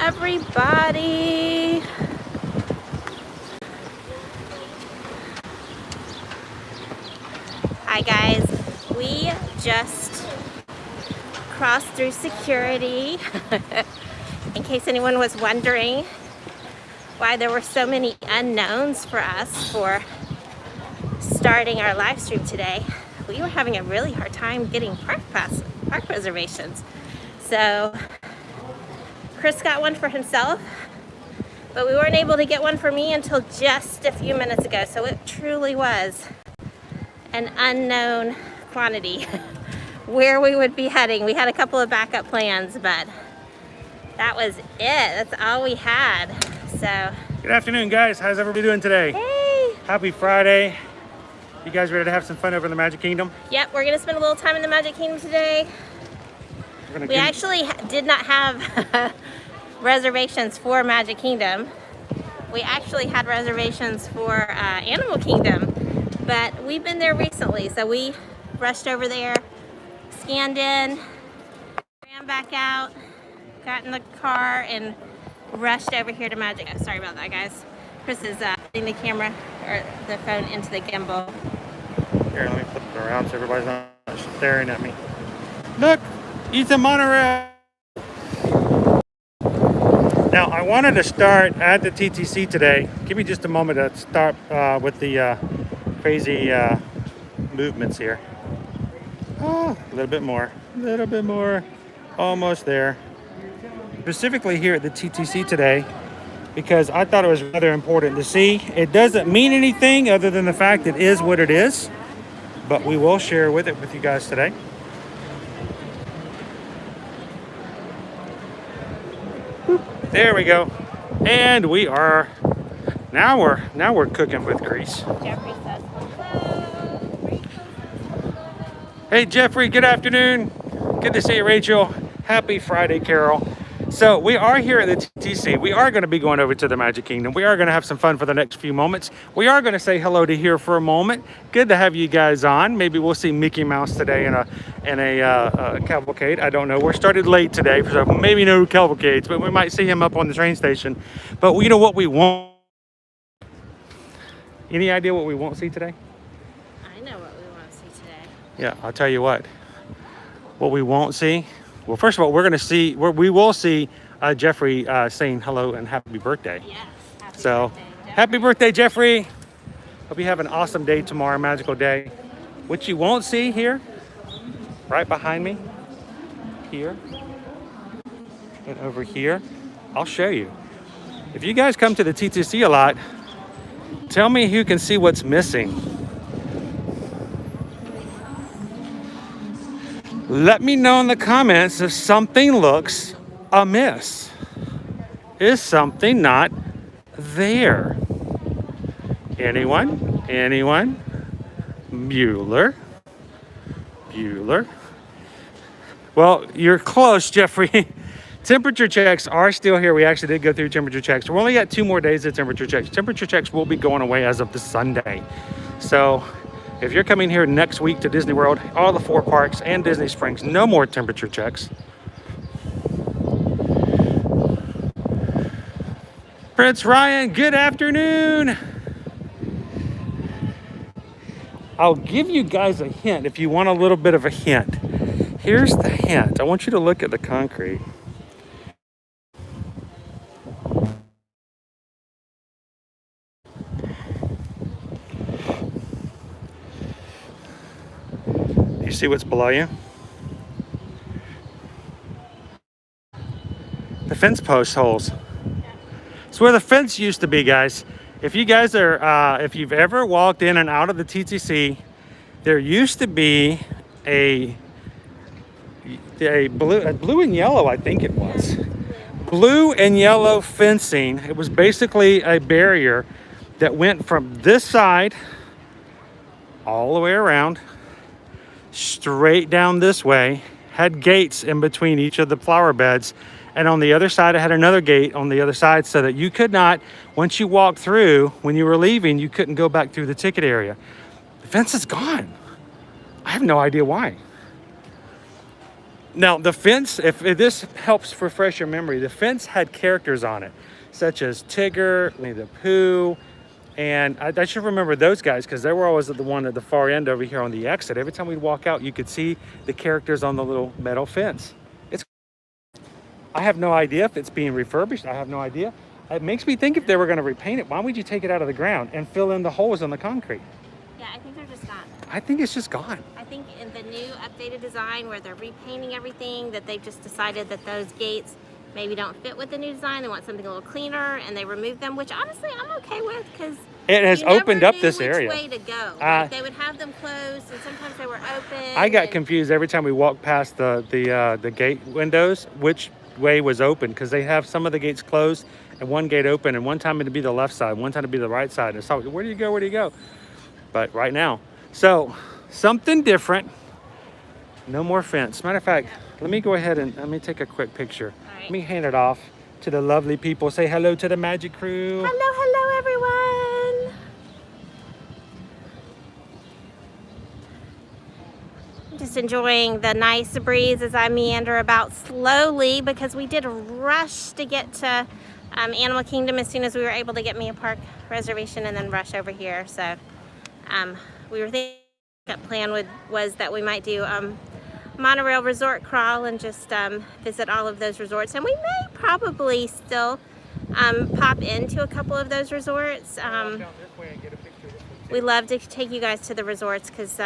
everybody. Hi guys, we just crossed through security. In case anyone was wondering why there were so many unknowns for us for starting our live stream today, we were having a really hard time getting park reservations. So Chris got one for himself, but we weren't able to get one for me until just a few minutes ago. So it truly was an unknown quantity where we would be heading. We had a couple of backup plans, but that was it. That's all we had. So good afternoon, guys. How's everybody doing today? Hey, happy Friday. You guys ready to have some fun over in the Magic Kingdom? Yep, we're gonna spend a little time in the Magic Kingdom today. We actually did not have reservations for Magic Kingdom. We actually had reservations for Animal Kingdom, but we've been there recently, so we rushed over there, scanned in, ran back out, got in the car, and rushed over here to Magic. Sorry about that, guys. Chris is putting the camera or the phone into the gimbal. Here, let me flip it around so everybody's not staring at me. Look, it's a monorail. Now, I wanted to start at the TTC today. Give me just a moment to start with the crazy movements here. Oh, a little bit more, almost there. Specifically here at the TTC today, because I thought it was rather important to see. It doesn't mean anything other than the fact it is what it is, but we will share with you guys today. There we go. And we are now we're cooking with grease. Jeffrey says hello. Hey Jeffrey, good afternoon. Good to see you, Rachel. Happy Friday, Carol. So we are here at the TTC. We are going to be going over to the Magic Kingdom. We are going to have some fun for the next few moments. We are going to say hello to here for a moment. Good to have you guys on. Maybe we'll see Mickey Mouse today in a cavalcade. I don't know. We're started late today, so maybe no cavalcades, but we might see him up on the train station. But you know what we won't? Any idea what we won't see today? I know what we want to see today. Yeah, I'll tell you what. What we won't see. Well, first of all, we will see Jeffrey saying hello and happy birthday. Yes. Happy birthday, Jeffrey. Hope you have an awesome day tomorrow, magical day. What you won't see here, right behind me, here, and over here, I'll show you. If you guys come to the TTC a lot, tell me who can see what's missing. Let me know in the comments if something looks amiss. Is something not there? Anyone? Anyone? Bueller? Well, you're close, Jeffrey. Temperature checks are still here. We actually did go through temperature checks. We're only got 2 more days of temperature checks. Temperature checks will be going away as of this Sunday. So if you're coming here next week to Disney World, all the 4 parks and Disney Springs, no more temperature checks. Prince Ryan, good afternoon. I'll give you guys a hint if you want a little bit of a hint. Here's the hint. I want you to look at the concrete. You see what's below you? The fence post holes. It's where the fence used to be, guys. If you guys are, if you've ever walked in and out of the TTC, there used to be a blue and yellow, I think it was. Blue and yellow fencing. It was basically a barrier that went from this side all the way around, straight down this way, had gates in between each of the flower beds, and on the other side it had another gate on the other side so that you could not, once you walked through, when you were leaving, you couldn't go back through the ticket area. The fence is gone. I have no idea why. Now the fence, if this helps refresh your memory, the fence had characters on it, such as Tigger, Winnie the Pooh, and I should remember those guys because they were always at the one at the far end over here on the exit. Every time we'd walk out, you could see the characters on the little metal fence. I have no idea if it's being refurbished. I have no idea. It makes me think if they were going to repaint it, why would you take it out of the ground and fill in the holes in the concrete? Yeah, I think they're just gone. I think it's just gone. I think in the new updated design where they're repainting everything, that they've just decided that those gates maybe don't fit with the new design. They want something a little cleaner, and they removed them, which honestly I'm okay with because it has opened up this area. Way to go. Like they would have them closed, and sometimes they were open. I got confused every time we walked past the gate windows, which way was open, because they have some of the gates closed and one gate open, and one time it'd be the left side, one time it'd be the right side. And so where do you go? Where do you go? But right now, so something different. No more fence. Matter of fact, let me go ahead and let me take a quick picture. Right. Let me hand it off to the lovely people. Say hello to the magic crew. Hello, everyone. I'm just enjoying the nice breeze as I meander about slowly because we did rush to get to Animal Kingdom as soon as we were able to get me a park reservation and then rush over here. So we were thinking that plan was that we might do Monorail resort crawl and just visit all of those resorts, and we may probably still pop into a couple of those resorts. We love to take you guys to the resorts because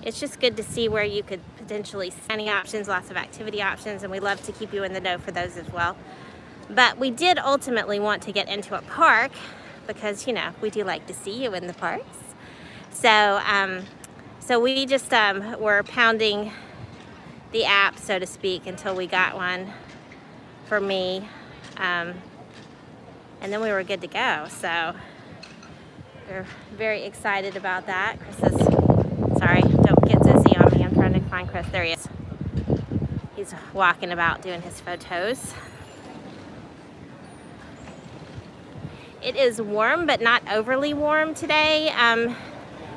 it's just good to see where you could potentially spending options, lots of activity options, and we love to keep you in the know for those as well. But we did ultimately want to get into a park because, you know, we do like to see you in the parks. So we just were pounding the app, so to speak, until we got one for me. And then we were good to go. So we're very excited about that. Chris is, sorry, don't get dizzy on me. I'm trying to find Chris. There he is. He's walking about doing his photos. It is warm, but not overly warm today.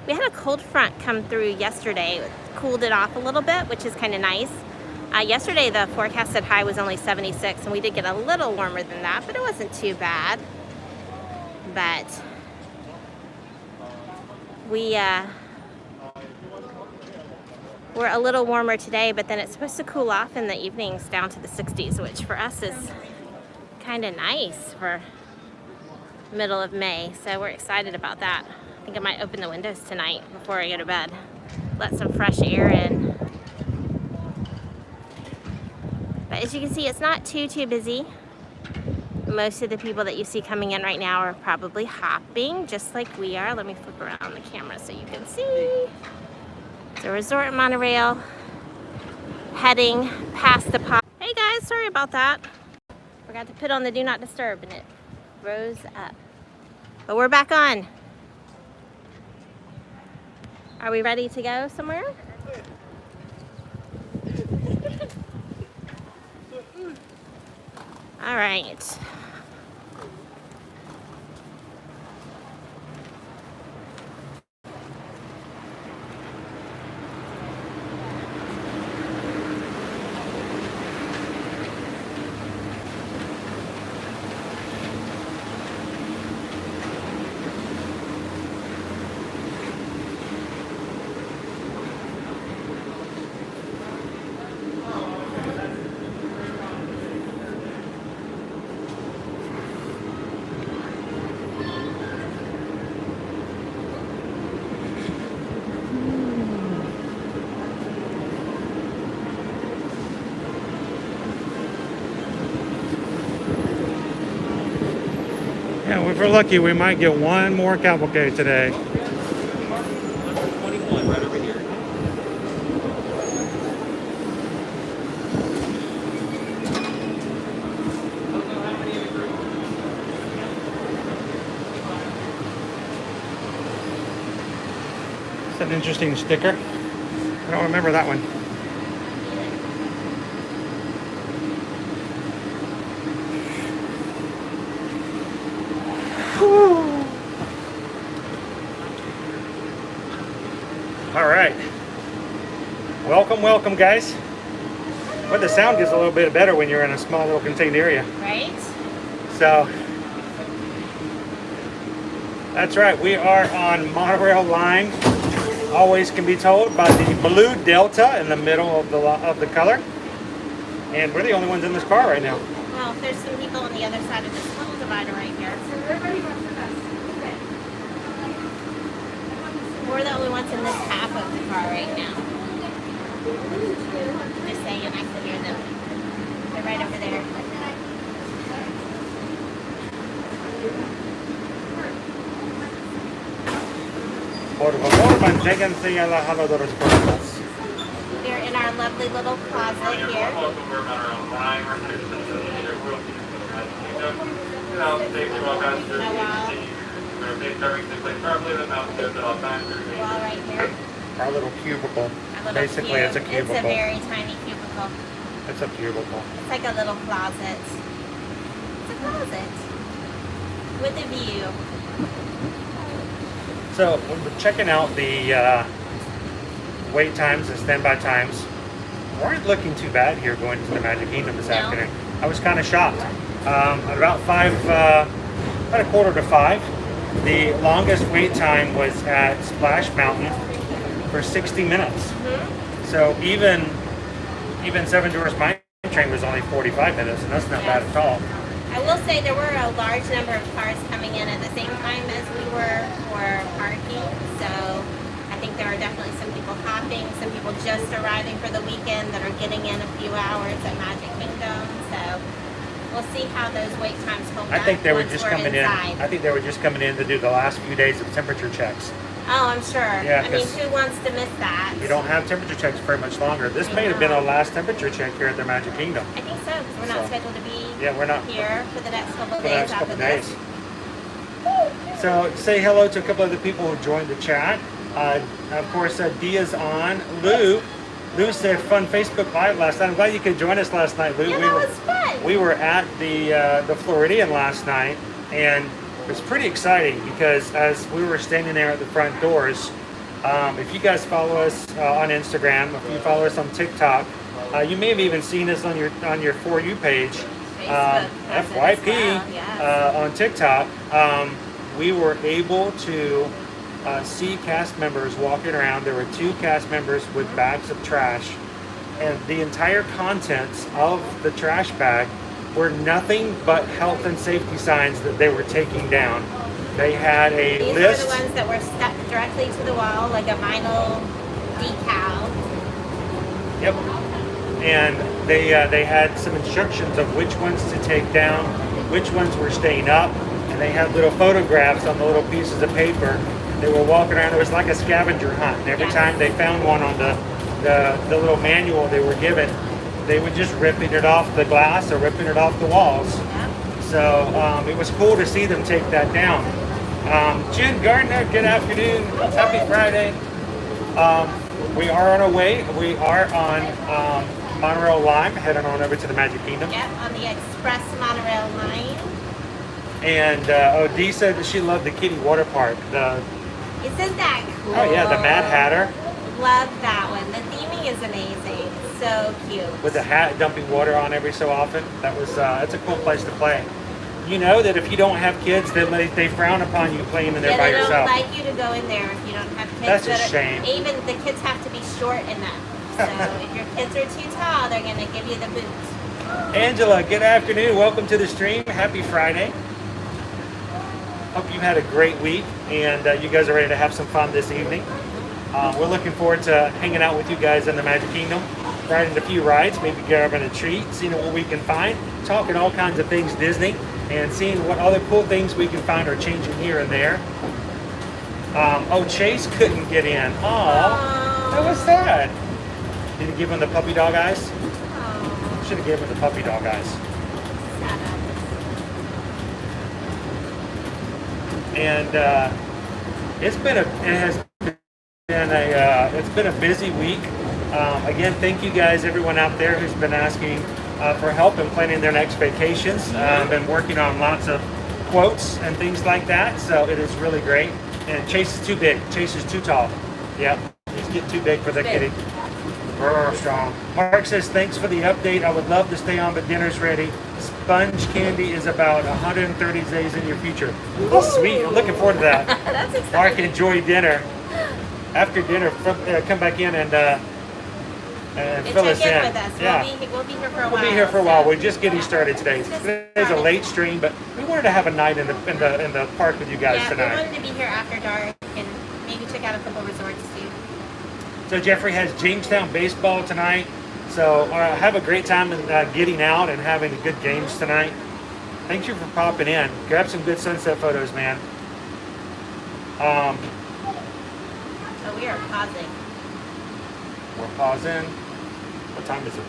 We had a cold front come through yesterday. It cooled it off a little bit, which is kind of nice. Yesterday, the forecasted high was only 76, and we did get a little warmer than that, but it wasn't too bad. But we're a little warmer today, but then it's supposed to cool off in the evenings down to the 60s, which for us is kind of nice for middle of May. So we're excited about that. I think I might open the windows tonight before I go to bed. Let some fresh air in. But as you can see, it's not too busy. Most of the people that you see coming in right now are probably hopping, just like we are. Let me flip around the camera so you can see. It's a resort monorail heading past the pop. Hey guys, sorry about that. Forgot to put on the do not disturb and it rose up. But we're back on. Are we ready to go somewhere? All right. Yeah, if we're lucky, we might get one more Cavalcade today. 21 right over here. It's an interesting sticker. I don't remember that one. All right. Welcome, welcome, guys. Well, the sound gets a little bit better when you're in a small little contained area. Right? So, that's right. We are on Monorail line. Always can be told by the blue delta in the middle of the color. And we're the only ones in this car right now. Well, there's some people on the other side of this little divider right here. We're the only ones in this half of the car right now. Just saying, I can hear them. They're right over there. Por favor, manténganse alejados de los puertas. We're in our lovely little closet here. Wall right here. Our little cubicle. Our little Basically, cube. it's a cubicle. It's a very tiny cubicle. It's a cubicle. It's like a little closet. It's a closet with a view. So when we're checking out the wait times and standby times, weren't looking too bad here going to the Magic Kingdom this afternoon. I was kind of shocked. At about about 4:45, the longest wait time was at Splash Mountain for 60 minutes. So even Seven Dwarfs Mine Train was only 45 minutes, and that's not bad at all. I will say there were a large number of cars coming in at the same time as we were for parking, so I think there are definitely some people hopping, some people just arriving for the weekend that are getting in a few hours at Magic Kingdom, so we'll see how those wait times hold up. I think they were just coming in. I think they were just coming in to do the last few days of temperature checks. Oh, I'm sure. Yeah, I mean, who wants to miss that? You don't have temperature checks very much longer. This may have been our last temperature check here at the Magic Kingdom. I think so, because we're not scheduled to be we're not here for the next couple of for the days next couple after days. this. So say hello to a couple of the people who joined the chat. Of course, Dia's on. Lou said fun Facebook Live last night. I'm glad you could join us last night, Lou. Yeah, that was fun. We were at the Floridian last night, and it was pretty exciting because as we were standing there at the front doors, if you guys follow us on Instagram, if you follow us on TikTok, you may have even seen us on your For You page, FYP, well, yes. On TikTok. We were able to see cast members walking around. There were 2 cast members with bags of trash, and the entire contents of the trash bag were nothing but health and safety signs that they were taking down. They had a list. These were the ones that were stuck directly to the wall, like a vinyl decal. Yep. And they had some instructions of which ones to take down, which ones were staying up, and they had little photographs on the little pieces of paper. They were walking around. It was like a scavenger hunt. And every time they found one on the little manual they were given, they were just ripping it off the glass or ripping it off the walls. Yep. So it was cool to see them take that down. Jen Gardner, good afternoon. Happy Friday. We are on our way. We are on Monorail Line, heading on over to the Magic Kingdom. Yep, on the Express Monorail line. And Dee said that she loved the Kiddie Water Park. Isn't that cool? Oh yeah, the Mad Hatter. Love that one. The theming is amazing. So cute. With the hat dumping water on every so often. That's a cool place to play. You know that if you don't have kids, they frown upon you playing in there by yourself. They don't like you to go in there if you don't have kids. That's a shame. Even the kids have to be short enough. So if your kids are too tall, they're going to give you the boot. Angela, good afternoon. Welcome to the stream. Happy Friday. Hope you had a great week and you guys are ready to have some fun this evening. We're looking forward to hanging out with you guys in the Magic Kingdom, riding a few rides, maybe grabbing a treat, seeing what we can find, talking all kinds of things Disney, and seeing what other cool things we can find are changing here and there. Chase couldn't get in. Aw, that was sad. Did you give him the puppy dog eyes? Should have given him the puppy dog eyes. And it's been a busy week. Again, thank you guys, everyone out there who's been asking for help in planning their next vacations. Been working on lots of quotes and things like that, so it is really great. And Chase is too big. Chase is too tall. Yep, he's getting too big for the kitty. Brr, strong. Mark says, thanks for the update. I would love to stay on, but dinner's ready. Sponge candy is about 130 days in your future. Oh, sweet. I'm looking forward to that. That's exciting. Mark, enjoy dinner. After dinner, come back in and fill us in. With us. Yeah. We'll be here for a while. We'll be here for a while. We're just getting started today. Today's a late stream, but we wanted to have a night in the park with you guys tonight. We wanted to be here after dark and maybe check out a couple resorts too. So Jeffrey has Jamestown baseball tonight. So have a great time getting out and having good games tonight. Thank you for popping in. Grab some good sunset photos, man. So we are pausing. We're pausing. What time is it?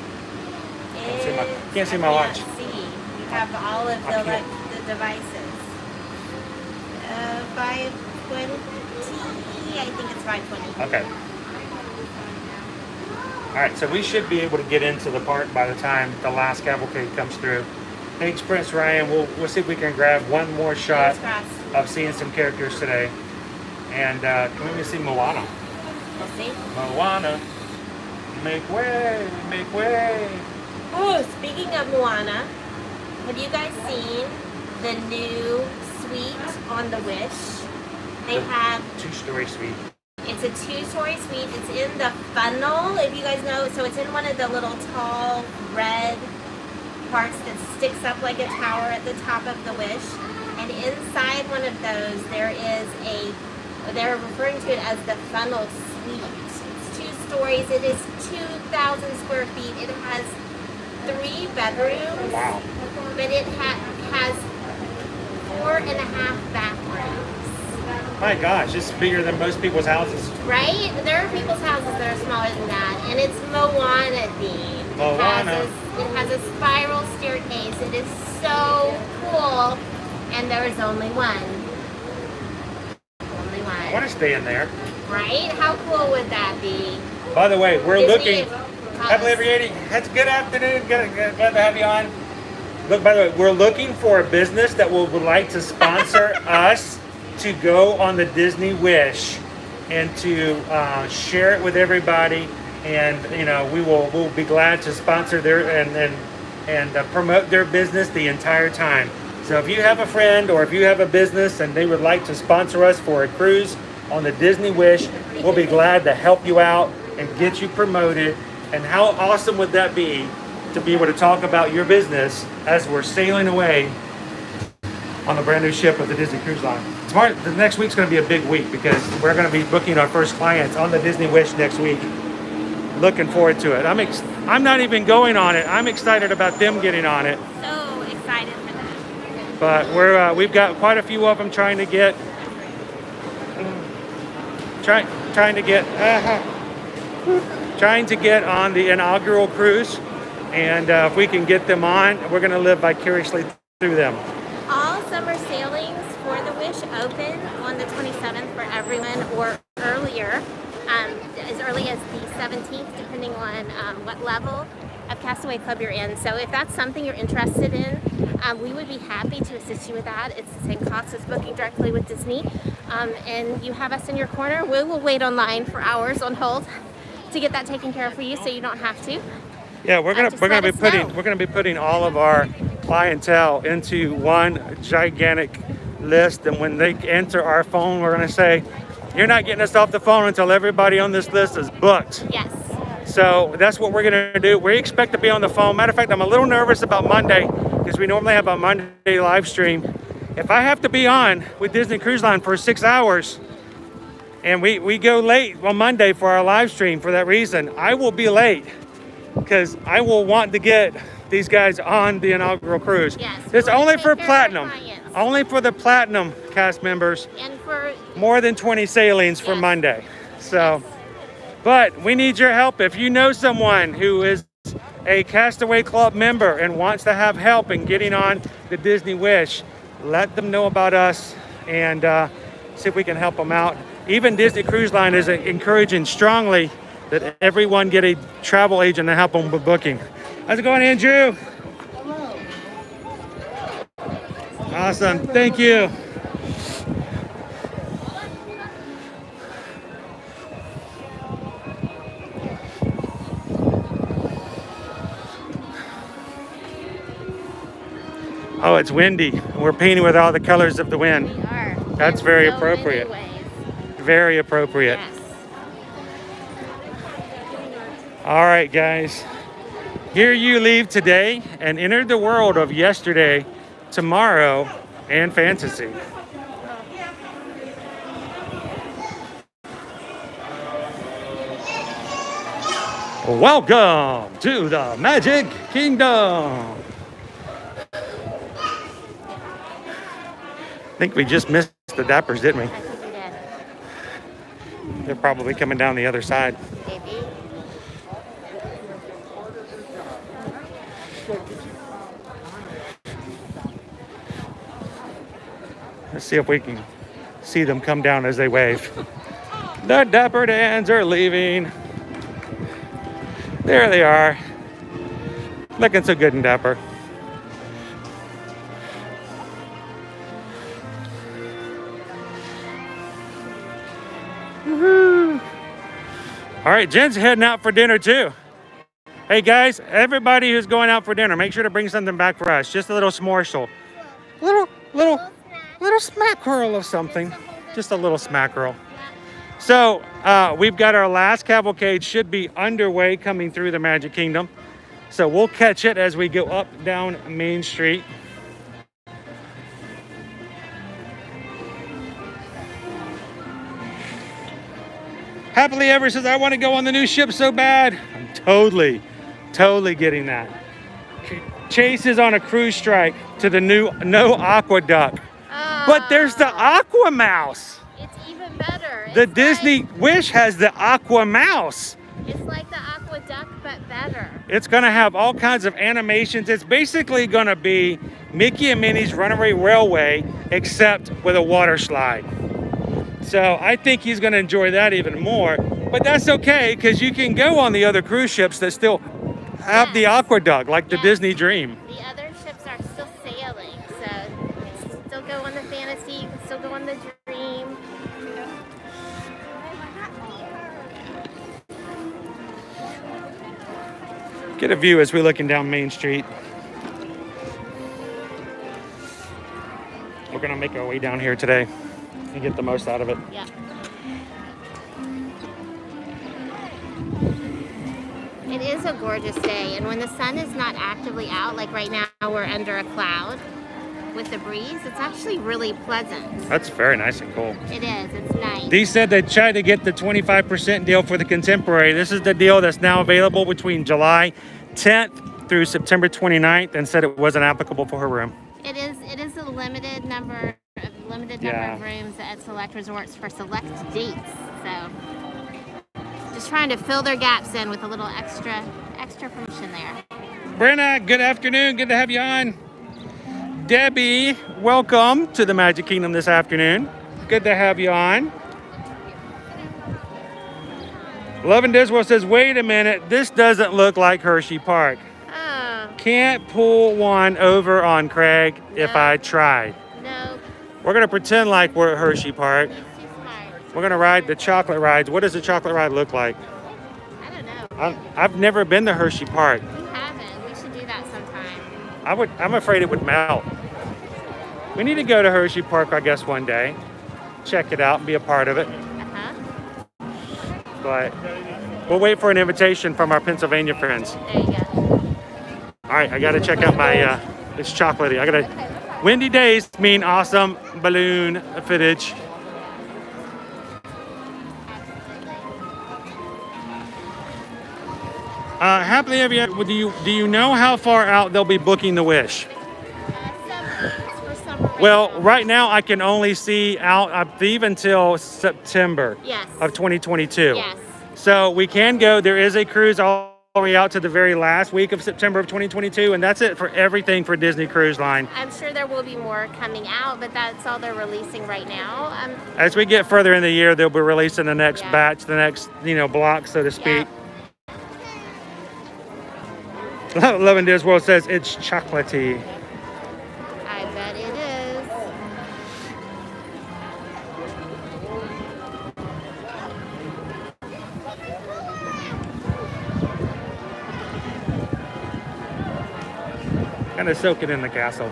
Can't see my watch. We have all of the devices. 5:20. I think it's 5:20. Okay. All right, so we should be able to get into the park by the time the last cavalcade comes through. Thanks, Prince Ryan. We'll see if we can grab one more shot of seeing some characters today. And let me see Moana. We'll see. Moana, make way, make way. Oh, speaking of Moana, have you guys seen the new suite on the Wish? They have two-story suite. It's a two-story suite. It's in the funnel, if you guys know. So it's in one of the little tall red parts that sticks up like a tower at the top of the Wish. And inside one of those, they're referring to it as the funnel suite. It's 2 stories. It is 2,000 square feet. It has 3 bedrooms. Wow. But it has 4.5 bathrooms. My gosh, it's bigger than most people's houses. Right? There are people's houses that are smaller than that. And it's Moana themed. Moana. It has a spiral staircase. It is so cool. And there is only one. Only one. I want to stay in there. Right? How cool would that be? By the way, we're Disney looking. Happily ever 80. That's good afternoon. Glad to have you on. Look, by the way, we're looking for a business that would like to sponsor us to go on the Disney Wish and to share it with everybody. And we'll be glad to sponsor their and promote their business the entire time. So if you have a friend or if you have a business and they would like to sponsor us for a cruise on the Disney Wish, we'll be glad to help you out and get you promoted. And how awesome would that be to be able to talk about your business as we're sailing away on the brand new ship of the Disney Cruise Line. The next week's going to be a big week because we're going to be booking our first clients on the Disney Wish next week. Looking forward to it. I'm not even going on it. I'm excited about them getting on it. So excited for that. But we've got quite a few of them trying to get on the inaugural cruise, and if we can get them on, we're going to live vicariously through them. All summer sailings for the Wish open on the 27th for everyone, or earlier, as early as the 17th, depending on what level of Castaway Club you're in. So if that's something you're interested in, we would be happy to assist you with that. It's the same cost as booking directly with Disney, and you have us in your corner. We will wait online for hours on hold to get that taken care of for you, so you don't have to. Yeah, we're gonna be putting all of our clientele into one gigantic list, and when they enter our phone, we're gonna say, "You're not getting us off the phone until everybody on this list is booked." Yes. So that's what we're gonna do. We expect to be on the phone. Matter of fact, I'm a little nervous about Monday because we normally have a Monday live stream. If I have to be on with Disney Cruise Line for 6 hours, and we go late on Monday for our live stream for that reason, I will be late because I will want to get these guys on the inaugural cruise. Yes, it's only for take care of platinum, our clients. only for the platinum cast members, And for more than 20 sailings for Yes. Monday. So, but we need your help. If you know someone who is a Castaway Club member and wants to have help in getting on the Disney Wish, let them know about us and see if we can help them out. Even Disney Cruise Line is encouraging strongly that everyone get a travel agent to help them with booking. How's it going, Andrew? Hello. Awesome, thank you. Oh, it's windy. We're painting with all the colors of the wind. We are. That's In very so appropriate. many ways. Very appropriate. Yes. All right, guys. Here you leave today and enter the world of yesterday, tomorrow, and fantasy. Welcome to the Magic Kingdom. I think we just missed the Dappers, didn't we? I think we did. They're probably coming down the other side. Maybe. Let's see if we can see them come down as they wave. The Dapper Dans are leaving. There they are. Looking so good and dapper. Woohoo! All right, Jen's heading out for dinner too. Hey guys, everybody who's going out for dinner, make sure to bring something back for us. Just a little s'morsel. Little smackerel of something. Just a little smackerel. So we've got our last cavalcade should be underway coming through the Magic Kingdom. So we'll catch it as we go up down Main Street. Happily Ever says, I want to go on the new ship so bad. I'm totally getting that. Chase is on a cruise strike to the new No Aqueduct. But there's the Aqua Mouse. It's even better. The Disney Wish has the Aqua Mouse. It's like the aqueduct, but better. It's gonna have all kinds of animations. It's basically gonna be Mickey and Minnie's Runaway Railway, except with a water slide. So I think he's gonna enjoy that even more. But that's okay, because you can go on the other cruise ships that still have the aqueduct, like the Disney Dream. The other ships are still sailing, so you can still go on the Fantasy, you can still go on the Dream. Get a view as we're looking down Main Street. We're gonna make our way down here today and get the most out of it. Yeah. It is a gorgeous day, and when the sun is not actively out, like right now we're under a cloud with the breeze, it's actually really pleasant. That's very nice and cool. It is, it's nice. Dee said they tried to get the 25% deal for the Contemporary. This is the deal that's now available between July 10th through September 29th, and said it wasn't applicable for her room. It is a limited number of rooms at select resorts for select dates. So just trying to fill their gaps in with a little extra promotion there. Brenna, good afternoon. Good to have you on. Debbie, welcome to the Magic Kingdom this afternoon. Good to have you on. Love and Disney World says, wait a minute, this doesn't look like Hershey Park. Oh. Can't pull one over on Craig if I tried. No. We're gonna pretend like we're at Hershey Park. He's too smart. We're gonna ride the chocolate rides. What does the chocolate ride look like? I don't know. I've never been to Hershey Park. We haven't. We should do that sometime. I'm afraid it would melt. We need to go to Hershey Park, I guess, one day. Check it out and be a part of it. Uh-huh. But we'll wait for an invitation from our Pennsylvania friends. There you go. All right, I gotta check out my, it's chocolatey. I gotta, windy days mean awesome balloon footage. Happily ever yet, do you know how far out they'll be booking the Wish? 7 weeks for summer right Well, now. right now I can only see out, I believe, until September Yes. of 2022. Yes. So we can go. There is a cruise all the way out to the very last week of September of 2022, and that's it for everything for Disney Cruise Line. I'm sure there will be more coming out, but that's all they're releasing right now. As we get further in the year, they'll be releasing the next Yeah. batch, the next, block, so to speak. Love and Disney World says it's chocolatey. I bet it is. Kind of soak it in the castle.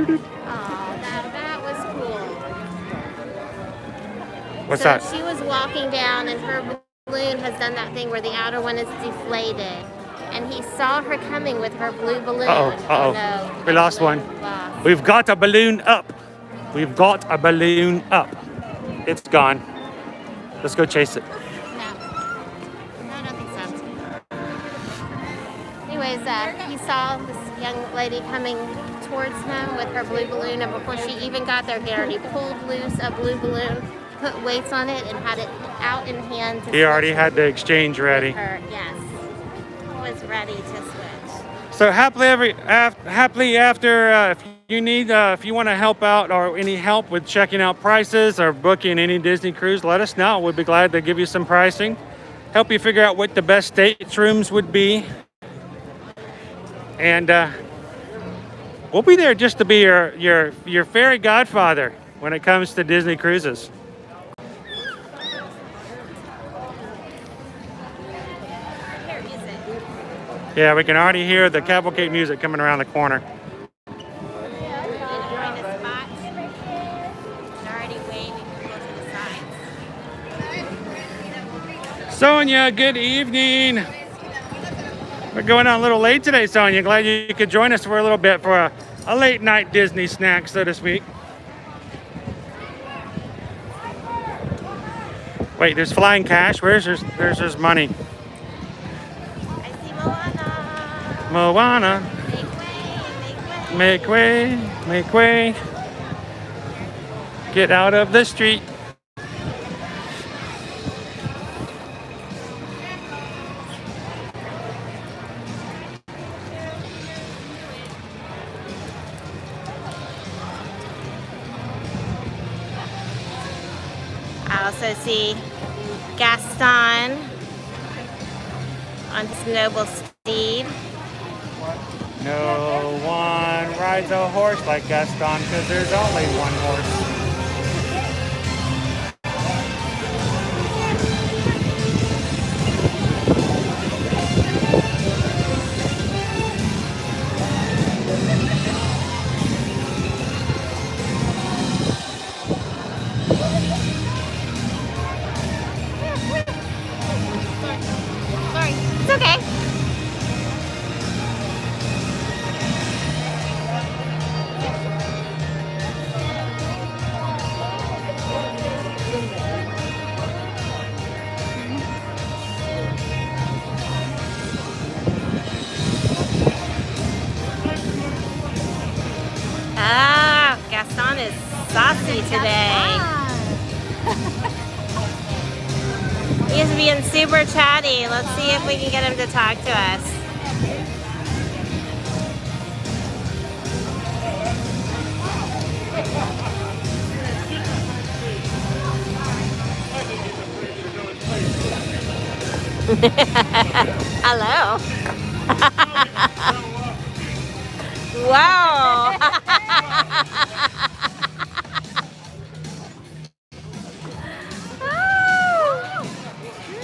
that was cool. What's so that? She was walking down, and her balloon has done that thing where the outer one is deflated. And he saw her coming with her blue balloon. Uh-oh. Oh no. We lost one. Lost. We've got a balloon up. We've got a balloon up. It's gone. Let's go chase it. No. I don't think so. Anyways, he saw this young lady coming towards him with her blue balloon, and before she even got there, he already pulled loose a blue balloon, put weights on it, and had it out in hand. He already had the exchange ready. Her. Yes. Was ready to switch. So happily after, if you want to help out or any help with checking out prices or booking any Disney cruise, let us know. We'd be glad to give you some pricing, help you figure out what the best staterooms would be, and we'll be there just to be your fairy godfather when it comes to Disney cruises. Yeah, we can already hear the Cavalcade music coming around the corner. Sonia, good evening. We're going on a little late today, Sonia. Glad you could join us for a little bit for a late night Disney snack, so to speak. Wait, there's flying cash. There's his money. Moana. Make way, make way. Get out of the street. I also see Gaston on his noble steed. No one rides a horse like Gaston because there's only one horse. Sorry, it's okay. Ah, Gaston is saucy today. He's being super chatty. Let's see if we can get him to talk to us. Hello. Wow.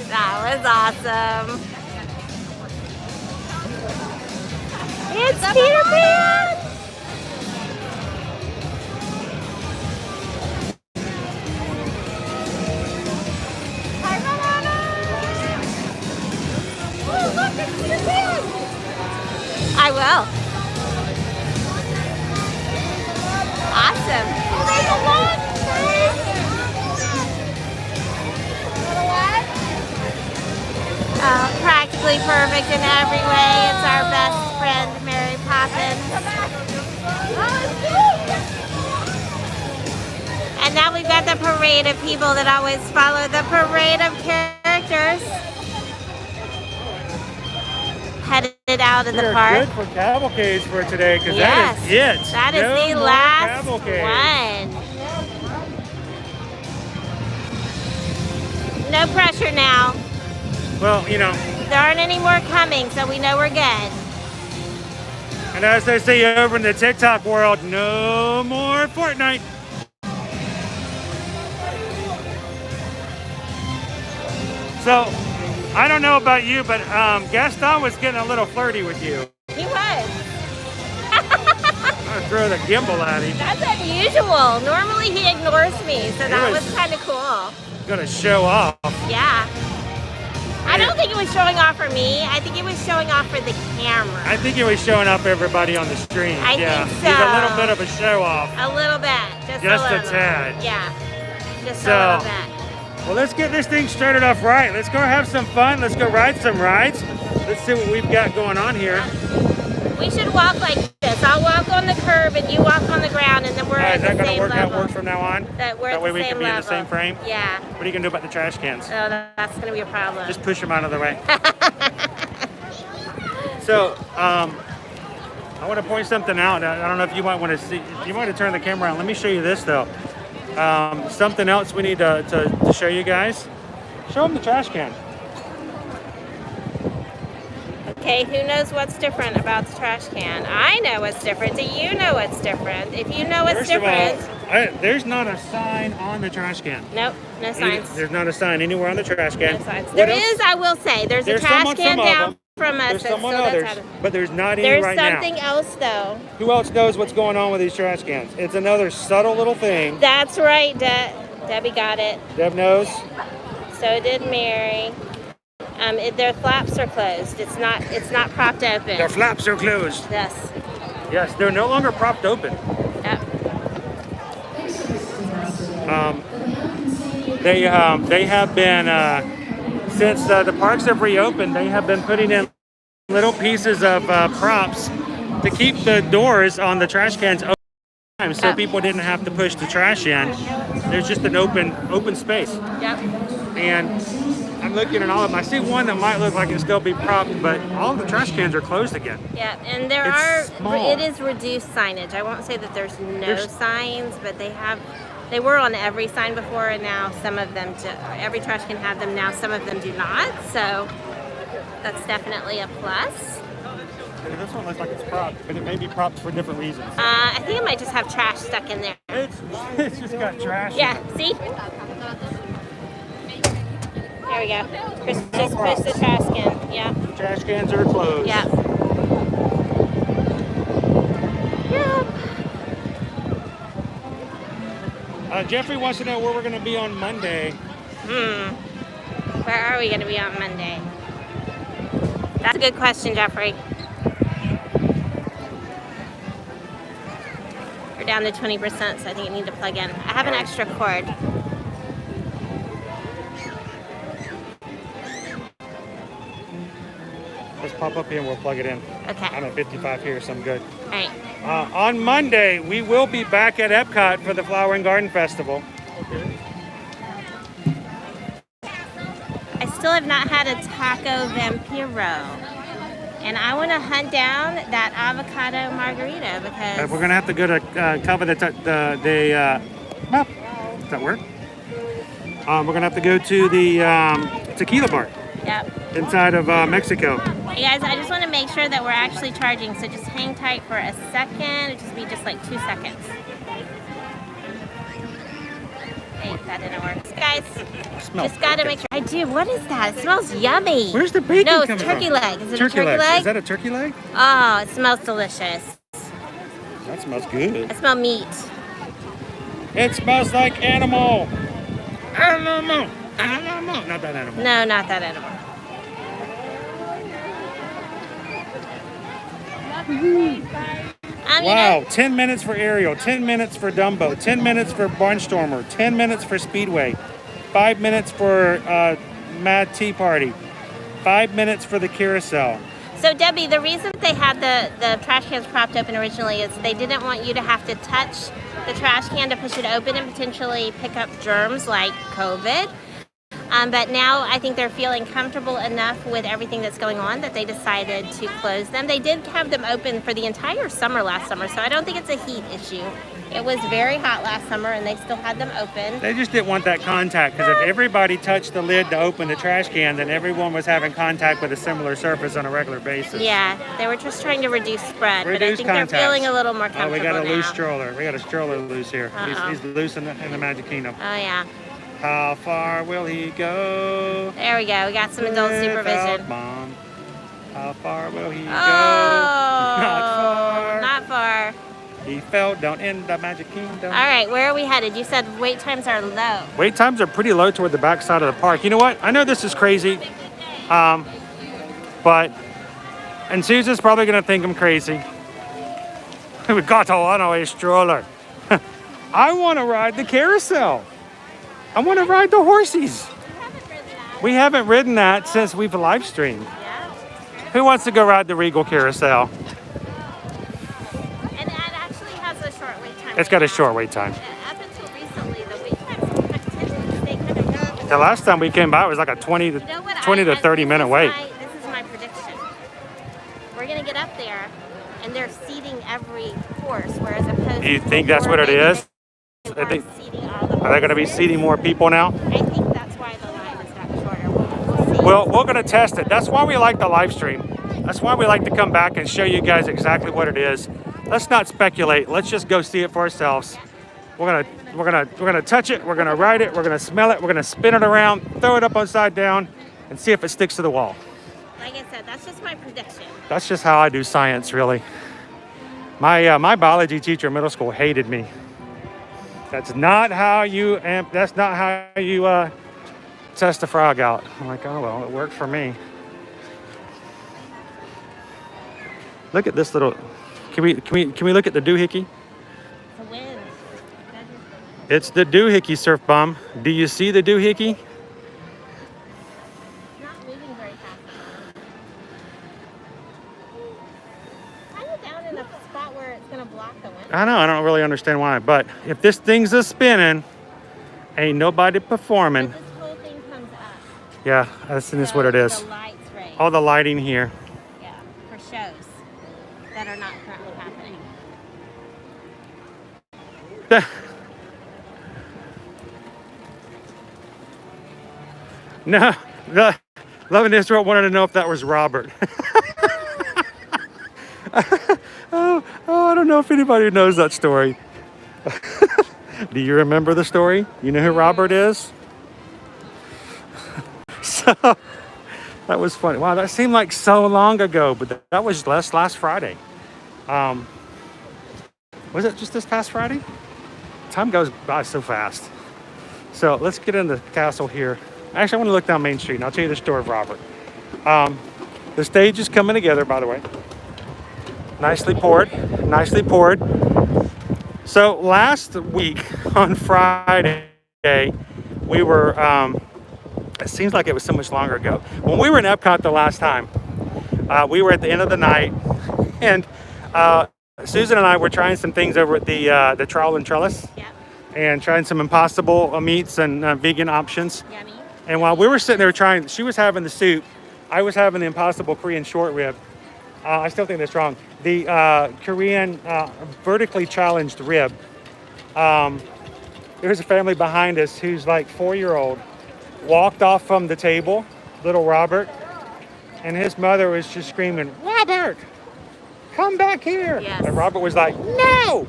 That was awesome. It's Peter Pan. Hi, Ramona. Oh, look, it's Peter Pan. I will. Awesome. Oh, there's a lot. Practically perfect in every way. It's our best friend, Mary Poppins. And now we've got the parade of people that always follow the parade of characters. Headed out of the park. Good for cavalcades for today, because Yes, that is it. that is No the more last cavalcade. one. No pressure now. Well, you know, There aren't any more coming, so we know we're good. and as they say over in the TikTok world, no more Fortnite. So, I don't know about you, but Gaston was getting a little flirty with you. He was. throw the gimbal at him. That's unusual. Normally he ignores me, so that was kind of cool. Gonna show off. Yeah. I don't think it was showing off for me. I think it was showing off for the camera. I think he was showing off everybody on the stream. I think so. He's a little bit of a show off. A little bit. Just a tad. Yeah. Just a little bit. Well, let's get this thing started off right. Let's go have some fun. Let's go ride some rides. Let's see what we've got going on here. We should walk like this. I'll walk on the curb and you walk on the ground, and then we're at the same level. Is that going to work? How it works from now on? That way we can be in the same frame? Yeah. What are you going to do about the trash cans? Oh, that's going to be a problem. Just push them out of the way. So, I want to point something out. I don't know if you might want to see. You might want to turn the camera on. Let me show you this, though. Something else we need to show you guys. Show them the trash can. Okay, who knows what's different about the trash can? I know what's different. Do you know what's different? If you know what's different... First of all, there's not a sign on the trash can. Nope, no signs. There's not a sign anywhere on the trash can. No signs. There is, I will say. There's a trash can down from us. There's some on others, but there's not any right now. There's something else, though. Who else knows what's going on with these trash cans? It's another subtle little thing. That's right, Debbie got it. Deb knows. So did Mary. Their flaps are closed. It's not propped open. Their flaps are closed. Yes. Yes, they're no longer propped open. Yep. They have been since the parks have reopened. They have been putting in little pieces of props to keep the doors on the trash cans open, so people didn't have to push the trash in. There's just an open space. Yep. And I'm looking at all of them. I see one that might look like it still be propped, but all of the trash cans are closed again. Yeah, and it is reduced signage. I won't say that there's no signs, but they were on every sign before, and now some of them every trash can have them now. Some of them do not, so that's definitely a plus. This one looks like it's propped, but it may be propped for different reasons. I think it might just have trash stuck in there. It's just got trash. Yeah, see? There we go. Chris just pushed the trash can. Yeah. The trash cans are closed. Yeah. Yep. Jeffrey wants to know where we're going to be on Monday. Where are we going to be on Monday? That's a good question, Jeffrey. We're down to 20%, so I think I need to plug in. I have an extra cord. Let's pop up here and we'll plug it in. Okay. I'm at 55 here, so I'm good. All right. On Monday, we will be back at Epcot for the Flower and Garden Festival. Okay. I still have not had a taco vampiro. And I want to hunt down that avocado margarita because... we're going to have to go to cover the does that work? We're going to have to go to the tequila bar. Yep. Inside of Mexico. Hey guys, I just want to make sure that we're actually charging, so just hang tight for a second. It'll just be just like 2 seconds. Hey, that didn't work. Guys, just got to make sure. I do. What is that? It smells yummy. Where's the bacon No, it's coming turkey from? leg. Is it a turkey leg? Is that a turkey leg? Oh, it smells delicious. That smells good. I smell meat. It smells like animal. Animal. Animal. Not that animal. No, not that animal. Wow, 10 minutes for Ariel, 10 minutes for Dumbo, 10 minutes for Barnstormer, 10 minutes for Speedway, 5 minutes for Mad Tea Party, 5 minutes for the Carousel. So Debbie, the reason they had the trash cans propped open originally is they didn't want you to have to touch the trash can to push it open and potentially pick up germs like COVID. But now I think they're feeling comfortable enough with everything that's going on that they decided to close them. They did have them open for the entire summer last summer, so I don't think it's a heat issue. It was very hot last summer and they still had them open. They just didn't want that contact, because if everybody touched the lid to open the trash can, then everyone was having contact with a similar surface on a regular basis. Yeah, they were just trying to reduce spread, but I think contacts. They're feeling a little more comfortable now. We got a loose stroller. We got a stroller loose here. He's loose in the Magic Kingdom. Oh yeah. How far will he go? There we go. We got some adult supervision. Mom. How far will he go? Oh, Not far. Not far. He fell down in the Magic Kingdom. All right, where are we headed? You said wait times are low. Wait times are pretty low toward the back side of the park. You know what? I know this is crazy, but, and Susan's probably gonna think I'm crazy. We got a one-way stroller. I wanna ride the carousel. I wanna ride the horsies. We haven't ridden that since we've live streamed. Yeah. Who wants to go ride the Regal Carousel? And it actually has a short wait time. It's got a short wait time. Up until recently, the wait times tended to stay kind of low. The last time we came by, it was like a 20 to 30 minute wait. This is my prediction. We're gonna get up there, and they're seating every horse, whereas opposed. You to think that's what it is? I think. Are they going to be seating more people now? I think that's why the line has gotten shorter. We'll see. Well, we're going to test it. That's why we like the live stream. That's why we like to come back and show you guys exactly what it is. Let's not speculate. Let's just go see it for ourselves. We're gonna touch it. We're gonna ride it. We're gonna smell it. We're gonna spin it around, throw it up upside down, and see if it sticks to the wall. Like I said, that's just my prediction. That's just how I do science, really. My biology teacher in middle school hated me. That's not how you test a frog out. I'm like, oh well, it worked for me. Look at this little. Can we look at the doohickey? The wind. It's the doohickey, Surf Bomb. Do you see the doohickey? Not moving very fast. Kind of down in a spot where it's gonna block the wind. I know, I don't really understand why, but if this thing's a spinning, ain't nobody performing. But this whole thing comes up. Yeah, that's what it is. The lights raised. All the lighting here. Yeah, for shows that are not currently happening. No, the Love and Israel wanted to know if that was Robert. Oh, I don't know if anybody knows that story. Do you remember the story? You know who Robert is? So, that was funny. Wow, that seemed like so long ago, but that was last Friday. Was it just this past Friday? Time goes by so fast. So let's get in the castle here. Actually, I want to look down Main Street, and I'll tell you the story of Robert. The stage is coming together, by the way. Nicely poured, nicely poured. So last week on Friday, we were, it seems like it was so much longer ago. When we were in Epcot the last time, we were at the end of the night, and Susan and I were trying some things over at the Trowel and Trellis. Yep. And trying some Impossible meats and vegan options. Yummy. And while we were sitting there trying, she was having the soup, I was having the Impossible Korean short rib. I still think that's wrong. The Korean vertically challenged rib. There's a family behind us who's like 4-year-old, walked off from the table, little Robert, and his mother was just screaming, "Robert, come back here!" Yes. And Robert was like, "No!"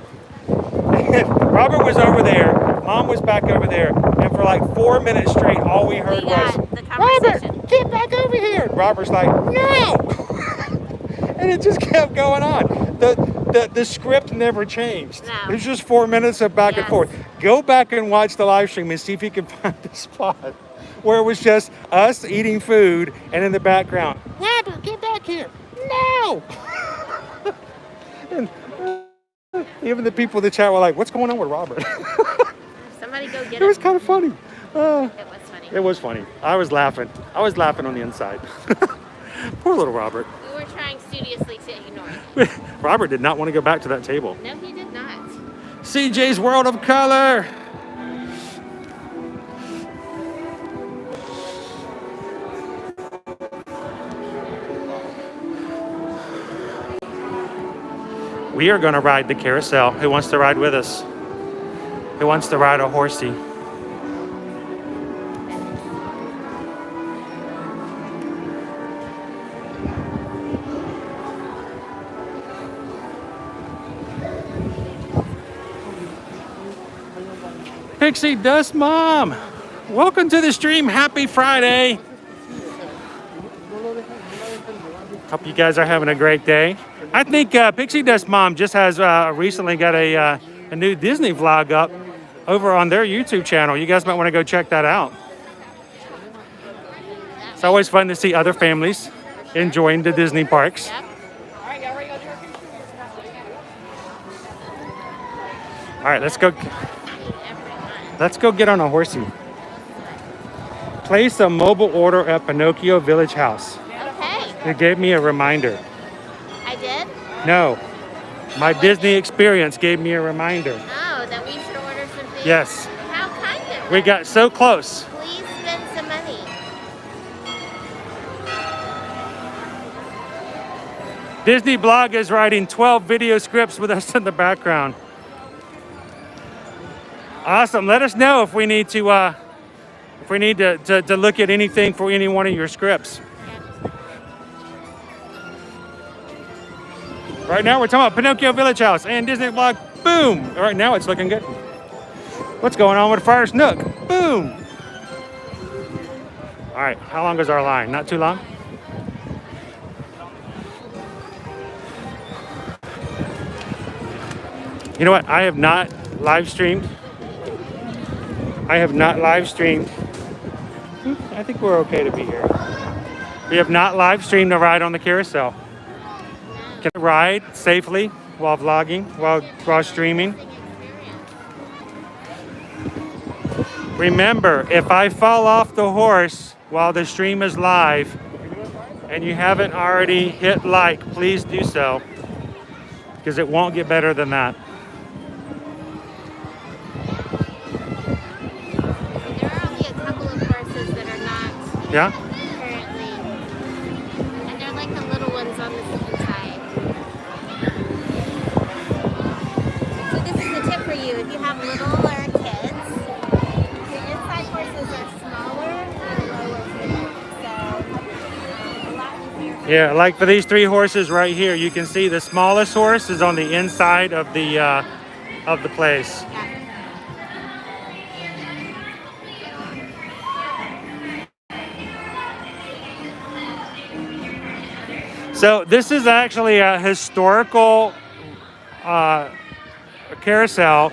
And Robert was over there, Mom was back over there, and for like 4 minutes straight, all we heard was, the conversation. "Robert, get back over here!" And Robert's like, "No!" And it just kept going on. The script never changed. No. It was just 4 minutes of back and forth. Go back and watch the live stream and see if you can find the spot where it was just us eating food, and in the background, "Robert, get back here!" "No!" And even the people in the chat were like, "What's going on with Robert?" Somebody go get It was kind of funny. It was funny. It was funny. I was laughing. I was laughing on the inside. Poor little Robert. We were trying studiously to ignore it. Robert did not want to go back to that table. No, he did not. CJ's World of Color. We are going to ride the carousel. Who wants to ride with us? Who wants to ride a horsey? Pixie Dust Mom, welcome to the stream. Happy Friday. Hope you guys are having a great day. I think Pixie Dust Mom just has recently got a new Disney vlog up over on their YouTube channel. You guys might want to go check that out. It's always fun to see other families enjoying the Disney parks. All right, let's go. Let's go get on a horsey. Place a mobile order at Pinocchio Village House. Okay. It gave me a reminder. I did? No. My Disney experience gave me a reminder. Oh, that we should order some things? Yes. How kind of We you. got so close. Please spend some money. Disney Blog is writing 12 video scripts with us in the background. Awesome. Let us know if we need to look at anything for any one of your scripts. Right now we're talking about Pinocchio Village House and Disney Blog. Boom! Right now it's looking good. What's going on with Friar's Nook? Boom! All right, how long is our line? Not too long? You know what? I have not live streamed. I think we're okay to be here. We have not live streamed a ride on the carousel. Can I ride safely while vlogging, while streaming? Remember, if I fall off the horse while the stream is live and you haven't already hit like, please do so, because it won't get better than that. There are only a couple of horses that are not Yeah? currently, and they're like the little ones on the inside. So this is a tip for you. If you have littler kids, the inside horses are smaller and lower here. So a lot easier. Yeah, like for these three horses right here, you can see the smallest horse is on the inside of the place. Yeah. So this is actually a historical carousel,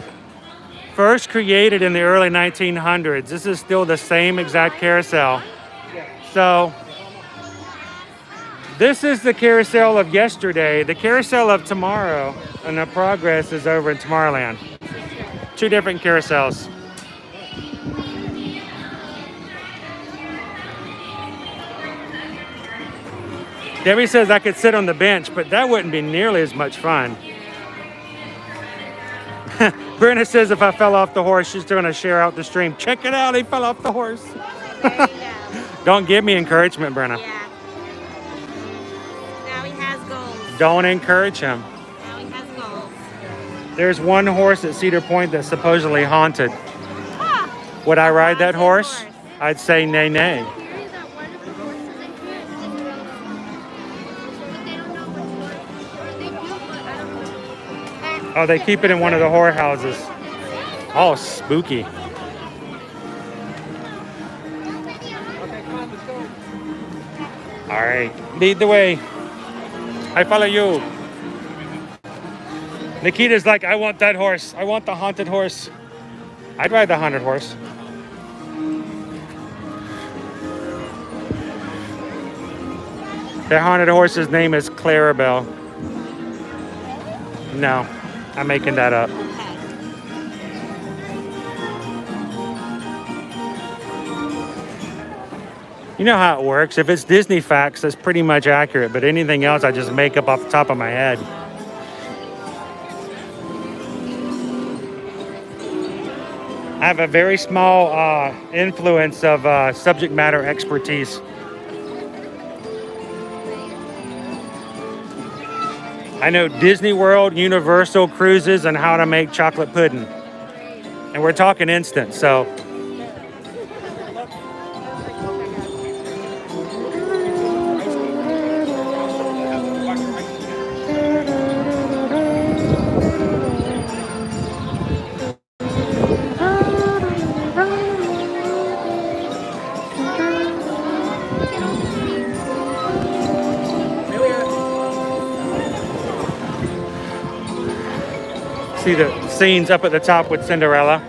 first created in the early 1900s. This is still the same exact carousel. So this is the carousel of yesterday. The carousel of tomorrow and the progress is over in Tomorrowland. Two different carousels. Debbie says I could sit on the bench, but that wouldn't be nearly as much fun. Brenda says if I fell off the horse, she's going to share out the stream. Check it out, he fell off the horse. There you go. Don't give me encouragement, Brenna. Yeah. Now he has goals. Don't encourage him. Now he has goals. There's one horse at Cedar Point that's supposedly haunted. Ah, Would I ride that haunted horse? horse. I'd say nay, nay. Oh, they keep it in one of the whorehouses. Oh, spooky. All right, lead the way. I follow you. Nikita's like, I want that horse. I want the haunted horse. I'd ride the haunted horse. The haunted horse's name is Clarabelle. No, I'm making that up. You know how it works. If it's Disney facts, that's pretty much accurate, but anything else I just make up off the top of my head. I have a very small influence of subject matter expertise. I know Disney World, Universal, cruises, and how to make chocolate pudding. And we're talking instant, so. see the scenes up at the top with Cinderella.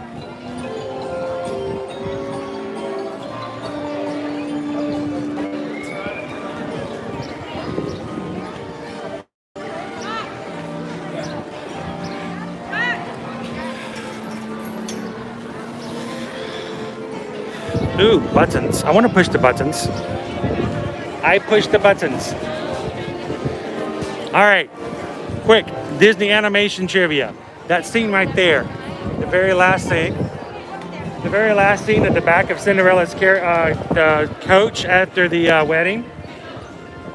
Ooh, buttons. I want to push the buttons. I push the buttons. All right, quick Disney animation trivia. That scene right there, the very last scene at the back of Cinderella's the coach after the wedding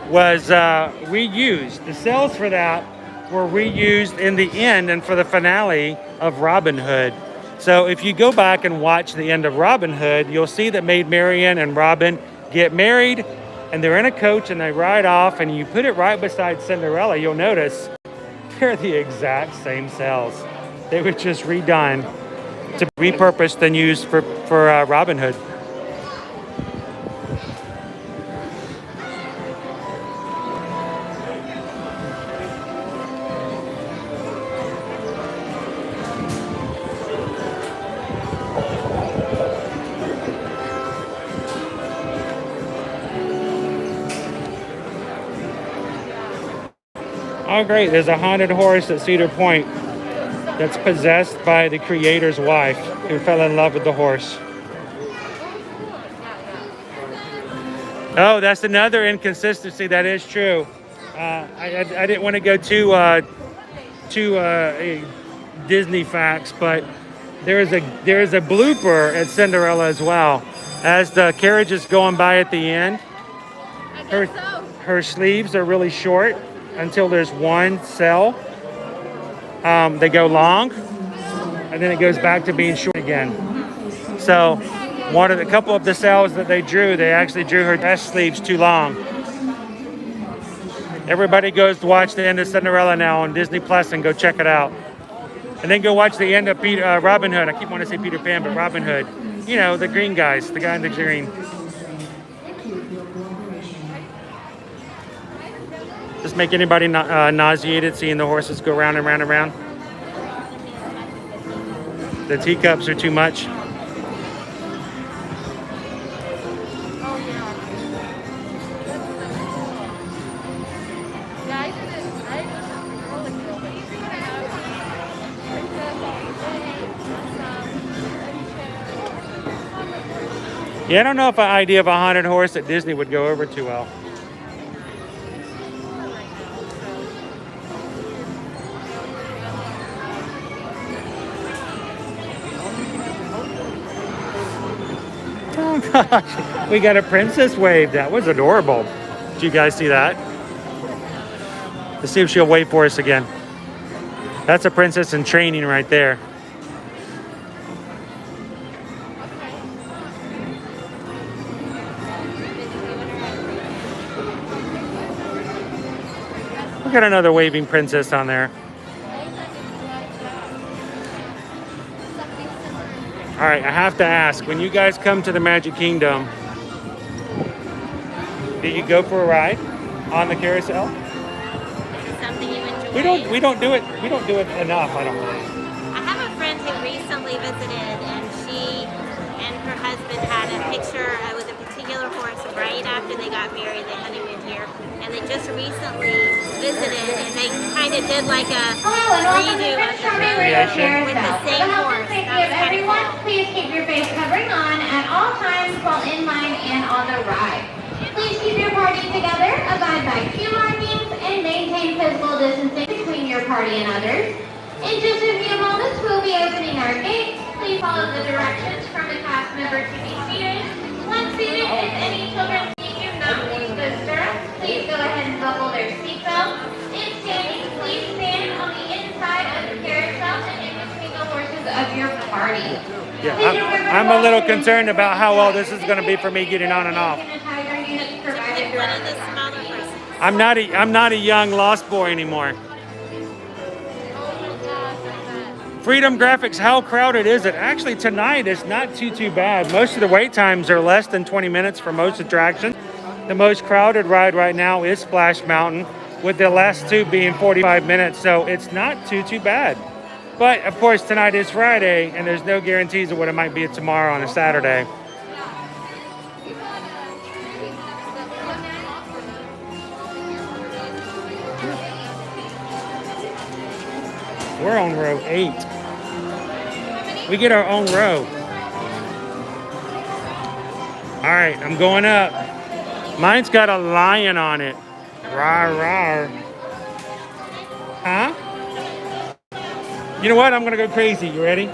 was reused. The cells for that were reused in the end and for the finale of Robin Hood. So if you go back and watch the end of Robin Hood, you'll see that Maid Marian and Robin get married, and they're in a coach and they ride off, and you put it right beside Cinderella, you'll notice they're the exact same cells. They were just redone to be repurposed and used for Robin Hood. Oh great, there's a haunted horse at Cedar Point that's possessed by the creator's wife who fell in love with the horse. Oh, that's another inconsistency. That is true. I didn't want to go too Disney facts, but there is a blooper at Cinderella as well. As the carriage is going by at the end, her sleeves are really short until there's one cell. They go long, and then it goes back to being short again. So a couple of the cells that they drew, they actually drew her dress sleeves too long. Everybody goes to watch the end of Cinderella now on Disney Plus and go check it out. And then go watch the end of Robin Hood. I keep wanting to say Peter Pan, but Robin Hood. You know, the green guys, the guy in the green. Just make anybody nauseated seeing the horses go round and round and round? The teacups are too much. Yeah, I don't know if an idea of a haunted horse at Disney would go over too well. Oh gosh, we got a princess wave. That was adorable. Did you guys see that? Let's see if she'll wave for us again. That's a princess in training right there. We got another waving princess on there. All right, I have to ask, when you guys come to the Magic Kingdom, do you go for a ride on the carousel? Something you enjoy? We don't do it enough, I don't believe. I have a friend who recently visited, and she and her husband had a picture with a particular horse right after they got married. They honeymooned here, and they just recently visited, and they kind of did like a redo of the photo with the same horse. That was kind of cool. Please keep your face covering on at all times while in line and on the ride. Please keep your party together, abide by queue markings, and maintain physical distancing between your party and others. In just a few moments, we'll be opening our gates. Please follow the directions from the cast member to be seated. Once seated, if any children see you not leave the stirrups, please go ahead and buckle their seatbelt. In standing, please stand on the inside of the carousel and in between the horses of your party. Yeah, I'm a little concerned about how well this is going to be for me getting on and off. I'm not a young lost boy anymore. Freedom Graphics, how crowded is it? Actually, tonight it's not too bad. Most of the wait times are less than 20 minutes for most attractions. The most crowded ride right now is Splash Mountain, with the last two being 45 minutes, so it's not too bad. But of course, tonight is Friday, and there's no guarantees of what it might be tomorrow on a Saturday. We're on row 8. We get our own row. All right, I'm going up. Mine's got a lion on it. Rawr, rawr. Huh? You know what? I'm gonna go crazy. You ready?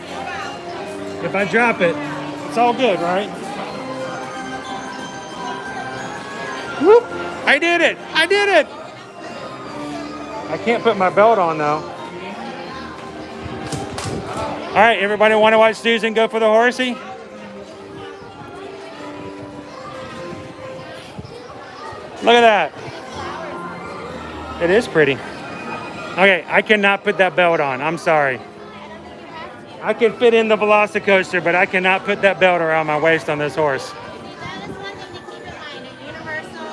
If I drop it, it's all good, right? Whoop! I did it! I did it! I can't put my belt on though. All right, everybody want to watch Susan go for the horsey? Look at that. It is pretty. Okay, I cannot put that belt on. I'm sorry. I can fit in the Velocicoaster, but I cannot put that belt around my waist on this horse. That is one thing to keep in mind. A Universal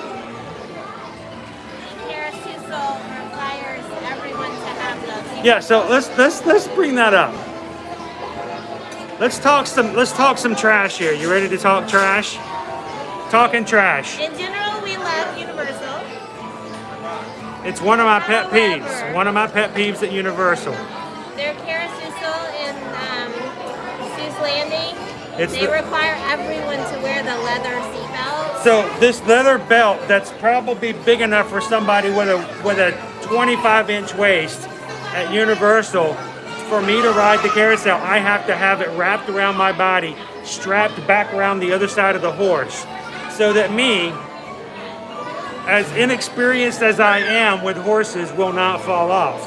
Carousel requires everyone to have those. Yeah, so let's bring that up. Let's talk some trash here. You ready to talk trash? Talking trash. In general, we love Universal. It's one of my pet peeves. One of my pet peeves at Universal. Their Carousel in Sue's Landing, they the- require everyone to wear the leather seatbelt. So this leather belt that's probably big enough for somebody with a 25-inch waist at Universal, for me to ride the carousel, I have to have it wrapped around my body, strapped back around the other side of the horse, so that me, as inexperienced as I am with horses, will not fall off.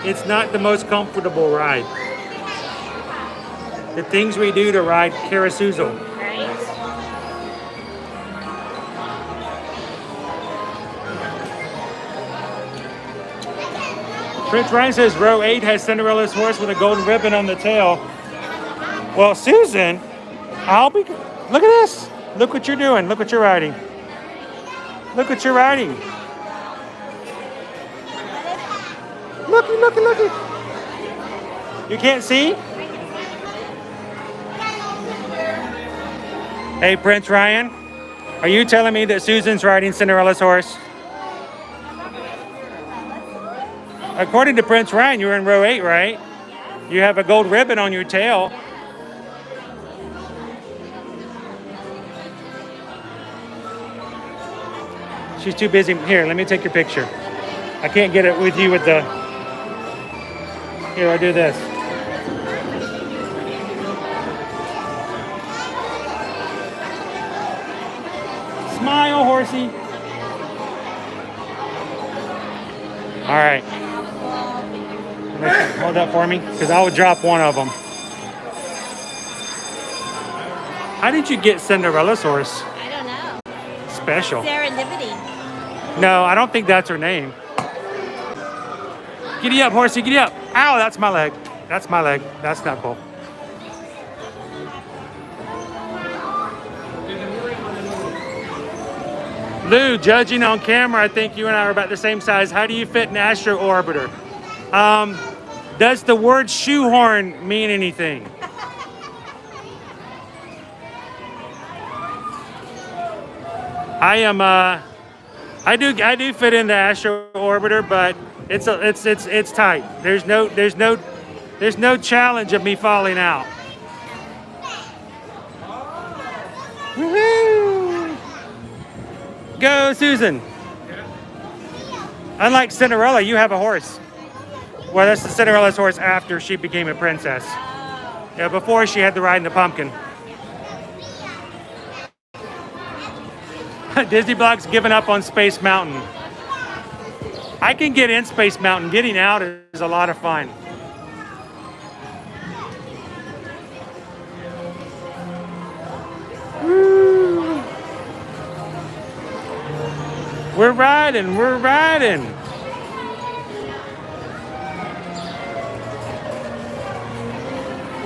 It's not the most comfortable ride. The things we do to ride Carousel. Right? Prince Ryan says row 8 has Cinderella's horse with a golden ribbon on the tail. Well, Susan, look at this. Look what you're doing. Look what you're riding. Look what you're riding. Looky, looky, looky. You can't see? Hey, Prince Ryan, are you telling me that Susan's riding Cinderella's horse? According to Prince Ryan, you're in row 8, right? You have a gold ribbon on your tail. She's too busy. Here, let me take your picture. I can't get it with you with the... Here, I'll do this. Smile, horsey. All right. Hold that for me, because I would drop one of them. How did you get Cinderella's horse? I don't know. Special. Serendipity. No, I don't think that's her name. Giddy up, horsey, giddy up. Ow, that's my leg. That's my leg. That's not cool. Lou, judging on camera, I think you and I are about the same size. How do you fit an Astro Orbiter? Does the word shoehorn mean anything? I do fit in the Astro Orbiter, but it's tight. There's no challenge of me falling out. Woohoo! Go, Susan. Unlike Cinderella, you have a horse. Well, that's the Cinderella's horse after she became a princess. Yeah, before she had to ride in the pumpkin. Disney Blog's given up on Space Mountain. I can get in Space Mountain. Getting out is a lot of fun. Woo. We're riding, we're riding.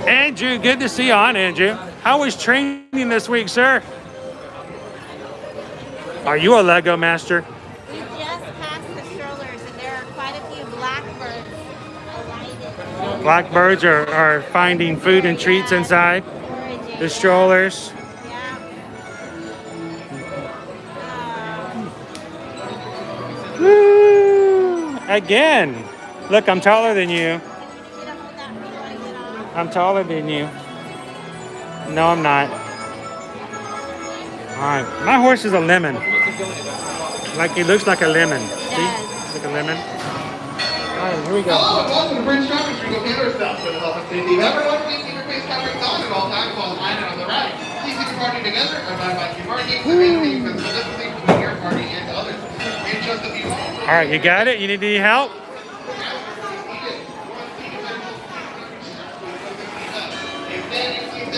Andrew, good to see you on, Andrew. How was training this week, sir? Are you a Lego master? We just passed the strollers and there are quite a few blackbirds alighted. Blackbirds are finding food and treats inside. The strollers. Woo! Again. Look, I'm taller than you. I'm taller than you. No, I'm not. All right. My horse is a lemon. Like he looks like a lemon. See? Like a lemon. All right, here we go. Hello, welcome to French Travelmation Carousel. For the health and safety of everyone, please keep your face coverings on at all times while the line on the right. Please keep your party together, abide by key markings, and maintain physical distancing between your party and others. And just a few moments. All right, you got it? You need any help?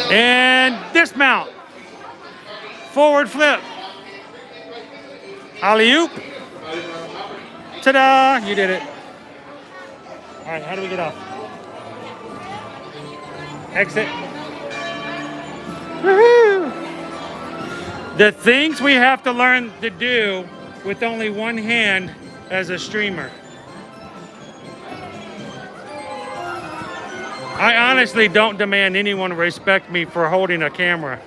And dismount. Forward flip. Alley-oop. Ta-da! You did it. All right, how do we get off? Exit. Woohoo! The things we have to learn to do with only one hand as a streamer. I honestly don't demand anyone respect me for holding a camera,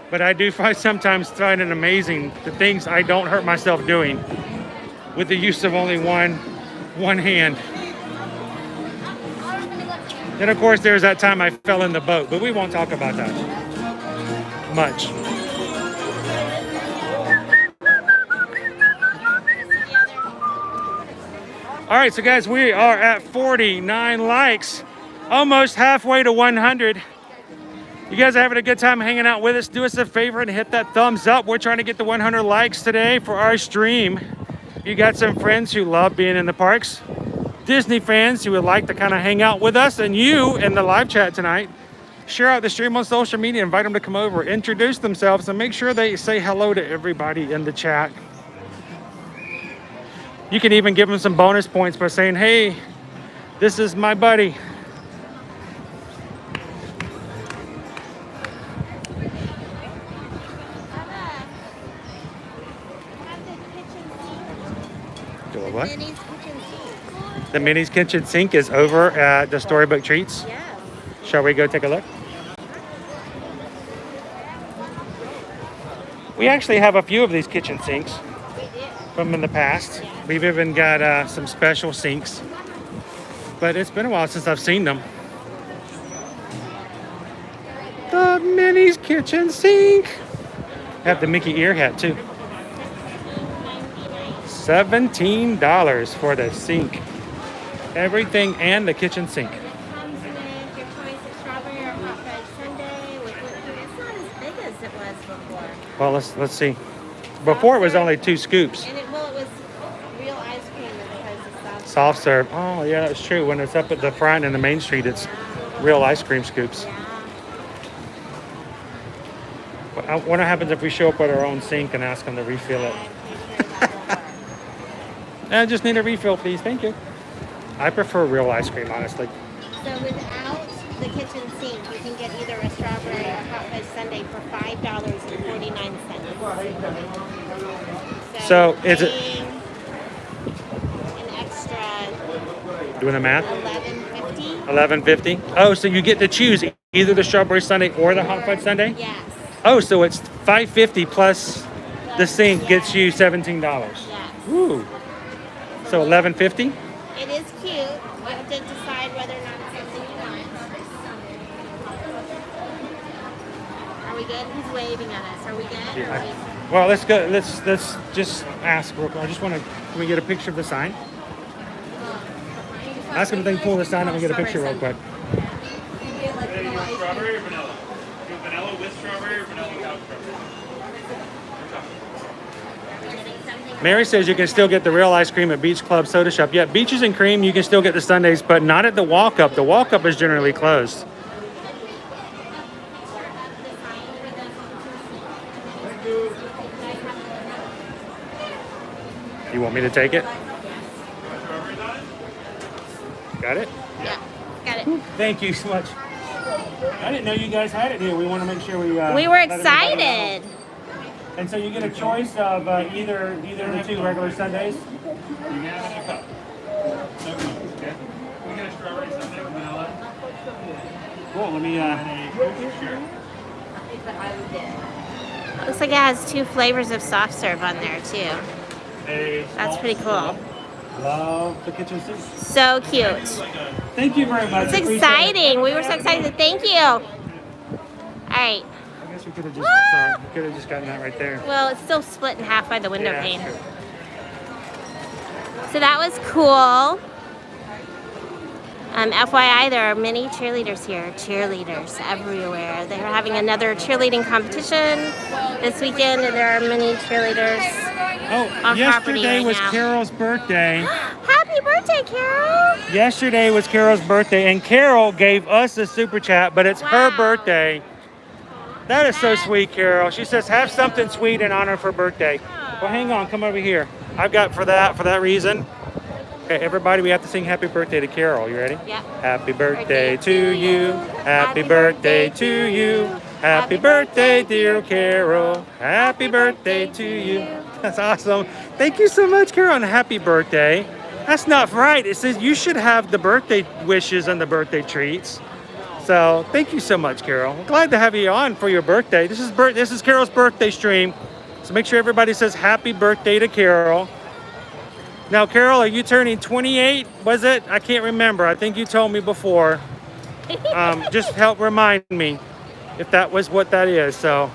but I do sometimes find it amazing the things I don't hurt myself doing with the use of only one hand. Then of course there's that time I fell in the boat, but we won't talk about that much. All right, so guys, we are at 49 likes. Almost halfway to 100. You guys are having a good time hanging out with us. Do us a favor and hit that thumbs up. We're trying to get to 100 likes today for our stream. You got some friends who love being in the parks, Disney fans who would like to kind of hang out with us, and you in the live chat tonight. Share out the stream on social media, invite them to come over, introduce themselves, and make sure they say hello to everybody in the chat. You can even give them some bonus points by saying, hey, this is my buddy. What? Minnie's kitchen sink. The Minnie's kitchen sink is over at the Storybook Treats. Yes. Shall we go take a look? We actually have a few of these kitchen sinks from in the past. We've even got some special sinks, but it's been a while since I've seen them. The Minnie's kitchen sink. Have the Mickey ear hat too. $17 for the sink. Everything and the kitchen sink. It comes with your choice of strawberry or hot fudge sundae with whipped cream. It's not as big as it was before. Well, let's see. Before it was only 2 scoops. And it was real ice cream as opposed to Soft serve. Oh yeah, that's true. When it's up at the front in the main street, it's real ice cream scoops. I wonder what happens if we show up with our own sink and ask them to refill it. I just need a refill, please. Thank you. I prefer real ice cream, honestly. So without the kitchen sink, you can get either a strawberry or hot fudge sundae for $5.49. So is it an extra doing the math? $11.50? $11.50. Oh, so you get to choose either the strawberry sundae or the hot fudge sundae? Yes. Oh, so it's $5.50 plus the sink gets you $17. Yes. Ooh. So $11.50? It is cute. You have to decide whether or not it's something you want. Are we good? He's waving at us. Are we good? Yeah. Well, let's go. Let's just ask real quick. I just want to. Can we get a picture of the sign? Ask them if they can pull the sign up and get a picture real quick. Strawberry or vanilla? Do vanilla with strawberry or vanilla without strawberry? Mary says you can still get the real ice cream at Beach Club Soda Shop. Yeah, Beaches and Cream, you can still get the sundaes, but not at the walk-up. The walk-up is generally closed. You want me to take it? Got it? Yeah, got it. Thank you so much. I didn't know you guys had it here. We want to make sure we... We were excited. And so you get a choice of either the 2 regular sundaes. You can have it in a cup. No cups, okay? We get a strawberry sundae with vanilla. Cool. Let me. Looks like it has 2 flavors of soft serve on there too. That's pretty cool. Love the kitchen sink. So cute. Thank you very much. It's exciting. We were so excited. Thank you. All right. I guess we could have just, gotten that right there. Well, it's still split in half by the window Yeah, pane. sure. So that was cool. FYI, there are many cheerleaders here. Cheerleaders everywhere. They're having another cheerleading competition this weekend, and there are many cheerleaders Oh, on property yesterday right was now. Carol's birthday. Happy birthday, Carol! Yesterday was Carol's birthday, and Carol gave us a super chat, but it's her Wow. birthday. That is so sweet, Carol. She says, have something sweet in honor of her birthday. Well, hang on, come over here. I've got for that reason. Okay, everybody, we have to sing happy birthday to Carol. You ready? Yep. Happy birthday to you. Happy birthday to you. Happy birthday, dear Carol. Happy birthday to you. That's awesome. Thank you so much, Carol, and happy birthday. That's not right. It says you should have the birthday wishes and the birthday treats. So thank you so much, Carol. I'm glad to have you on for your birthday. This is Carol's birthday stream. So make sure everybody says happy birthday to Carol. Now, Carol, are you turning 28? Was it? I can't remember. I think you told me before. Just help remind me if that was what that is. So,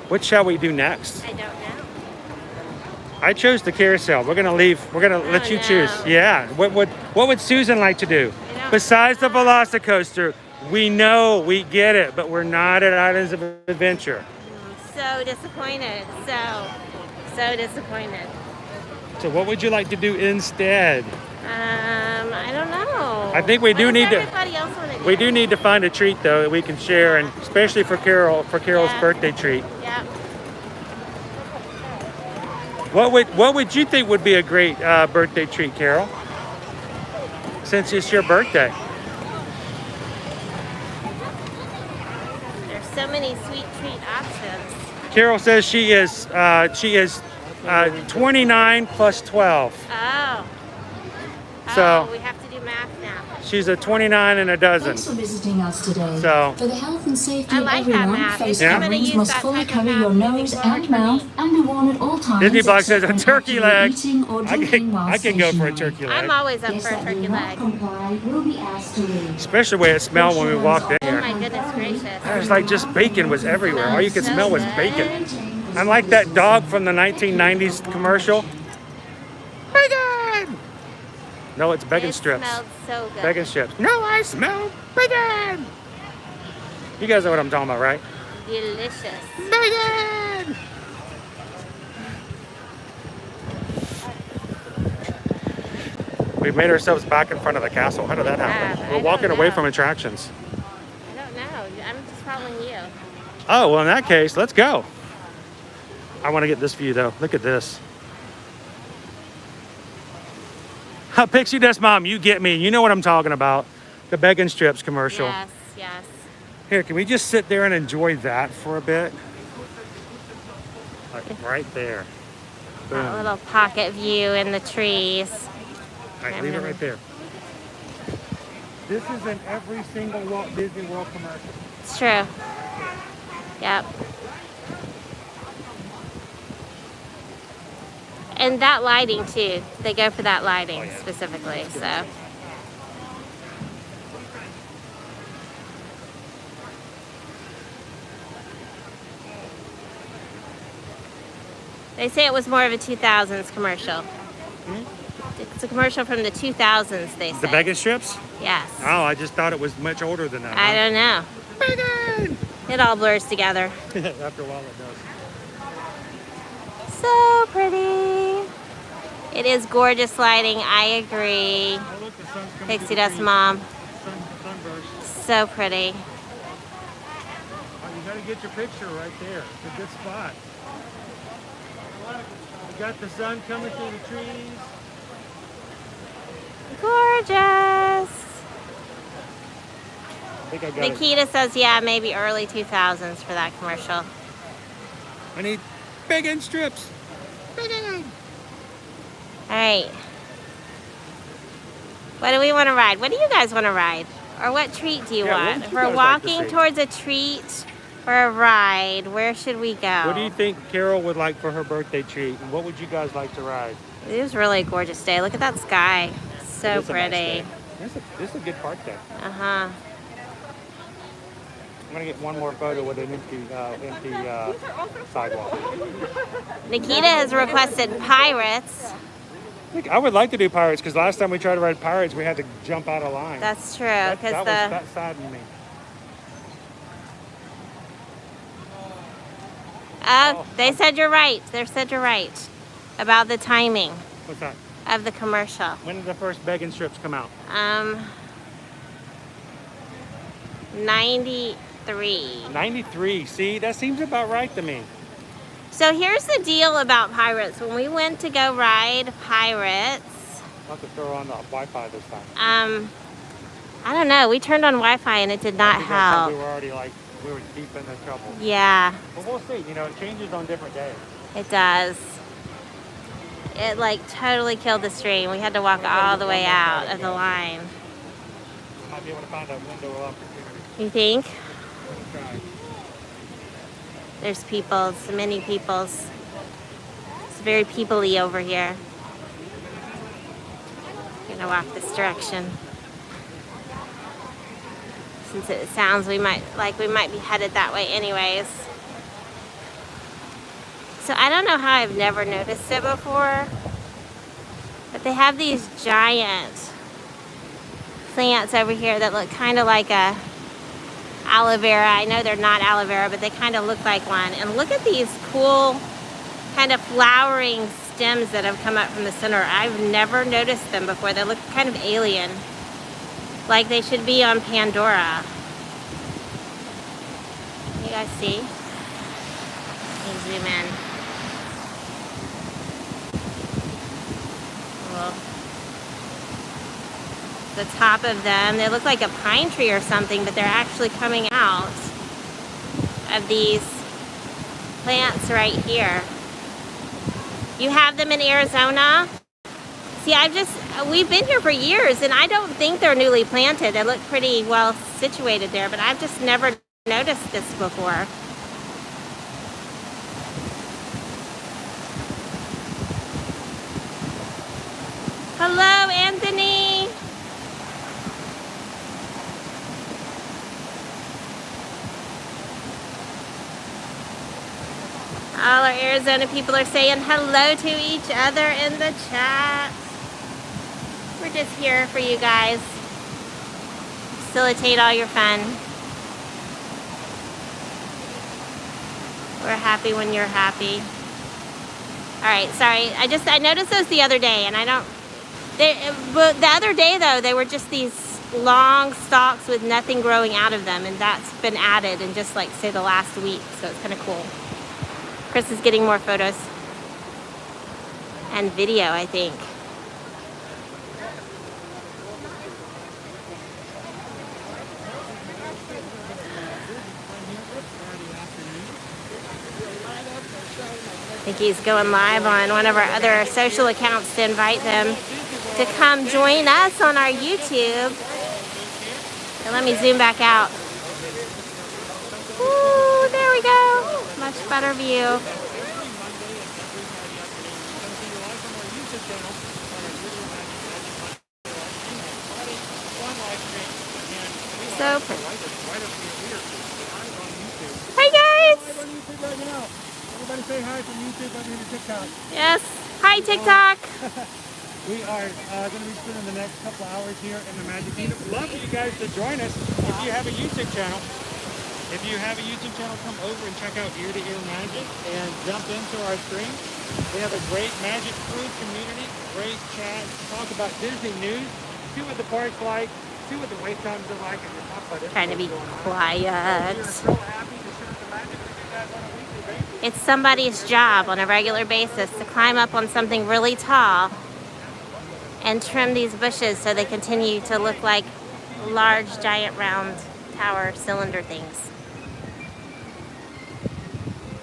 what shall we do next? I don't know. I chose the carousel. We're gonna leave. We're gonna let you no. choose. Yeah. What would Susan like to do? Besides the Velocicoaster, we know, we get it, but we're not at Islands of Adventure. So disappointed. So disappointed. So what would you like to do instead? I don't know. I think we do What need does to. everybody else want to do? We do need to find a treat though that we can share, and especially for Carol's Yeah. birthday treat. Yeah. What would you think would be a great birthday treat, Carol? Since it's your birthday. There's so many sweet treat options. Carol says she is 29 plus 12. Oh. So- we have to do math now. She's a 29 and a dozen. Thanks for visiting us today. So- for the health and safety I of like that everyone, math. face Yeah. I'm gonna coverings use must that fully type of cover math your moving nose forward and for mouth me. and be worn at all times. Disney Block except says a when turkey actually leg. eating or I drinking while can go for a stationary. turkey leg. I'm always up Guests for a that turkey do not leg. comply will be asked to leave. Especially the way it smelled when we walked in Oh here. my goodness gracious. It was like just bacon was everywhere. All you could So smell was good. bacon. I'm like that dog from the 1990s commercial. Bacon! No, it's bacon It strips. smelled so good. Bacon strips. No, I smell bacon! You guys know what I'm talking about, right? Delicious. Bacon! We made ourselves back in front of the castle. How did that happen? I We're walking don't away know. from attractions. I don't know. I'm just following you. Oh, well, in that case, let's go. I want to get this view, though. Look at this. Pixie Dust Mom, you get me. You know what I'm talking about. The bacon strips commercial. Yes, yes. Here, can we just sit there and enjoy that for a bit? Like right there. That Boom. little pocket view in the trees. All right, leave it right there. This is in every single Walt Disney World commercial. It's true. Yep. And that lighting too. They go for that lighting specifically. So. They say it was more of a 2000s commercial. It's a commercial from the 2000s, they say. The bacon strips? Yes. Oh, I just thought it was much older than that. I don't know. Bacon! It all blurs together. After a while it does. So pretty. It is gorgeous lighting. I agree. Oh, look, the sun's coming Pixie through the Dust trees. Mom. Sunburst. So pretty. Oh, you gotta get your picture right there. It's a good spot. We got the sun coming through the trees. Gorgeous. I think I got it. Nikita says, yeah, maybe early 2000s for that commercial. I need bacon strips. Bacon! All right. What do we want to ride? What do you guys want to ride? Or what treat do you Yeah, what want? would If you we're guys like to walking see? towards a treat or a ride, where should we go? What do you think Carol would like for her birthday treat? And what would you guys like to ride? It was really a gorgeous day. Look at that sky. So It's a nice pretty. day. This is a good park day. Uh-huh. I'm gonna get one more photo with an empty sidewalk. Nikita has requested pirates. I would like to do pirates because last time we tried to ride pirates, we had to jump out of line. That's true. Because That saddened me. they said you're right. They said you're right about the timing What's that? of the commercial. When did the first begging strips come out? 93. 93. See, that seems about right to me. So here's the deal about pirates. When we went to go ride pirates, I'll have to throw on the Wi-Fi this time. I don't know. We turned on Wi-Fi and it did not Because I thought help. we were deep in the trouble. Yeah, But we'll see. You know, it changes on different days. it does. It like totally killed the stream. We had to walk all the way out of the line. Might be able to find a window of opportunity. You think? We'll try. There's peoples, many peoples. It's very people-y over here. Gonna walk this direction. Since it sounds we might be headed that way anyways. So I don't know how I've never noticed it before, but they have these giant plants over here that look kind of like a aloe vera. I know they're not aloe vera, but they kind of look like one. And look at these cool kind of flowering stems that have come up from the center. I've never noticed them before. They look kind of alien, like they should be on Pandora. You guys see? Let me zoom in. Well, the top of them, they look like a pine tree or something, but they're actually coming out of these plants right here. You have them in Arizona? See, we've been here for years and I don't think they're newly planted. They look pretty well situated there, but I've just never noticed this before. Hello, Anthony. All our Arizona people are saying hello to each other in the chat. We're just here for you guys. Facilitate all your fun. We're happy when you're happy. All right, sorry. I noticed those the other day, and but the other day though, they were just these long stalks with nothing growing out of them, and that's been added in just like say the last week, so it's kind of cool. Chris is getting more photos and video, I think. I think he's going live on one of our other social accounts to invite them to come join us on our YouTube. And let me zoom back out. Ooh, there we go. Much better view. So pretty. Hi guys. Everybody say hi from YouTube over here to TikTok. Yes. Hi TikTok. We are going to be spending the next couple hours here in the Magic Kingdom. Love for you guys to join us if you have a YouTube channel. If you have a YouTube channel, come over and check out Ear to Ear Magic and jump into our stream. We have a great Magic Crew community, great chat, talk about Disney news, see what the park's like, see what the wait times are like, and talk about it. Trying to be quiet. We are so happy to share the magic with you guys on a weekly basis. It's somebody's job on a regular basis to climb up on something really tall and trim these bushes so they continue to look like large, giant, round tower cylinder things.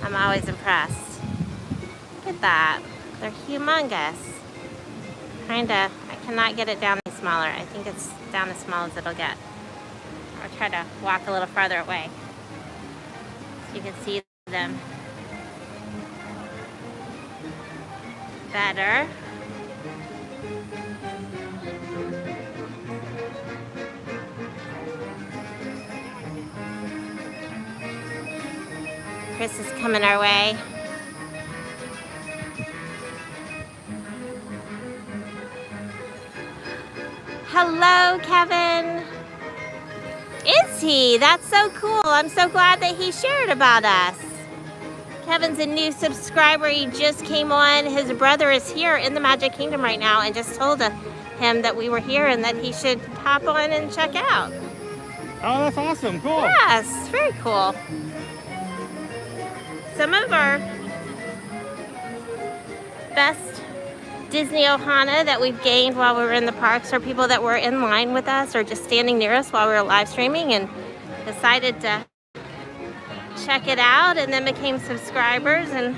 I'm always impressed. Look at that. They're humongous. I cannot get it down these smaller. I think it's down as small as it'll get. I'll try to walk a little farther away so you can see them better. Chris is coming our way. Hello, Kevin. Is he? That's so cool. I'm so glad that he shared about us. Kevin's a new subscriber. He just came on. His brother is here in the Magic Kingdom right now and just told him that we were here and that he should hop on and check out. Oh, that's awesome. Cool. Yes, very cool. Some of our best Disney Ohana that we've gained while we were in the parks are people that were in line with us or just standing near us while we were live streaming and decided to check it out and then became subscribers and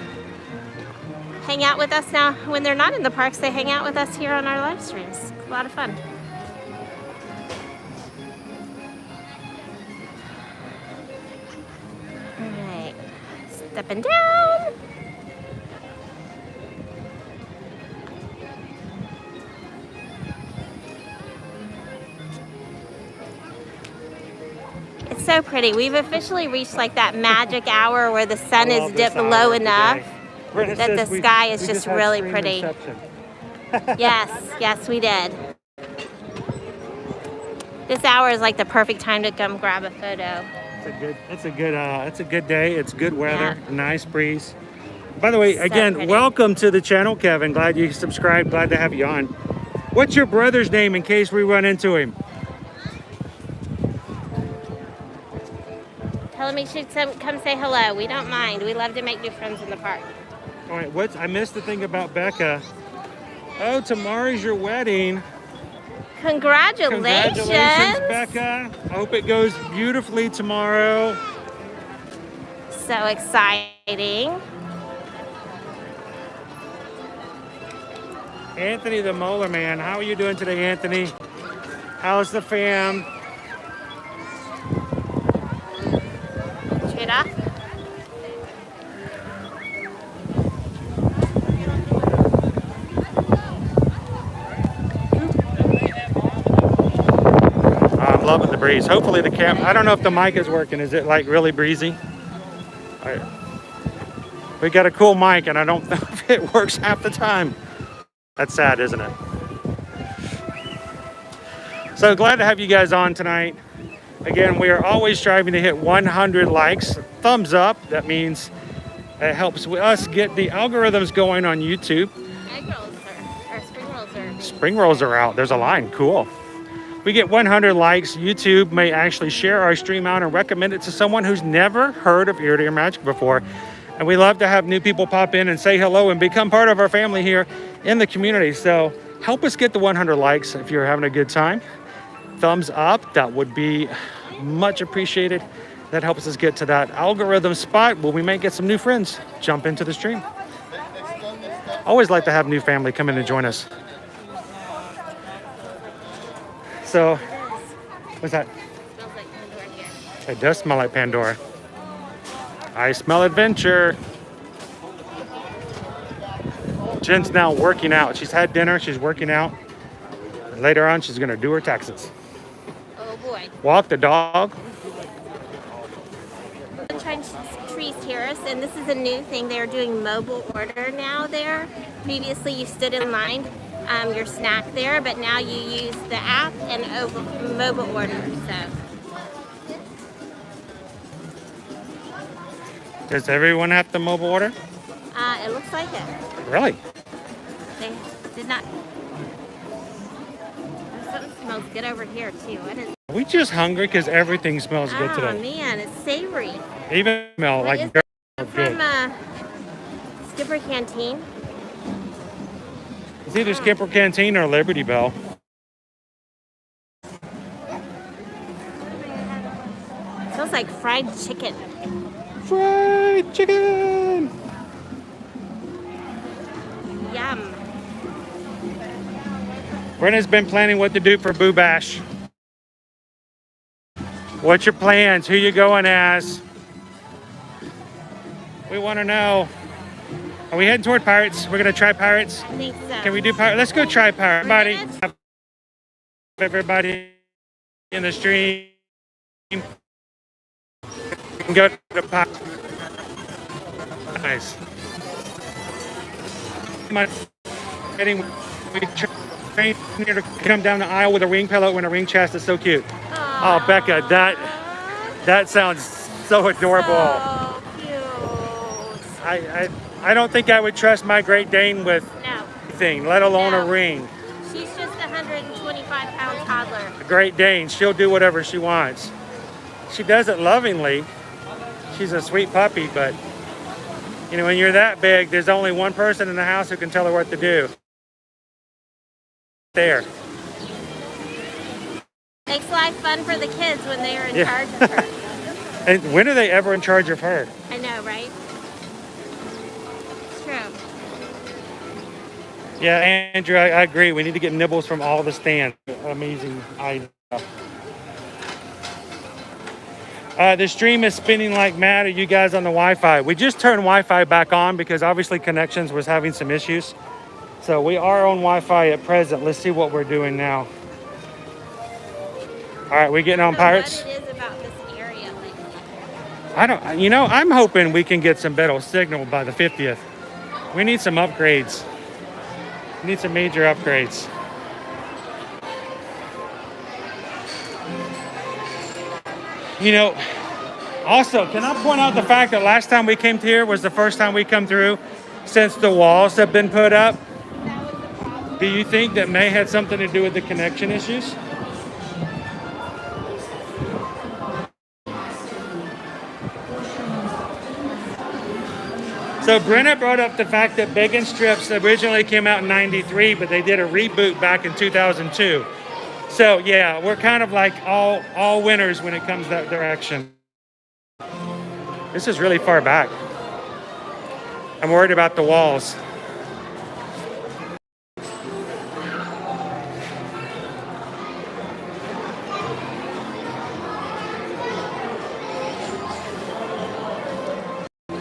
hang out with us now. When they're not in the parks, they hang out with us here on our live streams. It's a lot of fun. All right, stepping down. It's so pretty. We've officially reached like that magic hour where the sun is dipped low enough that the sky is just really pretty. Yes, we did. This hour is like the perfect time to come grab a photo. It's a good day. It's good weather, nice breeze. By the way, So again, pretty. welcome to the channel, Kevin. Glad you subscribed. Glad to have you on. What's your brother's name in case we run into him? Tell him he should come say hello. We don't mind. We love to make new friends in the park. All right, I missed the thing about Becca. Oh, tomorrow's your wedding. Congratulations. Congratulations, Becca. I hope it goes beautifully tomorrow. So exciting. Anthony the Molar Man, how are you doing today, Anthony? How's the fam? Trade off. I'm loving the breeze. Hopefully the I don't know if the mic is working. Is it like really breezy? All right. We got a cool mic and I don't know if it works half the time. That's sad, isn't it? So glad to have you guys on tonight. Again, we are always striving to hit 100 likes. Thumbs up. That means it helps us get the algorithms going on YouTube. Egg rolls or spring rolls are. Spring rolls are out. There's a line. Cool. We get 100 likes. YouTube may actually share our stream out and recommend it to someone who's never heard of Ear to Ear Magic before. And we love to have new people pop in and say hello and become part of our family here in the community. So help us get the 100 likes if you're having a good time. Thumbs up. That would be much appreciated. That helps us get to that algorithm spot where we may get some new friends jump into the stream. Always like to have new family come in and join us. So, what's that? Smells like Pandora here. It does smell like Pandora. I smell adventure. Jen's now working out. She's had dinner, she's working out. And later on, she's gonna do her taxes. Oh boy. Walk the dog. Sunshine Trees Terrace, and this is a new thing. They're doing mobile order now there. Previously, you stood in line, your snack there, but now you use the app and mobile order. So. Does everyone have to mobile order? It looks like it. Really? They did not. Something smells good over here too. What is? Are we just hungry because everything smells good Oh today? man, it's savory. Even smell like Is very it good. from Skipper Canteen? It's either Skipper Canteen or Liberty Bell. It smells like fried chicken. Fried chicken! Yum. Brenna's been planning what to do for Boo Bash. What's your plans? Who you going as? We want to know. Are we heading toward Pirates? We're gonna try Pirates. I think so. Can we do Pirates? Let's go try Pirates. Everybody in the stream. We can go to Pirates. Nice. We train here to come down the aisle with a ring pillow and a ring chest. It's so cute. Oh, Becca, that sounds so adorable. So cute. I don't think I would trust my Great Dane with No. anything, let alone No. a ring. She's just a 125-pound toddler. A Great Dane, she'll do whatever she wants. She does it lovingly. She's a sweet puppy, but you know, when you're that big, there's only one person in the house who can tell her what to do. There. Makes life fun for the kids when they are in Yeah. charge of her. And when are they ever in charge of her? I know, right? It's true. Yeah, Andrew, I agree. We need to get nibbles from all the stands. Amazing idea. The stream is spinning like mad. Are you guys on the Wi-Fi? We just turned Wi-Fi back on because obviously connections was having some issues. So we are on Wi-Fi at present. Let's see what we're doing now. All right, we getting on Pirates? What it is about this area lately. I'm hoping we can get some better signal by the 50th. We need some upgrades. We need some major upgrades. You know, also, can I point out the fact that last time we came here was the first time we come through since the walls have been put up? Do you think that may have something to do with the connection issues? So Brenna brought up the fact that Big and Strips originally came out in '93, but they did a reboot back in 2002. So yeah, we're kind of like all winners when it comes that direction. This is really far back. I'm worried about the walls.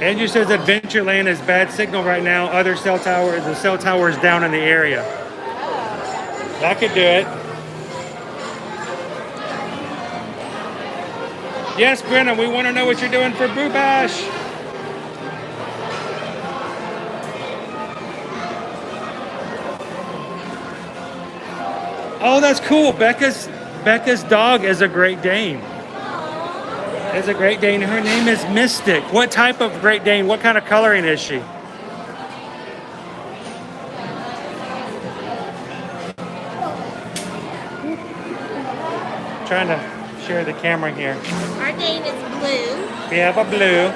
Andrew says Adventureland is bad signal right now. Other cell towers, the cell tower is down in the area. That could do it. Yes, Brenna, we want to know what you're doing for Boo Bash. Oh, that's cool. Becca's dog is a Great Dane. Is a Great Dane. Her name is Mystic. What type of Great Dane? What kind of coloring is she? Trying to share the camera here. Our Dane is blue. We have a blue,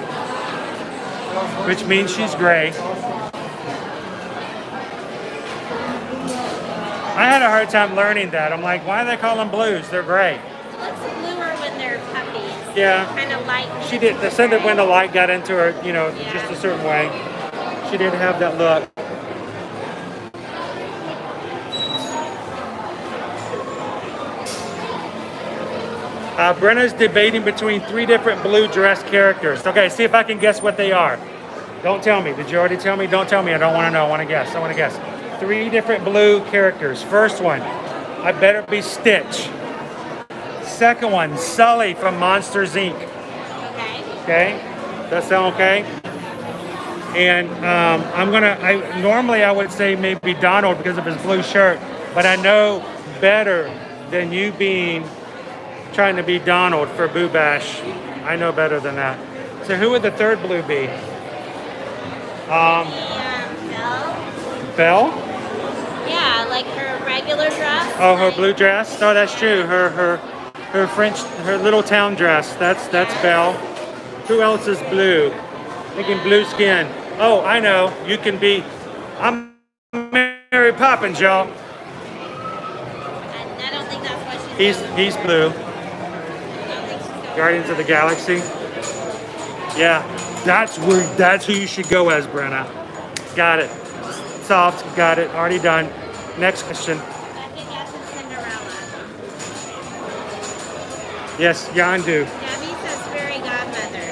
which means she's gray. I had a hard time learning that. I'm like, why do they call them blues? They're gray. It looks bluer when they're puppies. Yeah. Kind of light. She did. They said that when the light got into her, you know, Yeah. just a certain way, she didn't have that look. Brenna's debating between 3 different blue dress characters. Okay, see if I can guess what they are. Don't tell me. Did you already tell me? Don't tell me. I don't want to know. I want to guess. I want to guess. 3 different blue characters. First one, I better be Stitch. Second one, Sully from Monsters Inc. Okay. Okay, that sound okay? And normally I would say maybe Donald because of his blue shirt, but I know better than you trying to be Donald for Boo Bash. I know better than that. So who would the third blue be? Belle. Belle? Yeah, like her regular dress. Oh, her like- blue dress? No, that's true. Her little town dress. That's Belle. Who else is blue? Thinking blue skin. Oh, I know. You can be. I'm Mary Poppins, y'all. I don't think that's what she's He's blue. I don't think she's going. Guardians of the Galaxy. Yeah, that's who you should go as, Brenna. Got it. Solved. Got it. Already done. Next question. Second Yes, Yandu. Gabby says fairy godmother.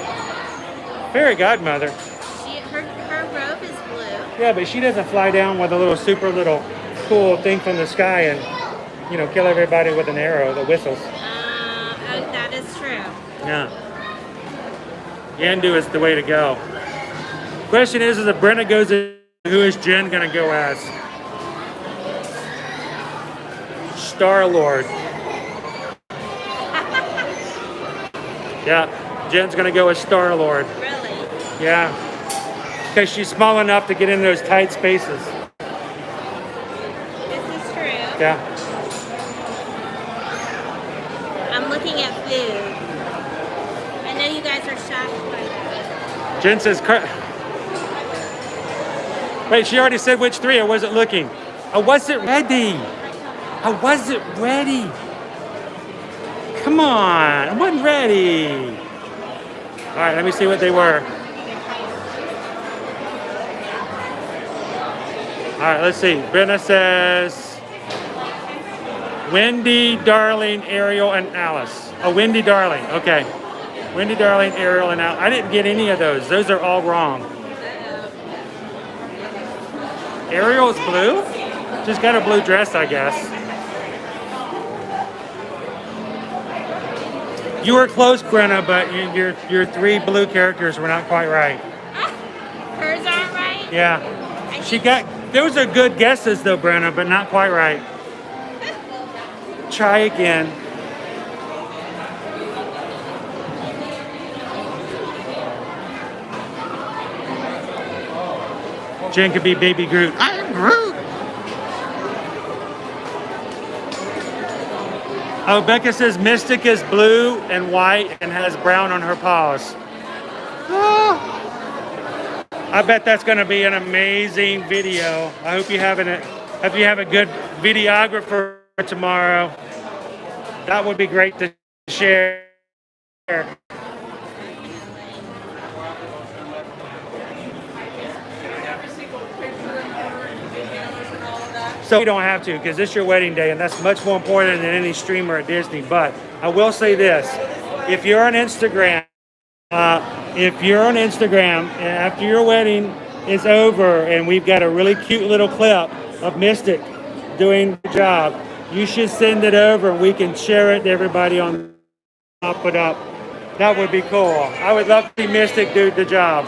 Fairy godmother. Her robe is blue. Yeah, but she doesn't fly down with a little super little cool thing from the sky and, you know, kill everybody with an arrow that whistles. Oh, that is true. Yeah. Yandu is the way to go. Question is if Brenna goes in, who is Jen going to go as? Star-Lord. Yeah, Jen's going to go as Star-Lord. Really? Yeah. Because she's small enough to get in those tight spaces. This is true. Yeah. I'm looking at food. I know you guys are shocked by that. Jen says... Wait, she already said which three. I wasn't looking. I wasn't ready. I wasn't ready. Come on. I wasn't ready. All right, let me see what they were. All right, let's see. Brenna says Wendy, Darling, Ariel, and Alice. Oh, Wendy, Darling. Okay. Wendy, Darling, Ariel, and Alice. I didn't get any of those. Those are all wrong. Ariel's blue? She's got a blue dress, I guess. You were close, Brenna, but your three blue characters were not quite right. Hers aren't right? Yeah. Those are good guesses though, Brenna, but not quite right. Try again. Jen could be Baby Groot. I'm Groot. Oh, Becca says Mystic is blue and white and has brown on her paws. Oh. I bet that's going to be an amazing video. I hope you have a good videographer tomorrow. That would be great to share. So you don't have to, because it's your wedding day, and that's much more important than any streamer at Disney. But I will say this: if you're on Instagram, and after your wedding is over, and we've got a really cute little clip of Mystic doing the job, you should send it over. We can share it to everybody on. I'll put up. That would be cool. I would love to see Mystic do the job.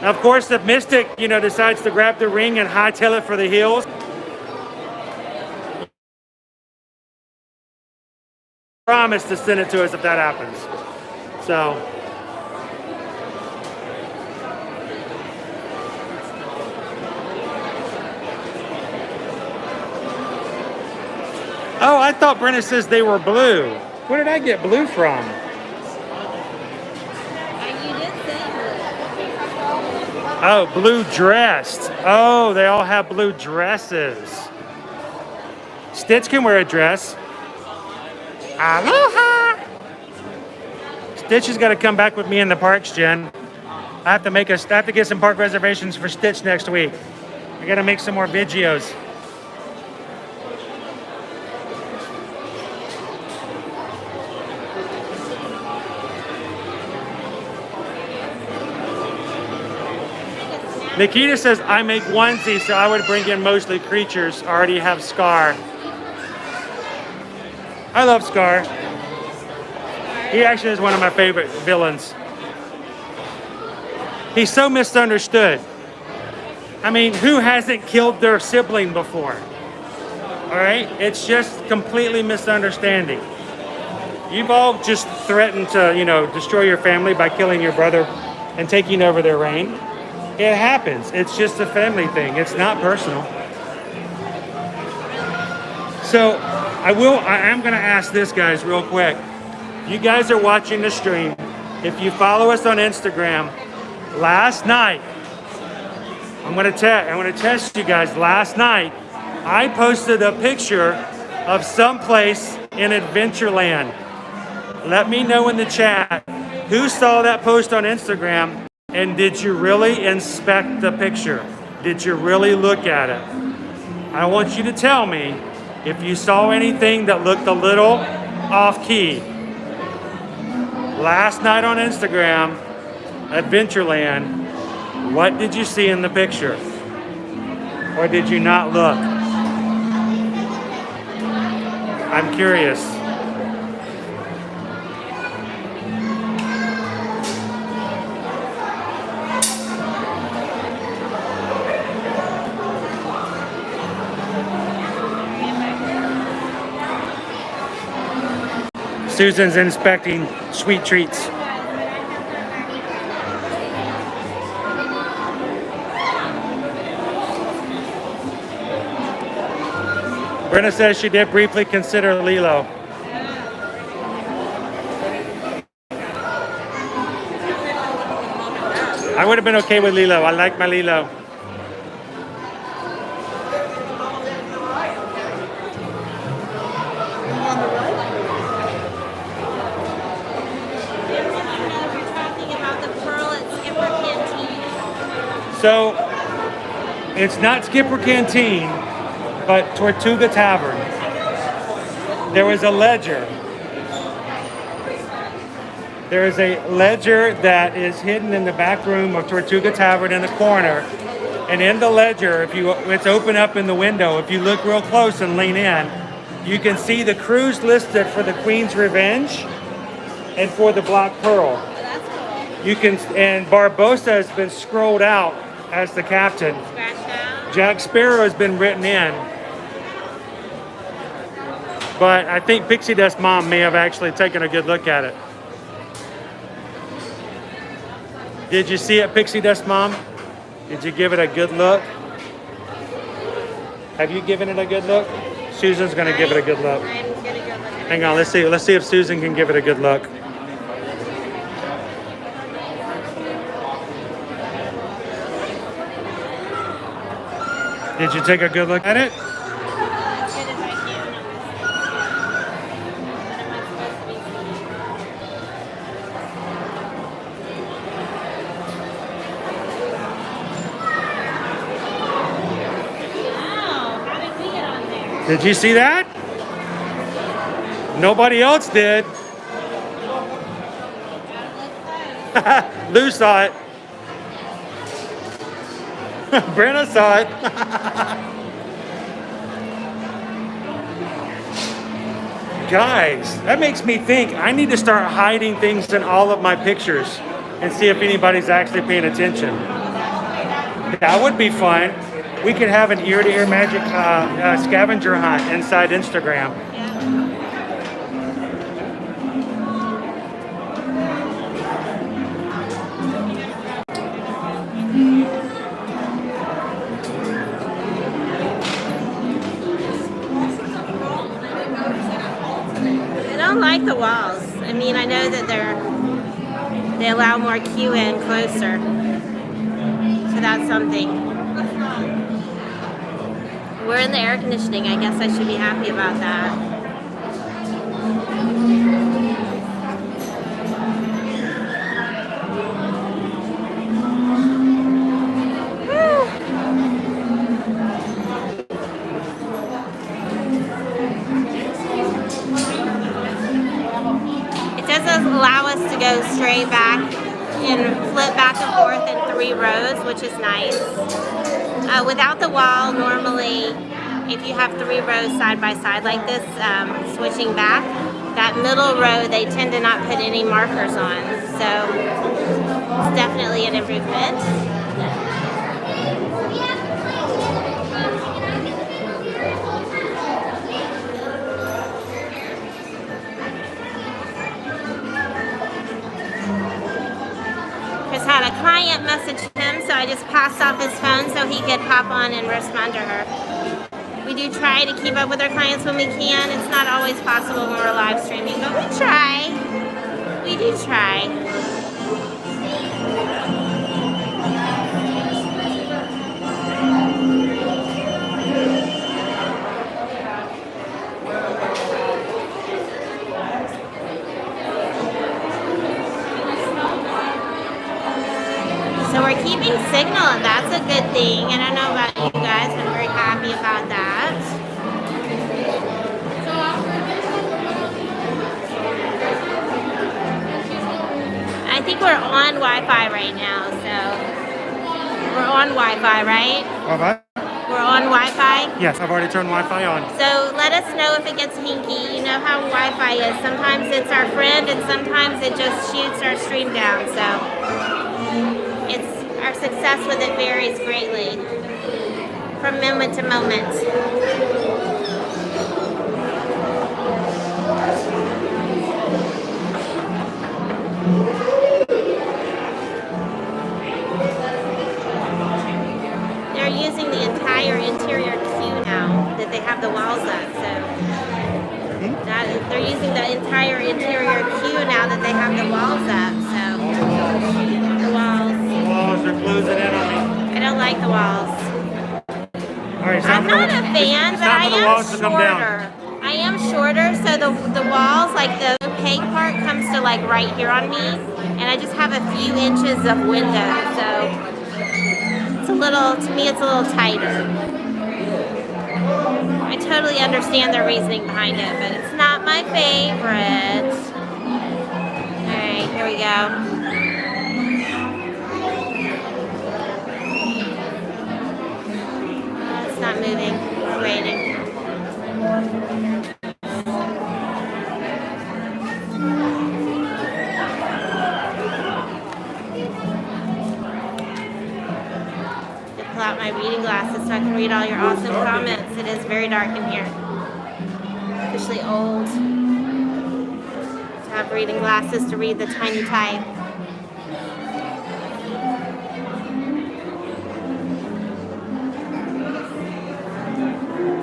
Of course, if Mystic, decides to grab the ring and hightail it for the hills, promise to send it to us if that happens. So, oh, I thought Brenna says they were blue. Where did I get blue from? Oh, blue dressed. Oh, they all have blue dresses. Stitch can wear a dress. Aloha! Stitch has got to come back with me in the parks, Jen. I have to get some park reservations for Stitch next week. I got to make some more videos. Nikita says, I make onesies, so I would bring in mostly creatures. I already have Scar. I love Scar. He actually is one of my favorite villains. He's so misunderstood. I mean, who hasn't killed their sibling before? All right? It's just completely misunderstanding. You've all just threatened to, destroy your family by killing your brother and taking over their reign. It happens. It's just a family thing. It's not personal. So I am going to ask this, guys, real quick. You guys are watching the stream. If you follow us on Instagram, last night, I'm going to test you guys. Last night, I posted a picture of someplace in Adventureland. Let me know in the chat who saw that post on Instagram. And did you really inspect the picture? Did you really look at it? I want you to tell me if you saw anything that looked a little off key. Last night on Instagram, Adventureland, what did you see in the picture? Or did you not look? I'm curious. Susan's inspecting sweet treats. Brenna says she did briefly consider Lilo. I would have been okay with Lilo. I like my Lilo. So, it's not Skipper Canteen, but Tortuga Tavern. There was a ledger. There is a ledger that is hidden in the back room of Tortuga Tavern in the corner. And in the ledger, it's open up in the window. If you look real close and lean in, you can see the cruise listed for the Queen's Revenge and for the Black Pearl. And Barbosa has been scrolled out as the captain. Jack Sparrow has been written in. But I think Pixie Dust Mom may have actually taken a good look at it. Did you see it, Pixie Dust Mom? Did you give it a good look? Have you given it a good look? Susan's gonna give it a good look. Hang on, let's see if Susan can give it a good look. Did you take a good look at it? Did you see that? Nobody else did. Lou saw it. Brenna saw it. Guys, that makes me think I need to start hiding things in all of my pictures and see if anybody's actually paying attention. That would be fun. We could have an ear-to-ear magic scavenger hunt inside Instagram. I don't like the walls. I mean, I know that they allow more queue in closer. So that's something. We're in the air conditioning. I guess I should be happy about that. Woo. It does allow us to go straight back and flip back and forth in 3 rows, which is nice. Without the wall, normally, if you have 3 rows side by side like this, switching back, that middle row, they tend to not put any markers on. So, it's definitely an improvement. Chris had a client message him, so I just passed off his phone so he could hop on and respond to her. We do try to keep up with our clients when we can. It's not always possible when we're live streaming, but we try. We do try. So we're keeping signal, and that's a good thing. I don't know about you guys, but I'm very happy about that. think we're on Wi-Fi right now, so we're on Wi-Fi, right? Wi-Fi? We're on Wi-Fi. Yes, I've already turned Wi-Fi on. So let us know if it gets hinky. You know how Wi-Fi is. Sometimes it's our friend, and sometimes it just shoots our stream down. So it's our success with it varies greatly from moment to moment. They're using the entire interior queue now that they have the walls up. So they're using the entire interior queue now that they have the walls up. So the walls. The walls are closing in on me. I don't like the walls. All right, I'm not a fan, but I am shorter. I am shorter, so the walls, like the opaque part, comes to like right here on me, and I just have a few inches of window, so it's a little, to me, it's a little tighter. I totally understand their reasoning behind it, but it's not my favorite. All right, here we go. It's not moving. We're waiting. Pull out my reading glasses so I can read all your awesome comments. It is very dark in here. Officially old to have reading glasses to read the tiny type.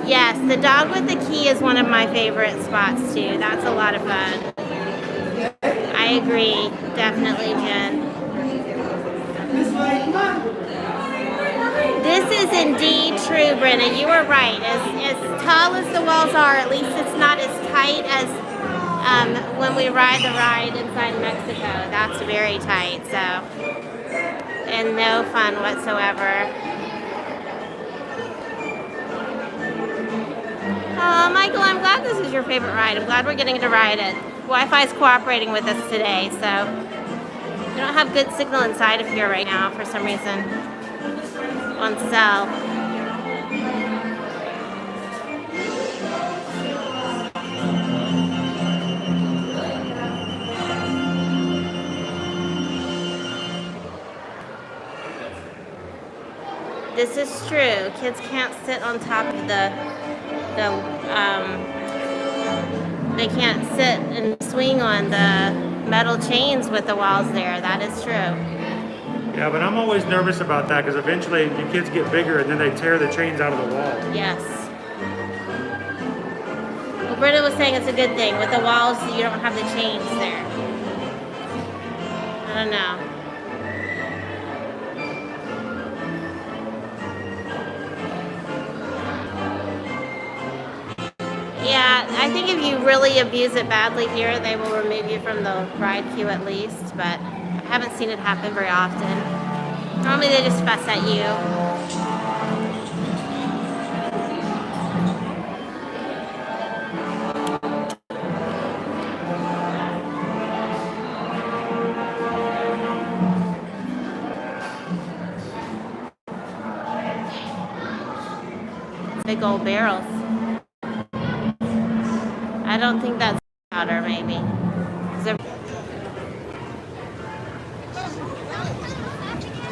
Yes, the dog with the key is one of my favorite spots too. That's a lot of fun. I agree, definitely, Jen. This is indeed true, Brenna. You are right. As tall as the walls are, at least it's not as tight as when we ride the ride inside Mexico. That's very tight, so. And no fun whatsoever. Oh, Michael, I'm glad this is your favorite ride. I'm glad we're getting to ride it. Wi-Fi is cooperating with us today, so we don't have good signal inside of here right now for some reason. On cell. This is true. Kids can't sit on top of they can't sit and swing on the metal chains with the walls there. That is true. Yeah, but I'm always nervous about that because eventually the kids get bigger and then they tear the chains out of the wall. Yes. Well, Britta was saying it's a good thing. With the walls, you don't have the chains there. I don't know. Yeah, I think if you really abuse it badly here, they will remove you from the ride queue at least, but I haven't seen it happen very often. Normally they just fuss at you. Big old barrels. I don't think that's powder, maybe.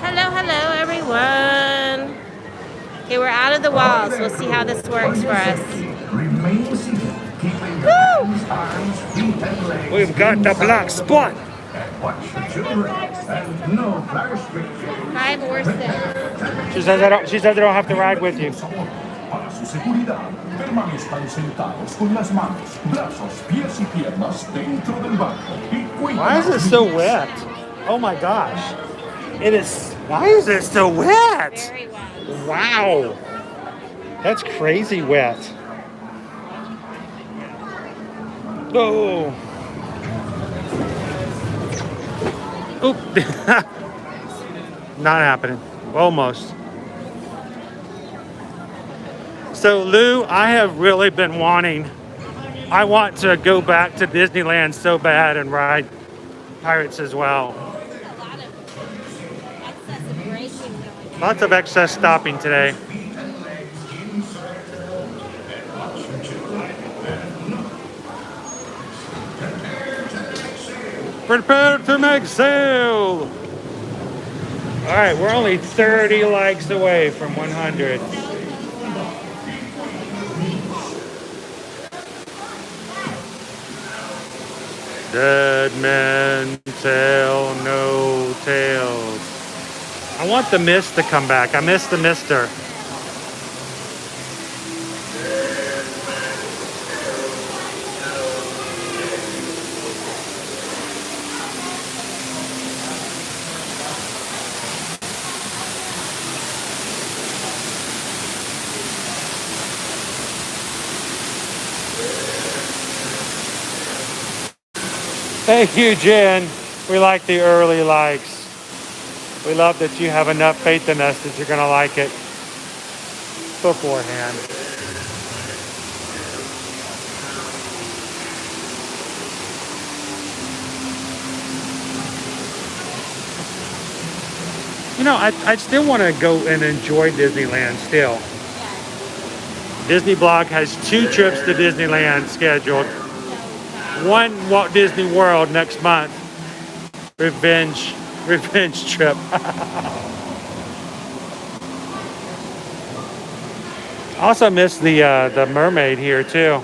Hello, everyone. Okay, we're out of the walls. We'll see how this works for us. Woo! We've got the black spot. 5 or 6. She says I don't have to ride with you. Para su seguridad, permanezcan sentados con las manos, brazos, pies y piernas dentro del barco y cuiden. Why is it so wet? Oh my gosh. It is. Why is it so wet? Very wet. Wow. That's crazy wet. Oh. Oop. Not happening. Almost. So Lou, I have really been I want to go back to Disneyland so bad and ride Pirates as well. Lots of excess stopping today. Prepare to make sail! All right, we're only 30 likes away from 100. Dead men tell no tales. I want the mist to come back. I miss the mister. Thank you, Jen. We like the early likes. We love that you have enough faith in us that you're going to like it beforehand. You know, I still want to go and enjoy Disneyland still. Disney Blog has 2 trips to Disneyland scheduled. 1 Walt Disney World next month. Revenge trip. Also miss the mermaid here too.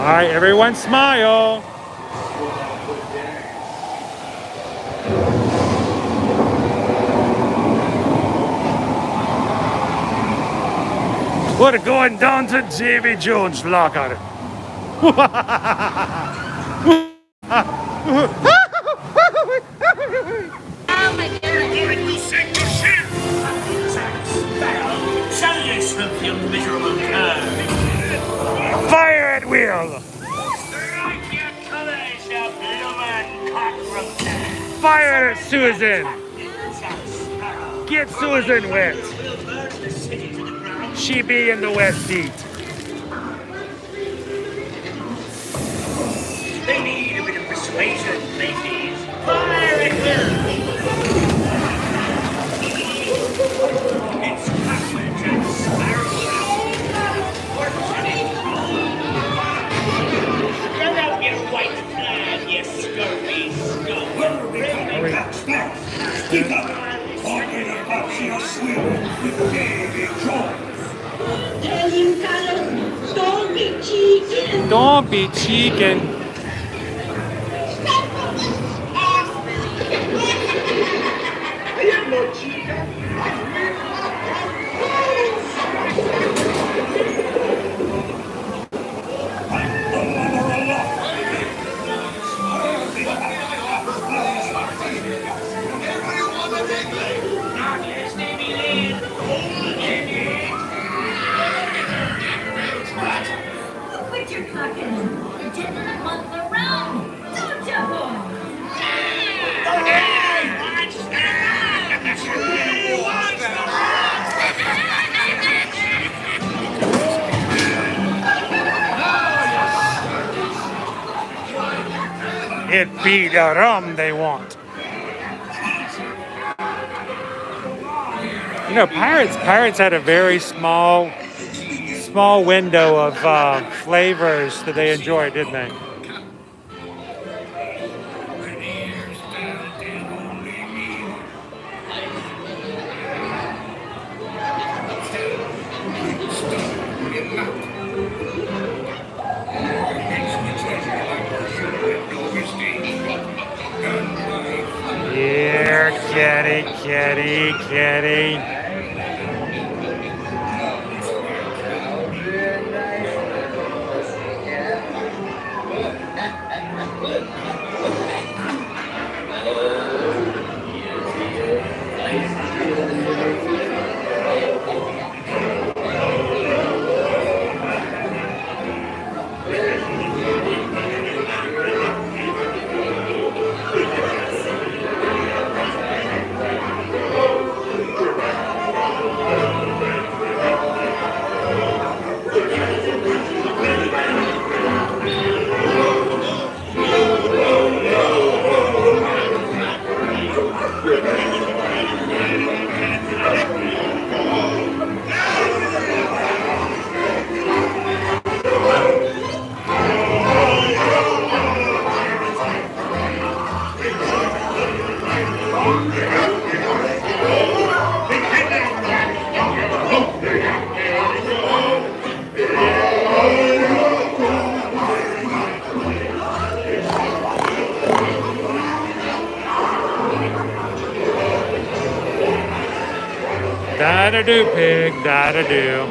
All right, everyone smile. We're going down to Davy Jones' locker. Oh my goodness. Fire at will. Fire at Susan. Get Susan wet. She be in the wet seat. They need a bit of persuasion, ladies. Fire at will. It's Catwoman and Sparrow. Run out your white flag, you scurvy scum. Speak up! Talking about your swimming with Davy Jones. Tell him, Carlos, don't be cheating. Don't be cheeking. Quit your talking. You're 10 in a month around. Don't you, boy? It be the rum they want. You know, Pirates had a very small window of flavors that they enjoyed, didn't they? Here, kitty. Da-da-do, pig, da-da-do.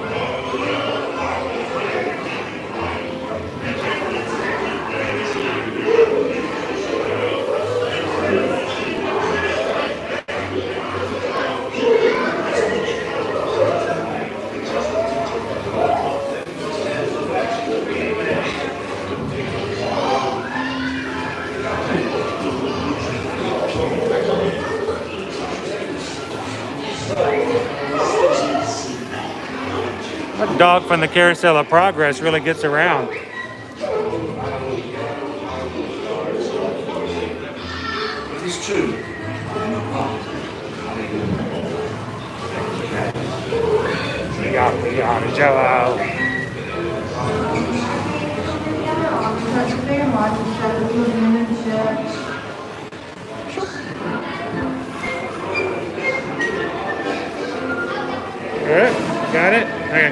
That dog from the Carousel of Progress really gets around. It is true. Yeah, Jello. Thank you very much. Good. Got it? Okay.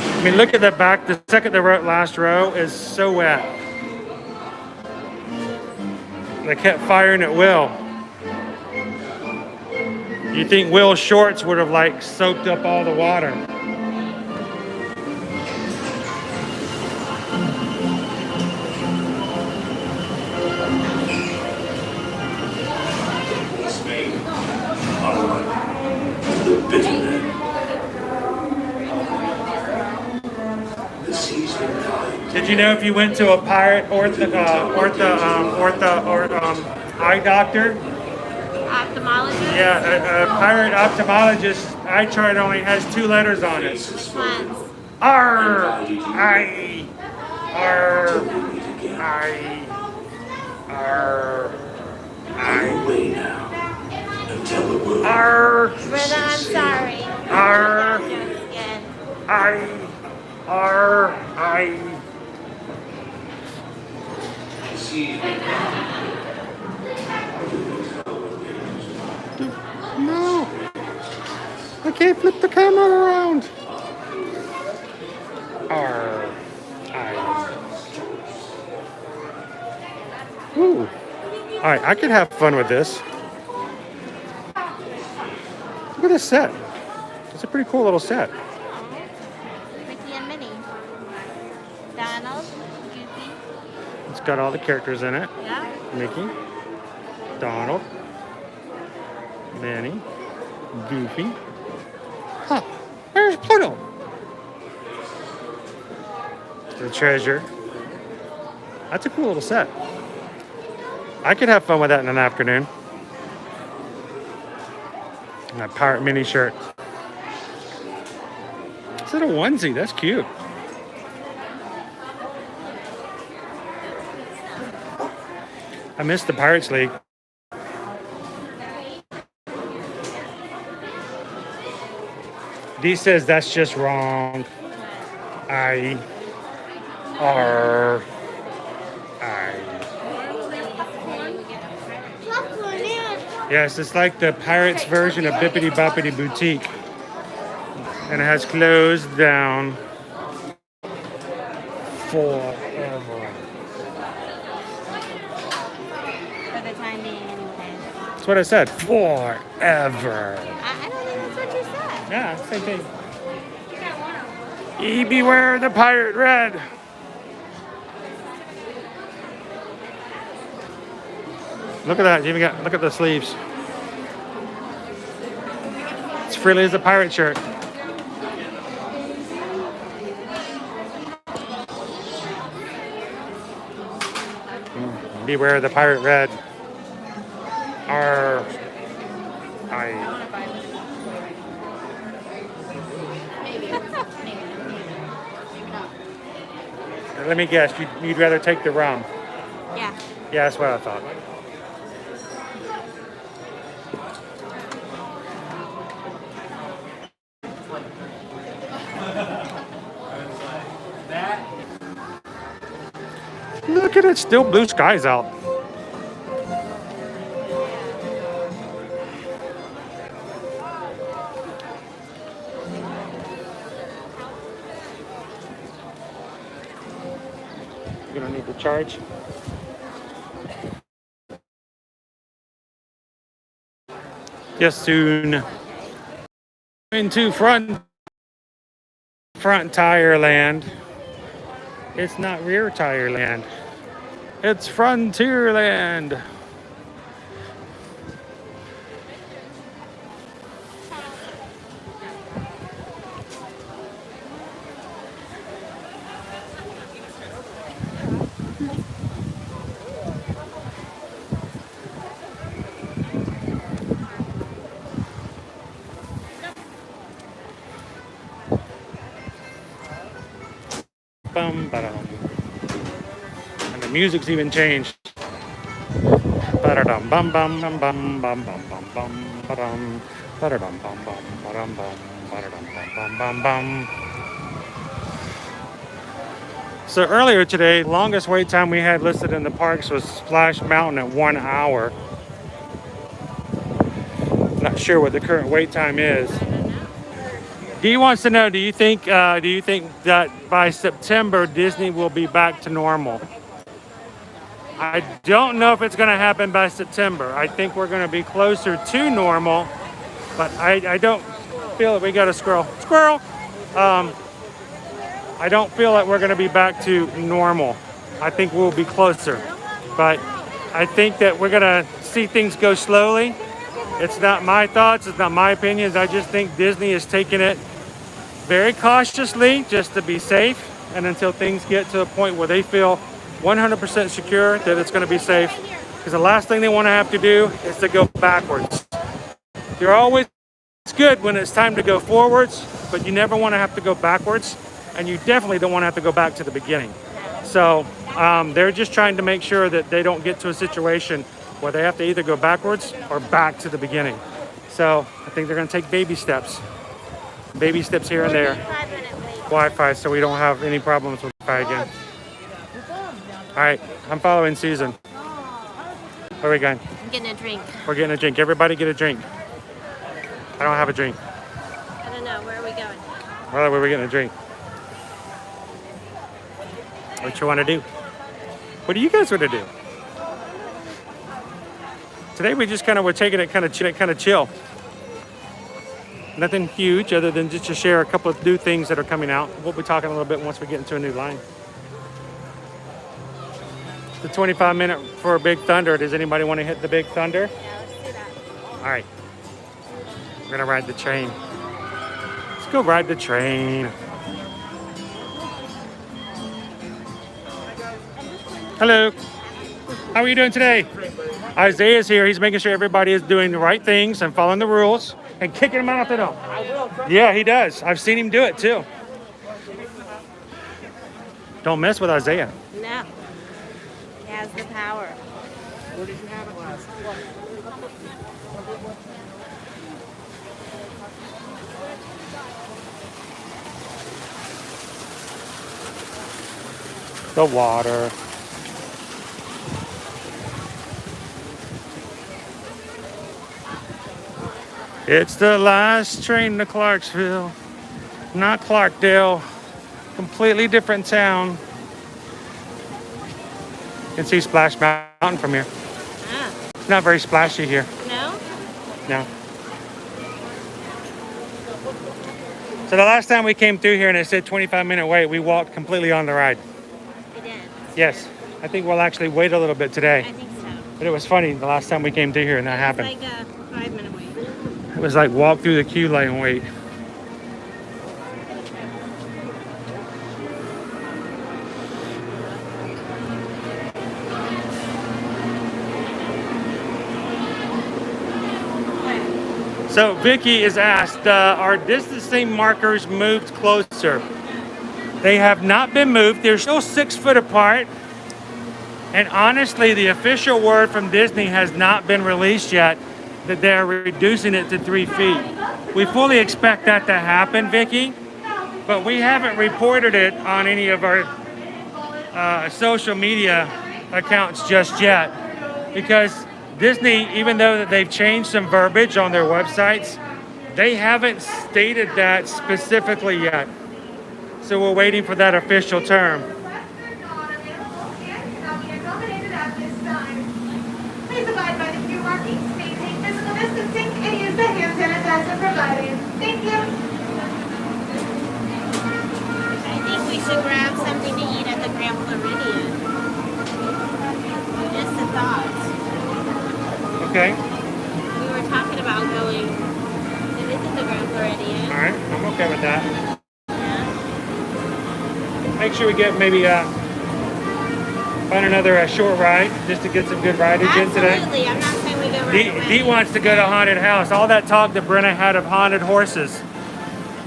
I mean, look at the back. The second to last row is so wet. They kept firing at Will. You think Will's shorts would have like soaked up all the water. Did you know if you went to a pirate eye doctor? Ophthalmologist? Yeah, a pirate ophthalmologist eye chart only has 2 letters on it. Which ones? R, I, R, I, R, I, R, Brother, I'm sorry. R, Again. I, R, I. No, I can't flip the camera around. R, I. Ooh. All right, I could have fun with this. Look at this set. It's a pretty cool little set. Mickey and Minnie. Donald, Goofy. It's got all the characters in it. Yeah. Mickey, Donald, Minnie, Goofy. Huh, where's Pluto? The treasure. That's a cool little set. I could have fun with that in an afternoon. And that pirate mini shirt. Is that a onesie? That's cute. I missed the Pirates League. D says that's just wrong. I. Yes, it's like the Pirates version of Bippity Boppity Boutique. And it has closed down forever. For the time being, anyway. That's what I said. Forever. I don't think that's what you said. Yeah, same thing. Ye beware the pirate red. Look at that. You even got, look at the sleeves. It's frilly as a pirate shirt. Beware the pirate red. Arr. Let me guess, you'd rather take the rum. Yeah. Yeah, that's what I thought. Look at it, still blue skies out. charge. Yes, soon. Into front tire land. It's not rear tire land. It's Frontierland. Bum, ba-dum. And the music's even changed. Ba-da-dum, bum, bum, bum, bum, bum, bum, bum, bum, ba-dum. Ba-da-dum, bum, bum, ba-dum, bum, ba-da-dum, bum, bum, bum, bum. So earlier today, longest wait time we had listed in the parks was Splash Mountain at 1 hour. Not sure what the current wait time is. Dee wants to know, do you think that by September Disney will be back to normal? I don't know if it's going to happen by September. I think we're going to be closer to normal, but I don't feel that we got a squirrel. I don't feel like we're going to be back to normal. I think we'll be closer, but I think that we're going to see things go slowly. It's not my thoughts. It's not my opinions. I just think Disney is taking it very cautiously just to be safe, and until things get to a point where they feel 100% secure that it's going to be safe, because the last thing they want to have to do is to go backwards. You're always good when it's time to go forwards, but you never want to have to go backwards, and you definitely don't want to have to go back to the beginning. So they're just trying to make sure that they don't get to a situation where they have to either go backwards or back to the beginning. So I think they're going to take baby steps here and there. Wi-Fi, so we don't have any problems with Wi-Fi again. All right, I'm following Susan. Where are we going? I'm getting a drink. We're getting a drink. Everybody get a drink. I don't have a drink. I don't know. Where are we going? Well, where are we getting a drink? What you want to do? What do you guys want to do? Today we're taking it kind of chill. Nothing huge other than just to share a couple of new things that are coming out. We'll be talking a little bit once we get into a new line. The 25-minute for Big Thunder. Does anybody want to hit the Big Thunder? Yeah, let's do that. All right. We're going to ride the train. Let's go ride the train. Hello. How are you doing today? Isaiah's here. He's making sure everybody is doing the right things and following the rules and kicking them out the door. Yeah, he does. I've seen him do it too. Don't mess with Isaiah. No. He has the power. Where did you have it last? The water. It's the last train to Clarksville, not Clarkdale. Completely different town. You can see Splash Mountain from here. Ah. It's not very splashy here. No? No. So the last time we came through here and it said 25-minute wait, we walked completely on the ride. We did. Yes. I think we'll actually wait a little bit today. I think so. But it was funny the last time we came through here and that happened. It's like a 5-minute wait. It was like walk through the queue line and wait. So Vicky is asked, are distancing markers moved closer? They have not been moved. They're still 6 foot apart. And honestly, the official word from Disney has not been released yet that they're reducing it to 3 feet. We fully expect that to happen, Vicky, but we haven't reported it on any of our social media accounts just yet, because Disney, even though that they've changed some verbiage on their websites, they haven't stated that specifically yet. So we're waiting for that official term. at this time. Please abide by the queue markings, maintain physical distancing, and use the hand sanitizer provided. Thank you. I think we should grab something to eat at the Grand Floridian. Just a thought. Okay. We were talking about going to visit the Grand Floridian. All right. I'm okay with that. Yeah. Make sure we get maybe find another short ride just to get some good ridage in today. Absolutely. I'm not saying we go right away. Dee wants to go to haunted house. All that talk that Brenna had of haunted horses.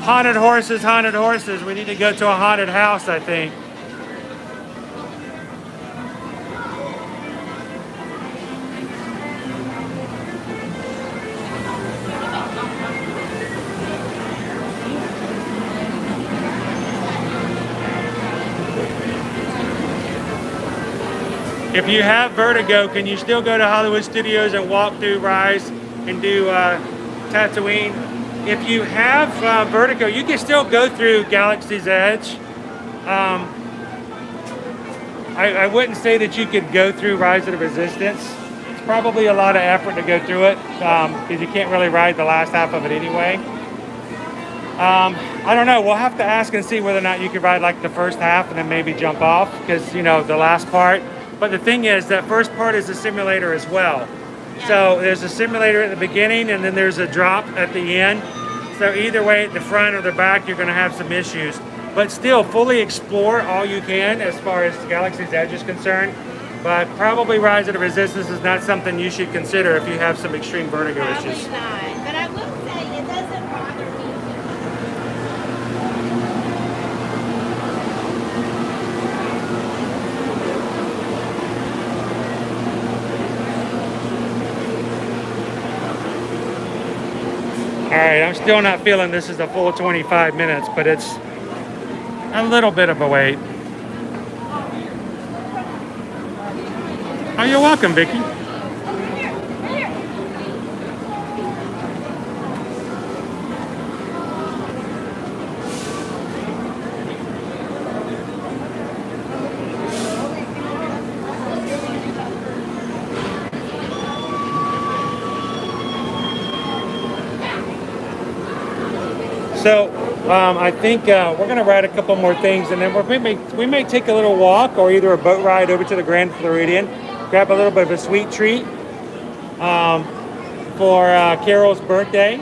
Haunted horses, haunted horses. We need to go to a haunted house, I think. If you have vertigo, can you still go to Hollywood Studios and walk through Rise and do Tatooine? If you have vertigo, you can still go through Galaxy's Edge. I wouldn't say that you could go through Rise of the Resistance. It's probably a lot of effort to go through it because you can't really ride the last half of it anyway. I don't know. We'll have to ask and see whether or not you could ride like the first half and then maybe jump off because, you know, the last part. But the thing is, that first part is a simulator as well. Yeah. So there's a simulator at the beginning and then there's a drop at the end. So either way, at the front or the back, you're going to have some issues. But still, fully explore all you can as far as Galaxy's Edge is concerned. But probably Rise of the Resistance is not something you should consider if you have some extreme vertigo Probably issues. not. But I will say it doesn't bother me. All right, I'm still not feeling this is a full 25 minutes, but it's a little bit of a wait. Oh, you're welcome, Vicky. So I think we're going to ride a couple more things, and then we may take a little walk or either a boat ride over to the Grand Floridian, grab a little bit of a sweet treat for Carol's birthday,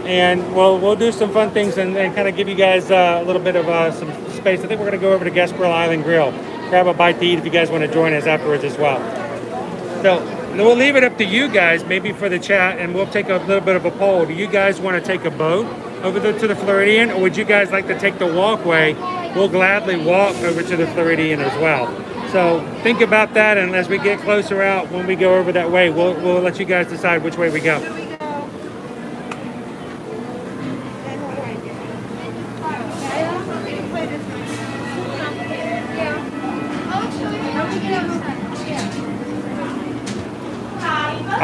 and we'll do some fun things and kind of give you guys a little bit of some space. I think we're going to go over to Gasparilla Island Grill, grab a bite to eat if you guys want to join us afterwards as well. So we'll leave it up to you guys, maybe for the chat, and we'll take a little bit of a poll. Do you guys want to take a boat over to the Floridian, or would you guys like to take the walkway? We'll gladly walk over to the Floridian as well. So think about that, and as we get closer out, when we go over that way, we'll let you guys decide which way we go.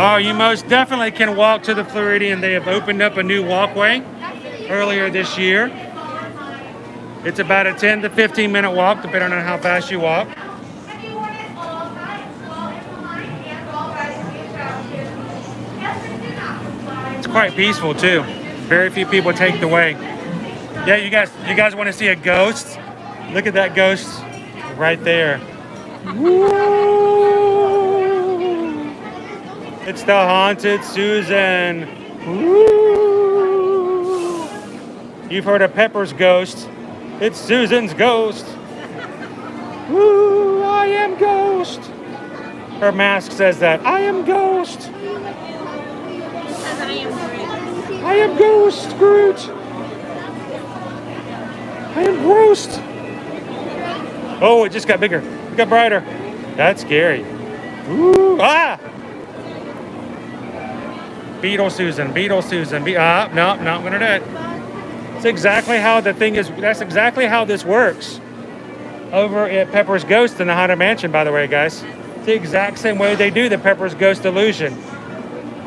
Oh, you most definitely can walk to the Floridian. They have opened up a new walkway earlier this year. It's about a 10 to 15 minute walk, depending on how fast you walk. It's quite peaceful too. Very few people take the way. Yeah, you guys want to see a ghost? Look at that ghost right there. Woo! It's the haunted Susan. Woo! You've heard of Pepper's ghost. It's Susan's ghost. Woo! I am ghost. Her mask says that. I am ghost. I am ghost, Scrooge. I am ghost. Oh, it just got bigger. It got brighter. That's scary. Ooh, ah! Beetle Susan, Beetle Susan. No, not gonna do it. That's exactly how the thing is. That's exactly how this works over at Pepper's Ghost in the Haunted Mansion, by the way, guys. It's the exact same way they do the Pepper's Ghost illusion.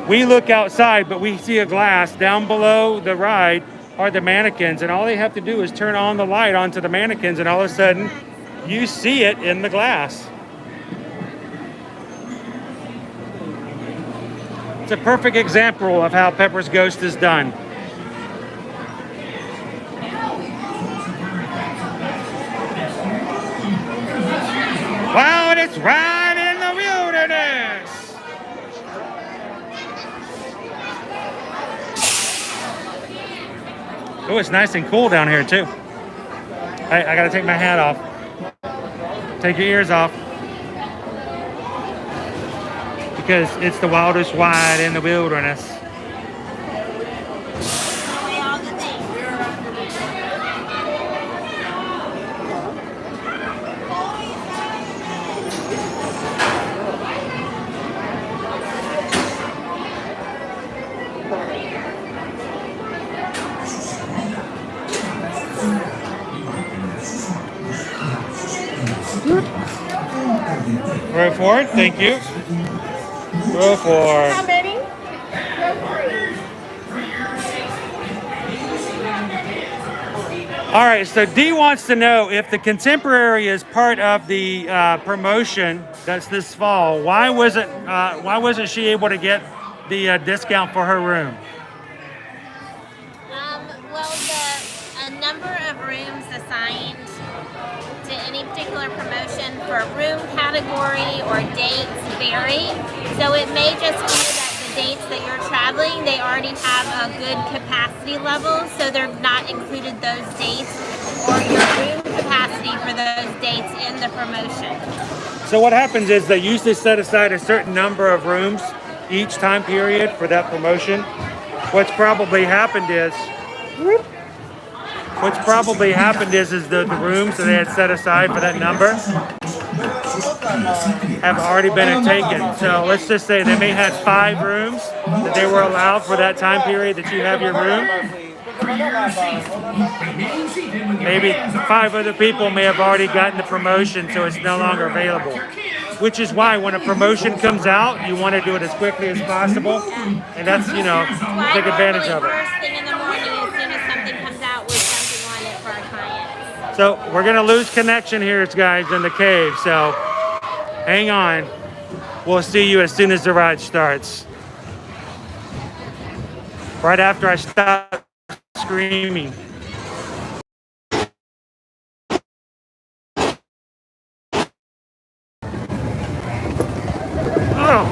We look outside, but we see a glass. Down below the ride are the mannequins, and all they have to do is turn on the light onto the mannequins, and all of a sudden, you see it in the glass. It's a perfect example of how Pepper's Ghost is done. Wow, and it's right in the wilderness. Oh, it's nice and cool down here too. I gotta take my hat off. Take your ears off. Because it's the wildest wide in the wilderness. Row 4, thank you. Row 4. How many? All right, so Dee wants to know if the Contemporary is part of the promotion that's this fall. Why wasn't she able to get the discount for her room? Well, a number of rooms assigned to any particular promotion for room category or dates vary. So it may just be that the dates that you're traveling, they already have a good capacity level, so they're not included those dates or your room capacity for those dates in the promotion. So what happens is they usually set aside a certain number of rooms each time period for that promotion. What's probably happened is the rooms that they had set aside for that number have already been taken. So let's just say they may have 5 rooms that they were allowed for that time period that you have your room. Maybe 5 other people may have already gotten the promotion, so it's no longer available. Which is why when a promotion comes out, you want to do it as quickly as possible. And that's, take advantage of it. First thing in the morning, as soon as something comes out, we're jumping on it for our clients. So we're going to lose connection here, guys, in the cave. So hang on. We'll see you as soon as the ride starts. Right after I stop screaming. Oh,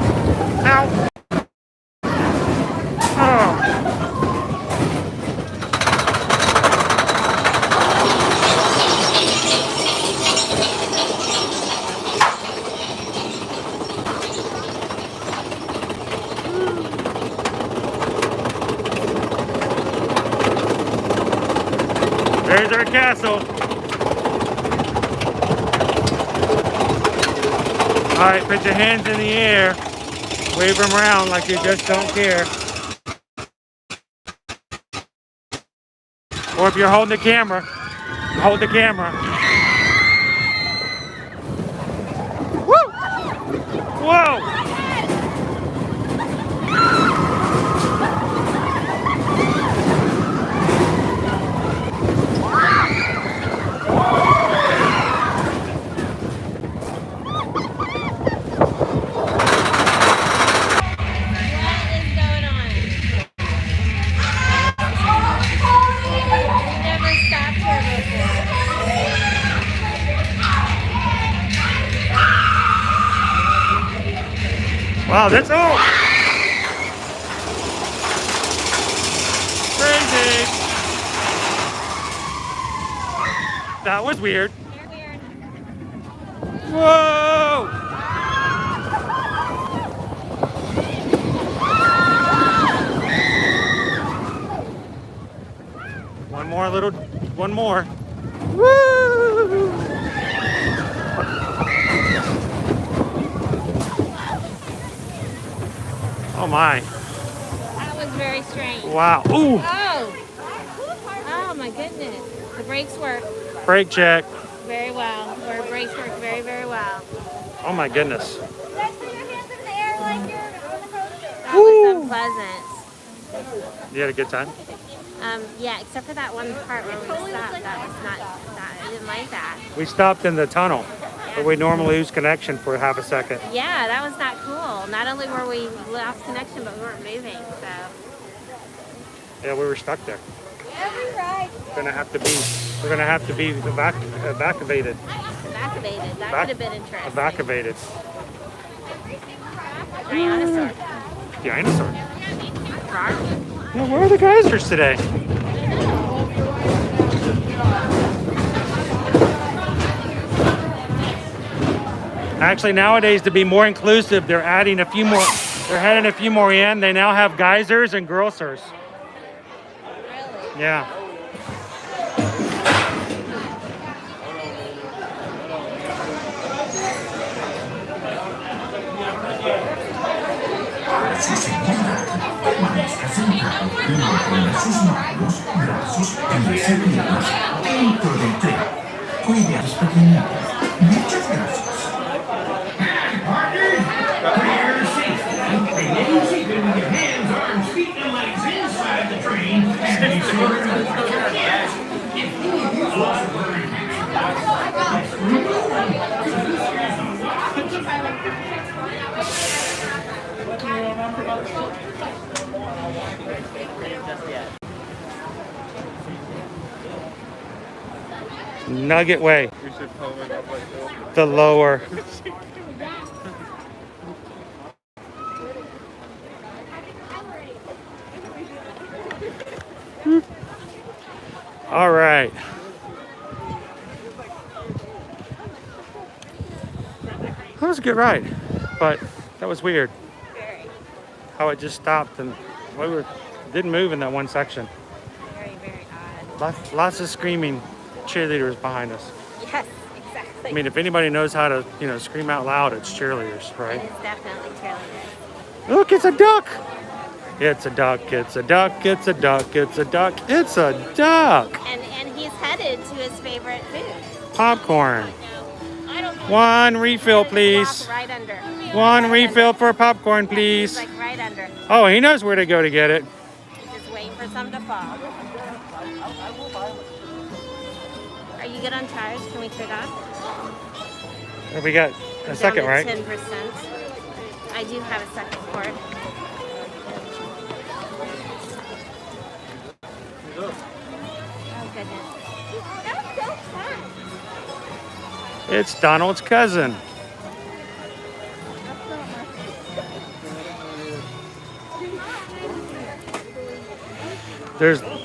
ow. Oh. There's our castle. All right, put your hands in the air. Wave them around like you just don't care. Or if you're holding the camera, hold the camera. Woo! Whoa! Wow, that's all. Crazy. That was weird. Whoa. One more. Woo. Oh my. That was very strange. Wow. Ooh. Oh my goodness. The brakes work Brake check. very well. Our brakes work very, very well. Oh my goodness. Guys, put your hands in the air like you're on the coaster. That was unpleasant. You had a good time? Yeah, except for that one part where we stopped. That was not, I didn't like that. We stopped in the tunnel. but we normally lose connection for half a second. Yeah, that was not cool. Not only were we lost connection, but we weren't moving. So Yeah, we were stuck there. every ride We're gonna have to be evacuated. evacuated. That would have been interesting. Evacuated. Dinosaur. Dinosaur. Rar. Yeah, where are the geysers today? Actually, nowadays, to be more inclusive, they're adding a few more. They're adding a few more in. They now have geysers and grossers. Really? Yeah. Permanezca sentado y mantenga sus manos, brazos, pies y piernas dentro del tren. Cuide a los pequeñitos. Muchas gracias. Partners, for your safety, remain seated with your hands, arms, feet, and legs inside the train, and be sure to watch your kids. If any of you folks are wearing hats, Nugget Way. The lower. All right. That was a good ride, but that was weird. How it just stopped and didn't move in that one section. Very, very odd. Lots of screaming cheerleaders behind us. Yes, exactly. I mean, if anybody knows how to, scream out loud, it's cheerleaders, right? It is definitely cheerleaders. Look, it's a duck. It's a duck. It's a duck. It's a duck. It's a duck. It's a duck. And he's headed to his favorite food. Popcorn. I don't know. One refill, please. Walk right under. One refill for popcorn, please. He's like right under. Oh, he knows where to go to get it. He's just waiting for some to fall. Are you good on tires? Can we trade off? We got a second, right? 10%. I do have a second cord. Oh goodness. That's so fun. It's Donald's cousin.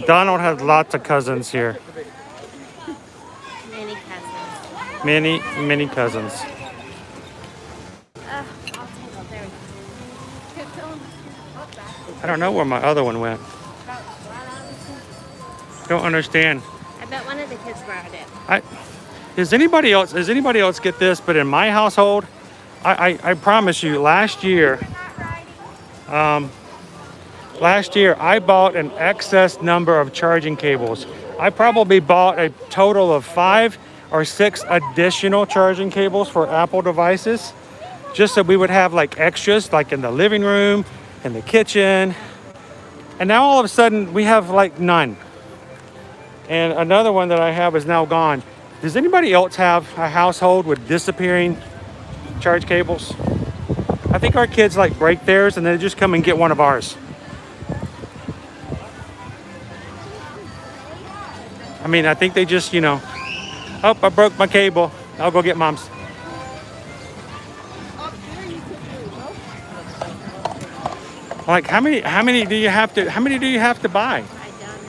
Donald has lots of cousins here. Many cousins. Many cousins. I'll take it. There we go. I don't know where my other one went. Don't understand. I bet one of the kids borrowed it. Does anybody else get this? But in my household, I promise you, last year I bought an excess number of charging cables. I probably bought a total of 5 or 6 additional charging cables for Apple devices, just so we would have like extras, like in the living room, in the kitchen. And now all of a sudden we have like none. And another one that I have is now gone. Does anybody else have a household with disappearing charge cables? I think our kids like break theirs and they just come and get one of ours. I mean, I think they just, oh, I broke my cable. I'll go get mom's. Like, how many do you have to buy? I don't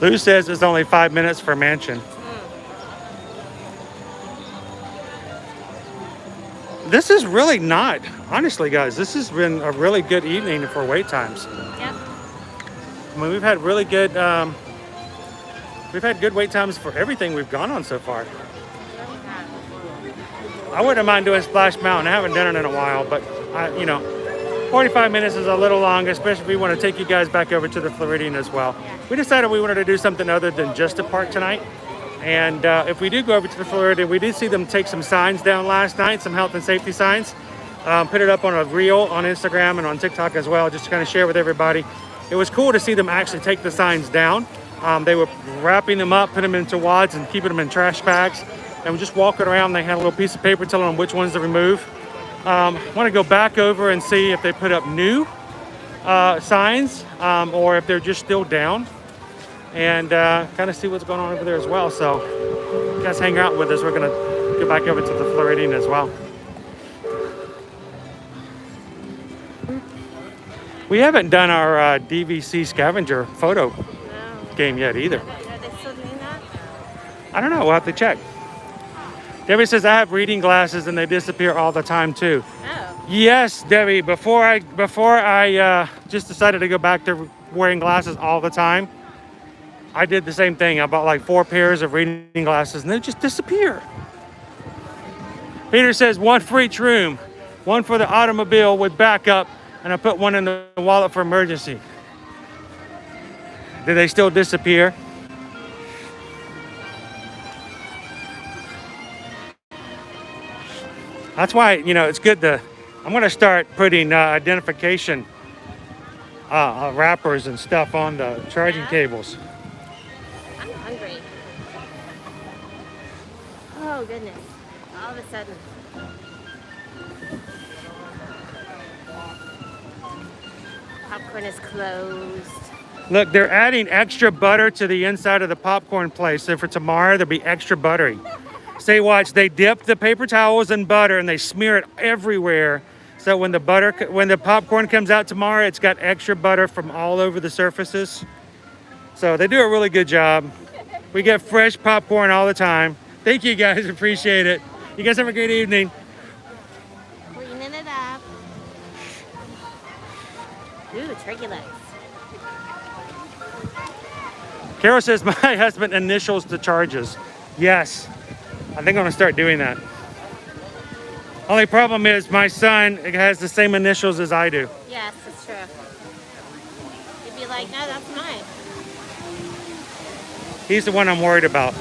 know. Lou says it's only 5 minutes for Mansion. This is really not, honestly, guys. This has been a really good evening for wait times. Yep. I mean, we've had really good, wait times for everything we've gone on so far. I wouldn't mind doing Splash Mountain. I haven't done it in a while, but 45 minutes is a little long, especially if we want to take you guys back over to the Floridian as well. We decided we wanted to do something other than just a park tonight. And if we do go over to the Floridian, we did see them take some signs down last night, some health and safety signs. Put it up on a reel on Instagram and on TikTok as well, just to kind of share with everybody. it was cool to see them actually take the signs down. They were wrapping them up, putting them into wads and keeping them in trash bags. And we're just walking around. They had a little piece of paper telling them which ones to remove. I want to go back over and see if they put up new signs or if they're just still down, and kind of see what's going on over there as well. So you guys hang out with us. We're going to go back over to the Floridian as well. We haven't done our DVC scavenger photo game yet either. Are they still doing that? I don't know. We'll have to check. Debbie says, I have reading glasses and they disappear all the time too. Oh. Yes, Debbie, before I just decided to go back to wearing glasses all the time, I did the same thing. I bought like 4 pairs of reading glasses and they just disappear. Peter says, 1 for each room, 1 for the automobile with backup, and I put 1 in the wallet for emergency. Do they still disappear? That's why, you know, it's good to, I'm going to start putting identification wrappers and stuff on the charging cables. I'm hungry. Oh, goodness. All of a sudden. Popcorn is closed. Look, they're adding extra butter to the inside of the popcorn place. So for tomorrow, there'll be extra buttery. Say, watch, they dip the paper towels in butter and they smear it everywhere. So when the popcorn comes out tomorrow, it's got extra butter from all over the surfaces. So they do a really good job. We get fresh popcorn all the time. Thank you guys, appreciate it. You guys have a great evening. Cleaning it up. Ooh, turkey legs. Carol says, my husband initials the charges. Yes, I think I'm gonna start doing that. Only problem is my son has the same initials as I do. Yes, that's true. You'd be like, no, that's mine. He's the one I'm worried about.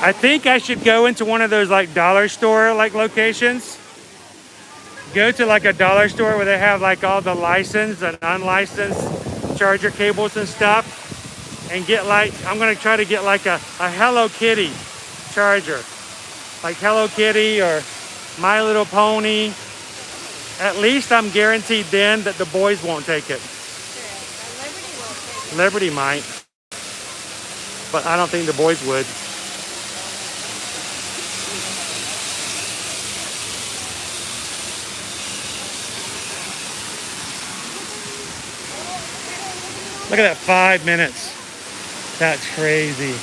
I think I should go into one of those like dollar store like locations. Go to like a dollar store where they have like all the licensed and unlicensed charger cables and stuff, and get like, I'm gonna try to get like a Hello Kitty charger, like Hello Kitty or My Little Pony. At least I'm guaranteed then that the boys won't take it. Liberty might, but I don't think the boys would. Look at that, 5 minutes. That's crazy.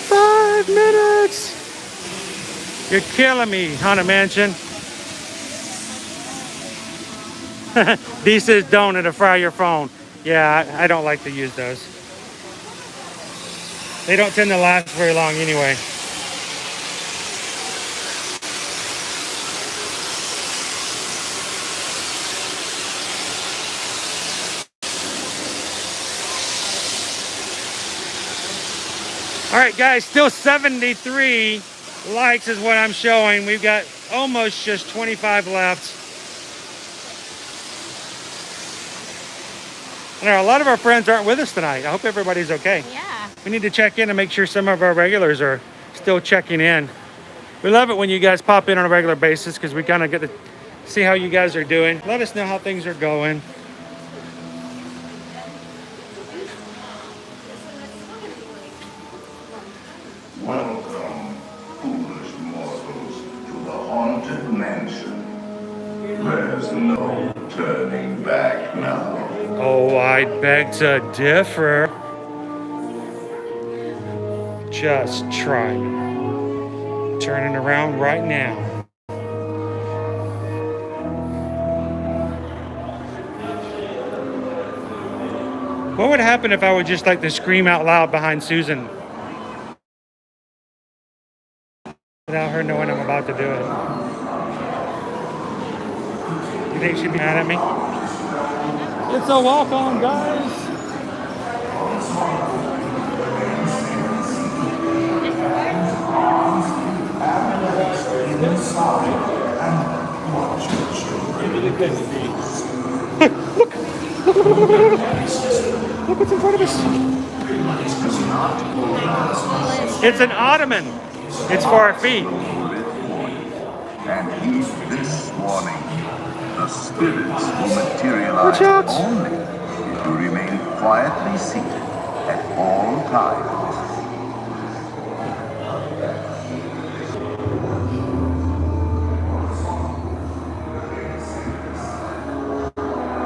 5 minutes. You're killing me, Haunted Mansion. Dee says don't, it'll fry your phone. Yeah, I don't like to use those. They don't tend to last very long anyway. All right, guys, still 73 likes is what I'm showing. We've got almost just 25 left. And a lot of our friends aren't with us tonight. I hope everybody's okay. Yeah. We need to check in and make sure some of our regulars are still checking in. We love it when you guys pop in on a regular basis because we kind of get to see how you guys are doing. Let us know how things are going. Welcome, foolish mortals, to the Haunted Mansion. There's no turning back now. Oh, I'd beg to differ. Just try me. Turning around right now. What would happen if I would just like to scream out loud behind Susan? Without her knowing I'm about to do it. You think she'd be mad at me? It's a walk-on, guys. Look what's in front of us. It's an ottoman. It's for our feet. And heed this warning. The spirits will materialize Watch out. only if you remain quietly seated at all times.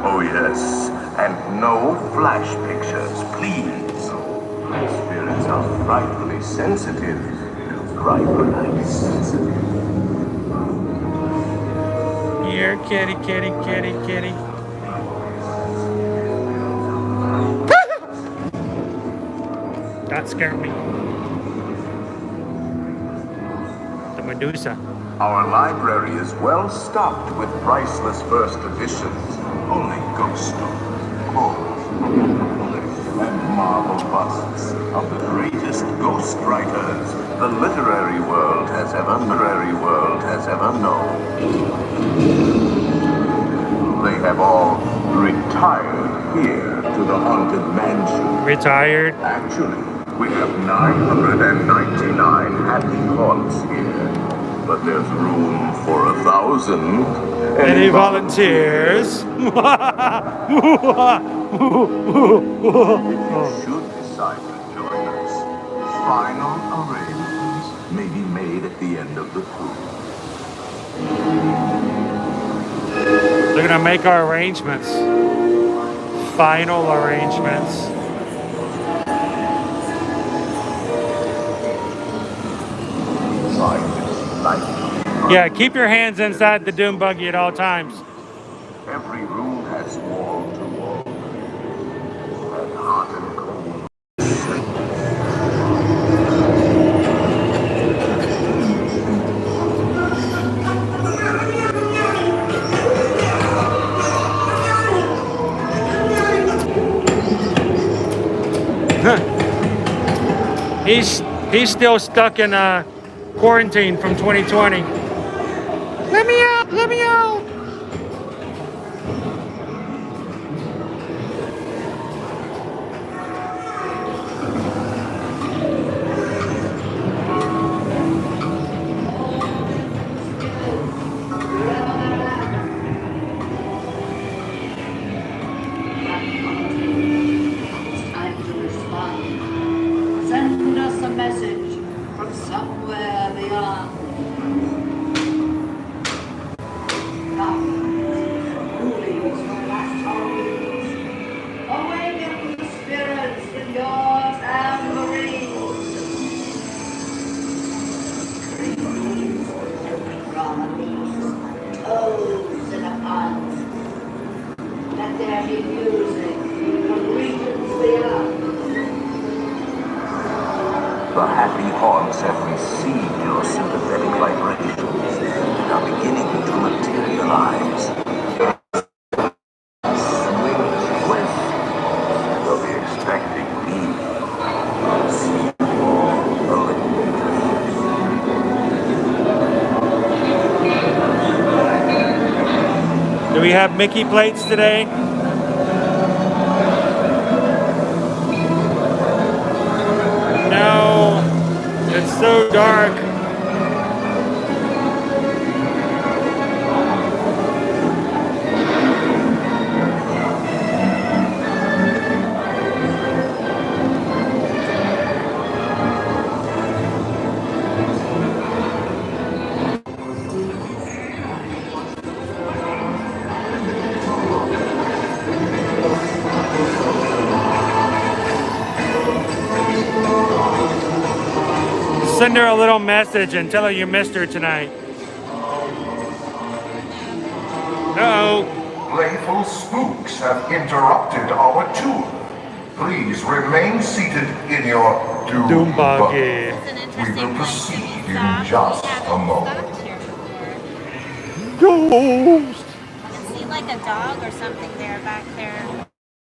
Oh yes, and no flash pictures, please. The spirits are frightfully sensitive to bright lights. Here, kitty, kitty, kitty, kitty. That scared me. The Medusa. Our library is well stocked with priceless first editions. Only ghost stories, poems, and marble busts of the greatest ghost writers the literary world has ever known. They have all retired here to the haunted mansion. Retired. Actually, we have 999 happy haunts here, but there's room for 1,000. Any volunteers? If you should decide to join us, final arrangements may be made at the end of the tour. They're gonna make our arrangements. Final arrangements. Yeah, keep your hands inside the doom buggy at all times. Every room has wall to wall, and hot and cold. He's still stuck in quarantine from 2020. Let me out! Let me out! Time to respond. Send us a message from somewhere beyond. Coolies from last homes. Awaken the spirits with your tambourines. Dreams from toads in a pond. Let there be music from regions beyond. The happy haunts have received your sympathetic vibrations and are beginning to materialize. Swing west, they'll be expecting me. See the living Do we have Mickey plates today? No, it's so dark. Send her a little message and tell her you missed her tonight. Uh-oh. Playful spooks have interrupted our tour. Please remain seated in your doom buggy. We will proceed in just a moment. I Ghost. can see like a dog or something there back there.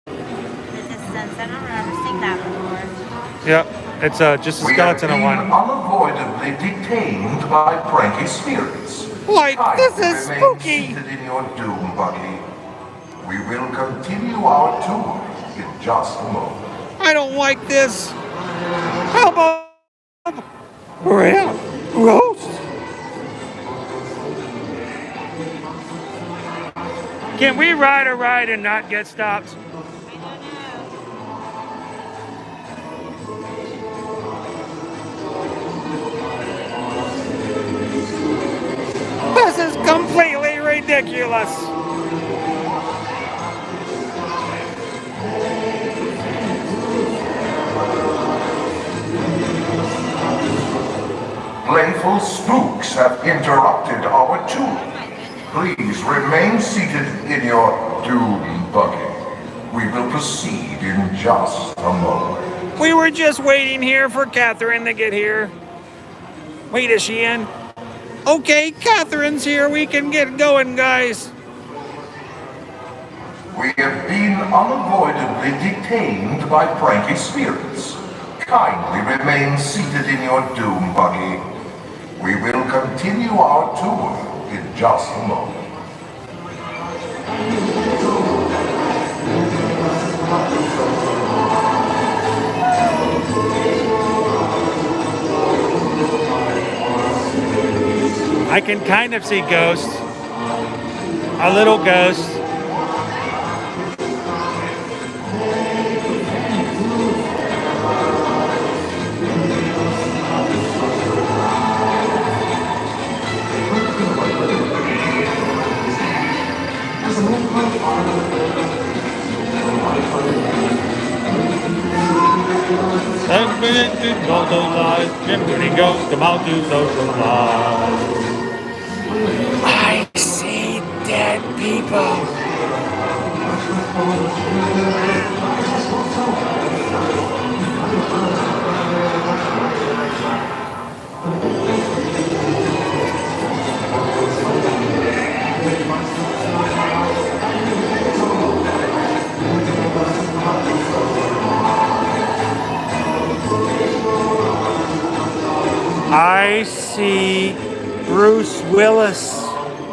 It just says ones. I don't remember seeing that before. Yep, it's just a We have skeleton of been one. unavoidably detained by pranky spirits. Like, this is Kindly remain spooky. seated in your doom buggy. We will continue our tour in just a moment. I don't like this. How about Ghost? Can we ride a ride and not get stopped? This is completely ridiculous. Playful spooks have interrupted our tour. Please remain seated in your doom buggy. We will proceed in just a moment. We were just waiting here for Catherine to get here. Wait, is she in? Okay, Catherine's here. We can get going, guys. We have been unavoidably detained by pranky spirits. Kindly remain seated in your doom buggy. We will continue our tour in just a moment. I can kind of see ghosts. A little ghost. Everybody goes come out to socialize. I see dead people. I see Bruce Willis.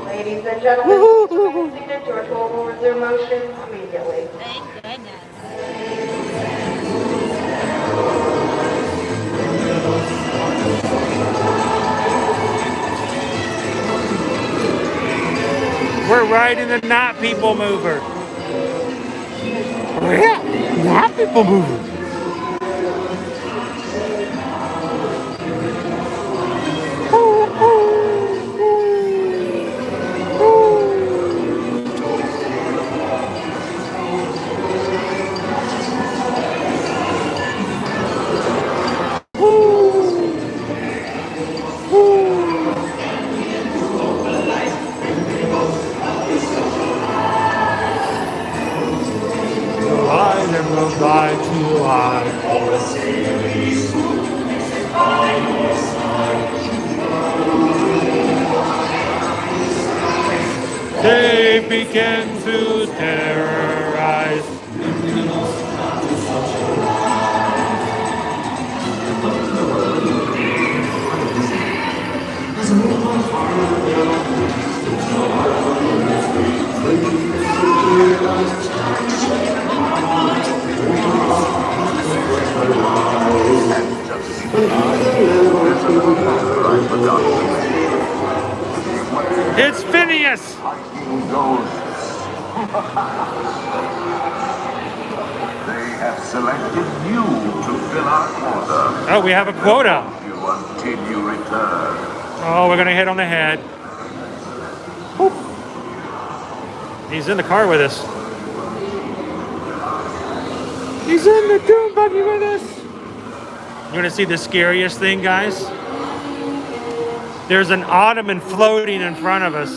Ladies and gentlemen, proceeded to a total will resume motion immediately. Thank goodness. We're riding the Not People Mover. Yeah, Not People Mover. They begin to terrorize. It's Phineas! They have selected you to fill our quota. Oh, we have a quota. You until you return. Oh, we're gonna hit on the head. Whoop. He's in the car with us. He's in the doom buggy with us. You wanna see the scariest thing, guys? There's an ottoman floating in front of us.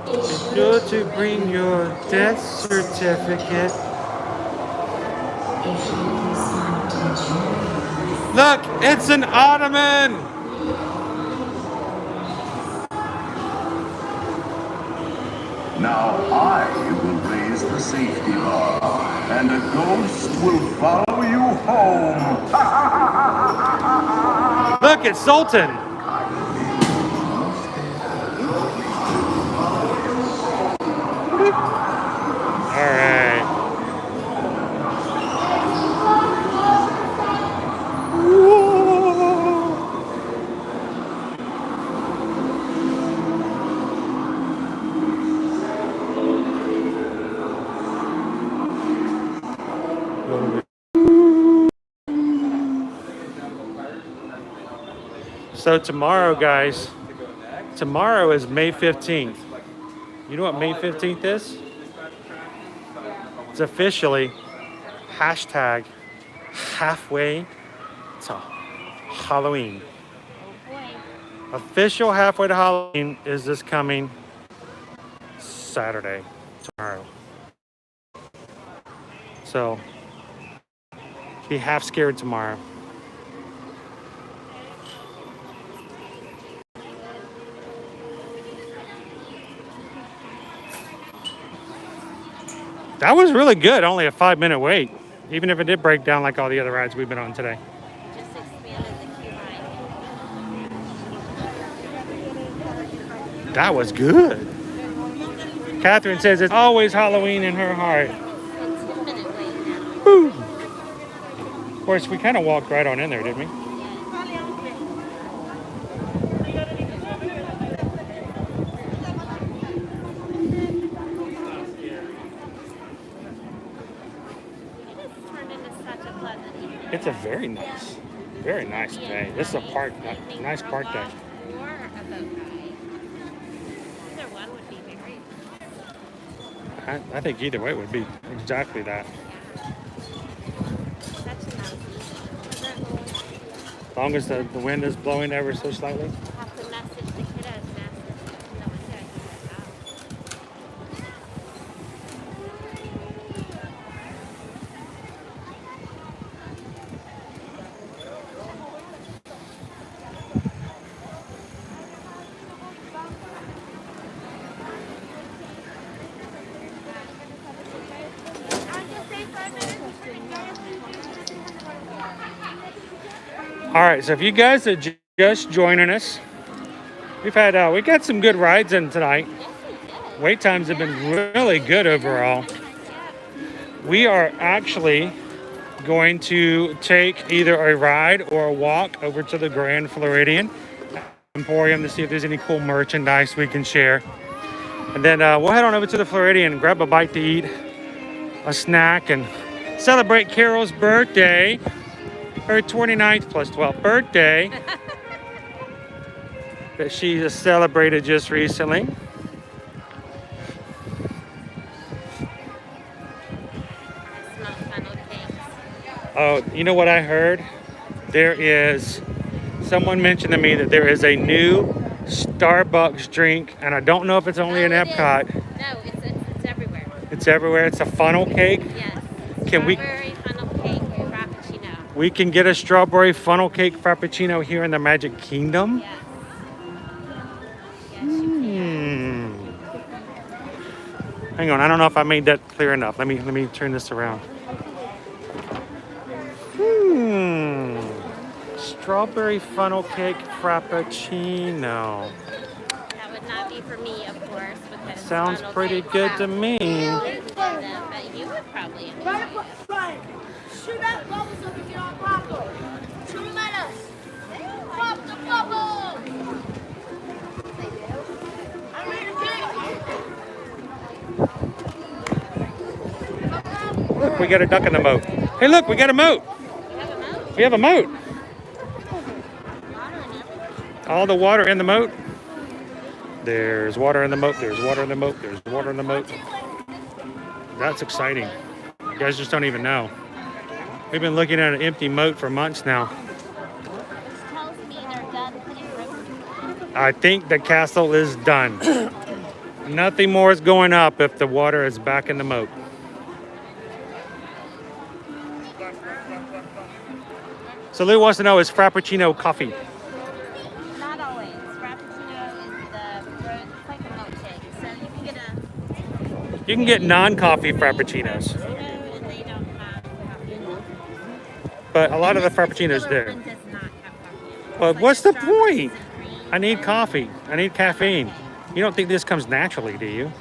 Be sure to bring your death certificate. Look, it's an ottoman! Now I will raise raise the safety bar, and a ghost will follow you home. Look, it's Sultan. All right. So tomorrow, guys, tomorrow is May 15th. You know what May 15th is? It's officially hashtag halfway to Halloween. Official halfway to Halloween is this coming Saturday, tomorrow. So be half scared tomorrow. That was really good. Only a 5-minute wait, even if it did break down like all the other rides we've been on today. Just expanded the queue line. That was good. Catherine says it's always Halloween in her heart. It's 10-minute wait now. Woo. Of course, we kind of walked right on in there, didn't we? It's a very nice day. This is a park, nice park day. Or a boat ride. Either one would be very. I think either way would be exactly that. Such a nice evening. As long as the wind is blowing ever so slightly. Have to message the kiddos and ask them to know when they're out. All right, so if you guys are just joining us, we got some good rides in tonight. Wait times have been really good overall. We are actually going to take either a ride or a walk over to the Grand Floridian Emporium to see if there's any cool merchandise we can share. And then we'll head on over to the Floridian and grab a bite to eat, a snack, and celebrate Carol's birthday. Her 29th plus 12th birthday that she just celebrated just recently. Oh, you know what I heard? Someone mentioned to me that there is a new Starbucks drink, and I don't know if it's only in Epcot. No, it's everywhere. It's everywhere. It's a funnel cake. Yes. Can we? Strawberry funnel cake frappuccino. We can get a strawberry funnel cake frappuccino here in the Magic Kingdom. Yes. Yes, you can. Hang on, I don't know if I made that clear enough. Let me turn this around. Strawberry funnel cake frappuccino. That would not be for me, of course, because Sounds funnel pretty cake good to me. But you would probably enjoy it. Shoot out bubbles so we get on popcorn. Shoot them at us. Pop the bubbles. I'm ready to Look, we got a duck in the moat. Hey, look, we got a moat. We have a moat. All the water in the moat. There's water in the moat. There's water in the moat. There's water in the moat. That's exciting. You guys just don't even know. We've been looking at an empty moat for months now. Tells me they're done putting rooms. I think the castle is done. Nothing more is going up if the water is back in the moat. So Lou wants to know, is Frappuccino coffee? Not always. Frappuccino is the road, it's like a milkshake. So you can get You can get non-coffee frappuccinos, And they don't have coffee in them. but a lot of the This frappuccinos particular do. one does not have coffee in it. Well, It's like what's a the strawberries point? and cream. I need coffee. I need caffeine. You don't think this comes naturally, do you?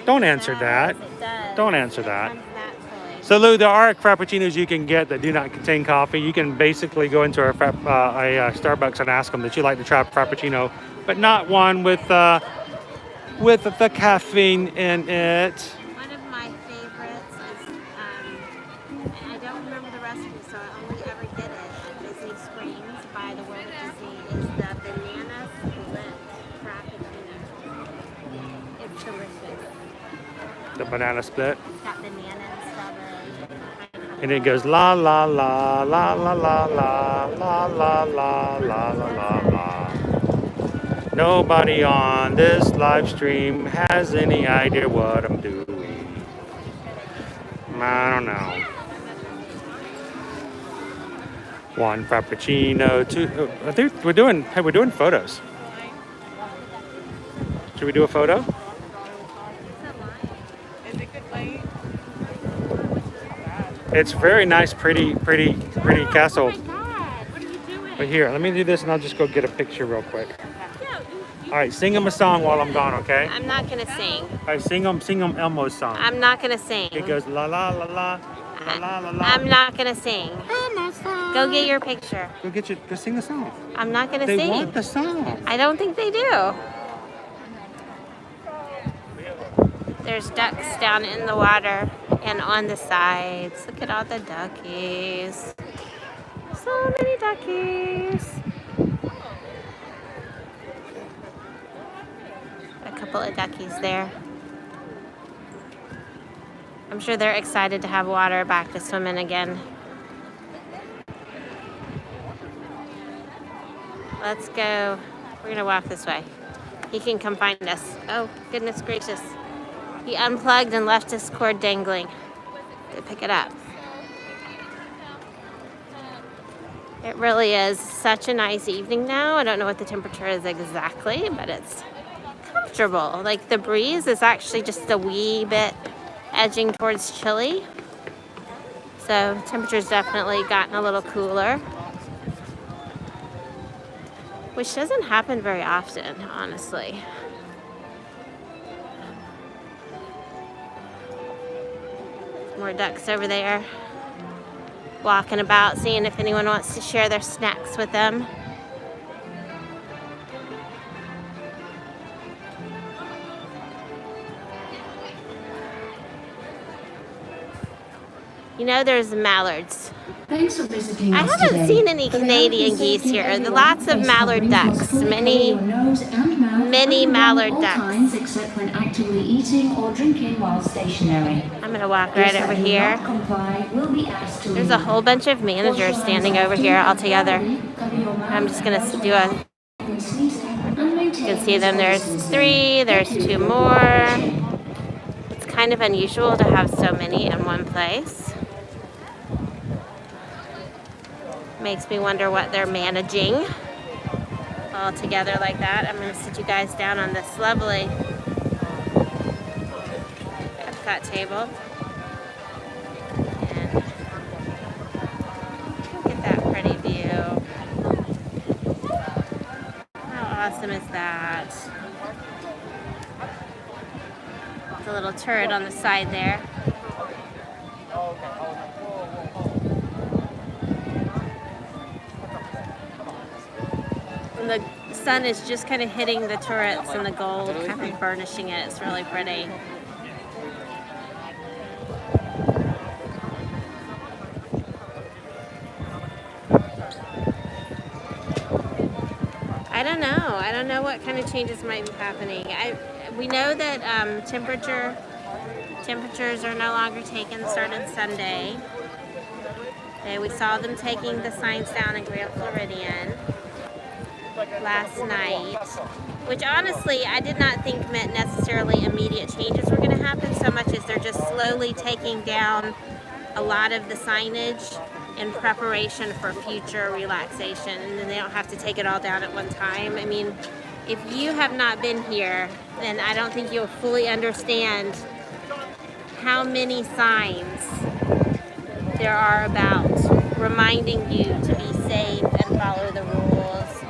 Don't answer that. It does. Don't answer It that. comes naturally. So Lou, there are frappuccinos you can get that do not contain coffee. You can basically go into a Starbucks and ask them that you like to try a frappuccino, but not one with the caffeine in it. One of my favorites is, and I don't remember the recipe, so I only ever get it at Disney Springs by the World of Disney, is the banana split frappuccino. It's delicious. The banana split. It's got banana and strawberry. And it goes la la la la la la la la la la la la la. Nobody on this live stream has any idea what I'm doing. I don't know. One frappuccino, two. I think we're doing photos. Should we do a photo? It's very nice, pretty castle. Oh my God, what are you doing? But here, let me do this and I'll just go get a picture real quick. All right, sing them a song while I'm gone, okay? I'm not gonna sing. All right, sing them Elmo's song. I'm not gonna sing. It goes la la la la la la la la. I'm not gonna sing. Go get your picture. Go sing the song. I'm not gonna They sing. want the song. I don't think they do. There's ducks down in the water and on the sides. Look at all the duckies. So many duckies. A couple of duckies there. I'm sure they're excited to have water back to swim in again. Let's go. We're gonna walk this way. He can come find us. Oh, goodness gracious. He unplugged and left his cord dangling to pick it up. It really is such a nice evening now. I don't know what the temperature is exactly, but it's comfortable. Like the breeze is actually just a wee bit edging towards chilly. So temperature's definitely gotten a little cooler, which doesn't happen very often, honestly. More ducks over there, walking about, seeing if anyone wants to share their snacks with them. You know, there's mallards. Thanks for visiting I us haven't today. seen any For the Canadian health and geese safety here. of There are everyone, lots of face mallard covering must ducks. fully cover Many your nose and mouth many and mallard at all ducks. times except when actively eating or drinking while stationary. I'm gonna walk right Those that over do here. not comply will be asked to There's a leave. whole bunch of managers standing over here all together. I'm just gonna do a, you can see them, there's 3, there's 2 more. It's kind of unusual to have so many in one place. Makes me wonder what they're managing all together like that. I'm gonna sit you guys down on this lovely Epcot table. And look at that pretty view. How awesome is that? The little turret on the side there. And the sun is just kind of hitting the turrets and the gold, kind of burnishing it. It's really pretty. I don't know. I don't know what kind of changes might be happening. We know that temperatures are no longer taken starting Sunday. We saw them taking the signs down in Grand Floridian last night, which honestly I did not think meant necessarily immediate changes were going to happen so much as they're just slowly taking down a lot of the signage in preparation for future relaxation, and then they don't have to take it all down at one time. I mean, if you have not been here, then I don't think you'll fully understand how many signs there are about reminding you to be safe and follow the rules.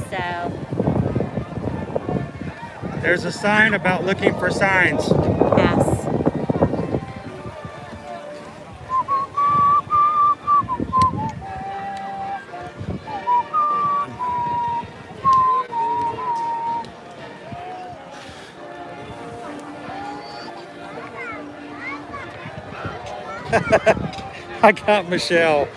So There's a sign about looking for signs. yes. I got Michelle.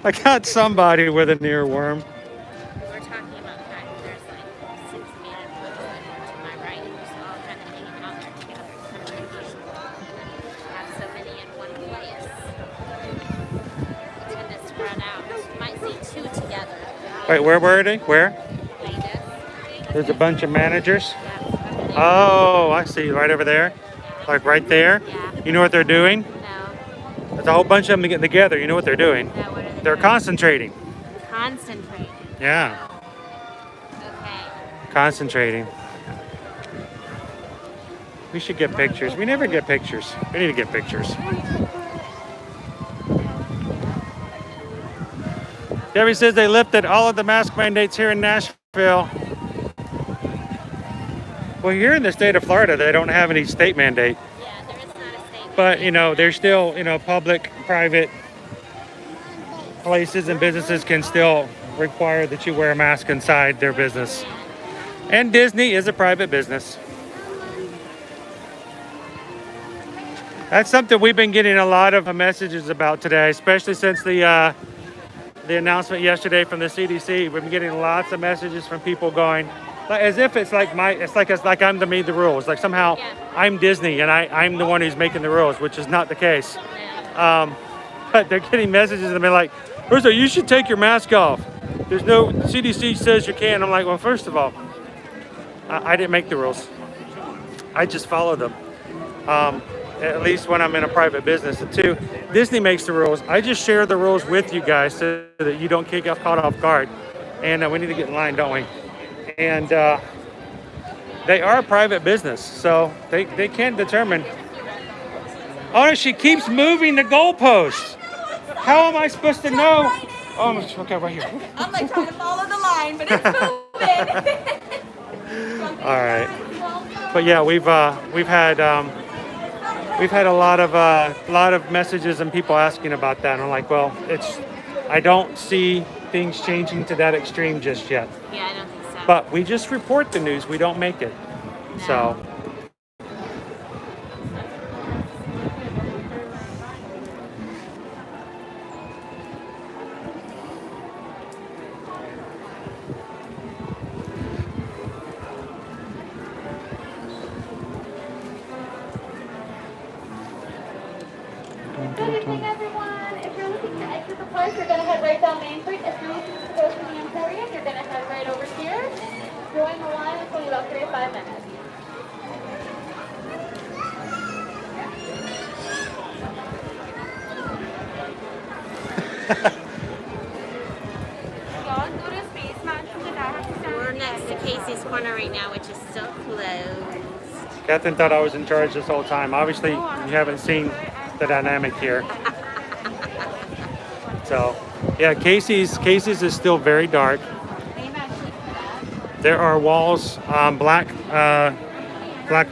I got somebody with an earworm. We're talking about the fact that there's like 6 managers to my right, just all kind of hanging out there together. It's kind of unusual to have so many in one place. They tend to spread out. You might see 2 together. Wait, where were they? Where? Like this. There's a bunch of managers. Yeah. Oh, I see. Right over there. Like right there. Yeah. You know what they're doing? No. There's a whole bunch of them getting together. You know what they're doing? No, what are they They're doing? concentrating. Concentrating. Yeah, Okay. concentrating. We should get pictures. We never get pictures. We need to get pictures. Debbie says they lifted all of the mask mandates here in Nashville. Well, here in the state of Florida, they don't have any state mandate. Yeah, there is not a state. But, you know, there's still, you know, public, private places and businesses can still require that you wear a mask inside their business. And Disney is a private business. That's something we've been getting a lot of messages about today, especially since the announcement yesterday from the CDC. We've been getting lots of messages from people going, as if it's like I'm the made the rules. Like somehow I'm Disney and I'm the one who's making the rules, which is not the case. But they're getting messages and they're like, "First of all, you should take your mask off. There's no CDC says you can." I'm like, well, first of all, I didn't make the rules. I just follow them. At least when I'm in a private business. And 2, Disney makes the rules. I just share the rules with you guys so that you don't get caught off guard. And we need to get in line, don't we? And they are a private business, so they can determine. Oh, no, she keeps moving the goalposts. How am I supposed to know? Oh, okay, right here. I'm like trying to follow the line, but it's moving. All right. But yeah, we've had a lot of messages and people asking about that. And I'm like, well, I don't see things changing to that extreme just yet. Yeah, I don't think so. But we just report the news. We don't make it. No. So. Good evening, everyone. If you're looking to exit the park, you're going to head right down Main Street. If you're looking to go to the Emporium, you're going to head right over here. Join the line until about 3 to 5 minutes. We're next to Casey's Corner right now, which is still closed. Catherine thought I was in charge this whole time. Obviously, you haven't seen the dynamic here. So, yeah, Casey's is still very dark. There are walls, black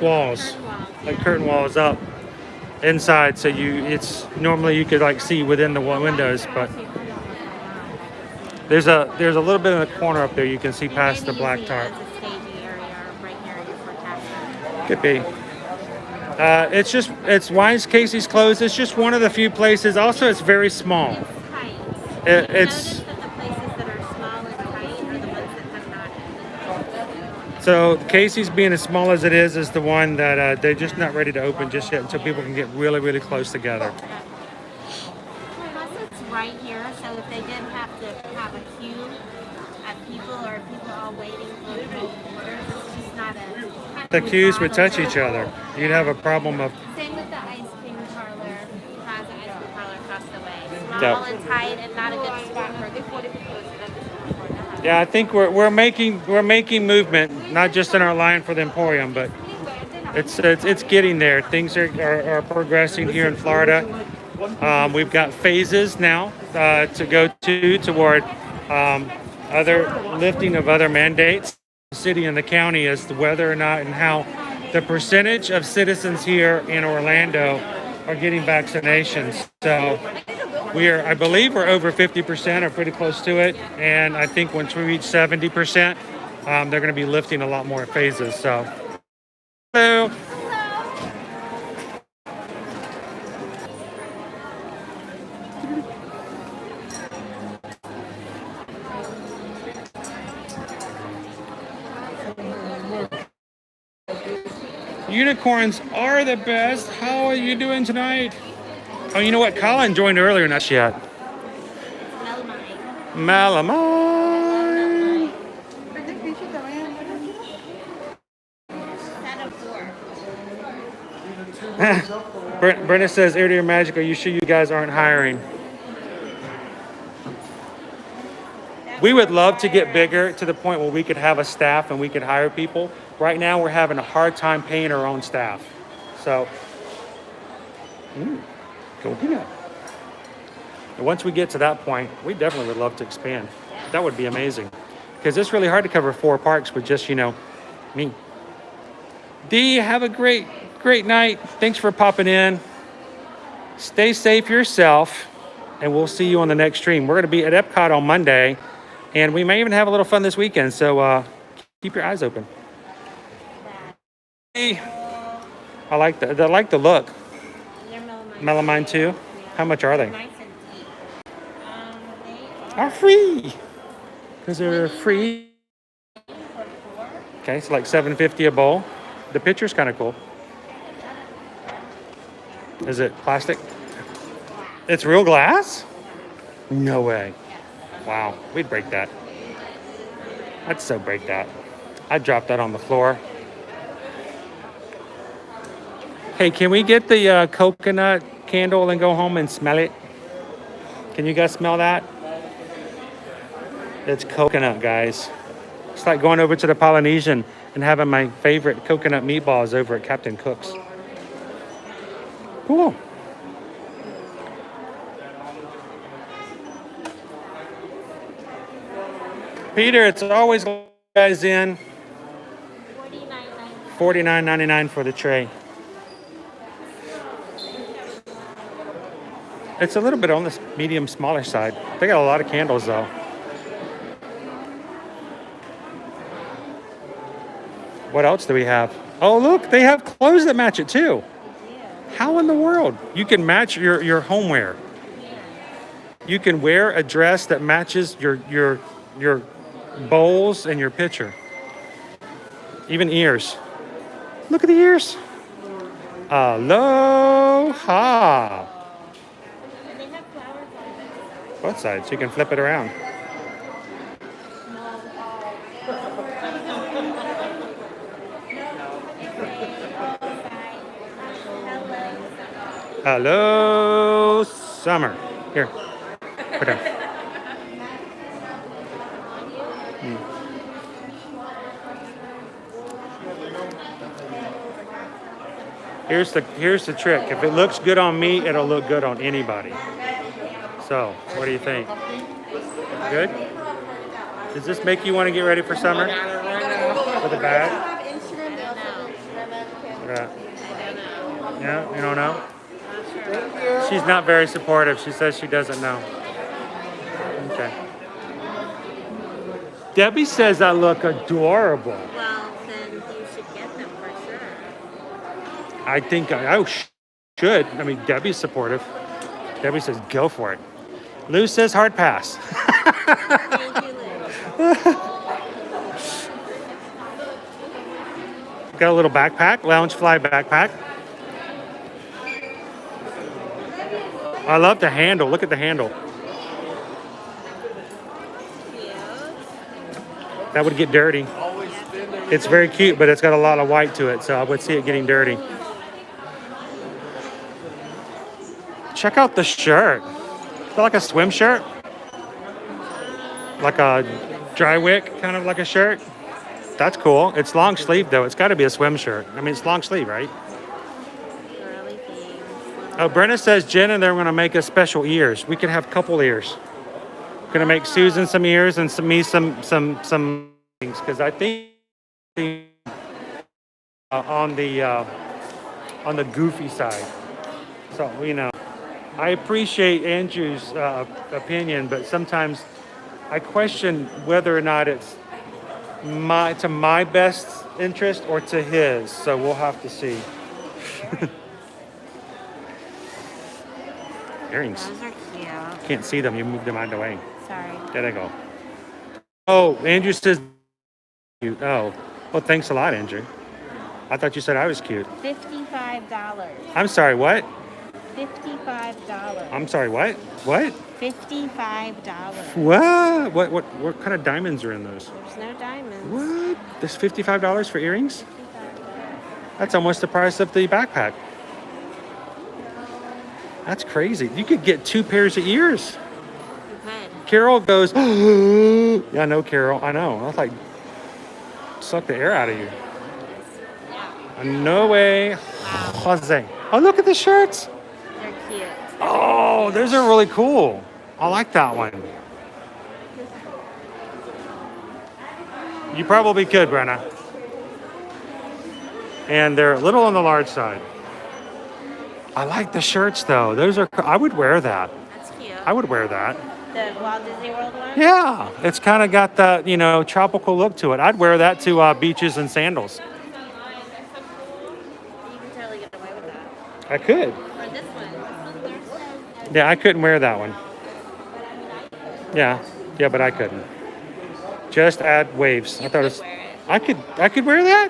walls, like curtain walls up inside. So it's normally you could like see within the windows, but there's a little bit in the corner up there you can see past the black tarp. Could be. It's why is Casey's closed? It's just one of the few places. Also, it's very small. It's so Casey's being as small as it is the one that they're just not ready to open just yet until people can get really, really close together. Plus, it's right here, so if they did have to have a queue of people or people all waiting for orders, it's just not a... The queues would touch each other. You'd have a problem of... Same with the ice cream parlor, Plaza Ice Cream Parlor across the way. Small Yep. and tight and not a good spot for the 40 people. Yeah, I think we're making movement, not just in our line for the Emporium, but it's getting there. Things are progressing here in Florida. We've got phases now to go toward other lifting of other mandates, the city and the county, as to whether or not and how the percentage of citizens here in Orlando are getting vaccinations. So I believe we're over 50% or pretty close to it. And I think once we reach 70%, they're going to be lifting a lot more phases. So, hello. Unicorns are the best. How are you doing tonight? Oh, you know what? Colin joined earlier, not yet. Malamine. Brenda says, Air to Your Magic, are you sure you guys aren't hiring? We would love to get bigger to the point where we could have a staff and we could hire people. Right now, we're having a hard time paying our own staff. So, go peanut. And once we get to that point, we definitely would love to expand. That would be amazing. Because it's really hard to cover 4 parks with just, me. Dee, have a great night. Thanks for popping in. Stay safe yourself, and we'll see you on the next stream. We're going to be at Epcot on Monday, and we may even have a little fun this weekend, so keep your eyes open. Hey, I like the look. Melamine too. How much are they? Are free. Because they're free. Okay, it's like $7.50 a bowl. The picture's kind of cool. Is it plastic? It's real glass? No way. Wow, we'd break that. I'd so break that. I'd drop that on the floor. Hey, can we get the coconut candle and go home and smell it? Can you guys smell that? It's coconut, guys. It's like going over to the Polynesian and having my favorite coconut meatballs over at Captain Cook's. Cool. Peter, it's always guys in. $49.99 for the tray. It's a little bit on the medium, smaller side. They got a lot of candles though. What else do we have? Oh, look, they have clothes that match it too. How in the world? You can match your homeware. You can wear a dress that matches your bowls and your picture. Even ears. Look at the ears. Aloha. Both sides, so you can flip it around. Hello, summer. Here, put down. Here's the trick. If it looks good on me, it'll look good on anybody. So, what do you think? Good? Does this make you want to get ready for summer? For the bag? Yeah, you don't know? She's not very supportive. She says she doesn't know. Okay. Debbie says I look adorable. Well, then you should get them for sure. I think I should. I mean, Debbie's supportive. Debbie says go for it. Lou says hard pass. Thank you, Lou. Got a little backpack, Loungefly backpack. I love the handle. Look at the handle. That would get dirty. It's very cute, but it's got a lot of white to it, so I would see it getting dirty. Check out the shirt. Is that like a swim shirt? Like a Dry wick, kind of like a shirt. That's cool. It's long sleeve though. It's got to be a swim shirt. I mean, it's long sleeve, right? Girly things. Oh, Brenna says Jen and they're going to make us special ears. We could have couple ears. Going to make Susan some ears and me some things because I think on the goofy side. So you know, I appreciate Andrew's opinion, but sometimes I question whether or not it's to my best interest or to his. So we'll have to see. Earrings. Those are cute. Can't see them. You moved them out of the way. Sorry. There they go. Oh, Andrew says cute. Oh, well, thanks a lot, Andrew. I thought you said I was cute. $55. I'm sorry, what? $55. I'm sorry, what? What? $55. What kind of diamonds are in those? There's no diamonds. What? There's $55 for earrings? That's almost the price of the backpack. That's crazy. You could get 2 pairs of ears. You could. Carol goes, yeah, I know, Carol. I know. I was like, suck the air out of you. No way. Jose. Oh, look at the shirts. They're cute. Oh, those are really cool. I like that one. You probably could, Brenna. And they're a little on the large side. I like the shirts, though. Those are, I would wear that. That's cute. I would wear that. The Walt Disney World one? Yeah. It's kind of got that, you know, tropical look to it. I'd wear that to beaches and sandals. You can totally get away with that. I could. Or this one. Yeah, I couldn't wear that one. Yeah, but I couldn't. Just add waves. I thought it was, I could wear that?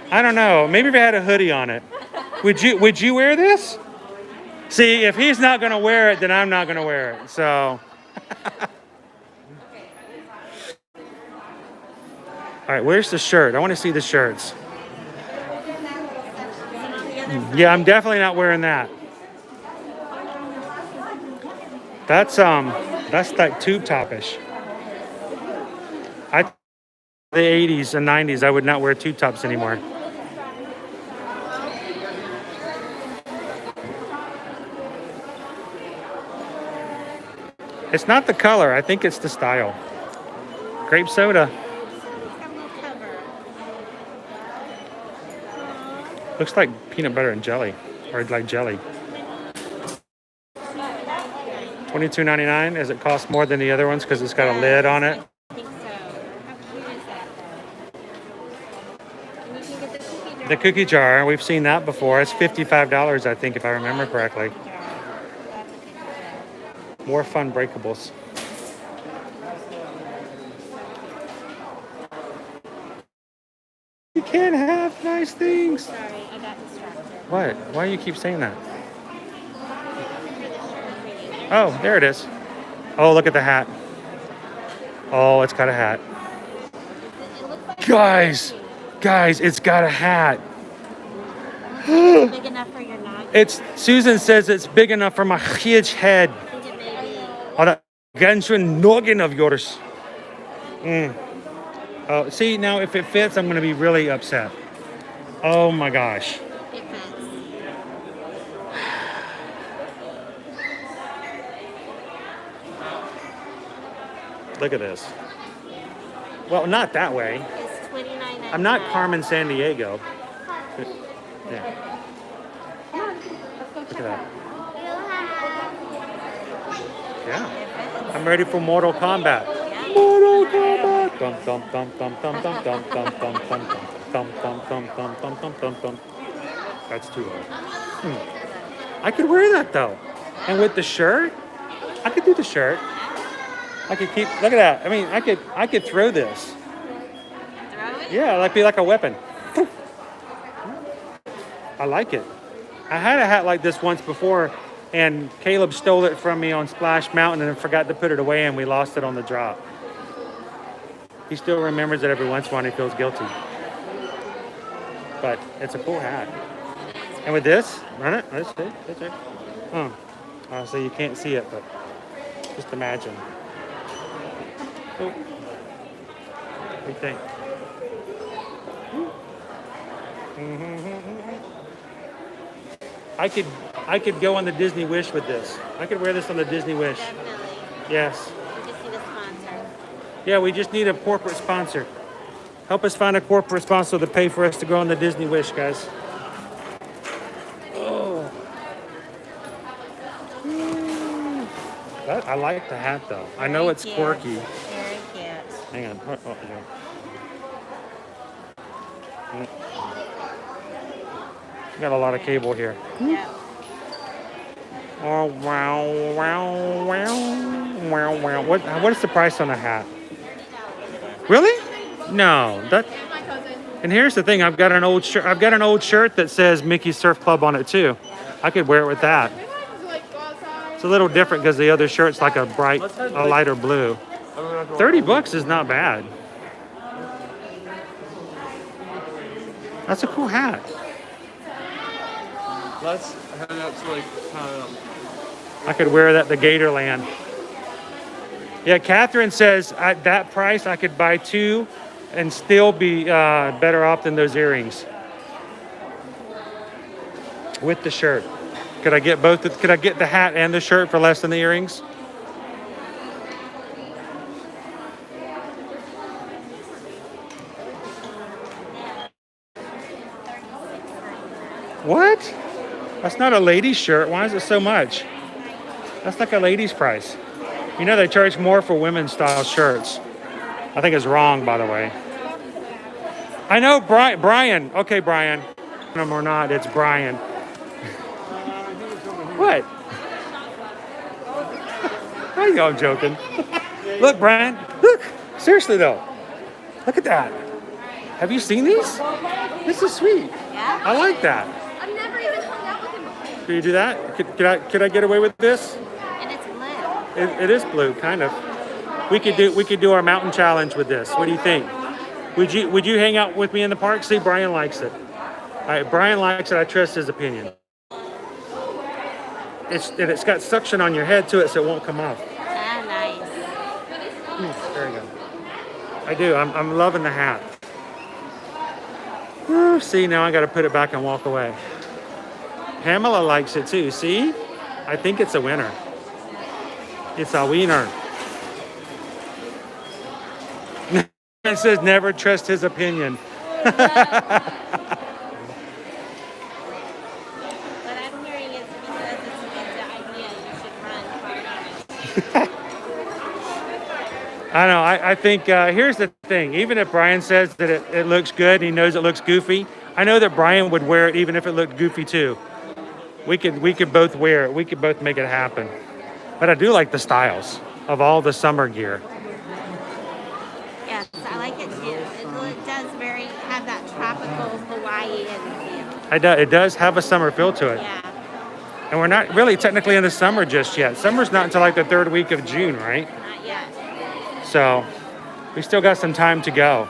I don't know. Maybe if I had a hoodie on it. Would you wear this? See, if he's not gonna wear it, then I'm not gonna wear it. So all right, where's the shirt? I want to see the shirts. Yeah, I'm definitely not wearing that. That's like tube topish. The 80s and 90s, I would not wear tube tops anymore. It's not the color, I think it's the style. Grape soda. Looks like peanut butter and jelly, or like jelly. $22.99. Does it cost more than the other ones because it's got a lid on it? I think so. How cute is that, though? And you can get the cookie jar. The cookie jar, we've seen that before. It's $55, I think, if I remember correctly. More fun breakables. You can't have nice things. Sorry, I got distracted. What? Why do you keep saying that? Oh, there it is. Oh, look at the hat. Oh, it's got a hat. Guys, it's got a hat. Big enough for your noggin. Susan says it's big enough for my huge head. I think it may be. Oh, that ganz schön noggin of yours. Oh, see, now if it fits, I'm going to be really upset. Oh my gosh. It fits. Look at this. Well, not that way. It's $29.99. I'm not Carmen Sandiego. Yeah. Look at that. Yeah. I'm ready for Mortal Kombat. Mortal Kombat. Dum dum dum dum dum dum dum dum dum dum dum dum dum dum dum dum dum dum. That's too low. I could wear that though. And with the shirt, I could do the shirt. I could keep, look at that. I mean, I could throw this. Throw it? Yeah, like be like a weapon. I like it. I had a hat like this once before, and Caleb stole it from me on Splash Mountain and forgot to put it away, and we lost it on the drop. He still remembers it every once in a while and he feels guilty. But it's a cool hat. And with this, run it. That's it. That's it. Oh, so you can't see it, but just imagine. Oh. What do you think? I could go on the Disney Wish with this. I could wear this on the Disney Wish. Definitely. Yes. We just need a sponsor. Yeah, we just need a corporate sponsor. Help us find a corporate sponsor to pay for us to go on the Disney Wish, guys. Oh. I like the hat though. I know it's quirky. Very cute. Hang on. Oh, yeah. Got a lot of cable here. Yep. Oh, wow, wow, wow, wow, wow. What is the price on a hat? Really? No. And here's the thing. I've got an old shirt. I've got an old shirt that says Mickey Surf Club on it too. I could wear it with that. It's a little different because the other shirt's like a lighter blue. $30 is not bad. That's a cool hat. Let's head out to like I could wear that to Gatorland. Yeah, Catherine says at that price I could buy two and still be better off than those earrings. With the shirt. Could I get both? Could I get the hat and the shirt for less than the earrings? What? That's not a lady's shirt. Why is it so much? That's like a lady's price. You know they charge more for women's style shirts. I think it's wrong, by the way. I know, Brian. Okay, Brian. Or not, it's Brian. What? I know I'm joking. Look, Brian. Look. Seriously, though. Look at that. Have you seen these? This is sweet. Yeah. I like that. I've never even hung out with him before. Can you do that? Could I get away with this? And it's blue. It is blue, kind of. We could do our mountain challenge with this. What do you think? Would you hang out with me in the park? See, Brian likes it. All right, Brian likes it. I trust his opinion. It's got suction on your head to it, so it won't come off. Ah, nice. There you go. I do. I'm loving the hat. Woo, see, now I got to put it back and walk away. Pamela likes it too. See, I think it's a winner. It's a winner. It says never trust his opinion. What I'm hearing is because it's a good idea, you should run hard on it. I know. I think here's the thing. Even if Brian says that it looks good, he knows it looks goofy. I know that Brian would wear it even if it looked goofy too. We could both wear it. We could both make it happen. But I do like the styles of all the summer gear. Yes, I like it too. It does have that tropical Hawaiian feel. It does have a summer feel to it. Yeah. And we're not really technically in the summer just yet. Summer's not until like the third week of June, right? Not yet. So we still got some time to go.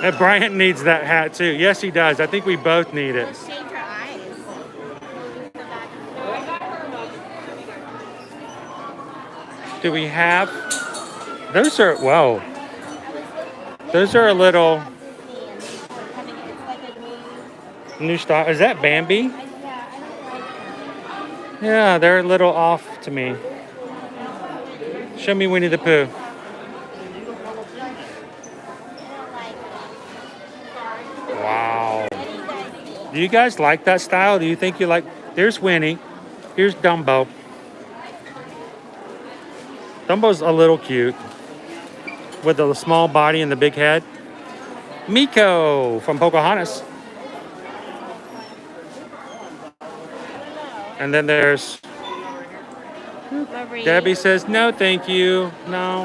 And Brian needs that hat too. Yes, he does. I think we both need it. Let's change our eyes. Do we have? Those are, whoa. Those are a little new style. Is that Bambi? Yeah, they're a little off to me. Show me Winnie the Pooh. Wow. Do you guys like that style? Do you think you like? There's Winnie. Here's Dumbo. Dumbo's a little cute with the small body and the big head. Miko from Pocahontas. And then there's Marie. Debbie says, no, thank you. No.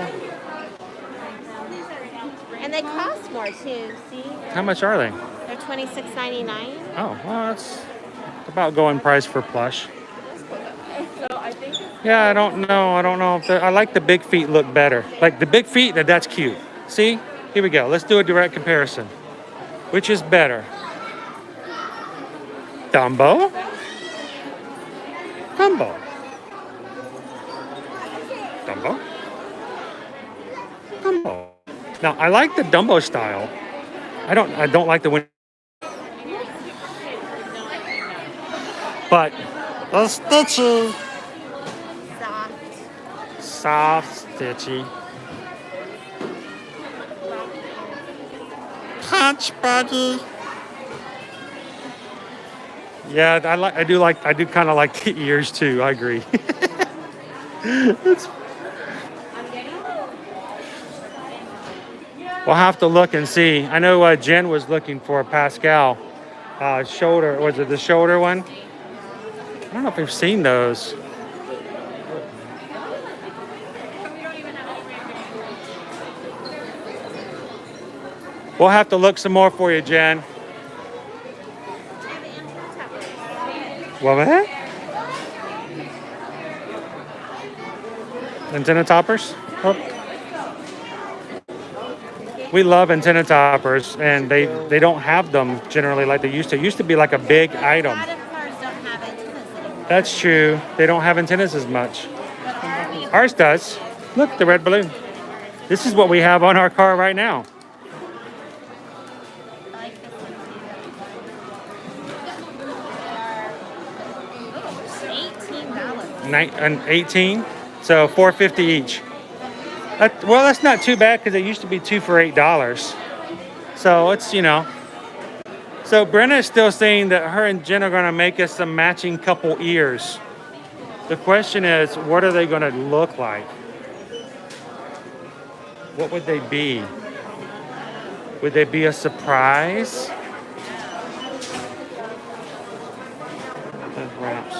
And they cost more too, see? How much are they? They're $26.99. Oh, well, that's about going price for plush. Yeah, I don't know if I like the big feet look better. Like the big feet, that's cute. See? Here we go. Let's do a direct comparison. Which is better? Dumbo Dumbo. Dumbo? Dumbo. Now, I like the Dumbo style. I don't like the Winnie. But the Stitchy. Soft Stitchy. Punch Buggy. Yeah, I do kind of like the ears too. I agree. We'll have to look and see. I know Jen was looking for a Pascal shoulder. Was it the shoulder one? I don't know if we've seen those. We'll have to look some more for you, Jen. What? Antenna toppers? Oh. We love antenna toppers, and they don't have them generally like they used to. It used to be like a big item. A lot of cars don't have antennas anymore. That's true. They don't have antennas as much. Ours does. Look, the red balloon. This is what we have on our car right now. And 18, so $4.50 each. Well, that's not too bad because it used to be 2 for $8. So it's, you know. So Brenna is still saying that her and Jen are going to make us some matching couple ears. The question is, what are they going to look like? What would they be? Would they be a surprise? Wraps.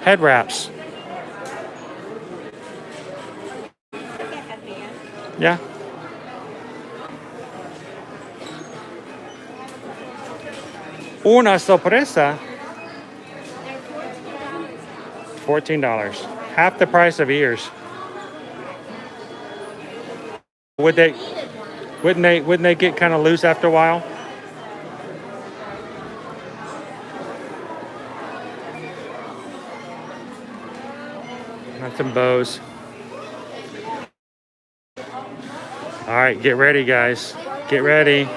Head wraps. Yeah. Una sorpresa. $14. Half the price of ears. Wouldn't they get kind of loose after a while? Got some bows. All right, get ready, guys. Get ready.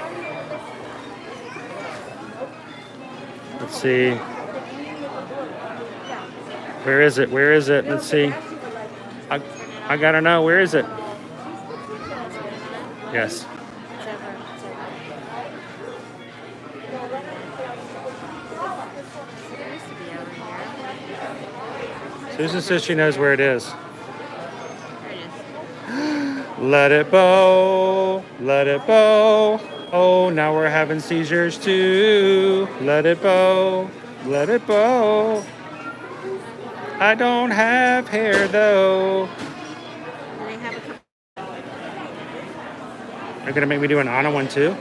Let's see. Where is it? Where is it? Let's see. I gotta know. Where is it? Yes. Susan says she knows where it is. Let it bow, let it bow. Oh, now we're having seizures too. Let it bow, let it bow. I don't have hair though. They're gonna make me do an Anna one too?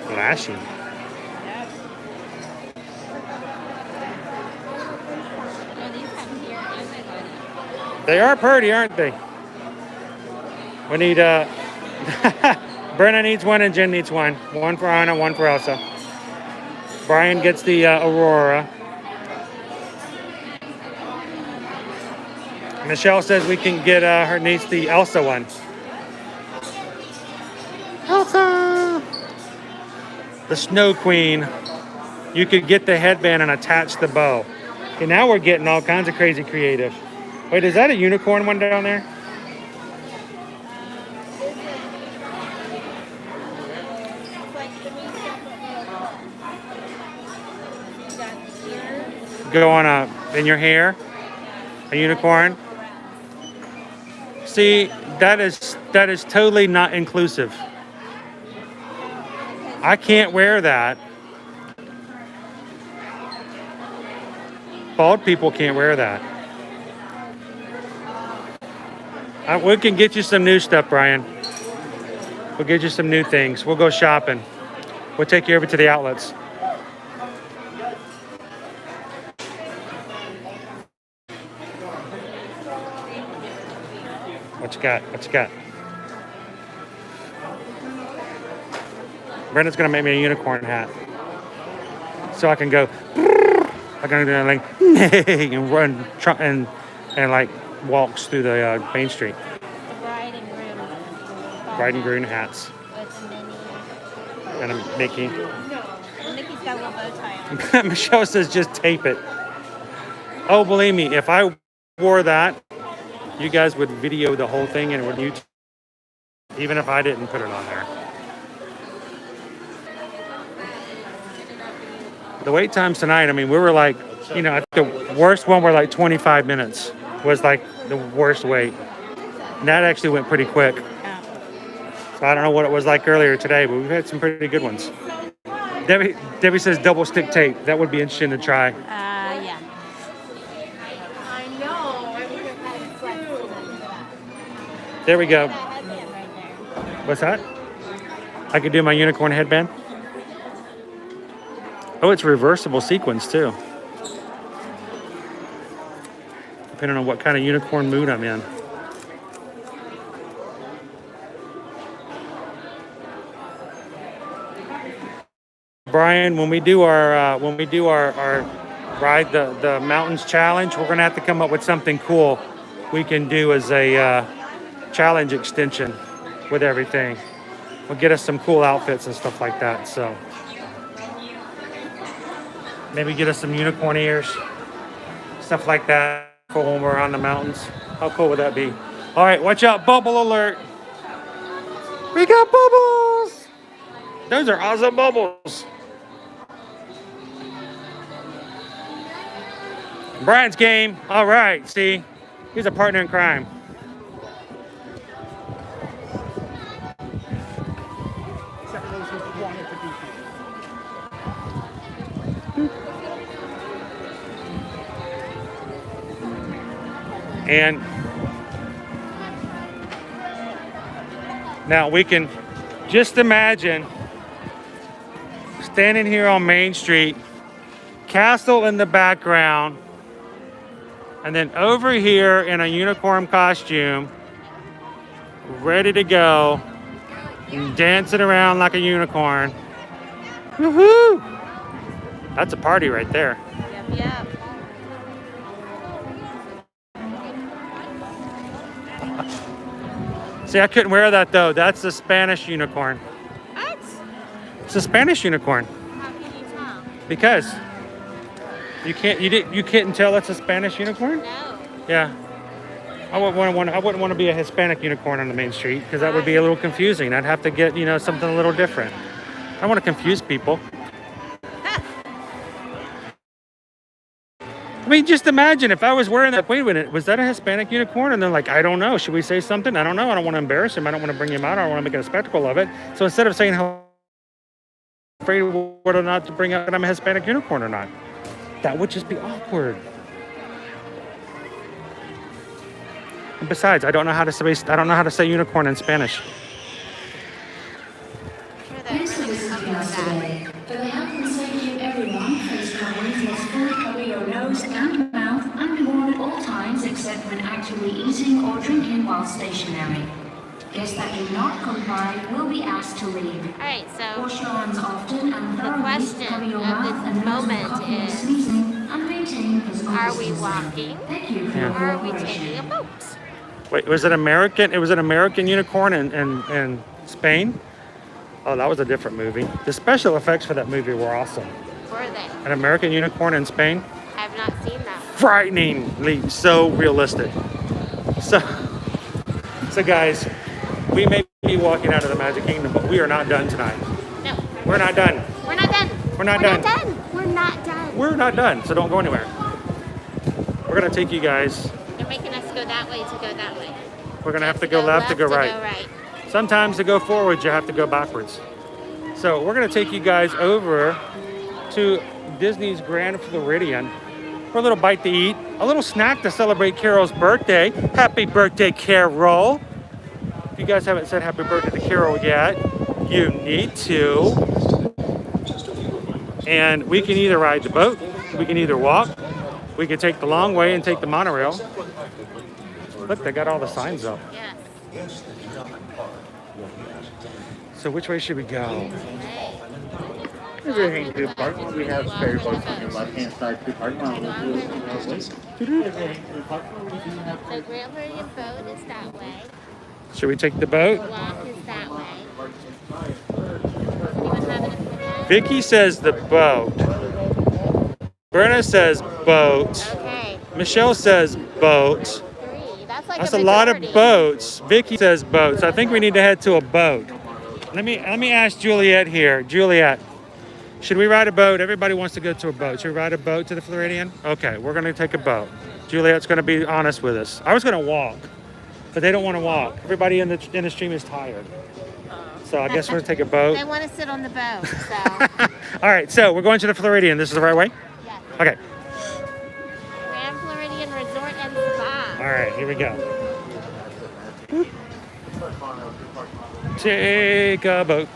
Flashy. They are pretty, aren't they? We need, Brenna needs one and Jen needs one. One for Anna, one for Elsa. Brian gets the Aurora. Michelle says we can get her niece the Elsa one. Elsa! The Snow Queen. You could get the headband and attach the bow. Okay, now we're getting all kinds of crazy creative. Wait, is that a unicorn one down there? Go on in your hair? A unicorn? See, that is totally not inclusive. I can't wear that. Bald people can't wear that. We can get you some new stuff, Brian. We'll get you some new things. We'll go shopping. We'll take you over to the outlets. What you got? What you got? Brenda's gonna make me a unicorn hat, so I can go. I can go like and run and like walks through the main street. The bride and groom. Bride and groom hats. With Minnie. And a Mickey. Mickey's got a little bow tie on. Michelle says just tape it. Oh, believe me, if I wore that, you guys would video the whole thing and it would YouTube, even if I didn't put it on there. The wait times tonight, I mean, we were like, you know, I think the worst one were like 25 minutes was like the worst wait. And that actually went pretty quick. So I don't know what it was like earlier today, but we've had some pretty good ones. Debbie says double stick tape. That would be interesting to try. Yeah. I know. I would have had it too. There we go. What's that? I could do my unicorn headband. Oh, it's reversible sequins too. Depending on what kind of unicorn mood I'm in. Brian, when we do our ride the mountains challenge, we're gonna have to come up with something cool we can do as a challenge extension with everything. We'll get us some cool outfits and stuff like that. So maybe get us some unicorn ears, stuff like that for when we're on the mountains. How cool would that be? All right, watch out, bubble alert. We got bubbles. Those are awesome bubbles. Brian's game. All right, see, he's a partner in crime. And now we can just imagine standing here on Main Street, castle in the background, and then over here in a unicorn costume, ready to go, and dancing around like a unicorn. Woohoo! That's a party right there. Yep, yep. See, I couldn't wear that though. That's the Spanish unicorn. What? It's a Spanish unicorn. How can you tell? Because you couldn't tell that's a Spanish unicorn? No. Yeah. I wouldn't want to be a Hispanic unicorn on the main street because that would be a little confusing. I'd have to get, you know, something a little different. I don't want to confuse people. I mean, just imagine if I was wearing that. Wait a minute, was that a Hispanic unicorn? And they're like, I don't know. Should we say something? I don't know. I don't want to embarrass him. I don't want to bring him out. I don't want to make a spectacle of it. So instead of saying how afraid whether or not to bring out that I'm a Hispanic unicorn or not, that would just be awkward. And besides, I don't know how to say unicorn in Spanish. Thanks for listening to us today. For the health and safety of everyone, face coverings must fully cover your nose and mouth and be worn at all times except when actively eating or drinking while stationary. Guests that do not comply will be asked to leave. All right, so Wash your hands often and the thoroughly, question cover your of mouth and this nose with moment cotton or is, sneezing, and maintain physical are we distancing. walking Thank you for Yeah. your or are we cooperation. taking a boat? Wait, was it American? It was an American unicorn in Spain? Oh, that was a different movie. The special effects for that movie were awesome. Were they? An American unicorn in Spain? I have not seen that. Frighteningly so realistic. So guys, we may be walking out of the Magic Kingdom, but we are not done tonight. No. We're not done. We're not done. We're not We're done. not done. We're not done. We're not done, so don't go anywhere. We're gonna take you guys. They're making us go that way to go that way. We're gonna have to go left to go right. right. Sometimes to go forward, you have to go backwards. So we're gonna take you guys over to Disney's Grand Floridian for a little bite to eat, a little snack to celebrate Carol's birthday. Happy birthday, Carol. If you guys haven't said happy birthday to Carol yet, you need to. And we can either ride the boat, we can either walk, we can take the long way and take the monorail, Look, they got all the signs up. Yes. So which way should we go? Everything to park. We have spare boats on your left-hand side to park on. The Grand Floridian boat is that way. Should we take the boat? Walk is that way. Anyone have an opinion? Vicky says the boat. Brenna says boat. Okay. Michelle says boat. 3. That's like That's a lot of majority. boats. Vicky says boats. I think we need to head to a boat. Let me ask Juliet here. Juliet, should we ride a boat? Everybody wants to go to a boat. Should we ride a boat to the Floridian? Okay, we're going to take a boat. Juliet's going to be honest with us. I was going to walk, but they don't want to walk. Everybody in the stream is tired. So I guess we're going to take a boat. They want to sit on the boat, so. All right, so we're going to the Floridian. This is the right way? Yes. Okay. Grand Floridian Resort and Spa. All right, here we go. Take a boat.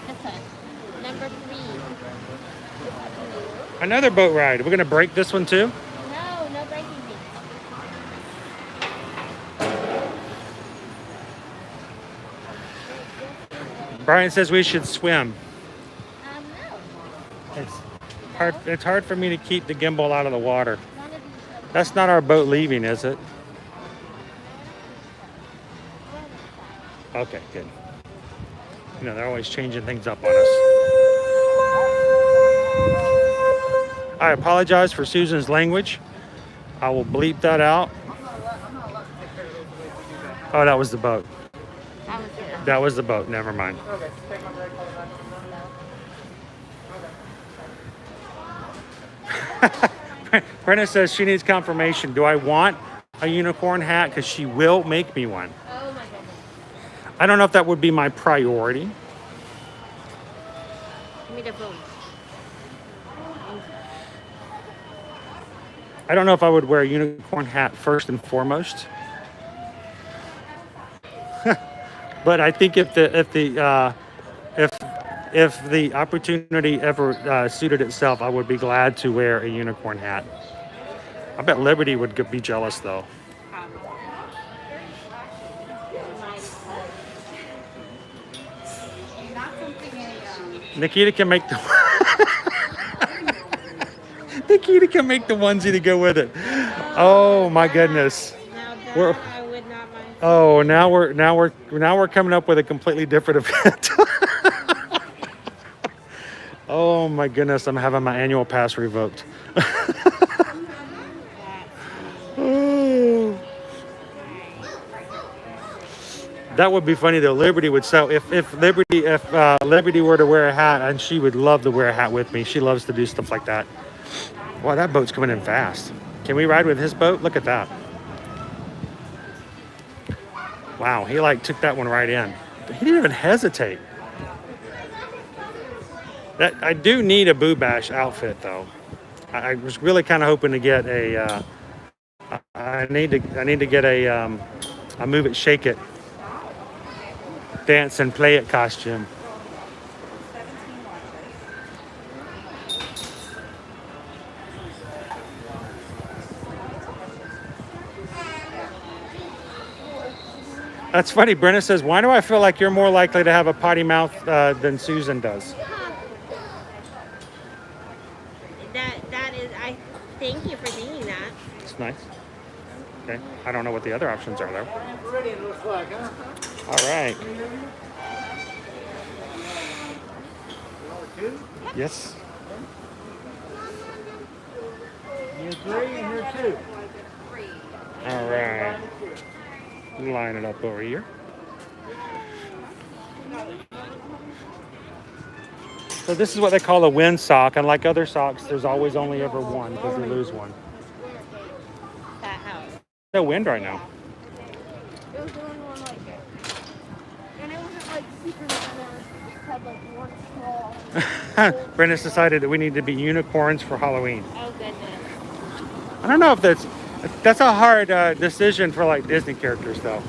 This one. Number 3. Another boat ride. We're going to break this one too? No breaking things. Brian says we should swim. No. It's hard for me to keep the gimbal out of the water. That's not our boat leaving, is it? Okay, good. You know, they're always changing things up on us. I apologize for Susan's language. I will bleep that out. Oh, that was the boat. That was the boat. Never mind. Brenna says she needs confirmation. Do I want a unicorn hat? Because she will make me one. Oh my goodness. I don't know if that would be my priority. Give me the boat. I don't know if I would wear a unicorn hat first and foremost. But I think if the opportunity ever suited itself, I would be glad to wear a unicorn hat. I bet Liberty would be jealous though. Nikita can make the Nikita can make the onesie to go with it. Oh my goodness. We're, I would not mind. oh, now we're coming up with a completely different event. Oh my goodness, I'm having my annual pass revoked. That would be funny though. Liberty would sell if Liberty were to wear a hat, and she would love to wear a hat with me. She loves to do stuff like that. Wow, that boat's coming in fast. Can we ride with his boat? Look at that. Wow, he like took that one right in. He didn't even hesitate. That I do need a Boo Bash outfit though. I was really kind of hoping to get a. I need to get a Move It, Shake It, Dance and Play It costume. That's funny. Brenna says, why do I feel like you're more likely to have a potty mouth than Susan does? That is, I thank you for thinking that. It's nice. Okay. I don't know what the other options are though. Floridian looks like, huh? All right. Yes. Here's 3 and here's 2. All right. Line it up over here. So this is what they call a wind sock. Unlike other socks, there's always only ever one because you lose one. That house. No wind right now. It was the only one like it. And it wasn't like Superman it had like one straw. Brenda's decided that we need to be unicorns for Halloween. Oh goodness. I don't know if that's a hard decision for like Disney characters though.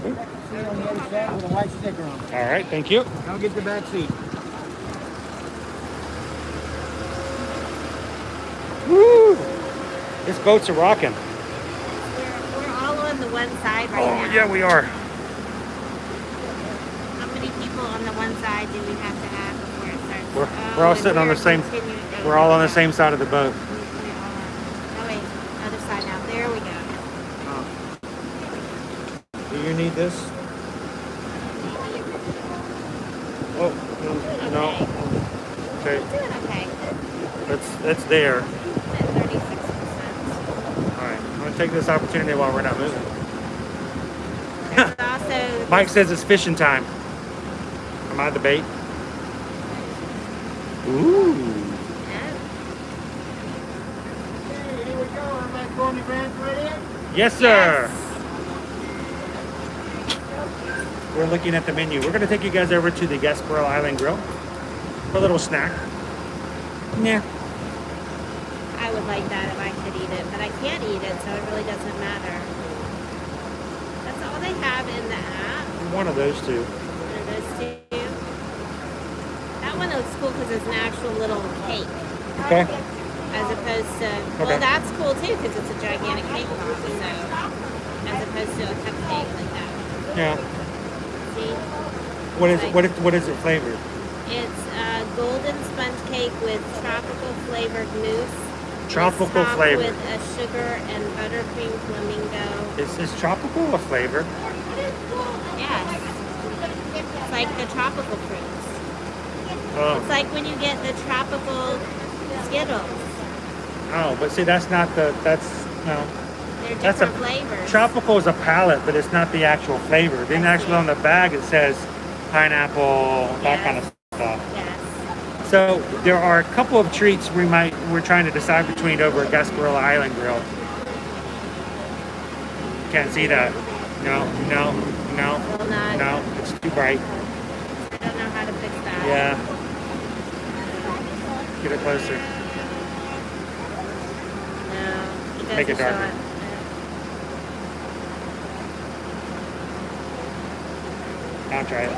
See on the other side with a white sticker on it. All right, thank you. Don't get the back seat. Woo! This boat's a rocking. one side right now. Oh, yeah, we are. How many people on the one side do we have to have before it starts? We're all sitting on the same, we're all on the same side of the boat. Oh wait, other side now. There we go. Do you need this? Oh, no. Okay. We're doing okay. That's there. At 36%. All right, I'm gonna take this opportunity while we're not moving. There's also Mike says it's fishing time. Am I the bait? Ooh. Yes, sir. We're looking at the menu. We're going to take you guys over to the Gasparilla Island Grill for a little snack. Yeah. I would like that if I could eat it, but I can't eat it, so it really doesn't matter. That's all they have in the app. One of those two. One of those two. That one looks cool because it's an actual little cake. Okay. As opposed to, well, that's cool too because it's a gigantic cake pop, so as opposed to a cupcake like that. Yeah. See? What is it flavored? It's a golden sponge cake with tropical flavored mousse. Tropical topped flavor. with a sugar and buttercream flamingo. Is tropical a flavor? Yes. It's like the tropical fruits. Oh. It's like when you get the tropical Skittles. Oh, but see, that's not the, that's, no. They're That's different flavors. Tropical is a palette, but it's not the actual flavor. Then actually on the bag it says pineapple, that kind of stuff. Yes. So there are a couple of treats we're trying to decide between over at Gasparilla Island Grill. Can't see that. No, Will not. no, it's too bright. I don't know how to fix that. Yeah. Get it closer. No, it doesn't Make it show darker. it. I'll try it.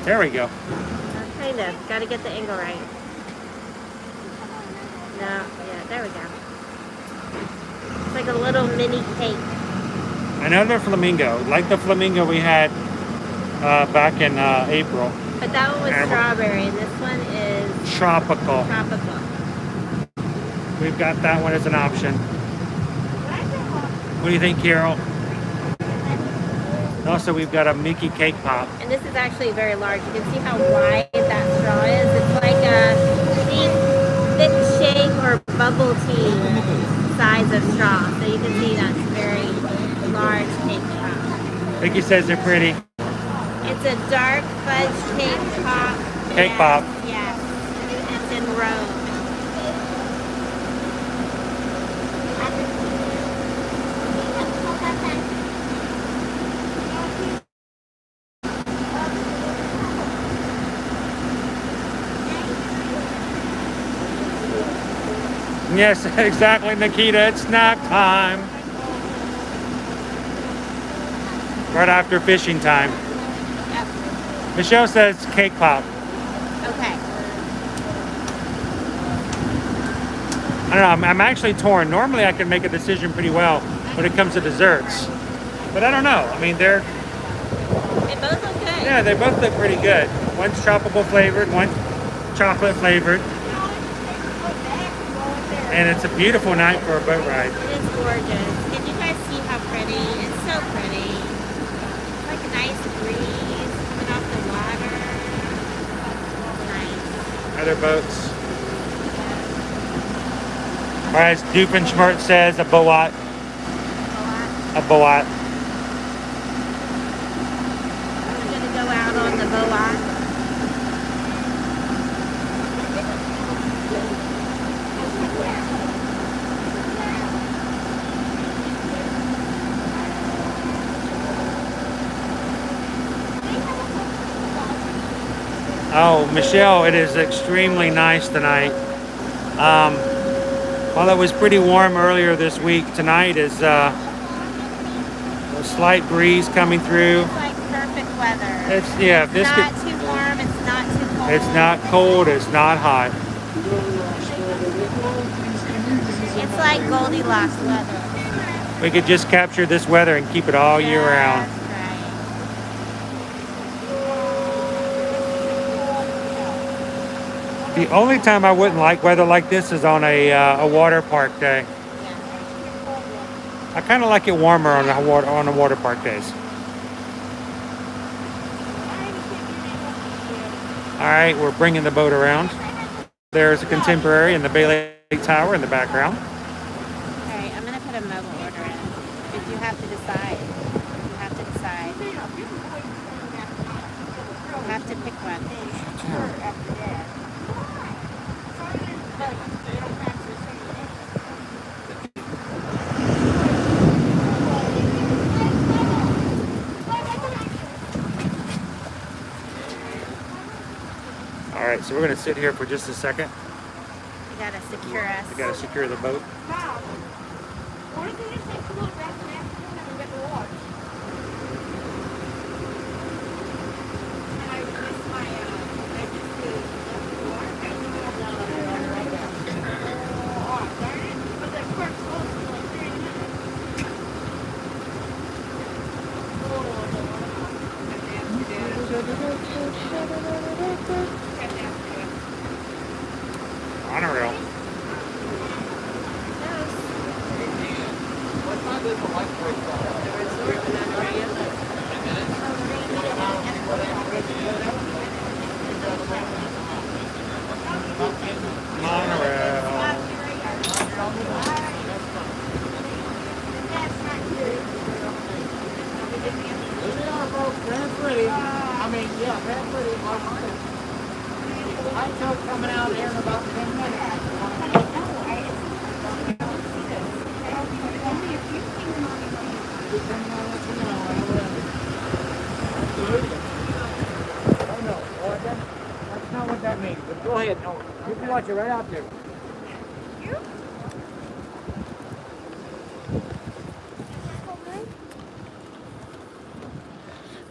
There we go. Kind of. Got to get the angle right. No, yeah, there we go. It's like a little mini cake. Another flamingo, like the flamingo we had back in April. But that one was strawberry, and this one is Tropical. tropical. We've got that one as an option. What do you think, Carol? Also, we've got a Mickey cake pop. And this is actually very large. You can see how wide that straw is. It's like a deep, thick shake or bubble tea size of straw. So you can see that's very large cake pop. Mickey says they're pretty. It's a dark fudge cake pop. Cake pop. Yes. It's in Rome. Yes, exactly, Nikita. It's snack time. Right after fishing time. Yep. Michelle says cake pop. Okay. I don't know. I'm actually torn. Normally, I can make a decision pretty well when it comes to desserts, but I don't know. I mean, They both look good. yeah, they both look pretty good. One's tropical flavored, one's chocolate flavored, and it's a beautiful night for a boat ride. It is gorgeous. Can you guys see how pretty? It's so pretty. It's like a nice breeze coming off the water. Nice. Other boats. Or as Dupenschmert says, a boat. A boat. We're going to go out on the boat. Oh, Michelle, it is extremely nice tonight. While it was pretty warm earlier this week, tonight is a slight breeze coming through. It's like perfect weather. It's yeah, It's not too warm, it's not too cold. It's not cold, it's not hot. It's like Goldilocks weather. We could just capture this weather and keep it all year round. That's The only time I wouldn't like weather like this is on a water park day. I kind of like it warmer on the water park days. All right, we're bringing the boat around. There's a Contemporary and the Bay Lake Tower in the background. All right, I'm gonna put a mobile order in. If you have to decide, you have to decide. You have to pick one. All right, so we're gonna sit here for just a second. You gotta secure us. We gotta secure the boat. Monorail. Coming out here in about 10 minutes. That's not what that means, but go ahead. No, you can watch it right out there.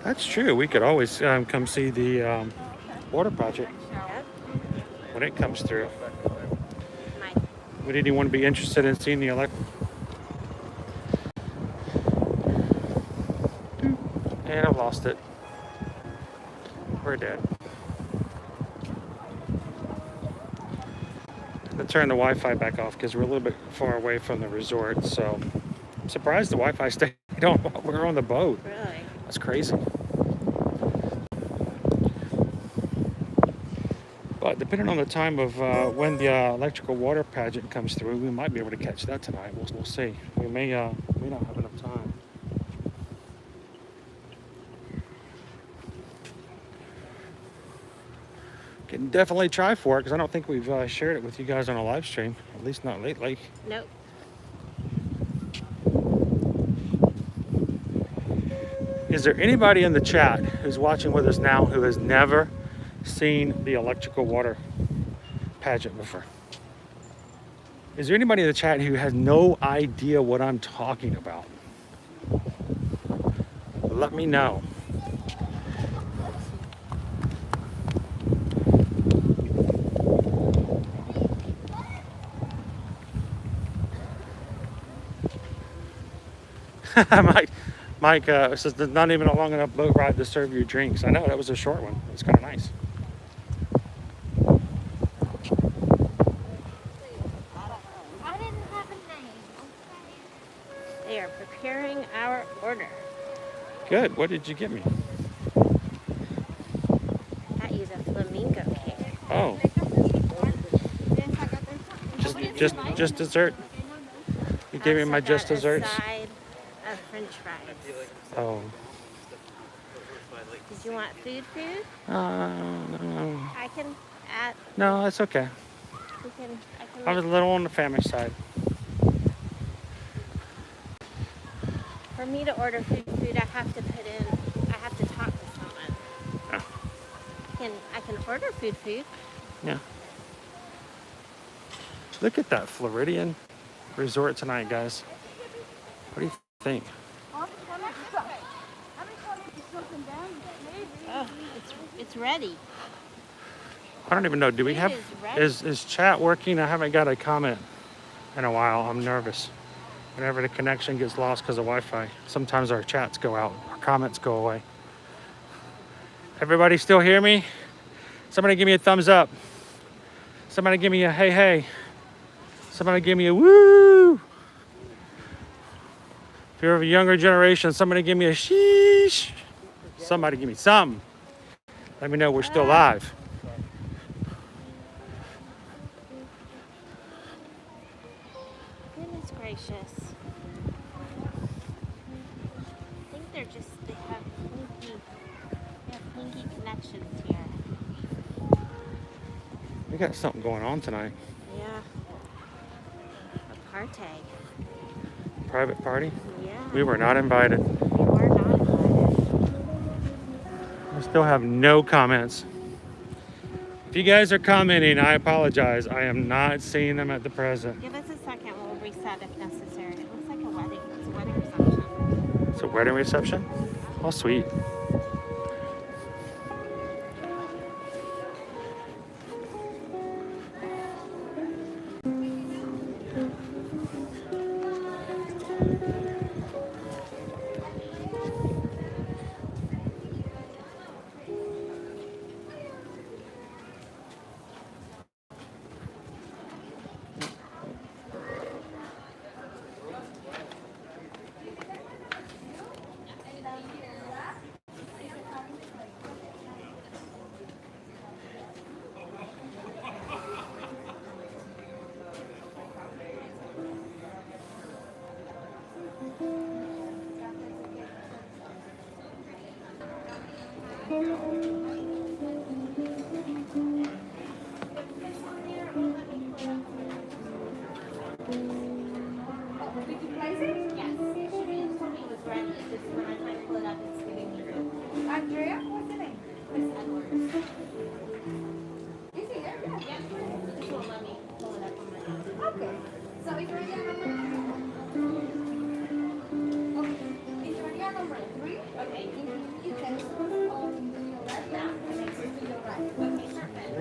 That's true. We could always come see the water project when it comes through. Would anyone be interested in seeing the electric? And I've lost it. We're dead. Let's turn the Wi-Fi back off because we're a little bit far away from the resort. So I'm surprised the Wi-Fi stayed on while we're on the boat. Really? That's crazy. But depending on the time of when the electrical water pageant comes through, we might be able to catch that tonight. We'll see. We may not have enough time. Can definitely try for it because I don't think we've shared it with you guys on a live stream, at least not lately. Nope. Is there anybody in the chat who's watching with us now who has never seen the electrical water pageant before? Is there anybody in the chat who has no idea what I'm talking about? Let me know. Mike says there's not even a long enough boat ride to serve your drinks. I know, that was a short one. It's kind of nice. I didn't have a name. Okay. They are preparing our order. Good. What did you get me? Got you the flamingo cake. Oh. Just dessert. You gave me my just desserts. Side of French fries. Oh. Did you want food? No. I can add. No, that's okay. I can I was a little on the family side. For me to order food, I have to put in. I have to talk to someone. Oh. I can order food. Yeah. Look at that Floridian resort tonight, guys. What do you think? Oh, it's ready. I don't even know. Do we have? Is chat working? I haven't got a comment in a while. I'm nervous. whenever the connection gets lost because of Wi-Fi. Sometimes our chats go out, our comments go away. Everybody still hear me? Somebody give me a thumbs up. Somebody give me a hey, hey. Somebody give me a woo. If you're of a younger generation, somebody give me a sheesh. Somebody give me some. Let me know we're still live. Goodness gracious. I think they have hinky connections here. We got something going on tonight. Yeah. A party. Private party? Yeah. We were not invited. We were not invited. I still have no comments. If you guys are commenting, I apologize. I am not seeing them at the present. Give us a second. We'll reset if necessary. It looks like a wedding. It's a wedding reception. It's a wedding reception? Oh, sweet. Andrea, what's the name? Chris Edwards. Is he there? Yeah. This won't let me pull it up on my phone. Okay. So it's already on number 3. Okay. It's already on number 3. Okay. You can scroll on to your left now and then to your right. Okay, perfect.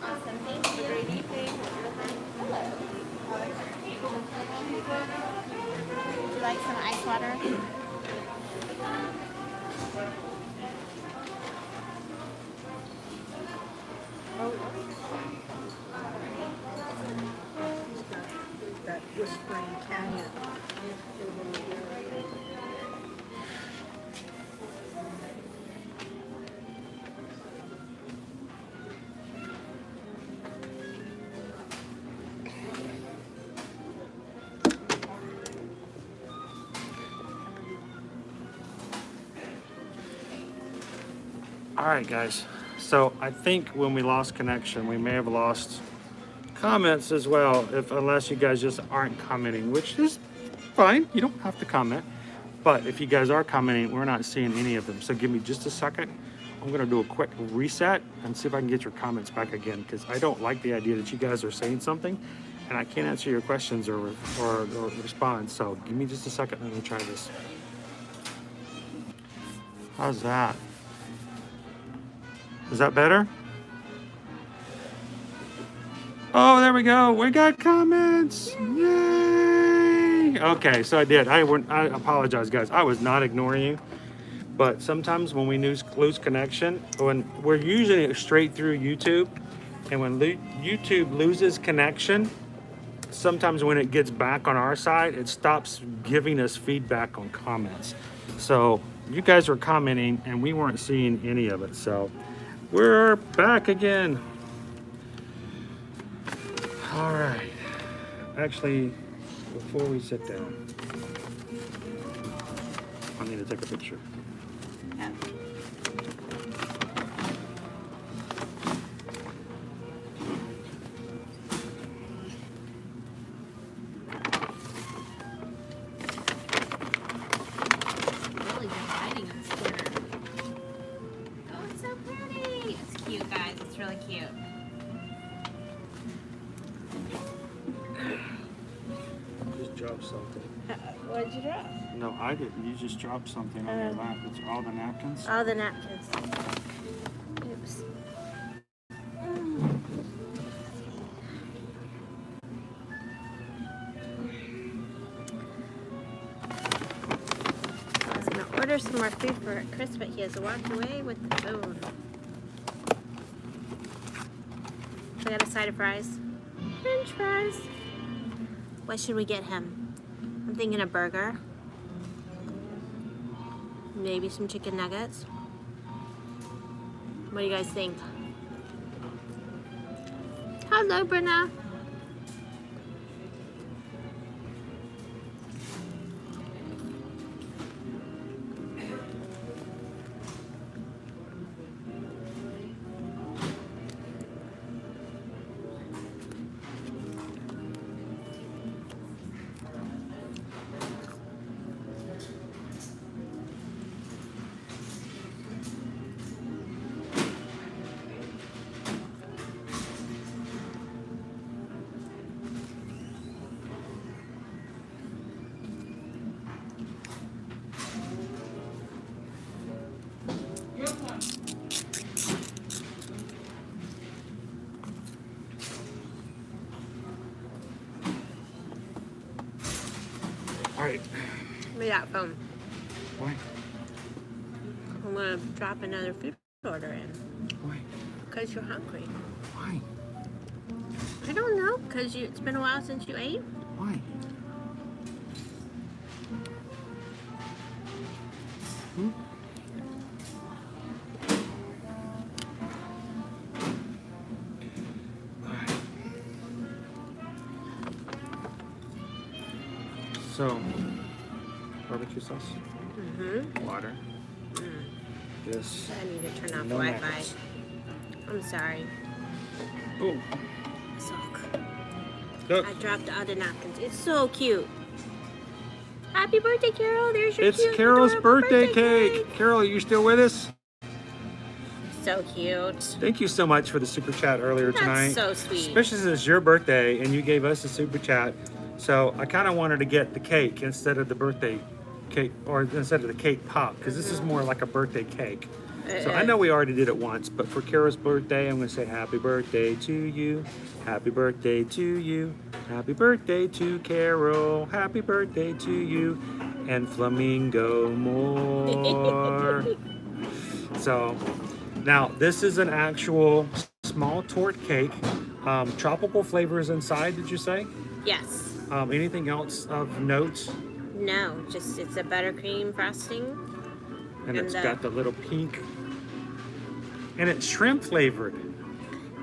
Awesome, thank you. Great evening. Hello. Would you like some ice water? That Whispering Canyon. All right, guys. So I think when we lost connection, we may have lost comments as well, unless you guys just aren't commenting, which is fine. You don't have to comment. But if you guys are commenting, we're not seeing any of them. So give me just a second. I'm going to do a quick reset and see if I can get your comments back again, because I don't like the idea that you guys are saying something and I can't answer your questions or respond. So give me just a second and let me try this. How's that? Is that better? Oh, there we go. We got comments. Yay! Okay, so I did. I apologize, guys. I was not ignoring you. But sometimes when we lose connection, when we're using it straight through YouTube, and when YouTube loses connection, sometimes when it gets back on our side, it stops giving us feedback on comments. So you guys were commenting and we weren't seeing any of it. So we're back again. All right. Actually, before we sit down, I need to take a picture. Really been hiding in this corner. Oh, it's so pretty. It's cute, guys. It's really cute. Just dropped something. What did you drop? No, I didn't. You just dropped something on your lap. It's all the napkins. All the napkins. Oops. I was gonna order some more food for Chris, but he has walked away with the phone. I got a side of fries. French fries. What should we get him? I'm thinking a burger. Maybe some chicken nuggets. What do you guys think? Hello, Brenna. All right. Give me that phone. Why? I'm gonna drop another food order in. Why? Because you're hungry. Why? I don't know. Because it's been a while since you ate. Why? Hmm? So, barbecue sauce, water, this. I need to turn off no Wi-Fi. napkins. I'm sorry. Oh, Sock. look, I dropped all the napkins. It's so cute. Happy birthday, Carol. There's your it's cute, Carol's adorable birthday cake. Carol, are you still with us? So cute. Thank you so much for the super chat earlier That's tonight. so sweet. Especially since it's your birthday and you gave us a super chat. So I kind of wanted to get the cake instead of the birthday cake, or instead of the cake pop, because this is more like a birthday cake. So I know we already did it once, but for Carol's birthday, I'm going to say happy birthday to you. Happy birthday to you. Happy birthday to Carol. Happy birthday to you. And flamingo more. So now this is an actual small torte cake. Tropical flavors inside, did you say? Yes. Anything else of note? No, just it's a buttercream frosting. And it's got the little pink. And it's shrimp flavored.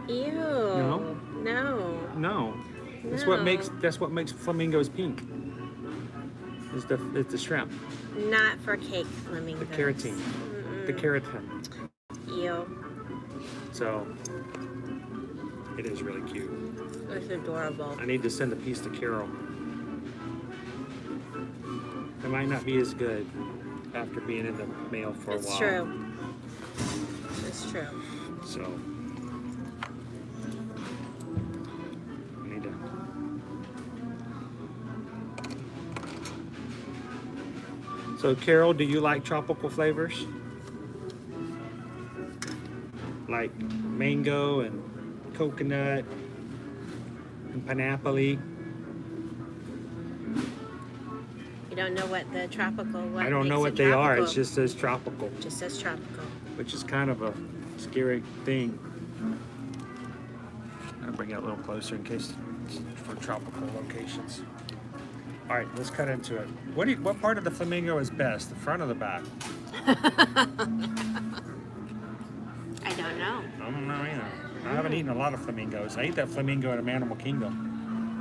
Ew. No? No. No. That's what makes flamingos pink. It's the shrimp. Not for cake flamingos. The keratin. The keratin. Ew. So it is really cute. It's adorable. I need to send a piece to Carol. It might not be as good after being in the mail for a while. It's true. It's true. So I need to. So Carol, do you like tropical flavors? Like mango and coconut and pineapple-y? You don't know what the tropical. What I don't know makes what it they are. tropical. It just says tropical. Just says tropical. Which is kind of a scary thing. I'll bring it a little closer in case it's for tropical locations. All right, let's cut into it. What part of the flamingo is best, the front or the back? I don't know. I don't know either. I haven't eaten a lot of flamingos. I ate that flamingo at Animal Kingdom.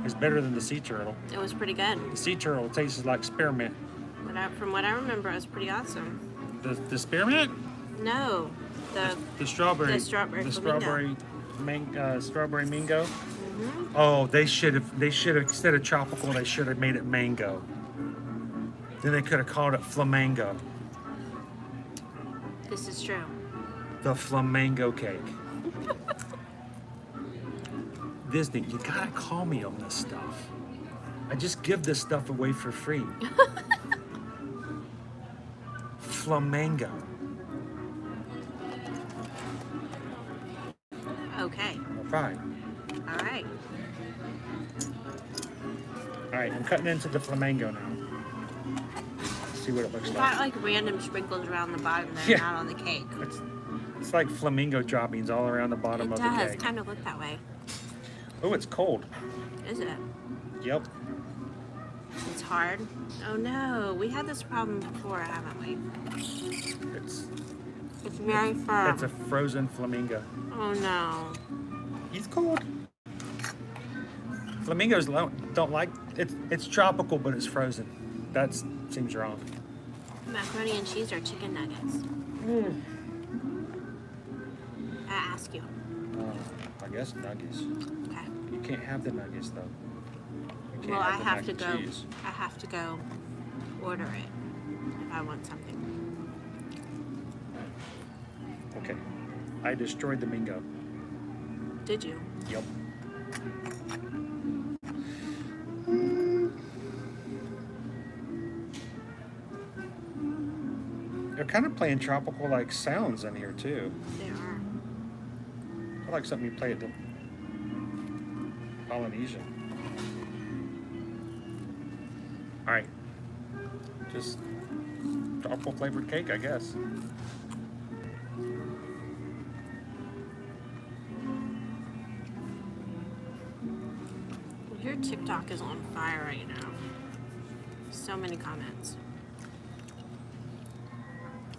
It's better than the sea turtle. It was pretty good. The sea turtle tastes like spearmint. From what I remember, it was pretty awesome. The spearmint? No, The strawberry. The strawberry The flamingo. strawberry mango. Oh, they should have instead of tropical, they should have made it mango. Then they could have called it flamingo. This is true. The flamingo cake. Disney, you gotta call me on this stuff. I just give this stuff away for free. Flamingo. Okay. All right. All right. All right, I'm cutting into the flamingo now. See what it looks It's like. got like random sprinkles around the bottom there, Yeah. not on the cake. It's like flamingo droppings all around the bottom It of the does cake. kind of look that way. Oh, it's cold. Is it? Yep. It's hard. Oh no, we had this problem before, haven't we? It's very firm. It's a frozen flamingo. Oh no. He's cold. Flamingos don't like it's tropical, but it's frozen. That seems wrong. Macaroni and cheese or chicken nuggets? I ask you. I guess nuggets. Okay. You can't have the nuggets though. You can't Well, I the have mac to and go. cheese. I have to go order it if I want something. Okay. I destroyed the mingo. Did you? Yep. They're kind of playing tropical like sounds in here too. They are. I like something you play at the Polynesian. All right. Just tropical flavored cake, I guess. Your TikTok is on fire right now. So many comments.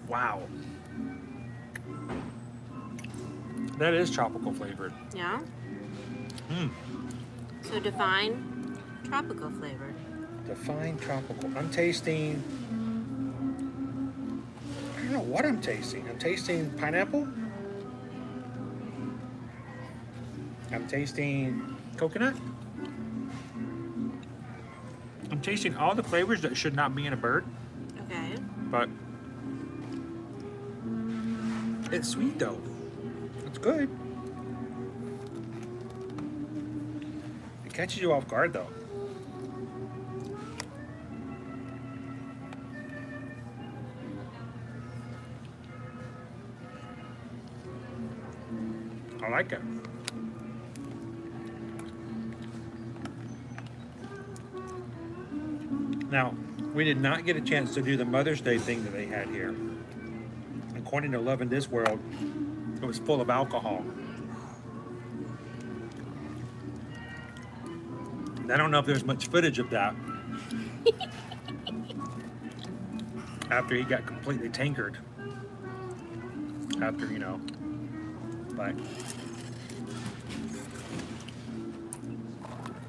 Wow. That is tropical flavored. Yeah? So define tropical flavored. Define tropical. I'm tasting. I don't know what I'm tasting. I'm tasting pineapple. I'm tasting coconut. I'm tasting all the flavors that should not be in a bird, Okay. but it's sweet though. It's good. It catches you off guard though. I like it. Now, we did not get a chance to do the Mother's Day thing that they had here. According to Love in This World, it was full of alcohol. And I don't know if there's much footage of that. After he got completely tankered. After, but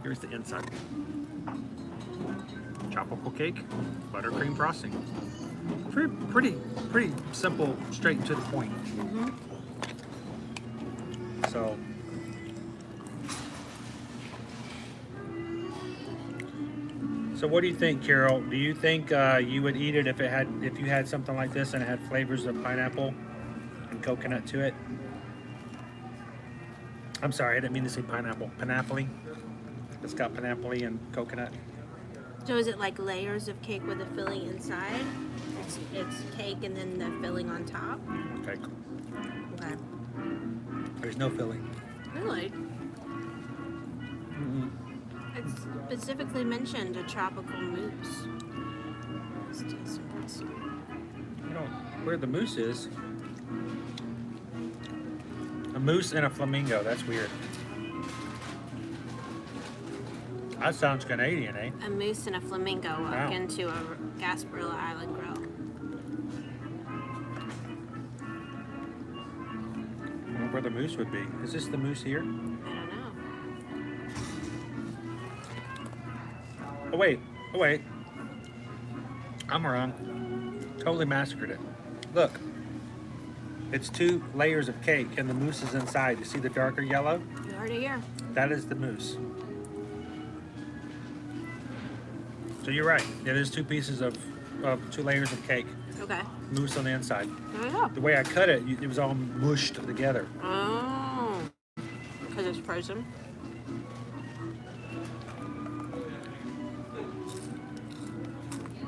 here's the inside. Tropical cake, buttercream frosting. Pretty simple, straight to the point. So, what do you think, Carol? Do you think you would eat it if you had something like this and it had flavors of pineapple and coconut to it? I'm sorry, I didn't mean to say pineapple. Panapple. It's got pineapple and coconut. So is it like layers of cake with a filling inside? It's cake and then the filling on top? Okay. Okay. There's no filling. Really? It's specifically mentioned a tropical mousse. Let's taste some mousse. Where the moose is. A moose and a flamingo. That's weird. That sounds Canadian, eh? A moose and a flamingo walk Wow. into a Gasparilla Island grill. I wonder where the moose would be. Is this the moose here? I don't know. Oh wait. I'm wrong. Totally massacred it. Look. It's 2 layers of cake and the moose is inside. You see the darker yellow? You heard it here. That is the moose. So you're right. It is 2 pieces of 2 layers of cake. Okay. Moose on the inside. There we go. The way I cut it, it was all mushed together. Oh. Because it's frozen?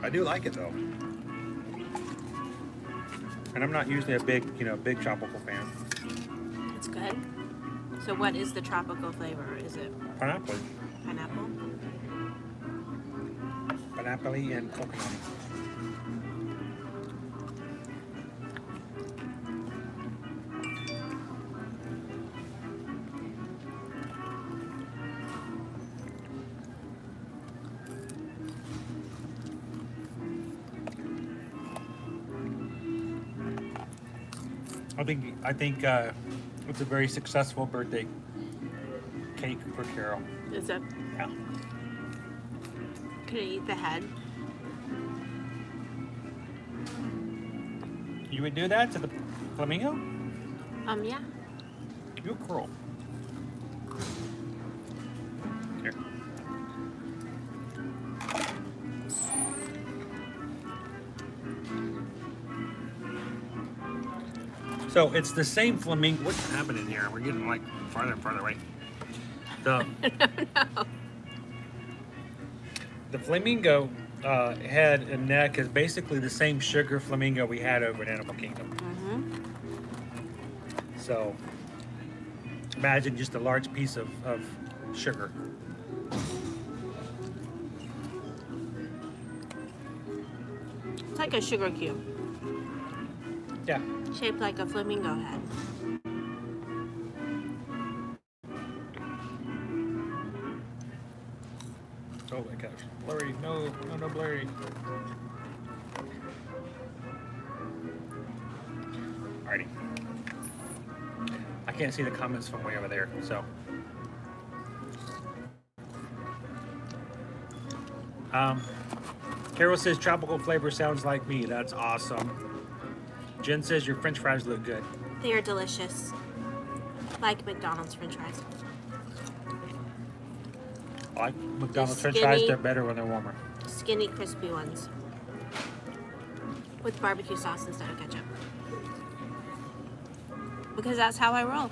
I do like it though. And I'm not usually a big, big tropical fan. It's good. So what is the tropical flavor? Is it Pineapple. pineapple? Pineapple and coconut. I think it's a very successful birthday cake for Carol. Is it? Yeah. Can I eat the head? You would do that to the flamingo? Yeah. You're cruel. Here. So it's the same flamingo. What's happening here? We're getting like farther and farther away. The flamingo head and neck is basically the same sugar flamingo we had over at Animal Kingdom. So imagine just a large piece of sugar. It's like a sugar cube. Yeah. Shaped like a flamingo head. Oh my gosh. Blurry. No blurry. Alrighty. I can't see the comments from way over there, so. Carol says tropical flavor sounds like me. That's awesome. Jen says your French fries look good. They are delicious. Like McDonald's French fries. I like McDonald's French skinny- fries. They're better when they're warmer. Skinny, crispy ones. With barbecue sauce instead of ketchup. Because that's how I roll.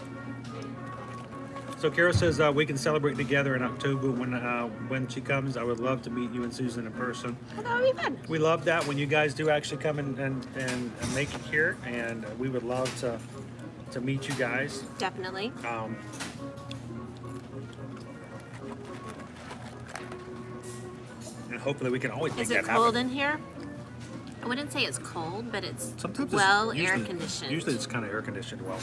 So Carol says we can celebrate together in October when she comes. I would love to meet you and Susan in person. Well, that would be fun. We love that when you guys do actually come and make it here, and we would love to meet you guys. Definitely. And hopefully we can always make Is that it happen. cold in here? I wouldn't say it's cold, but it's Sometimes well it's air conditioned. Usually it's kind of air conditioned well.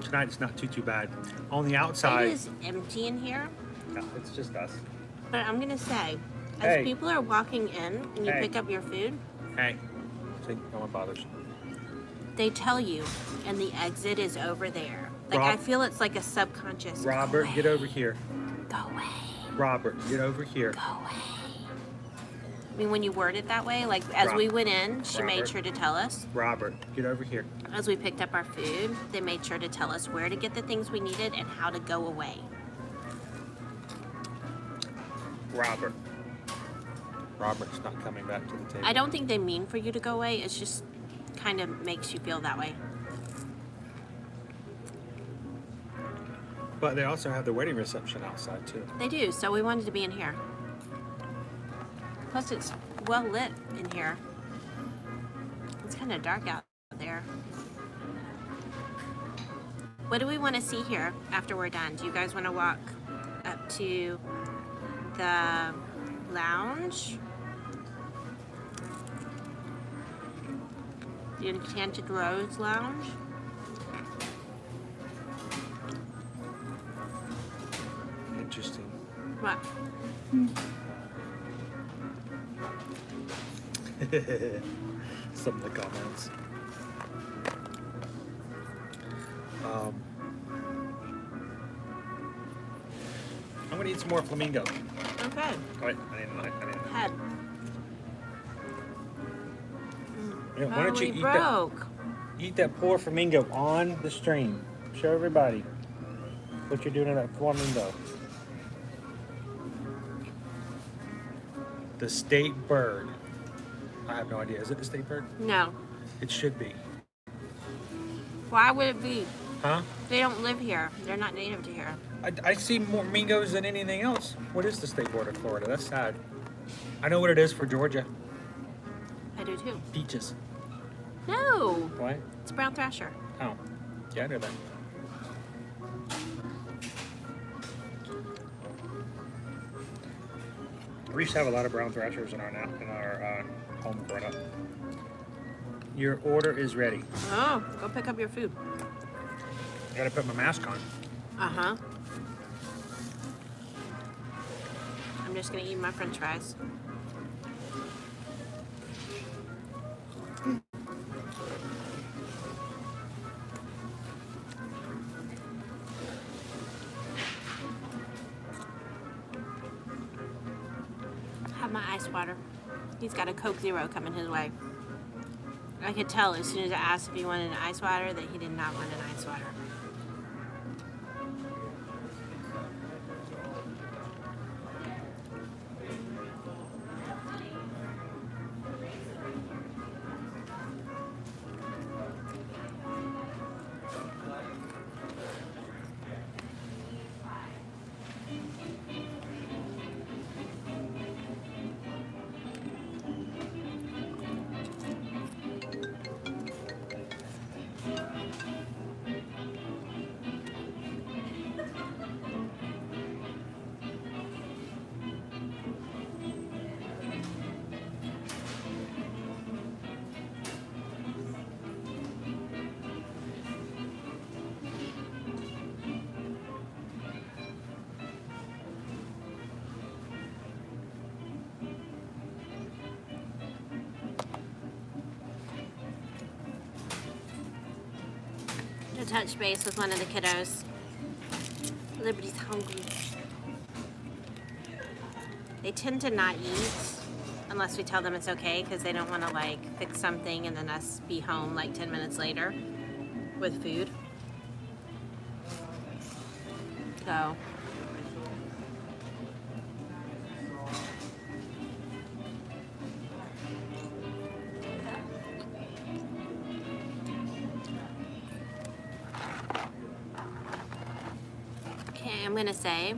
Tonight it's not too bad. On the outside, It is empty in here, no, it's just us. but I'm gonna say, as Hey. people are walking in and you Hey. pick up your food, Hey, see, no one bothers. they tell you, and the exit is over there. Like Rob- I feel it's like a subconscious. Robert, go get away, over here. Go away. Robert, get over here. Go away. I mean, when you word it that way, like as we went in, she made Robert. sure to tell us. Robert, get over here. As we picked up our food, they made sure to tell us where to get the things we needed and how to go away. Robert. Robert's not coming back to the table. I don't think they mean for you to go away. It's just kind of makes you feel that way. But they also have the wedding reception outside too. They do, so we wanted to be in here. Plus, it's well lit in here. It's kind of dark out there. What do we want to see here after we're done? Do you guys want to walk up to the lounge? The Enchanted Rose Lounge? Interesting. What? Some of the comments. I'm gonna eat some more flamingo. Okay. Oh, wait, I didn't. Head. Yeah, why don't you Totally eat that? broke. Eat that poor flamingo on the stream. Show everybody what you're doing to that flamingo. The state bird. I have no idea. Is it the state bird? No. It should be. Why would it be? Huh? They don't live here. They're not native to here. I see more Mingos than anything else. What is the state board of Florida? That's sad. I know what it is for Georgia. I do too. Peaches. No. What? It's brown thrasher. Oh. Yeah, I know that. We used to have a lot of brown thrashers in our home growing up. Your order is ready. Oh, go pick up your food. I gotta put my mask on. Uh-huh. I'm just gonna eat my french fries. Have my ice water. He's got a Coke Zero coming his way. I could tell as soon as I asked if he wanted an ice water that he did not want an ice water. To touch base with one of the kiddos. Liberty's hungry. They tend to not eat unless we tell them it's okay because they don't want to like fix something and then us be home like 10 minutes later with food. So I'm gonna say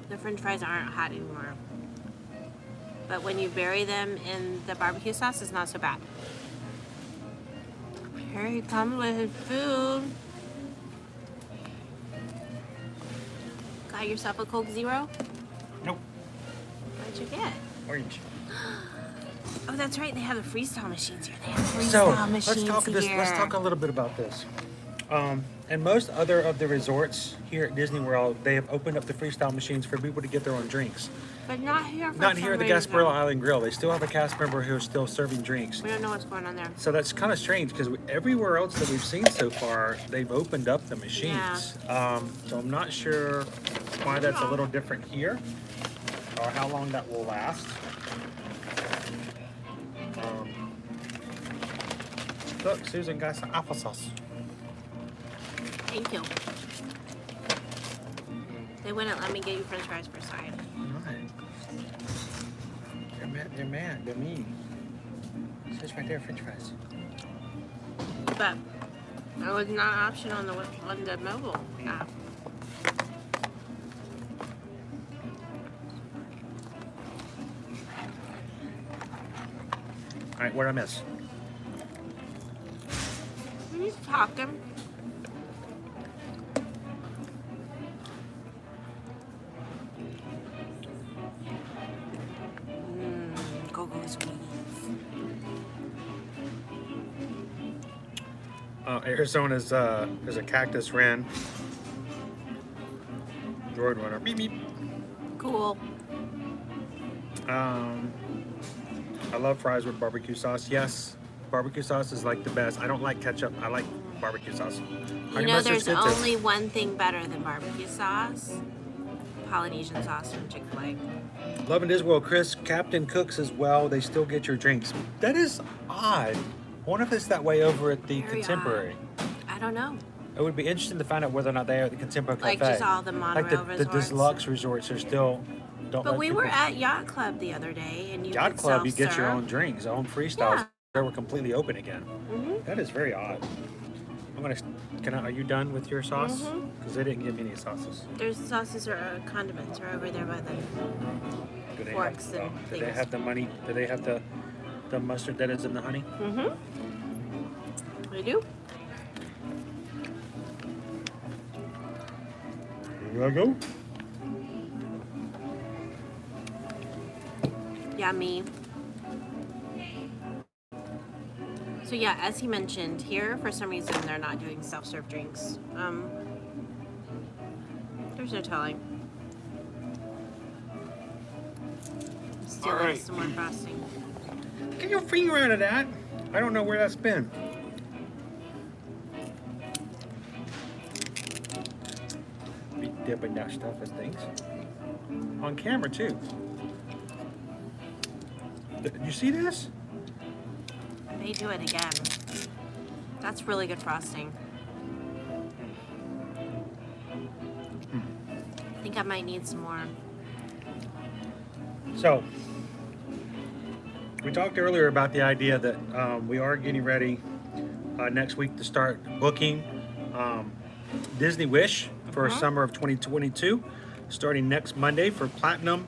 the french fries aren't hot anymore, but when you bury them in the barbecue sauce, it's not so bad. Here he comes with his food. Got yourself a Coke Zero? Nope. What'd you get? Orange. Oh, that's right. They have the freestyle machines here. They have freestyle So machines here. let's talk a little bit about this. And most other of the resorts here at Disney World, they have opened up the freestyle machines for people to get their own drinks. But not here. Not here at the Gasparilla Island Grill. They still have a cast member who is still serving drinks. We don't know what's going on there. So that's kind of strange because everywhere else that we've seen so far, they've opened up the machines. So I'm not sure why that's a little different here or how long that will last. Look, Susan got some applesauce. Thank you. They wouldn't let me get you french fries for side. They're mad. They're mean. It says right there, french fries. But it was not an option on the mobile app. All right, what'd I miss? He's talking. Go-go squeeze. Arizona's there's a cactus wren. Road runner. Beep beep. Cool. I love fries with barbecue sauce. Yes, barbecue sauce is like the best. I don't like ketchup. I like barbecue sauce. You know, there's only one thing better than barbecue sauce. Polynesian sauce from Chick-fil-A. Love and Disney World, Chris, Captain Cooks as well. They still get your drinks. That is odd. I wonder if it's that way over at the Very Contemporary. Odd. I don't know. It would be interesting to find out whether or not they are at the Contemporary Like Cafe. just all the Monorail like the deluxe resorts are still don't. But let we people... were at Yacht Club the other day, and you Yacht could Club, you get your self-serve. own drinks, own freestyles. Yeah. They were completely open again. Mm-hmm. That is very odd. Are you done with your sauce? Because they didn't give me any sauces. There's sauces or condiments are over there by the Do they forks have, and do things. they have the money? Do they have the mustard that is in the honey? I do. Here I go. Yummy. So yeah, as he mentioned, here for some reason they're not doing self-serve drinks. There's no telling. Still All right. some more frosting. Get your finger out of that. I don't know where that's been. Be dipping that stuff in things. On camera too. Did you see this? They do it again. That's really good frosting. I think I might need some more. So, we talked earlier about the idea that we are getting ready next week to start booking Disney Wish for summer of 2022, starting next Monday for Platinum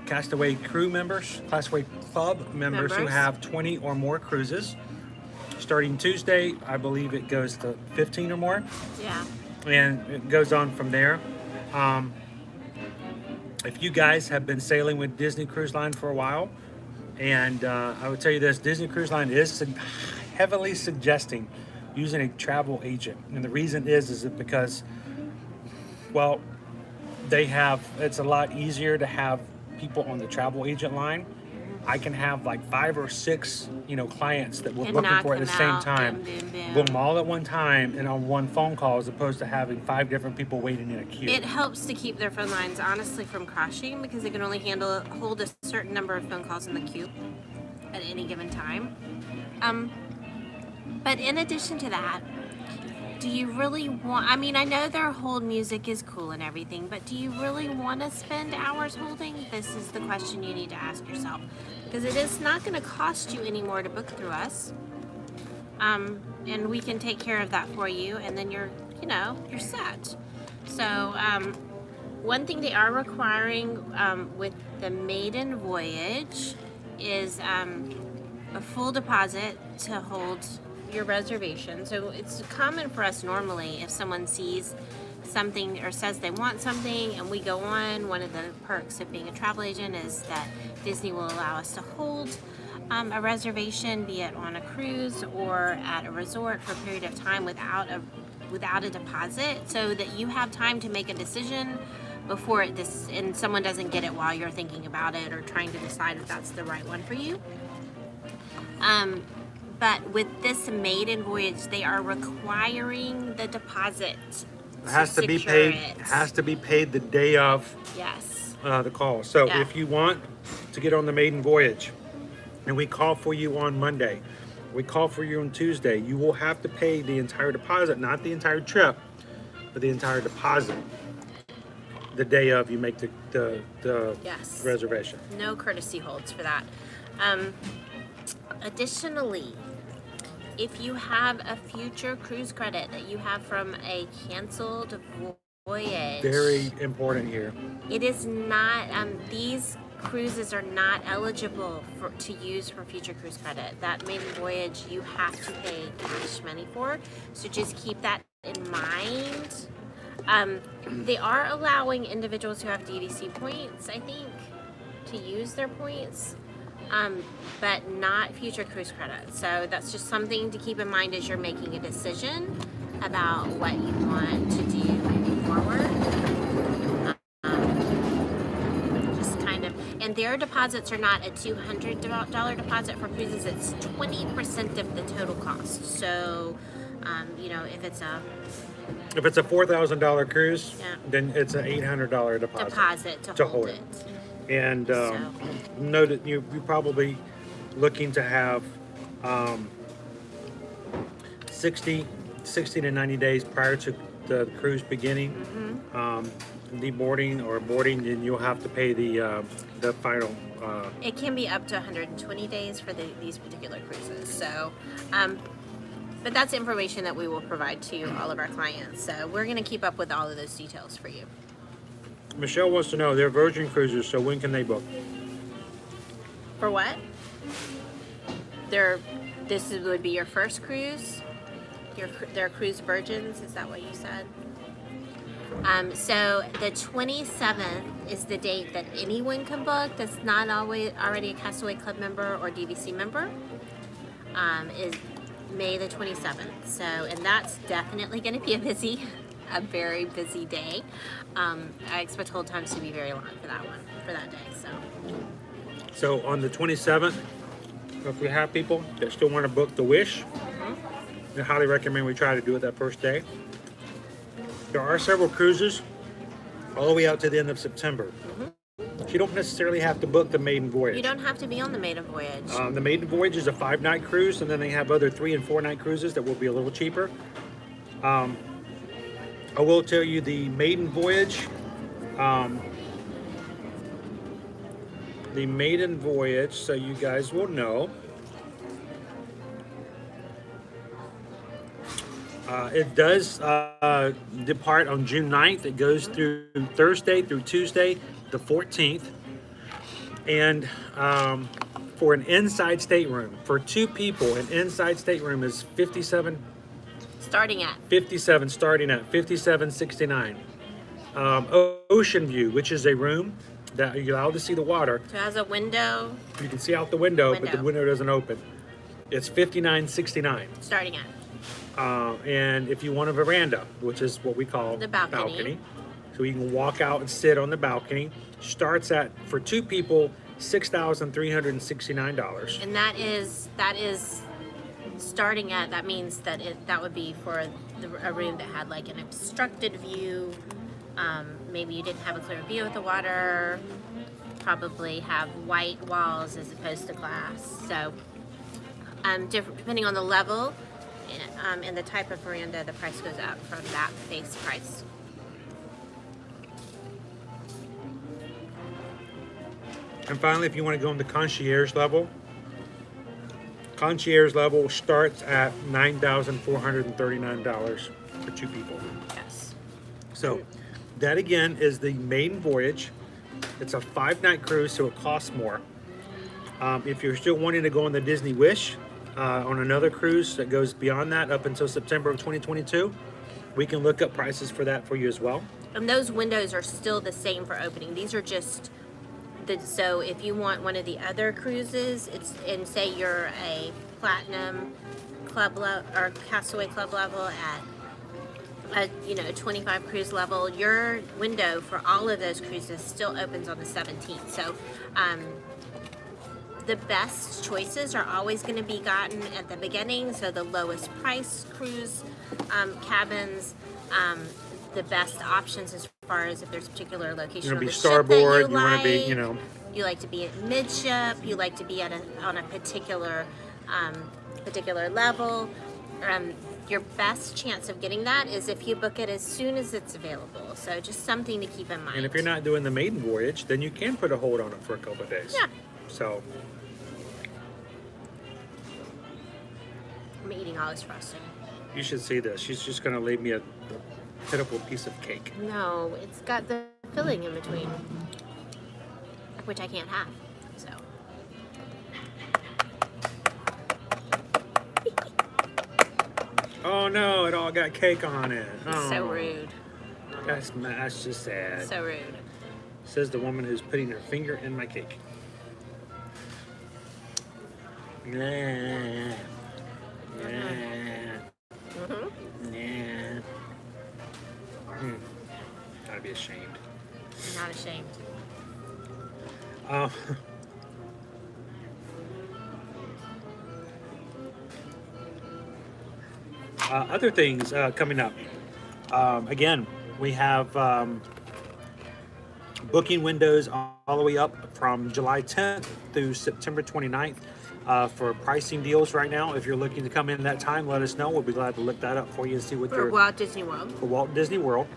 Castaway crew members, Castaway Club members who have 20 or more cruises. Starting Tuesday, I believe it goes to 15 or more. Yeah. And it goes on from there. If you guys have been sailing with Disney Cruise Line for a while, and I would tell you this, Disney Cruise Line is heavily suggesting using a travel agent. And the reason is it because, well, it's a lot easier to have people on the travel agent line. I can have like 5 or 6, clients that we're looking for at the same time. Boom, all at one time and on one phone call, as opposed to having 5 different people waiting in a queue. It helps to keep their phone lines honestly from crashing because they can only hold a certain number of phone calls in the queue at any given time. But in addition to that, do you really want, I know their hold music is cool and everything, but do you really want to spend hours holding? This is the question you need to ask yourself. Because it is not going to cost you any more to book through us. And we can take care of that for you, and then you're set. So, one thing they are requiring with the maiden voyage is a full deposit to hold your reservation. So it's common for us normally if someone sees something or says they want something and we go on, one of the perks of being a travel agent is that Disney will allow us to hold a reservation, be it on a cruise or at a resort for a period of time without a deposit, so that you have time to make a decision before and someone doesn't get it while you're thinking about it or trying to decide if that's the right one for you. But with this maiden voyage, they are requiring the deposit. It has to be paid. It has to be paid the day of the call. So if you want to get on the maiden voyage, and we call for you on Monday, we call for you on Tuesday, you will have to pay the entire deposit, not the entire trip, but the entire deposit the day of you make the reservation. No courtesy holds for that. Additionally, if you have a future cruise credit that you have from a canceled voyage, very important here. It is not, these cruises are not eligible to use for future cruise credit. That maiden voyage you have to pay cash money for, so just keep that in mind. They are allowing individuals who have DVC points, I think, to use their points. But not future cruise credits. So that's just something to keep in mind as you're making a decision about what you want to do moving forward. Just kind of, and their deposits are not a $200 deposit for cruises. It's 20% of the total cost. So, if it's a $4,000 cruise, then it's an $800 deposit to hold it. And know that you're probably looking to have 60 to 90 days prior to the cruise beginning, deboarding or boarding, then you'll have to pay the final. It can be up to 120 days for these particular cruises. So, but that's information that we will provide to all of our clients. So we're going to keep up with all of those details for you. Michelle wants to know, they're Virgin Cruises, so when can they book? For what? This would be your first cruise? They're cruise virgins, is that what you said? So the 27th is the date that anyone can book that's not already a Castaway Club member or DVC member. Is May the 27th. So, and that's definitely going to be a very busy day. I expect hold times to be very long for that day. So on the 27th, if we have people that still want to book the Wish, I highly recommend we try to do it that first day. There are several cruises all the way out to the end of September. You don't necessarily have to book the maiden voyage. You don't have to be on the maiden voyage. The maiden voyage is a 5-night cruise, and then they have other 3- and 4-night cruises that will be a little cheaper. I will tell you the maiden voyage. The maiden voyage, so you guys will know. It does depart on June 9th. It goes through Thursday through Tuesday, the 14th. And for an inside stateroom, for 2 people, an inside stateroom is $57. Starting at $57.69. Ocean View, which is a room that you're allowed to see the water. So it has a window. You can see out the window, but the window doesn't open. It's $59.69. Starting at. And if you want a veranda, which is what we call the balcony. So you can walk out and sit on the balcony. Starts at, for 2 people, $6,369. And that is starting at, that means that that would be for a room that had like an obstructed view. Maybe you didn't have a clear view of the water. Probably have white walls as opposed to glass. So depending on the level and the type of veranda, the price goes up from that base price. And finally, if you want to go on the concierge level starts at $9,439 for 2 people. Yes. So that again is the maiden voyage. It's a 5-night cruise, so it costs more. If you're still wanting to go on the Disney Wish on another cruise that goes beyond that up until September of 2022, we can look up prices for that for you as well. And those windows are still the same for opening. These are just so if you want one of the other cruises, and say you're a platinum club or Castaway Club level at a 25 cruise level, your window for all of those cruises still opens on the 17th. So the best choices are always going to be gotten at the beginning. So the lowest price cruise cabins, the best options as far as if there's a particular location on the ship that you like. Want to be, You like to be at midship. You like to be on a particular level. Your best chance of getting that is if you book it as soon as it's available. So just something to keep in mind. And if you're not doing the maiden voyage, then you can put a hold on it for a couple of days. Yeah. So I'm eating all this frosting. you should see this. She's just going to leave me a pitiful piece of cake. No, it's got the filling in between, which I can't have. So. Oh no, it all got cake on it. Oh, So rude. That's just sad. So rude. Says the woman who's putting her finger in my cake. Nah. I'd be ashamed. I'm not ashamed. Other things coming up. Again, we have booking windows all the way up from July 10th through September 29th for pricing deals right now. If you're looking to come in that time, let us know. We'll be glad to look that up for you and see what For Walt Disney World. For Walt Disney World.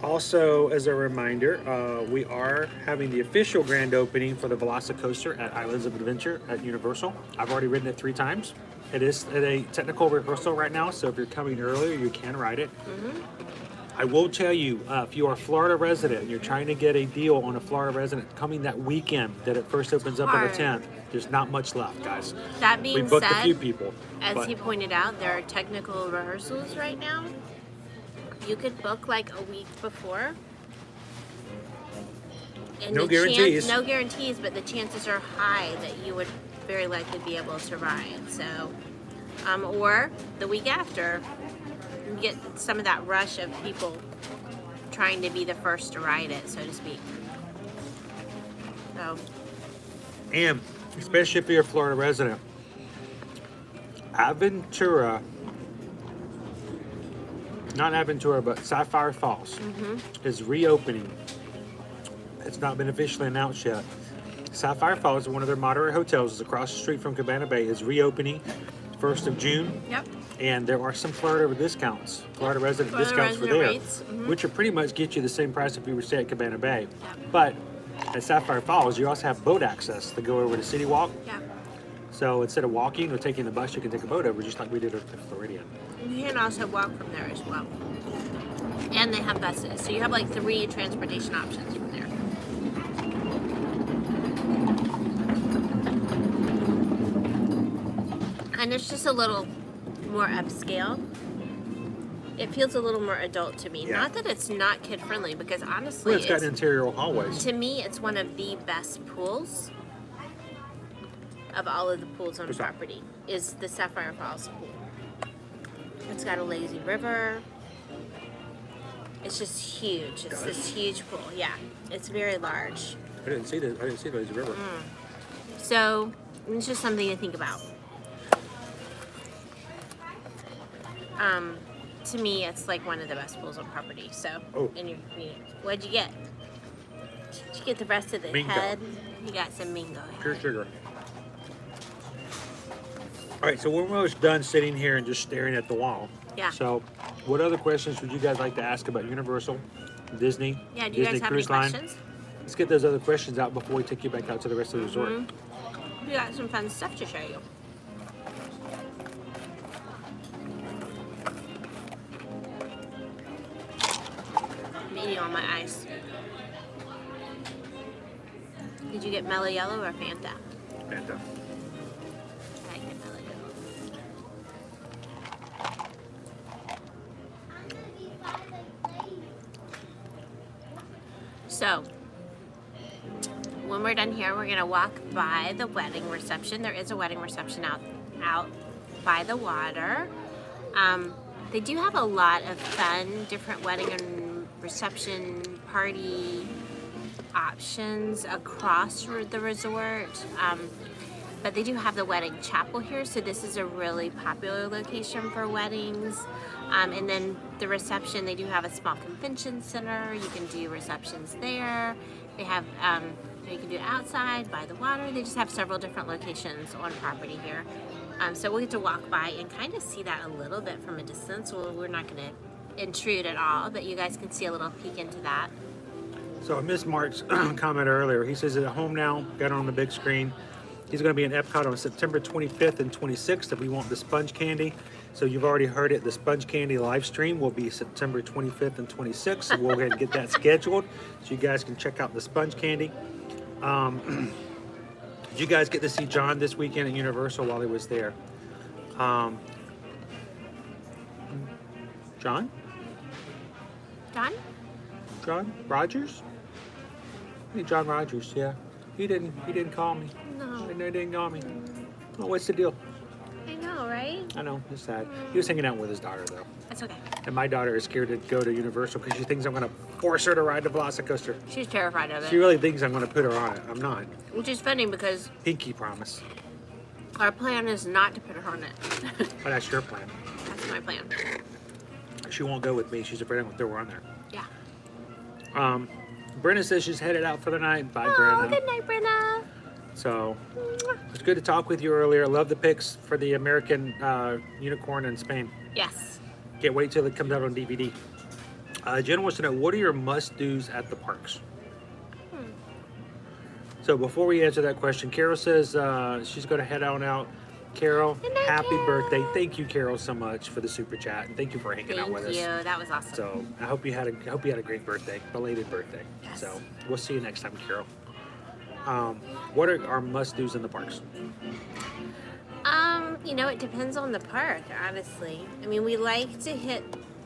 Also, as a reminder, we are having the official grand opening for the Velocicoaster at Islands of Adventure at Universal. I've already ridden it 3 times. It is at a technical rehearsal right now, so if you're coming earlier, you can ride it. I will tell you, if you are a Florida resident and you're trying to get a deal on a Florida resident coming that weekend that it first opens up on the 10th, there's not much left, guys. That being we booked said, a few people. As he pointed out, there are technical rehearsals right now. You could book like a week before. And no guarantees. No guarantees, but the chances are high that you would very likely be able to ride. So, or the week after, you get some of that rush of people trying to be the first to ride it, so to speak. So. And especially if you're a Florida resident, Aventura, not Aventura, but Sapphire Falls is reopening. It's not been officially announced yet. Sapphire Falls is one of their moderate hotels. It's across the street from Cabana Bay. Is reopening 1st of June. Yep. And there are some Florida discounts, Florida resident discounts for there, which will pretty much get you the same price if you were to stay at Cabana Bay. Yep. But at Sapphire Falls, you also have boat access to go over to City Walk. Yeah. So instead of walking or taking the bus, you can take a boat over, just like we did at Floridian. You can also walk from there as well. And they have buses. So you have like 3 transportation options from there. And it's just a little more upscale. It feels a little more adult to me. Yeah. Not that it's not kid friendly, because honestly, Well, it's got interior hallways. to me, it's one of the best pools of all of the pools on the property. Is the Sapphire Falls pool. It's got a lazy river. It's just huge. It's this huge pool. Yeah, it's very large. I didn't see the lazy river. So it's just something to think about. To me, it's like one of the best pools on property. So, in your community, what'd you get? Did you get the rest of the Mingo. head? You got some Mingo. Pure sugar. All right, so we're almost done sitting here and just staring at the wall. Yeah. So, what other questions would you guys like to ask about Universal, Disney, Yeah, do you Disney guys have any Cruise Line? questions? Let's get those other questions out before we take you back out to the rest of the resort. We got some fun stuff to show you. I'm eating on my ice. Did you get Mellow Yellow or Fanta? Fanta. I get Mellow Yellow. So, when we're done here, we're gonna walk by the wedding reception. There is a wedding reception out by the water. They do have a lot of fun, different wedding and reception party options across the resort. But they do have the wedding chapel here, so this is a really popular location for weddings. And then the reception, they do have a small convention center. You can do receptions there. They have, you can do it outside, by the water. They just have several different locations on property here. So we'll get to walk by and kind of see that a little bit from a distance. Well, we're not going to intrude at all, but you guys can see a little peek into that. So I missed Mark's comment earlier. He says at home now, got it on the big screen. He's going to be in Epcot on September 25th and 26th if we want the sponge candy. So you've already heard it. The sponge candy live stream will be September 25th and 26th. So we'll go ahead and get that scheduled so you guys can check out the sponge candy. Did you guys get to see John this weekend at Universal while he was there? John? John? John Rogers? Hey, John Rogers, yeah. He didn't call me. No. He didn't call me. Oh, what's the deal? I know, right? I know, it's sad. He was hanging out with his daughter, though. That's okay. And my daughter is scared to go to Universal because she thinks I'm going to force her to ride the Velocicoaster. She's terrified of it. She really thinks I'm going to put her on it. I'm not. Which is funny because Pinky promise. our plan is not to put her on it. But that's your plan. That's my plan. She won't go with me. She's afraid I'm going to throw her on there. Yeah. Brenna says she's headed out for the night. Bye, Oh, Brenna. good night, Brenna. So it's good to talk with you earlier. I love the pics for the American unicorn in Spain. Yes. Can't wait till it comes out on DVD. Jen wants to know, what are your must-dos at the parks? So before we answer that question, Carol says she's going to head on out. Carol, happy birthday. Thank you, Carol, so much for the super chat. And thank you for hanging out with us. Thank you. That was awesome. So I hope you had a great birthday, belated birthday. Yes. So we'll see you next time, Carol. What are our must-dos in the parks? You know, it depends on the park, honestly. I mean, we like to hit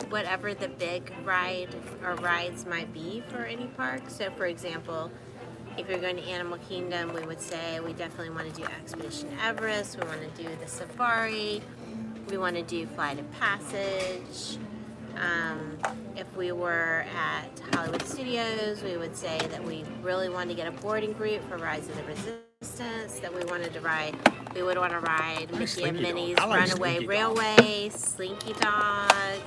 whatever the big ride or rides might be for any park. So, for example, if you're going to Animal Kingdom, we would say we definitely want to do Expedition Everest. We want to do the safari. We want to do Flight of Passage. If we were at Hollywood Studios, we would say that we really want to get a boarding group for Rise of the Resistance, that we wanted to ride. We would want to ride Mickey and Minnie's Runaway Railway, Slinky Dog.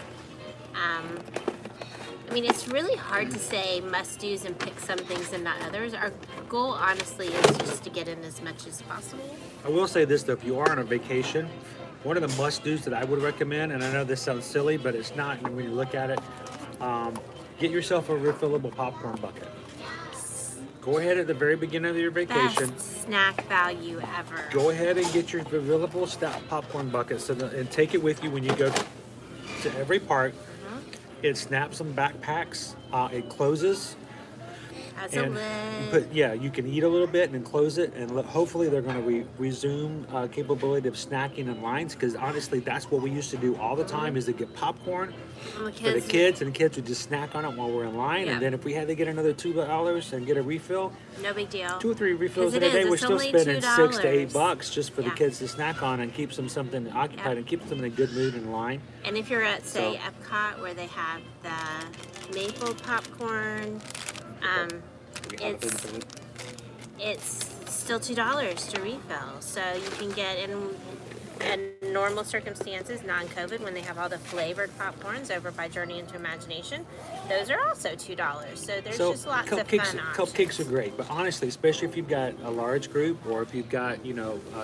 I mean, it's really hard to say must-dos and pick some things and not others. Our goal, honestly, is just to get in as much as possible. I will say this, though. If you are on a vacation, one of the must-dos that I would recommend, and I know this sounds silly, but it's not when you look at it, get yourself a refillable popcorn bucket. Yes. Go ahead at the very beginning of your vacation. Best snack value ever. Go ahead and get your refillable popcorn bucket and take it with you when you go to every park. It snaps some backpacks. It closes. Has a lid. You can eat a little bit and then close it, and hopefully they're going to resume capability of snacking in lines, because honestly, that's what we used to do all the time, is to get popcorn for the kids, and the kids would just snack on it while we're in line, and then if we had to get another $2 and get a refill, no big deal. 2 or 3 refills in a day, we're still spending $6 to $8 just for the kids to snack on and keep them something occupied and keep them in a good mood in line. And if you're at, say, Epcot, where they have the maple popcorn, it's still $2 to refill. So you can get in normal circumstances, non-COVID, when they have all the flavored popcorns over by Journey into Imagination, those are also $2. So there's just lots of fun options. Cupcakes are great, but honestly, especially if you've got a large group, or if you've got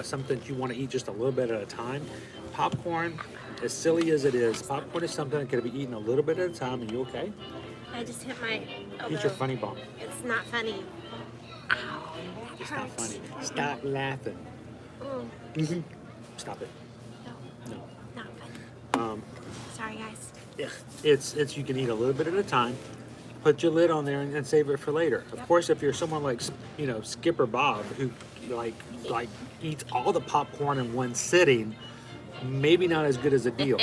something you want to eat just a little bit at a time, popcorn, as silly as it is, popcorn is something that can be eaten a little bit at a time. Are you okay? I just hit my elbow. Eat your funny bone. It's not funny. Ow, that It's hurts. not funny. Stop laughing. Stop it. No, No. not funny. Sorry, guys. Yeah. It's you can eat a little bit at a time. Put your lid on there and save it for later. Of course, if you're someone like Skipper Bob, who like eats all the popcorn in one sitting, maybe not as good as a deal.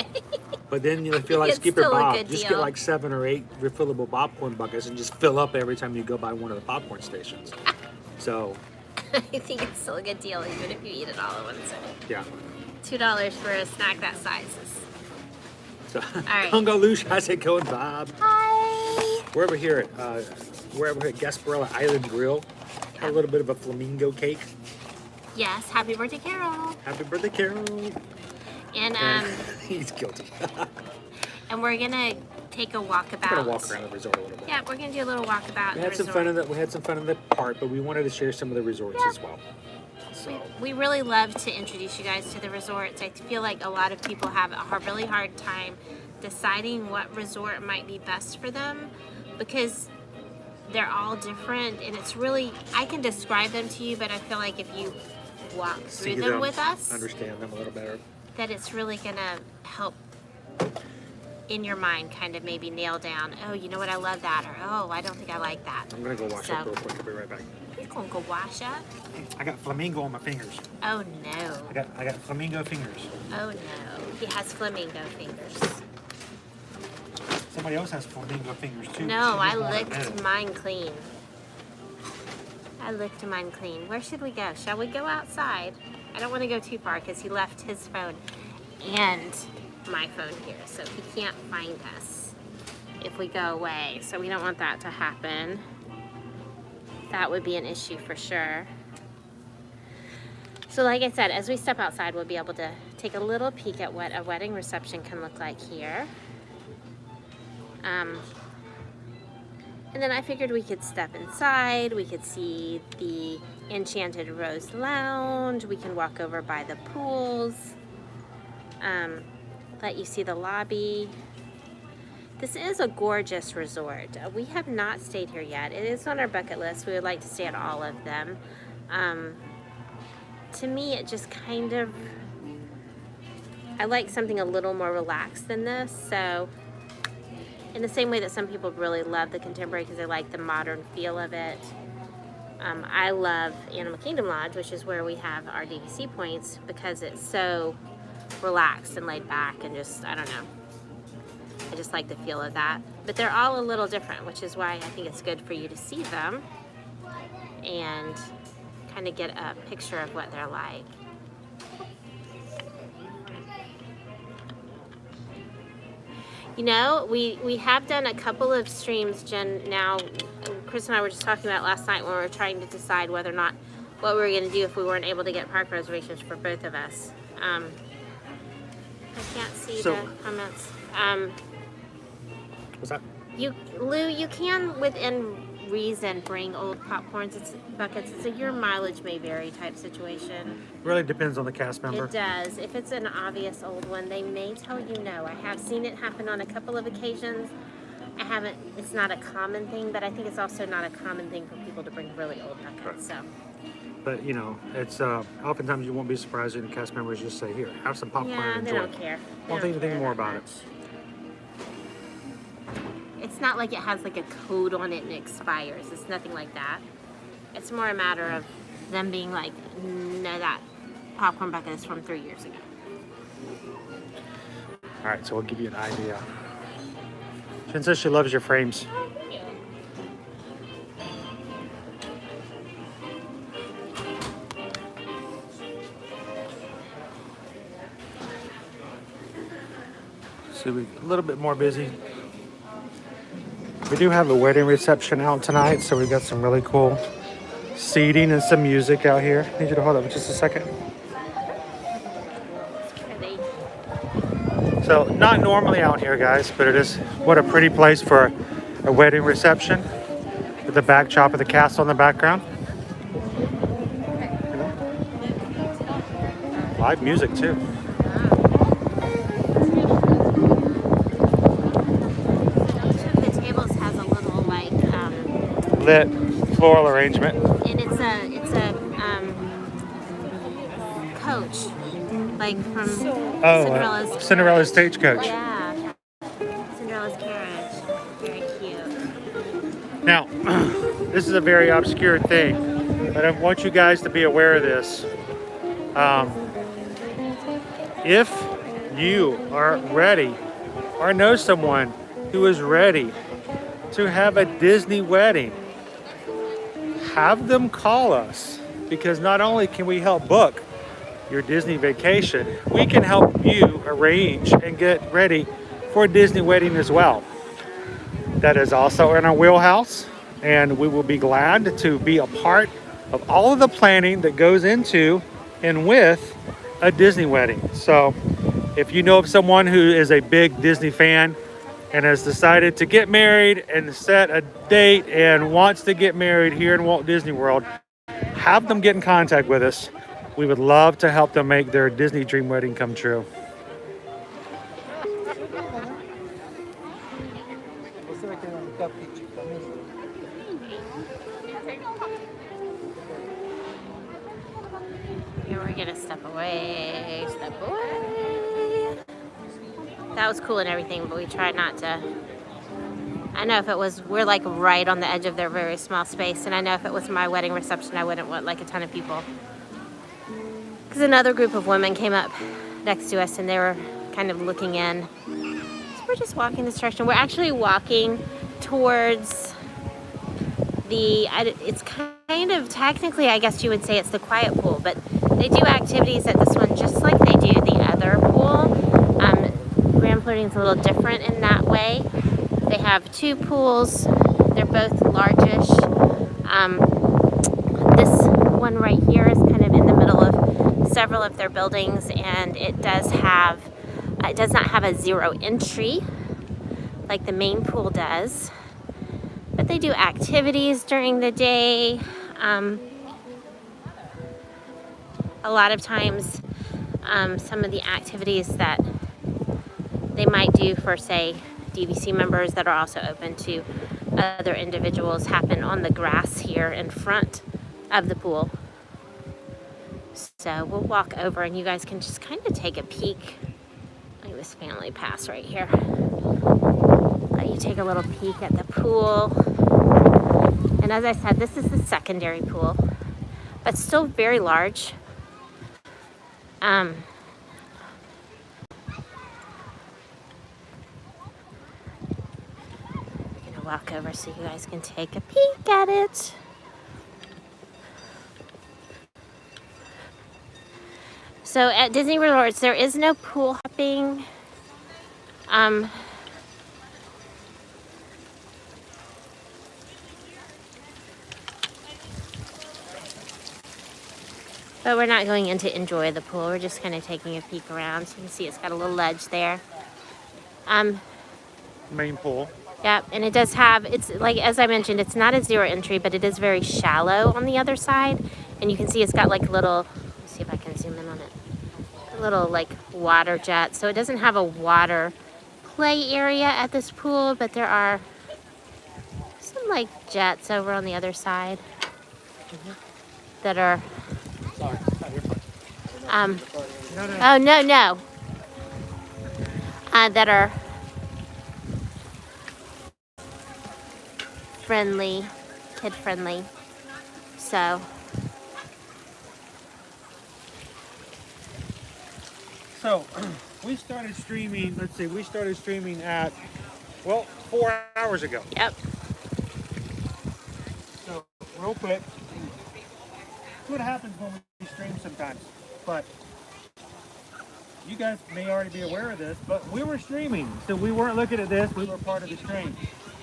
But then if you're like Skipper Bob, just get like 7 or 8 refillable popcorn buckets and just fill up every time you go by one of the popcorn stations. So I think it's still a good deal, even if you eat it all at one sitting. yeah. $2 for a snack that size is. So right. Congo Lush, I said go and Bob. Hi. We're over here at Gasparilla Island Grill. Had a little bit of a flamingo cake. Yes, happy birthday, Carol. Happy birthday, Carol. And he's guilty. and we're gonna take a walkabout. We're gonna walk around the resort a little bit. Yeah, we're gonna do a little walkabout. We had some fun in the park, but we wanted to share some of the resorts as well. So We really love to introduce you guys to the resorts. I feel like a lot of people have a really hard time deciding what resort might be best for them, because they're all different, and it's really, I can describe them to you, but I feel like if you walk through them with us, understand them a little better, that it's really gonna help in your mind kind of maybe nail down, oh, you know what, I love that, or oh, I don't think I like that. I'm gonna go wash up real quick. I'll be right back. You're gonna go wash up? I got flamingo on my fingers. Oh no. I got flamingo fingers. Oh no. He has flamingo fingers. Somebody else has flamingo fingers too. No, I licked mine clean. I licked mine clean. Where should we go? Shall we go outside? I don't want to go too far because he left his phone and my phone here, so he can't find us if we go away. So we don't want that to happen. That would be an issue for sure. So like I said, as we step outside, we'll be able to take a little peek at what a wedding reception can look like here. And And then I figured we could step inside, we could see the Enchanted Rose Lounge, we can walk over by the pools, let you see the lobby. This is a gorgeous resort. We have not stayed here yet. It is on our bucket list. We would like to stay at all of them. To me, it just kind of, I like something a little more relaxed than this. So in the same way that some people really love the Contemporary because they like the modern feel of it, I love Animal Kingdom Lodge, which is where we have our DVC points, because it's so relaxed and laid back and just, I don't know. I just like the feel of that. But they're all a little different, which is why I think it's good for you to see them and kind of get a picture of what they're like. You know, we have done a couple of streams, Jen. Now, Chris and I were just talking about last night when we were trying to decide whether or not what we were going to do if we weren't able to get park reservations for both of us. I can't see the comments. What's that? Lou, you can within reason bring old popcorns, buckets. It's a your mileage may vary type situation. Really depends on the cast member. It does. If it's an obvious old one, they may tell you no. I have seen it happen on a couple of occasions. I haven't, it's not a common thing, but I think it's also not a common thing for people to bring really old buckets, so. But you know, it's oftentimes you won't be surprised when the cast members just say, here, have some popcorn and enjoy. They don't care. Won't think anything more about it. It's not like it has like a code on it and it expires. It's nothing like that. It's more a matter of them being like, no, that popcorn bucket is from 3 years ago. All right, so we'll give you an idea. Jen says she loves your frames. So we're a little bit more busy. We do have a wedding reception out tonight, so we've got some really cool seating and some music out here. I need you to hold up for just a second. So not normally out here, guys, but it is, what a pretty place for a wedding reception with the backdrop of the castle in the background. Live music too. Lit floral arrangement, and it's a coach, like from Cinderella's stagecoach. Yeah, Cinderella's carriage. Very cute. Now, this is a very obscure thing, but I want you guys to be aware of this. If you are ready or know someone who is ready to have a Disney wedding, have them call us, because not only can we help book your Disney vacation, we can help you arrange and get ready for a Disney wedding as well. That is also in our wheelhouse, and we will be glad to be a part of all of the planning that goes into and with a Disney wedding. So if you know of someone who is a big Disney fan and has decided to get married and set a date and wants to get married here in Walt Disney World, have them get in contact with us. We would love to help them make their Disney dream wedding come true. Here we're gonna step away, step away. That was cool and everything, but we tried not to. I know if it was, we're like right on the edge of their very small space, and I know if it was my wedding reception, I wouldn't want like a ton of people. Because another group of women came up next to us and they were kind of looking in. So we're just walking this direction. We're actually walking towards it's kind of, technically I guess you would say it's the quiet pool, but they do activities at this one just like they do the other pool. Grand Floridian's a little different in that way. They have two pools. They're both largish. This one right here is kind of in the middle of several of their buildings, and it does not have a zero entry like the main pool does, but they they do activities during the day. A lot of times, some of the activities that they might do for, say, DVC members that are also open to other individuals happen on the grass here in front of the pool. So we'll walk over and you guys can just kind of take a peek. Look at this family pass right here. Let you take a little peek at the pool. And as I said, this is the secondary pool, but still very large. Walk over so you guys can take a peek at it. So at Disney Resorts, there is no pool hopping. But we're not going in to enjoy the pool. We're just kind of taking a peek around. So you can see it's got a little ledge there. Main pool. Yep, and it does have, it's like, as I mentioned, it's not a zero entry, but it is very shallow on the other side. And you can see it's got like little, let's see if I can zoom in on it, a little like water jet. So it doesn't have a water play area at this pool, but there are some like jets over on the other side that are, oh no, that are friendly, kid friendly. So we started streaming, let's see, we started streaming at, well, 4 hours ago. Yep. So real quick, what happens when we stream sometimes, but you guys may already be aware of this, but we were streaming, so we weren't looking at this, we were part of the stream.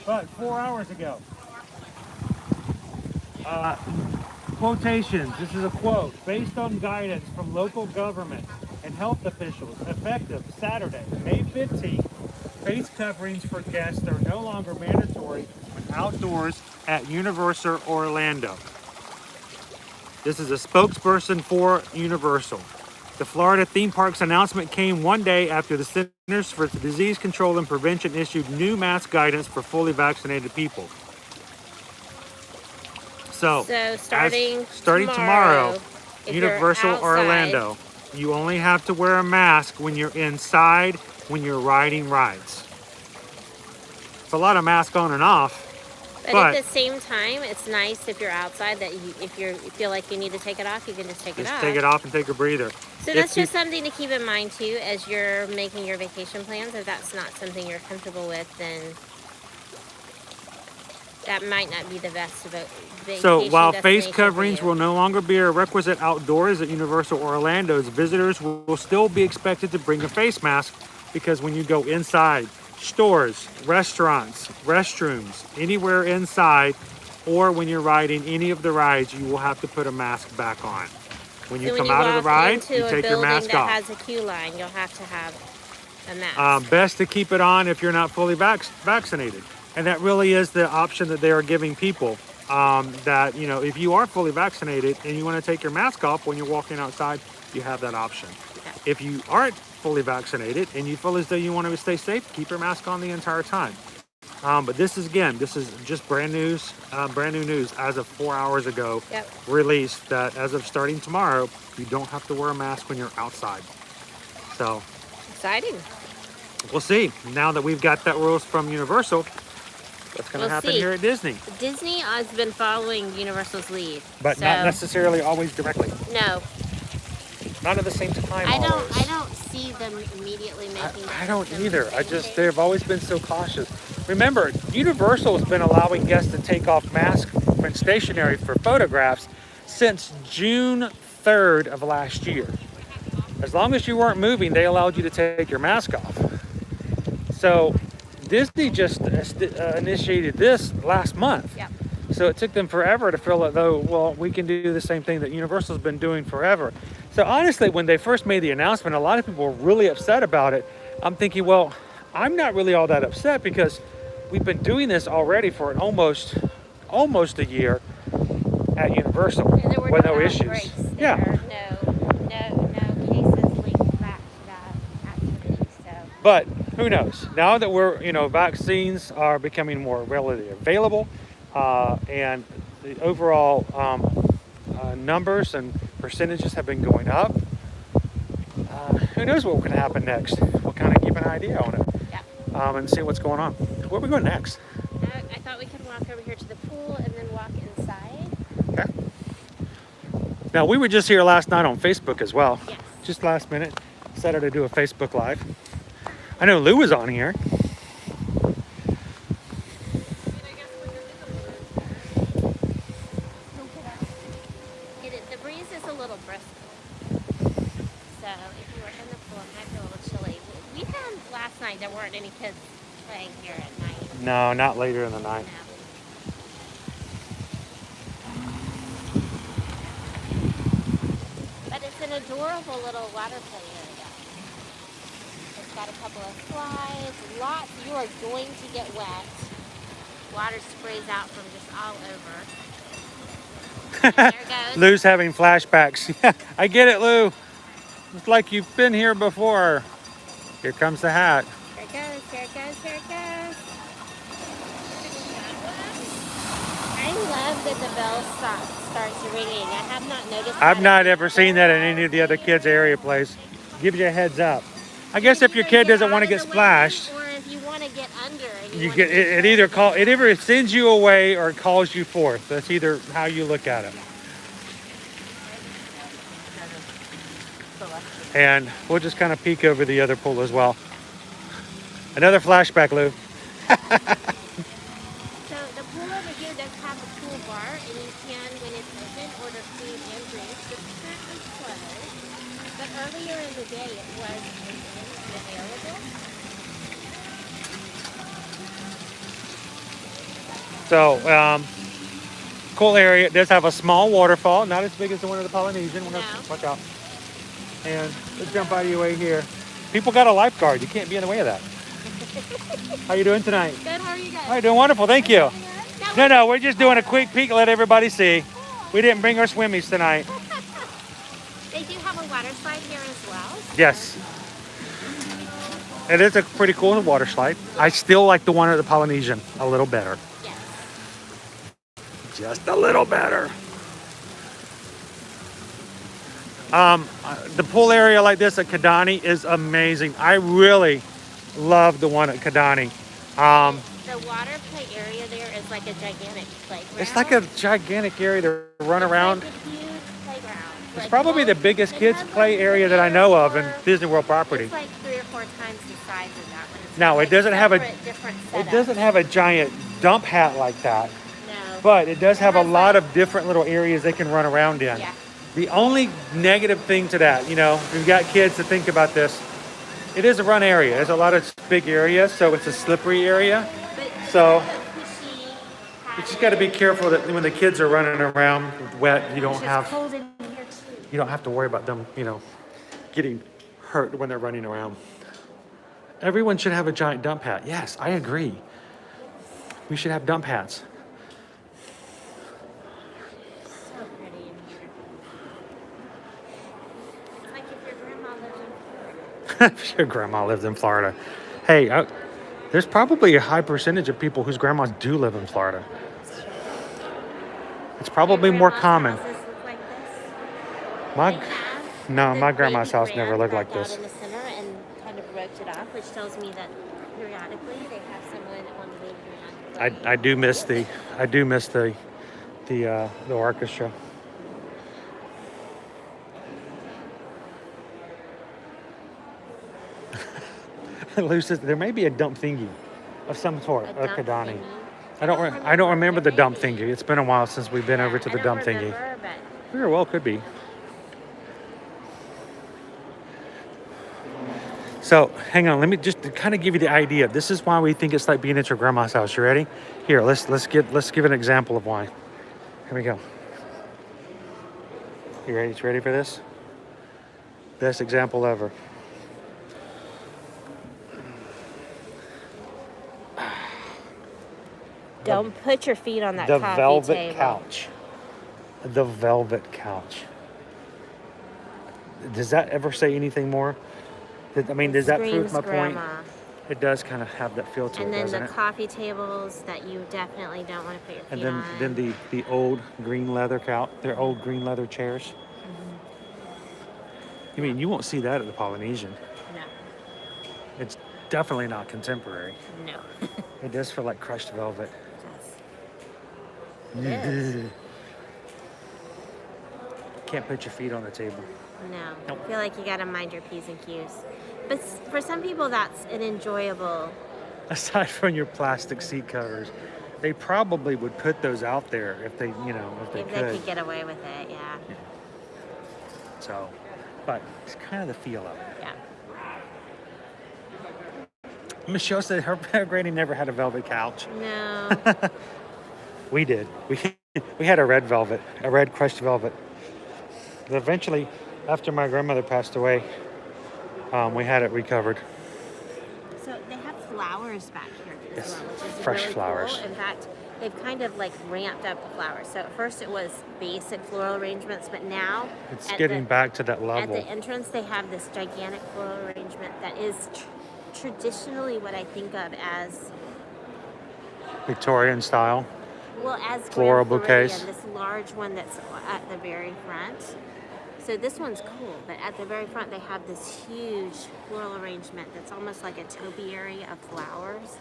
But 4 hours ago, quotations, this is a quote, based on guidance from local government and health officials, effective Saturday, May 15th, face coverings for guests are no longer mandatory when outdoors at Universal Orlando. This is a spokesperson for Universal. The Florida theme park's announcement came one day after the Centers for Disease Control and Prevention issued new mask guidance for fully vaccinated people. So starting tomorrow, Universal Orlando, you only have to wear a mask when you're inside, when you're riding rides. It's a lot of mask on and off. But at the same time, it's nice if you're outside that if you feel like you need to take it off, you can just take it off. Just take it off and take a breather. So that's just something to keep in mind too as you're making your vacation plans. If that's not something you're comfortable with, then that might not be the best vacation. So while face coverings will no longer be a requisite outdoors at Universal Orlando's, visitors will still be expected to bring a face mask because when you go inside, stores, restaurants, restrooms, anywhere inside, or when you're riding any of the rides, you will have to put a mask back on. When you come out of the ride, you take your mask off. That has a queue line, you'll have to have a mask. Best to keep it on if you're not fully vaccinated. And that really is the option that they are giving people. That, you know, if you are fully vaccinated and you want to take your mask off when you're walking outside, you have that option. Okay. If you aren't fully vaccinated and you feel as though you want to stay safe, keep your mask on the entire time. But this is just brand new news as of 4 hours ago. Yep. Released that as of starting tomorrow, you don't have to wear a mask when you're outside. So exciting. We'll see. Now that we've got that rules from Universal, what's going to happen here at Disney? Disney has been following Universal's lead, but not necessarily always directly. No. Not at the same time. I don't see them immediately making. I don't either. They've always been so cautious. Remember, Universal has been allowing guests to take off masks when stationary for photographs since June 3rd of last year. As long as you weren't moving, they allowed you to take your mask off. So Disney just initiated this last month. Yep. So it took them forever to feel like, though, well, we can do the same thing that Universal's been doing forever. So honestly, when they first made the announcement, a lot of people were really upset about it. I'm thinking, well, I'm not really all that upset because we've been doing this already for almost a year at Universal And there were with no no issues. outbreaks. There Yeah. are no cases linked back to that activity. So But who knows? Now that we're, vaccines are becoming more readily available, and the overall numbers and percentages have been going up. Who knows what can happen next? We'll kind of keep an idea on it, yeah. and see what's going on. Where are we going next? I thought we could walk over here to the pool and then walk inside. Okay. Now we were just here last night on Facebook as well. Yes. Just last minute, decided to do a Facebook Live. I know Lou was on here. The breeze is a little brisk. So if you were in the pool, it might be a little chilly. We found last night there weren't any kids playing here at night. No, not later in the night. No. But it's an adorable little water play area. It's got a couple of slides, lots. You are going to get wet. Water sprays out from just all over. And there goes. Lou's having flashbacks. I get it, Lou. It's like you've been here before. Here comes the hat. Here it goes, here it goes, here it goes. I love that the bell starts ringing. I have not noticed I've that not in ever seen that in any of the other kids' area plays. Gives you a heads up. I guess if your kid doesn't want to get splashed, Or if you want to get under and you want get to it either sends you away or calls you forth. That's either how you look at it. And we'll just kind of peek over the other pool as well. Another flashback, Lou. So the pool over here does have a pool bar, and you can, when it's open, order food and drinks. It's currently closed, but earlier in the day it was available. So, cool area. It does have a small waterfall, not as big as the one of the Polynesian. No. Watch out. And let's jump out of your way here. People got a lifeguard. You can't be in the way of that. How you doing tonight? Good, how are you guys? How you doing? Wonderful, thank you. No, we're just doing a quick peek, let everybody see. We didn't bring our swimmies tonight. They do have a water slide here as well. Yes. It is a pretty cool water slide. I still like the one at the Polynesian a little better. Yes. Just a little better. The pool area like this at Kidani is amazing. I really love the one at Kidani. The water play area there is like a gigantic playground. It's like a gigantic area to run around. Like a huge playground. It's Like probably the biggest it kids has play like area that I know of in Disney World property. It's like 3 or 4 times the size of that one. It's Now, like it doesn't have a different it setup. doesn't have a giant dump hat like that, No. but it does have a has, lot like- of different little areas they can run around in. Yeah. The only negative thing to that, if you've got kids to think about this, it is a run area. There's a lot of big areas, so it's a slippery area. But So pushy, you just got to be careful that when the kids are running around wet, you don't it's have cold in here too. you don't have to worry about them, getting hurt when they're running around. Everyone should have a giant dump hat. Yes, I agree. We should have dump hats. So pretty in here. It's like if your grandma lived in Florida. If your grandma lives in Florida. Hey, there's probably a high percentage of people whose grandmas do live in Florida. It's probably more common. Houses look like this. My They have No, the my grandma's baby house never grand looked like back out this. in the center and kind of roped it off, which tells me that periodically they have someone on the baby grand. I do miss the orchestra. Lou says there may be a dump thingy of some sort at Kidani. I don't remember the dump thingy. It's been a while since we've been over to the dump thingy. Very well could be. So hang on, let me just kind of give you the idea. This is why we think it's like being at your grandma's house. You ready? Here, let's give an example of why. Here we go. You ready? You ready for this? Best example ever. Don't put your feet on that The coffee velvet table. couch. The velvet couch. Does that ever say anything more? I mean, does that prove Screams my point? grandma. It does kind of have that feel to And it, then doesn't the it? coffee tables that you definitely don't want to put your feet And then, on. then the old green leather couch, their old green leather chairs. I mean, you won't see that at the Polynesian. No. It's definitely not contemporary. No. It does feel like crushed velvet. It is. Can't put your feet on the table. No. Nope. I feel like you gotta mind your P's and Q's. But for some people, that's an enjoyable. Aside from your plastic seat covers, they probably would put those out there if they, you know, if they If could. they could get away with it, yeah. So, but it's kind of the feel of it. Yeah. Michelle said her granny never had a velvet couch. No. We did. We had a red velvet, a red crushed velvet. But eventually, after my grandmother passed away, we had it recovered. So they have flowers back here as Yes, well, which is fresh really flowers. cool. In fact, they've kind of like ramped up the flowers. So at first it was basic floral arrangements, but now It's at getting the- back to that At level. the entrance, they have this gigantic floral arrangement that is traditionally what I think of as, Victorian style. well, as Floral Grand bouquets. Floridian, this large one that's at the very front. So this one's cool, but at the very front they have this huge floral arrangement that's almost like a topiary of flowers.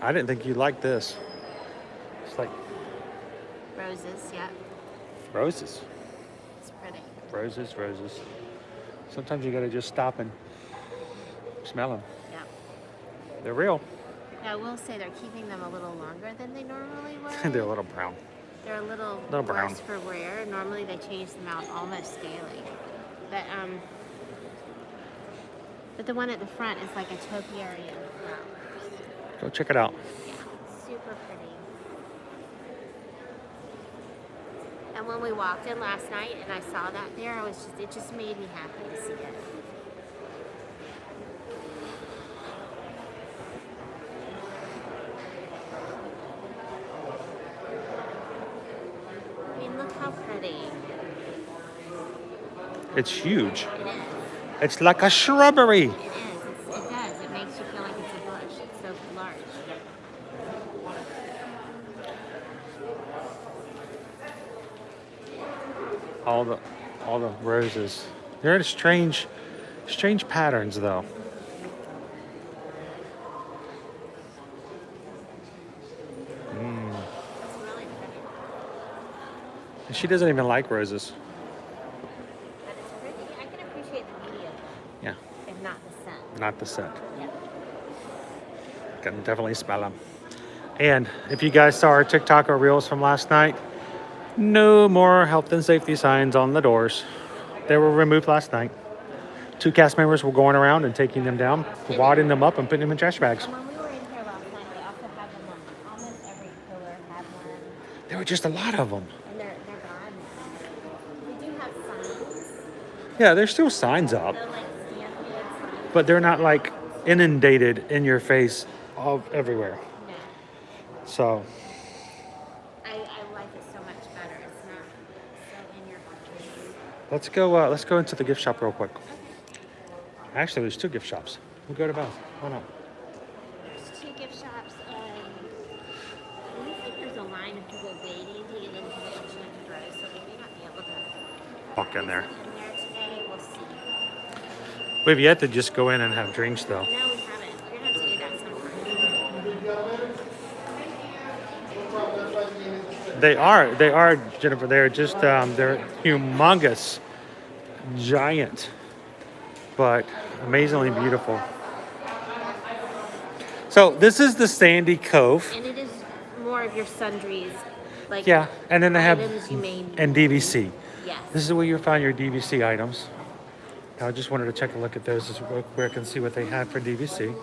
I didn't think you'd like this. It's like Roses, yeah, roses. it's pretty. Roses, roses. Sometimes you gotta just stop and smell them. Yeah. They're real. I will say they're keeping them a little longer than they normally would. They're a little brown. They're a little brown. worse for wear. Normally they change them out almost daily. But the one at the front is like a topiary of flowers. Go check it out. Yeah, super pretty. And when we walked in last night and I saw that there, it just made me happy to see it. I mean, look how pretty. It's huge. It is. It's like a shrubbery. It is. It does. It makes you feel like it's a bush. It's so large. All the roses. They're in strange patterns though. It's really pretty. And she doesn't even like roses. But it's pretty. I can appreciate the beauty of it, Yeah, if not the scent. not the scent. Yeah. Can definitely smell them. And if you guys saw our TikTok or Reels from last night, no more health and safety signs on the doors. They were removed last night. 2 cast members were going around and taking them down, wadding them up and putting them in trash bags. And when we were in here last night, they also had them on almost every pillar had one. There were just a lot of them. And they're gone now. We do have signs. Yeah, there's still signs up, They're like stamped signs. but they're not like inundated in your face all everywhere. No. So I like it so much better. It's not so in your face. let's go into the gift shop real quick. Actually, there's 2 gift shops. We'll go to both. Why not? There's 2 gift shops. It looks like there's a line of people waiting to get into the Adventureland row, so we may not be able to Walk in there. in there today. We'll see. We've yet to just go in and have drinks though. No, we haven't. We're gonna have to do that sometime. They are, Jennifer. They're just, they're humongous, giant, but amazingly beautiful. So this is the Sandy Cove. And it is more of your sundries, like Yeah, and then they have, items you may need. and DVC. Yes. This is where you'll find your DVC items. I just wanted to take a look at those real quick and see what they had for DVC.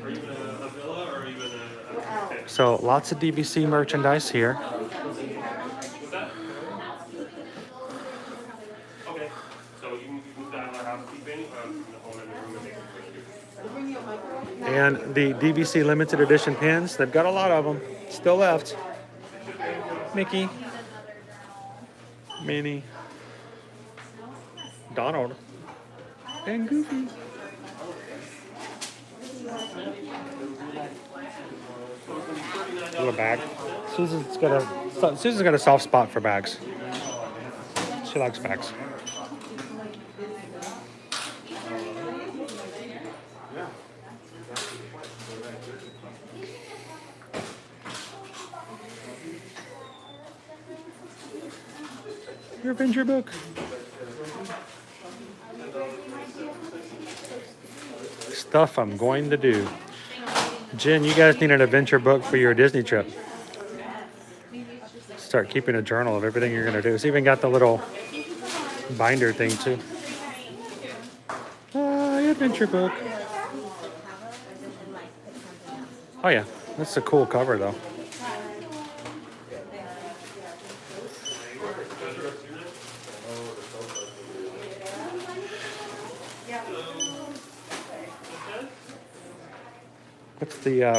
Are you in a villa or are you in a So lots of DVC merchandise here. What's that? Okay. So you can move down our housekeeping from the home and the room and make it for you. And the DVC limited edition pins, they've got a lot of them still left. Mickey, Minnie, Donald, and Goofy. Little bag. Susan's got a soft spot for bags. She likes bags. Your adventure book. Stuff I'm going to do. Jen, you guys need an adventure book for your Disney trip. Start keeping a journal of everything you're going to do. It's even got the little binder thing too. Adventure book. Oh yeah, that's a cool cover though.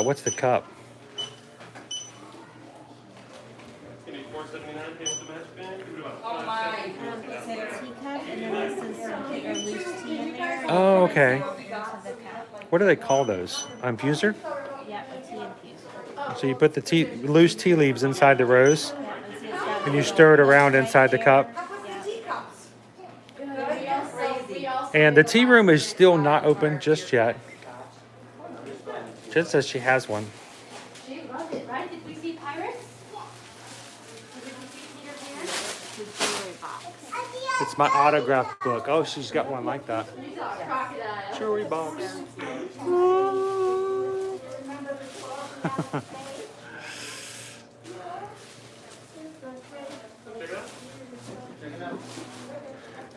What's the cup? Oh, okay. What do they call those? Infuser? Yeah, a tea infuser. So you put the loose tea leaves inside the rose, and you stir it around inside the cup. And the tea room is still not open just yet. Jen says she has one. She loved it, right? Did we see pirates? It's my autograph book. Oh, she's got one like that. Jewelry box.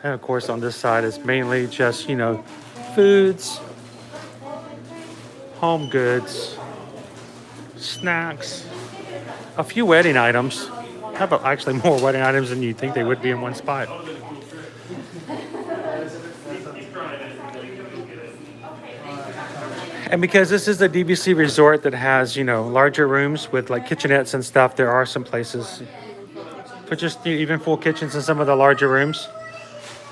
And of course on this side is mainly just, you know, foods, home goods, snacks, a few wedding items. How about actually more wedding items than you'd think they would be in one spot? And because this is a DVC resort that has, you know, larger rooms with like kitchenettes and stuff, there are some places for just even full kitchens in some of the larger rooms.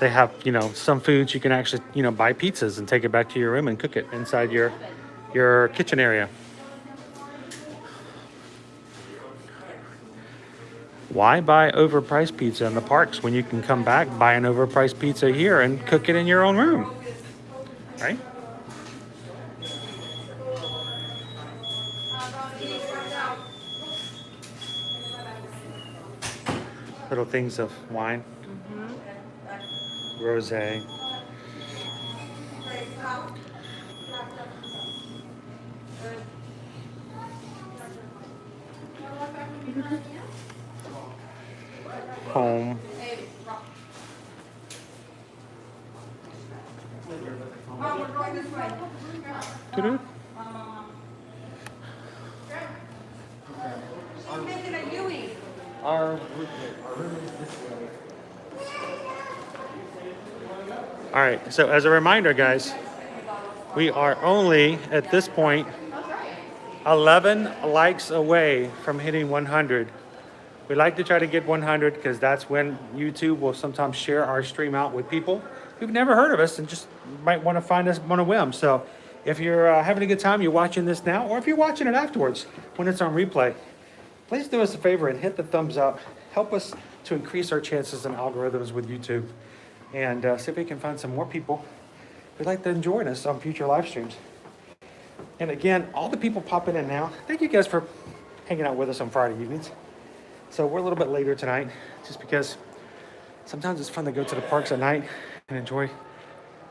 They have, you know, some foods you can actually, you know, buy pizzas and take it back to your room and cook it inside your kitchen area. Why buy overpriced pizza in the parks when you can come back, buy an overpriced pizza here and cook it in your own room, right? Little things of wine, rosé. Home. Doo-doo. All right, so as a reminder, guys, we are only at this point 11 likes away from hitting 100. We like to try to get 100 because that's when YouTube will sometimes share our stream out with people who've never heard of us and just might want to find us on a whim. So if you're having a good time, you're watching this now, or if you're watching it afterwards when it's on replay, please do us a favor and hit the thumbs up. Help us to increase our chances and algorithms with YouTube, and see if we can find some more people who'd like to join us on future live streams. And again, all the people popping in now, thank you guys for hanging out with us on Friday evenings. So we're a little bit later tonight, just because sometimes it's fun to go to the parks at night and enjoy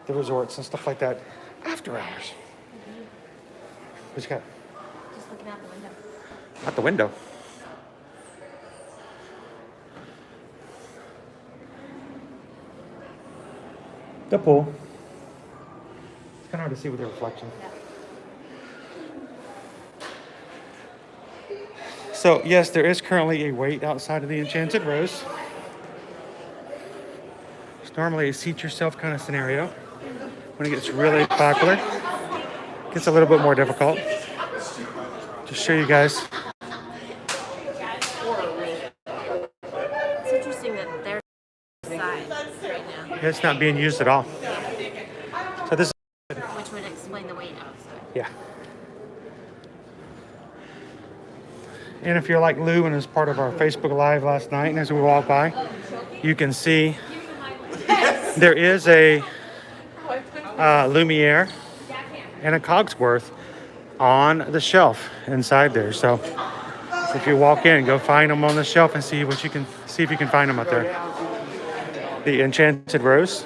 the resorts and stuff like that after hours. What you got? Just looking out the window. Out the window. The pool. It's kind of hard to see with the reflection. So yes, there is currently a wait outside of the Enchanted Rose. It's normally a seat yourself kind of scenario when it gets really popular. Gets a little bit more difficult. Just show you guys. It's interesting that they're side right now. It's not being used at all. So this is, Which would explain the wait outside. yeah. And if you're like Lou and is part of our Facebook Live last night, and as we walk by, you can see there is a Lumiere and a Cogsworth on the shelf inside there. So if you walk in, go find them on the shelf and see what you can see if you can find them up there. The Enchanted Rose.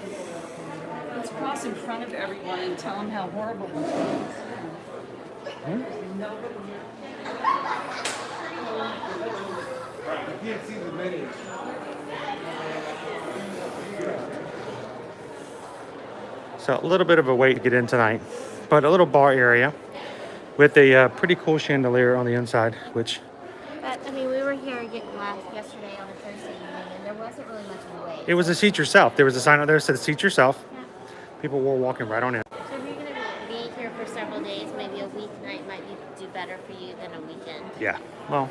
Let's cross in front of everyone and tell them how horrible it is. So a little bit of a wait to get in tonight, but a little bar area with a pretty cool chandelier on the inside, which But I mean, we were here yesterday on a Thursday evening, and there wasn't really much of a wait. it was a seat yourself. There was a sign out there that said seat yourself. Yeah. People were walking right on in. So if you're going to be here for several days, maybe a weeknight might do better for you than a weekend. Yeah, well,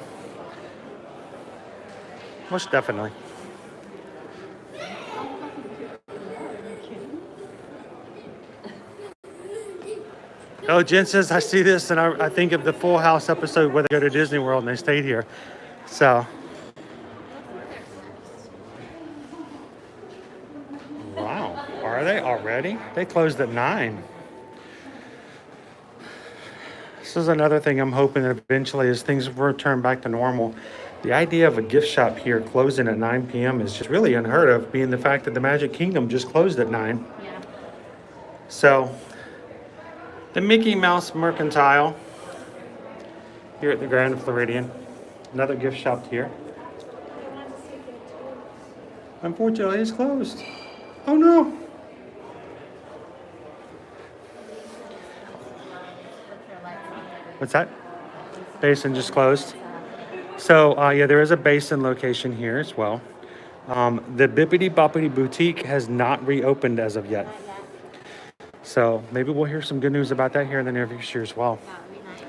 most definitely. Oh, Jen says, I see this and I think of the Full House episode where they go to Disney World and they stayed here. So. Wow, are they already? They closed at 9. This is another thing I'm hoping that eventually as things return back to normal, the idea of a gift shop here closing at 9 p.m. is just really unheard of, being the fact that the Magic Kingdom just closed at 9. Yeah. So, the Mickey Mouse Mercantile here at the Grand Floridian. Another gift shop here. Unfortunately, it's closed. Oh no. What's that? Basin just closed. So, yeah, there is a Basin location here as well. The Bippity Boppity Boutique has not reopened as of yet. So maybe we'll hear some good news about that here in the near future as well. That would be nice.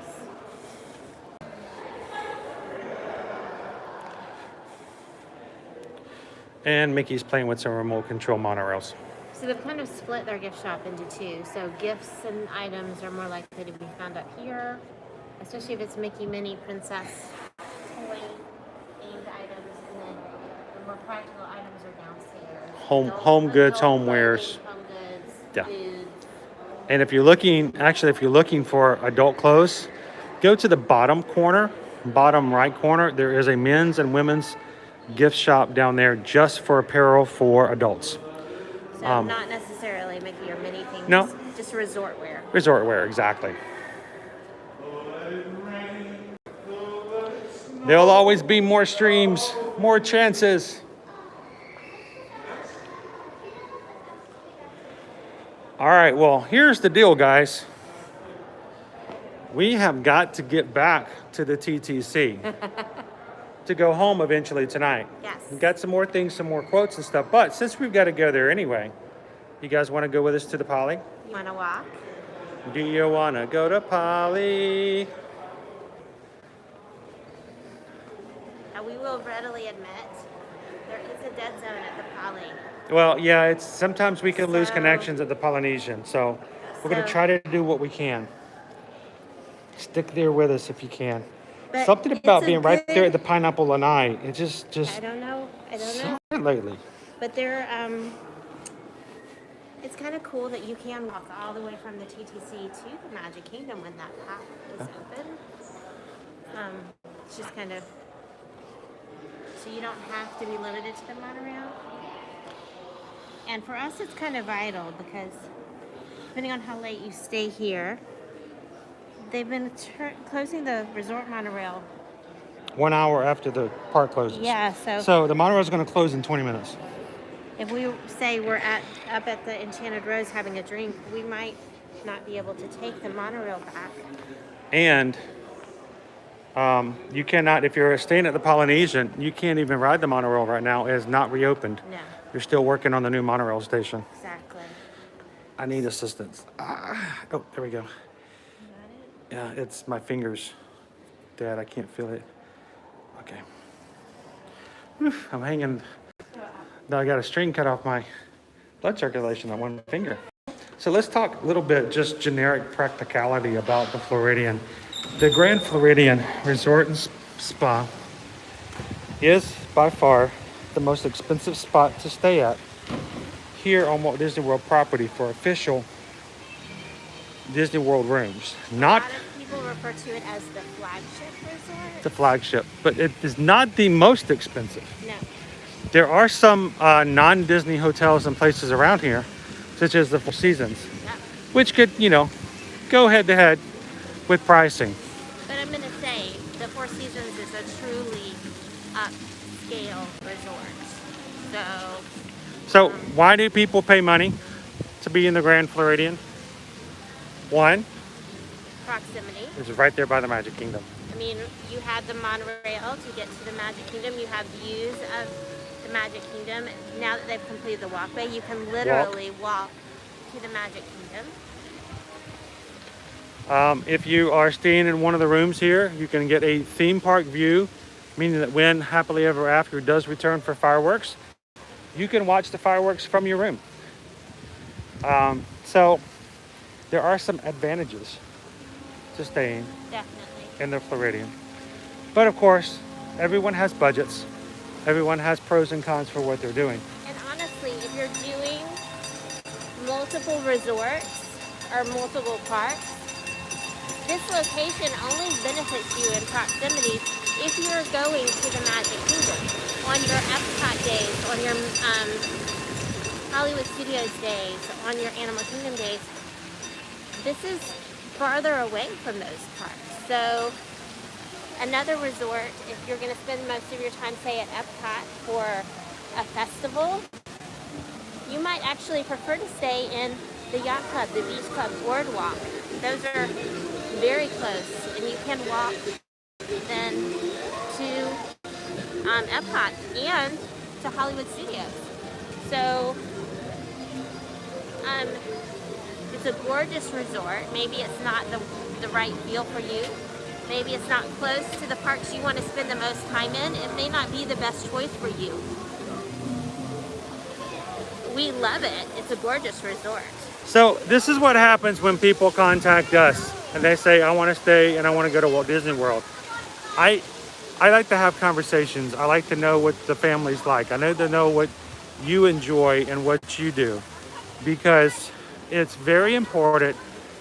And Mickey's playing with some remote control monorails. So they've kind of split their gift shop into two. So gifts and items are more likely to be found up here, especially if it's Mickey, Minnie, Princess, toy themed items, and then the more practical items are downstairs. Home goods, homewares. Home goods, Yeah. food. And if you're looking for adult clothes, go to the bottom corner, bottom right corner. There is a men's and women's gift shop down there just for apparel for adults. So not necessarily Mickey or Minnie things. No. Just resort wear. Resort wear, exactly. There'll always be more streams, more chances. All right, well, here's the deal, guys. We have got to get back to the TTC to go home eventually tonight. Yes. We've got some more things, some more quotes and stuff, but since we've got to go there anyway, you guys want to go with us to the Poly? You want to walk? Do you want to go to Poly? We will readily admit there is a dead zone at the Poly. Well, yeah, it's sometimes we can lose connections at the Polynesian, so we're going to try to do what we can. Stick there with us if you can. But Something about it's a being right there at good- the Pineapple Lanai, it just I don't know. something lately. But there, it's kind of cool that you can walk all the way from the TTC to the Magic Kingdom when that path is open. It's just kind of, so you don't have to be limited to the monorail. And for us, it's kind of vital because depending on how late you stay here, they've been closing the resort monorail. 1 hour after the park closes. Yeah, So the monorail is going to close in 20 minutes. if we say we're up at the Enchanted Rose having a drink, we might not be able to take the monorail back. And you cannot, if you're staying at the Polynesian, you can't even ride the monorail right now. It is not reopened. No. You're still working on the new monorail station. Exactly. I need assistance. Oh, there we go. Yeah, it's my fingers, Dad. I can't feel it. Okay. Whew, I'm hanging. Now I got a string cut off my blood circulation on one finger. So let's talk a little bit just generic practicality about the Floridian. The Grand Floridian Resort and Spa is by far the most expensive spot to stay at here on Walt Disney World property for official Disney World rooms. Not a lot of people refer to it as the flagship resort. the flagship, but it is not the most expensive. No. There are some non-Disney hotels and places around here, such as the Four Seasons, Yeah. which could, you know, go head to head with pricing. But I'm going to say the Four Seasons is a truly upscale resort. So why do people pay money to be in the Grand Floridian? One, Proximity. is right there by the Magic Kingdom. I mean, you have the monorail to get to the Magic Kingdom. You have views of the Magic Kingdom. Now that they've completed the walkway, you can literally walk to the Magic Kingdom. If you are staying in one of the rooms here, you can get a theme park view, meaning that when Happily Ever After does return for fireworks, you can watch the fireworks from your room. So there are some advantages to staying Definitely. in the Floridian. But of course, everyone has budgets. Everyone has pros and cons for what they're doing. And honestly, if you're doing multiple resorts or multiple parks, this location only benefits you in proximity if you're going to the Magic Kingdom on your Epcot days, on your Hollywood Studios days, on your Animal Kingdom days. This is farther away from those parks. So another resort, if you're going to spend most of your time, say, at Epcot for a festival, you might actually prefer to stay in the Yacht Club, the Beach Club Boardwalk. Those are very close, and you can walk then to Epcot and to Hollywood Studios. So it's a gorgeous resort. Maybe it's not the right feel for you. Maybe it's not close to the parks you want to spend the most time in. It may not be the best choice for you. We love it. It's a gorgeous resort. So this is what happens when people contact us and they say, I want to stay and I want to go to Walt Disney World. I like to have conversations. I like to know what the family's like. I need to know what you enjoy and what you do, because it's very important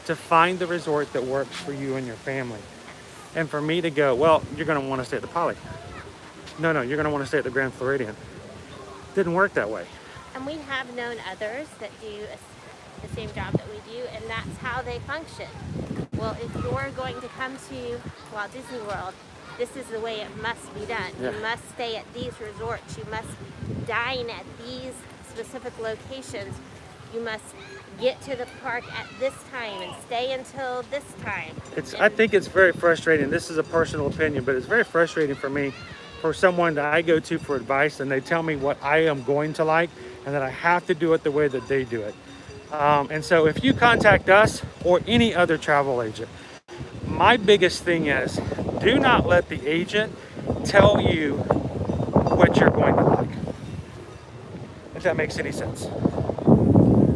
to find the resort that works for you and your family. And for me to go, well, you're going to want to stay at the Poly. No, you're going to want to stay at the Grand Floridian. Didn't work that way. And we have known others that do the same job that we do, and that's how they function. Well, if you're going to come to Walt Disney World, this is the way it must be done. Yeah. You must stay at these resorts. You must dine at these specific locations. You must get to the park at this time and stay until this time. I think it's very frustrating. This is a personal opinion, but it's very frustrating for me, for someone that I go to for advice and they tell me what I am going to like and that I have to do it the way that they do it. And so if you contact us or any other travel agent, my biggest thing is, do not let the agent tell you what you're going to like, if that makes any sense.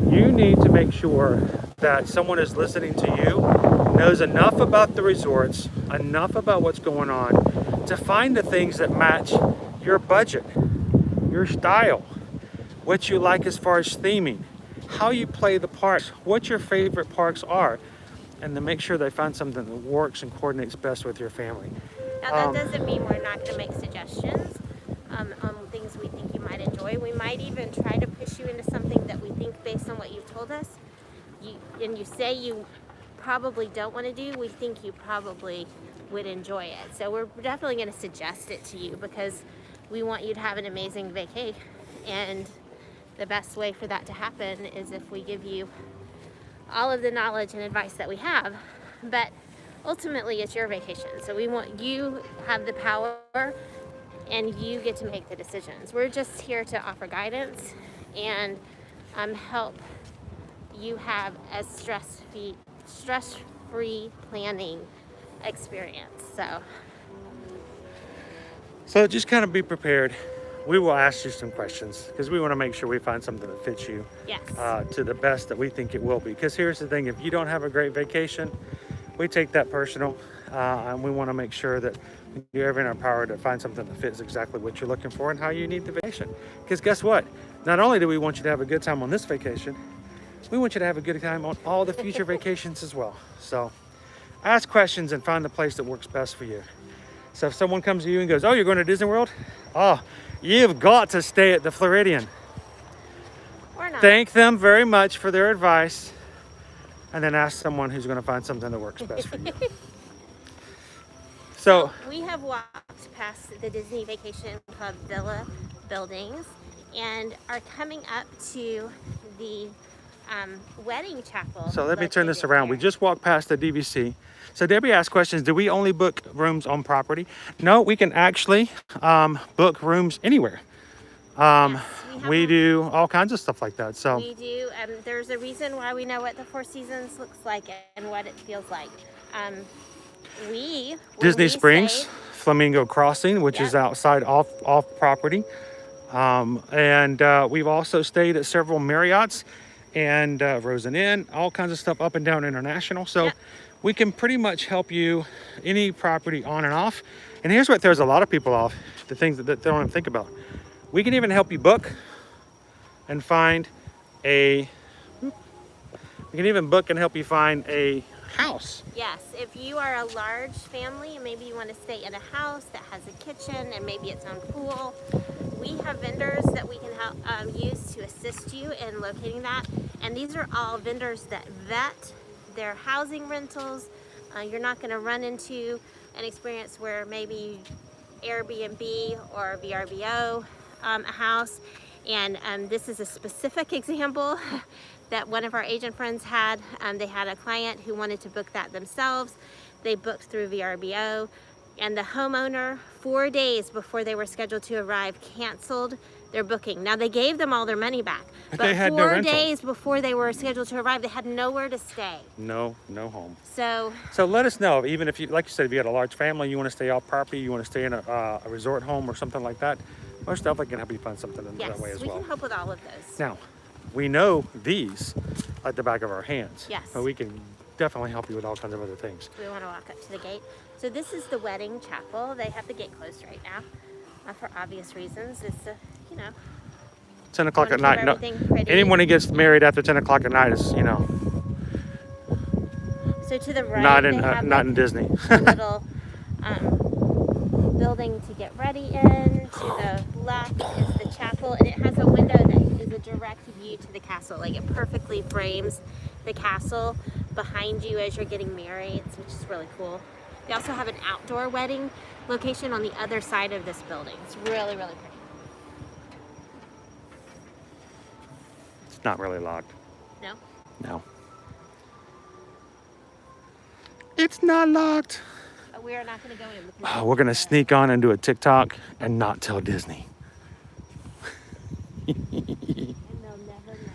You need to make sure that someone is listening to you, knows enough about the resorts, enough about what's going on, to find the things that match your budget, your style, what you like as far as theming, how you play the parks, what your favorite parks are, and to make sure they find something that works and coordinates best with your family. Now that doesn't mean we're not going to make suggestions on things we think you might enjoy. We might even try to push you into something that we think, based on what you've told us, and you say you probably don't want to do, we think you probably would enjoy it. So we're definitely going to suggest it to you, because we want you to have an amazing vacay, and the best way for that to happen is if we give you all of the knowledge and advice that we have. But ultimately it's your vacation, so we want you to have the power and you get to make the decisions. We're just here to offer guidance and help you have as stress free planning experience. So just kind of be prepared. We will ask you some questions because we want to make sure we find something that fits you yes. To the best that we think it will be. Because here's the thing, if you don't have a great vacation, we take that personal, and we want to make sure that we do everything in our power to find something that fits exactly what you're looking for and how you need the vacation. Because guess what? Not only do we want you to have a good time on this vacation, we want you to have a good time on all the future vacations as well. So ask questions and find the place that works best for you. So if someone comes to you and goes, oh, you're going to Disney World? Oh, you've got to stay at the Floridian. Or not. Thank them very much for their advice, and then ask someone who's going to find something that works best for you. So we have walked past the Disney Vacation Club Villa buildings and are coming up to the wedding chapel. So let me turn this located around. there. We just walked past the DVC. So Debbie asked questions. Do we only book rooms on property? No, we can actually book rooms anywhere. Yes, we do all kinds of stuff like that. So we do. There's a reason why we know what the Four Seasons looks like and what it feels like. When Disney we Springs, stay- Flamingo Crossing, which is outside off property. And we've also stayed at several Marriotts and Rosen Inn, all kinds of stuff up and down International. So we can pretty much help you any property on and off. And here's what throws a lot of people off, the things that they don't even think about. We can even help you book and find we can even book and help you find a house. Yes, if you are a large family and maybe you want to stay in a house that has a kitchen and maybe its own pool, we have vendors that we can help use to assist you in locating that. And these are all vendors that vet their housing rentals. You're not going to run into an experience where maybe Airbnb or VRBO a house. And this is a specific example that one of our agent friends had. They had a client who wanted to book that themselves. They booked through VRBO, and the homeowner, 4 days before they were scheduled to arrive, canceled their booking. Now they gave them all their money back, but they had no 4 rental. days before they were scheduled to arrive, they had nowhere to stay. No home. So let us know, even if you, like you said, if you got a large family, you want to stay off property, you want to stay in a resort home or something like that, most definitely can help you find something in yes, that way as we well. can help with all of those. Now, we know these like the back of our hands. Yes. But we can definitely help you with all kinds of other things. We want to walk up to the gate. So this is the wedding chapel. They have the gate closed right now, for obvious reasons. It's 10 o'clock wanna at keep night. everything pretty. Anyone who gets married after 10 o'clock at night is, So to the right, not they have not in Disney. a little building to get ready in. To the left is the chapel, and it has a window that is a direct view to the castle. Like it perfectly frames the castle behind you as you're getting married, which is really cool. They also have an outdoor wedding location on the other side of this building. It's really, really pretty. It's not really locked. No? No. It's not locked. We are not going to go in. Because We're going to sneak on and do a TikTok and not tell Disney. and they'll never know.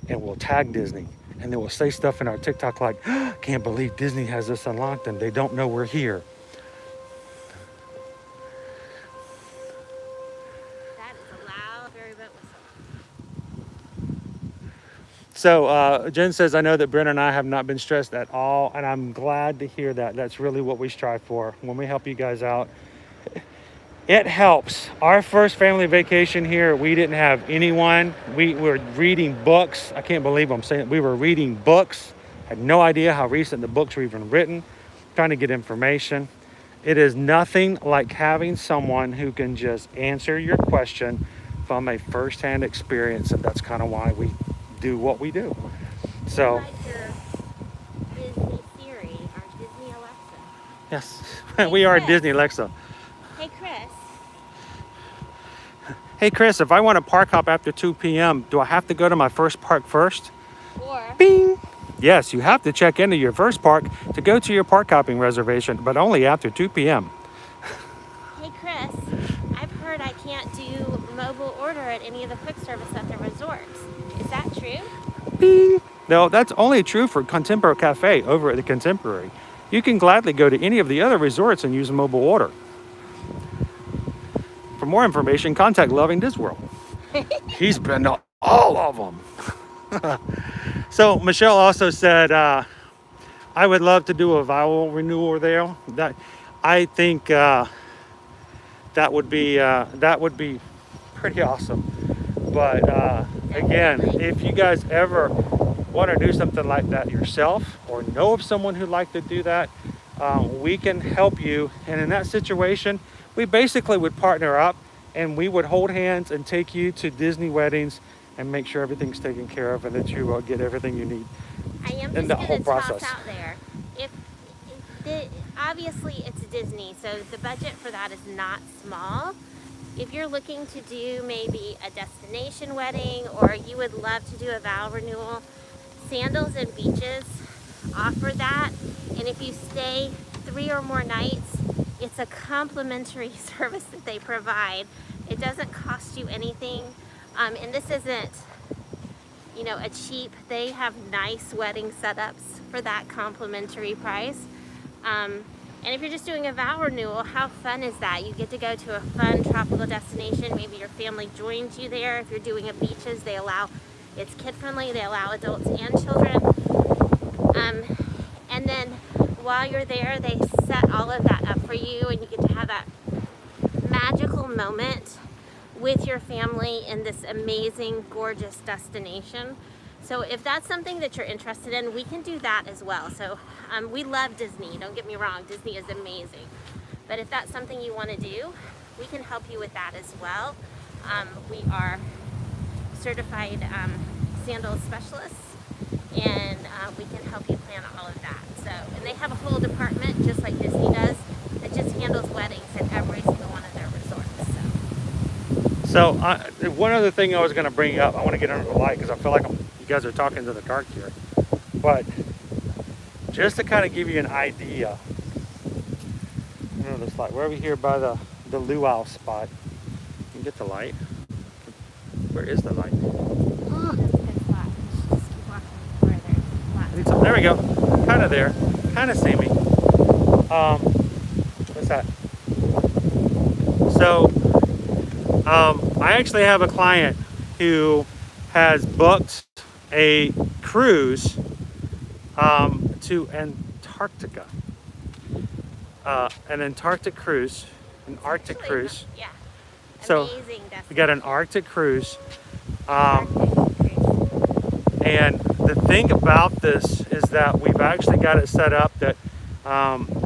And we'll tag Disney. And then we'll say stuff in our TikTok like, can't believe Disney has this unlocked and they don't know we're here. That is a loud ferry boat whistle. So Jen says, I know that Brent and I have not been stressed at all, and I'm glad to hear that. That's really what we strive for when we help you guys out. It helps. Our first family vacation here, we didn't have anyone. We were reading books. I can't believe I'm saying it. We were reading books. Had no idea how recent the books were even written. Trying to get information. It is nothing like having someone who can just answer your question from a first-hand experience, and that's kind of why we do what we do. So, Like your Disney Siri or Disney Alexa. yes, Hey, we are Chris. Disney Alexa. Hey, Chris. Hey, Chris, if I want to park hop after 2 p.m., do I have to go to my first park first? Or Bing! Yes, you have to check into your first park to go to your park hopping reservation, but only after 2 p.m. hey, Chris. I've heard I can't do mobile order at any of the quick service at the resorts. Is that true? Bing! Now, that's only true for Contemporary Cafe over at the Contemporary. You can gladly go to any of the other resorts and use a mobile order. For more information, contact Loving Disney World. He's been to all of them. So Michelle also said, I would love to do a vowel renewal there. I think that would be pretty awesome. But again, if you guys ever want to do something like that yourself or know of someone who'd like to do that, we can help you. And in that situation, we basically would partner up and we would hold hands and take you to Disney weddings and make sure everything's taken care of and that you will get everything you need in the whole process. Out there. Obviously it's Disney, so the budget for that is not small. If you're looking to do maybe a destination wedding or you would love to do a vow renewal, Sandals and Beaches offer that. And if you stay 3 or more nights, it's a complimentary service that they provide. It doesn't cost you anything. And this isn't, you know, a cheap, they have nice wedding setups for that complimentary price. And if you're just doing a vow renewal, how fun is that? You get to go to a fun tropical destination. Maybe your family joins you there. If you're doing a beaches, it's kid friendly. They allow adults and children. And then while you're there, they set all of that up for you and you get to have that magical moment with your family in this amazing, gorgeous destination. So if that's something that you're interested in, we can do that as well. So we love Disney, don't get me wrong, Disney is amazing. But if that's something you want to do, we can help you with that as well. We are certified sandals specialists and we can help you plan all of that. So, and they have a whole department, just like Disney does, that just handles weddings at every single one of their resorts. So one other thing I was going to bring up, I want to get under the light because I feel like you guys are talking to the dark here. But just to kind of give you an idea, you know, this light, we're over here by the luau spot. You can get the light. Where is the light? Oh, that's a good spot. Just keep walking where there's lots. I need some, there we go. Kind of there. Kind of see me. What's that? So, I actually have a client who has booked a cruise to Antarctica. An Antarctic cruise, an Arctic cruise. Yeah. So we got an Arctic cruise. And the thing about this is that we've actually got it set up that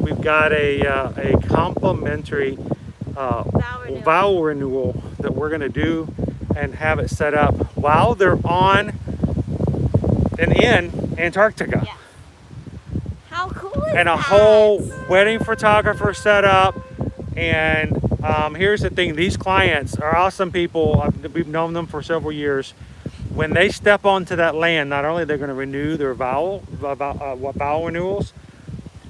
we've got a complimentary vow renewal that we're going to do and have it set up while they're on and in Antarctica. Yeah. How cool is and a that? whole wedding photographer set up. And here's the thing, these clients are awesome people. We've known them for several years. When they step onto that land, not only they're going to renew their vow renewals,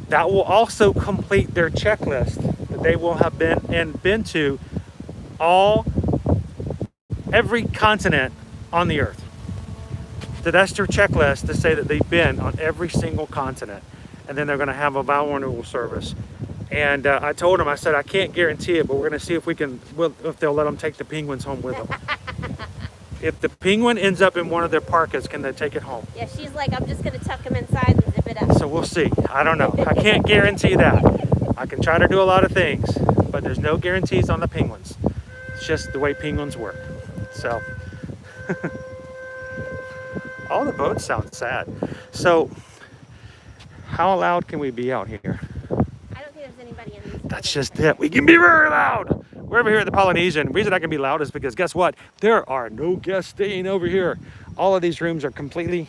that will also complete their checklist that they will have been to every continent on the earth. So that's their checklist to say that they've been on every single continent. And then they're going to have a vow renewal service. And I told them, I said, I can't guarantee it, but we're going to see if if they'll let them take the penguins home with them. If the penguin ends up in one of their parkas, can they take it home? Yeah, she's like, I'm just going to tuck them inside and zip it up. So we'll see. I don't know. I can't guarantee that. I can try to do a lot of things, but there's no guarantees on the penguins. It's just the way penguins work. So, all the boats sound sad. So, how loud can we be out here? I don't think there's anybody in these. That's just it. We can be very loud. We're over here at the Polynesian. The reason I can be loud is because guess what? There are no guests staying over here. All of these rooms are completely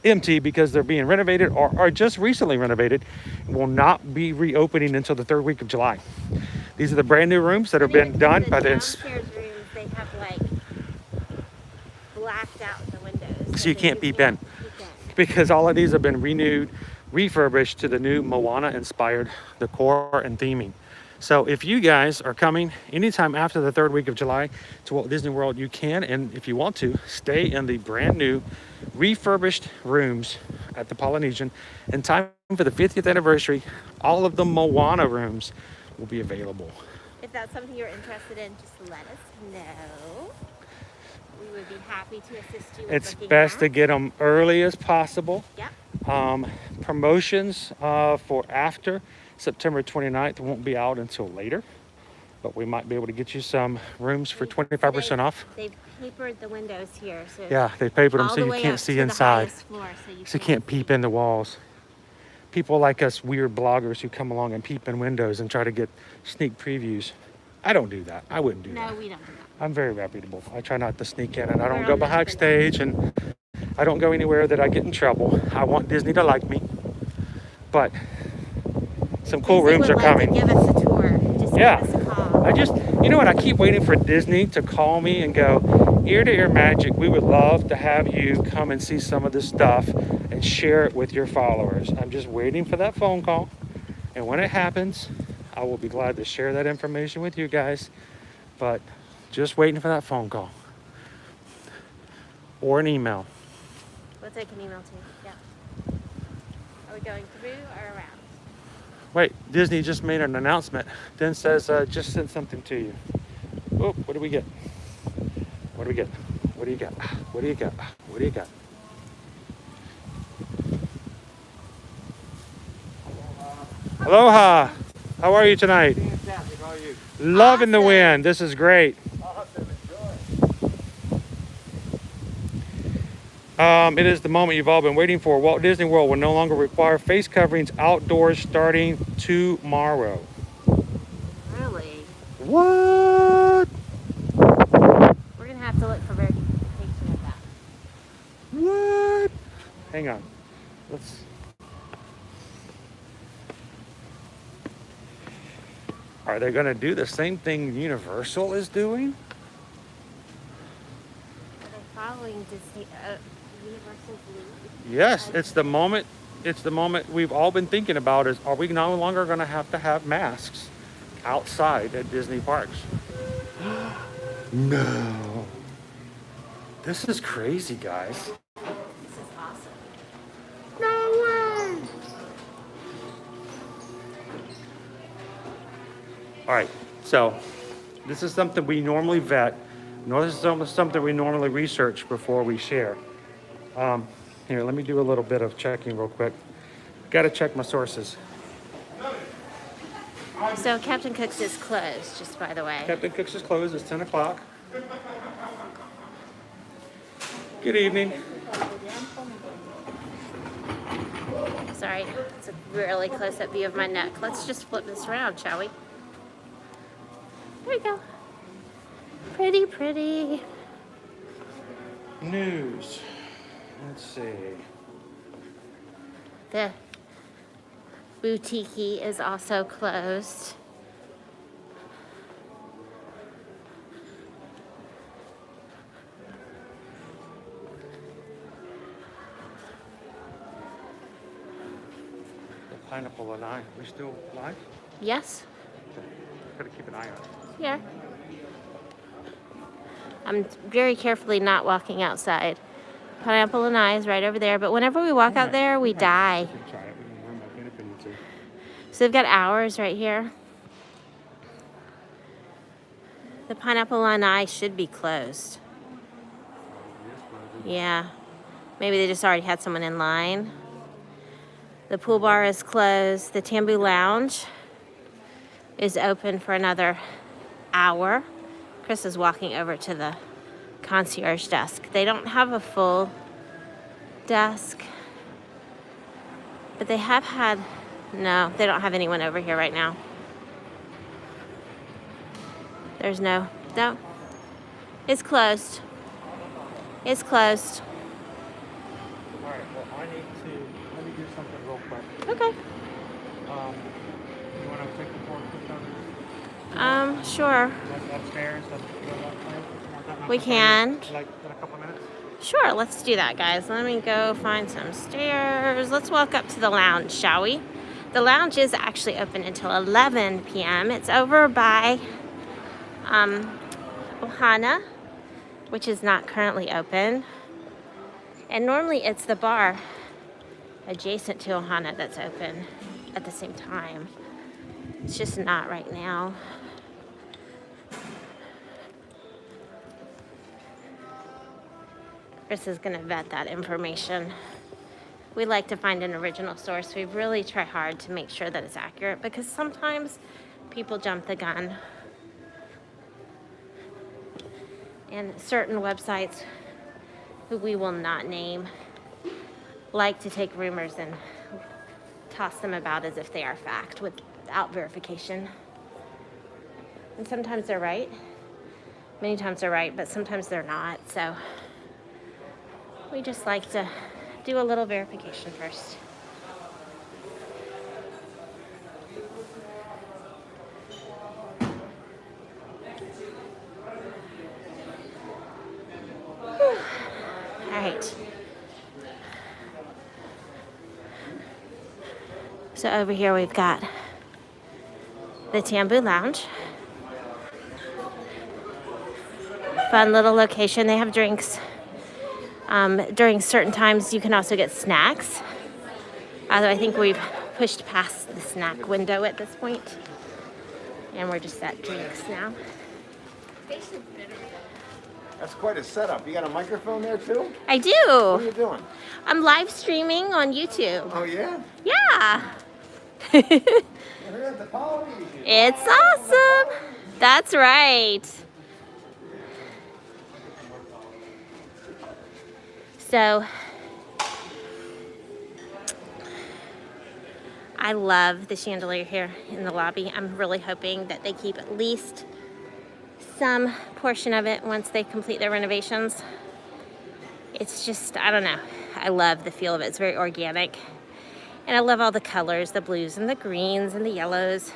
empty because they're being renovated or are just recently renovated and will not be reopening until the 3rd week of July. These are the brand new rooms that have been done by the downstairs rooms. They have like blacked out the windows. So you can't peep in because all of these have been renewed, refurbished to the new Moana inspired decor and theming. So if you guys are coming anytime after the 3rd week of July to Walt Disney World, you can, and if you want to, stay in the brand new refurbished rooms at the Polynesian. In time for the 50th anniversary, all of the Moana rooms will be available. If that's something you're interested in, just let us know. We would be happy to assist you with It's booking best that. to get them early as possible. Yep. Promotions for after September 29th won't be out until later, but we might be able to get you some rooms for 25% off. They've papered the windows here. So Yeah, they papered them all so the you way can't up see to the inside. highest floor, So you can't peep in the walls. People like us weird bloggers who come along and peep in windows and try to get sneak previews. I don't do that. I wouldn't do that. No, we don't do that. I'm very reputable. I try not to sneak in, and I don't We're go on the backstage, and I don't go anywhere that I get in trouble. I want Disney to like me, but some cool Disney rooms would are love to coming. give us a tour. Just Yeah. give us a call. I just, you know what? I keep waiting for Disney to call me and go, ear to ear magic. We would love to have you come and see some of this stuff and share it with your followers. I'm just waiting for that phone call. And when it happens, I will be glad to share that information with you guys. But just waiting for that phone call or an email. We'll take an email too. Yeah. Are we going through or around? Wait, Disney just made an announcement. Then says, just sent something to you. Oh, what do we get? What do we get? What do you got? What do you got? What do you got? Aloha. How are you tonight? Fantastic. How are you? Loving the wind. This is great. Awesome. It is the moment you've all been waiting for. Walt Disney World will no longer require face coverings outdoors starting tomorrow. Really? What? We're going to have to look for verification of that. What? Hang on. Let's... Are they going to do the same thing Universal is doing? Are they following Disney, Universal's lead? Yes, it's the moment we've all been thinking about is, are we no longer going to have masks outside at Disney parks? No. This is crazy, guys. This is awesome. No way. All right, so this is something we normally vet. This is something we normally research before we share. Here, let me do a little bit of checking real quick. Got to check my sources. So Captain Cook's is closed, just by the way. Captain Cook's is closed. It's 10 o'clock. Good evening. Sorry, it's a really close-up view of my neck. Let's just flip this around, shall we? There we go. Pretty, pretty. News. Let's see. The boutique is also closed. The pineapple and I. We still live? Yes, Gotta keep an eye on it. here. I'm very carefully not walking outside. Pineapple and I is right over there, but whenever we walk out there, we die. We can try it. We can run back in if we need to. So they've got hours right here. The Pineapple and I should be closed. Yeah, maybe they just already had someone in line. The pool bar is closed. The Tambu Lounge is open for another hour. Chris is walking over to the concierge desk. They don't have a full desk, but they have had, no, they don't have anyone over here right now. There's no, it's closed. It's closed. All right, well, let me do something real quick. Okay. You want to take the floor quick Sure. upstairs? We can. Like in a couple of minutes? Sure, let's do that, guys. Let me go find some stairs. Let's walk up to the lounge, shall we? The lounge is actually open until 11 p.m. It's over by Ohana, which is not currently open. And normally it's the bar adjacent to Ohana that's open at the same time. It's just not right now. Chris is gonna vet that information. We like to find an original source. We really try hard to make sure that it's accurate because sometimes people jump the gun. And certain websites, who we will not name, like to take rumors and toss them about as if they are fact without verification. And sometimes they're right. Many times they're right, but sometimes they're not. So we just like to do a little verification first. Whew. All right. So over here we've got the Tambu Lounge. Fun little location. They have drinks. During certain times, you can also get snacks. Although I think we've pushed past the snack window at this point. And we're just at drinks now. That's quite a setup. You got a microphone there too? I do. What are you doing? I'm live streaming on YouTube. Oh yeah? Yeah. It's awesome. That's right. So I love the chandelier here in the lobby. I'm really hoping that they keep at least some portion of it once they complete their renovations. It's just, I don't know. I love the feel of it. It's very organic. And I love all the colors, the blues and the greens and the yellows.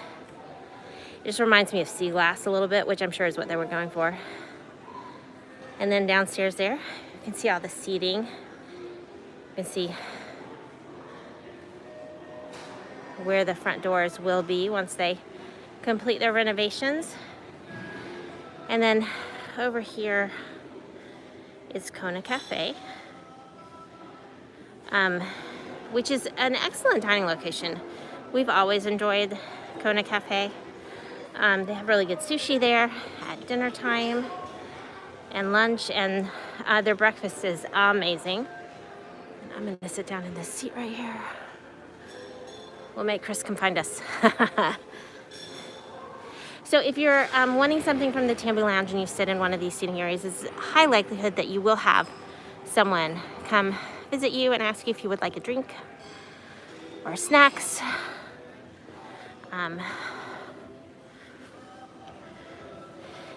It just reminds me of sea glass a little bit, which I'm sure is what they were going for. And then downstairs there, you can see all the seating. You can see where the front doors will be once they complete their renovations. And then over here is Kona Cafe, which is an excellent dining location. We've always enjoyed Kona Cafe. They have really good sushi there at dinner time and lunch, and their breakfast is amazing. And I'm gonna sit down in this seat right here. We'll make Chris come find us. So if you're wanting something from the Tambu Lounge and you sit in one of these seating areas, there's a high likelihood that you will have someone come visit you and ask you if you would like a drink or snacks.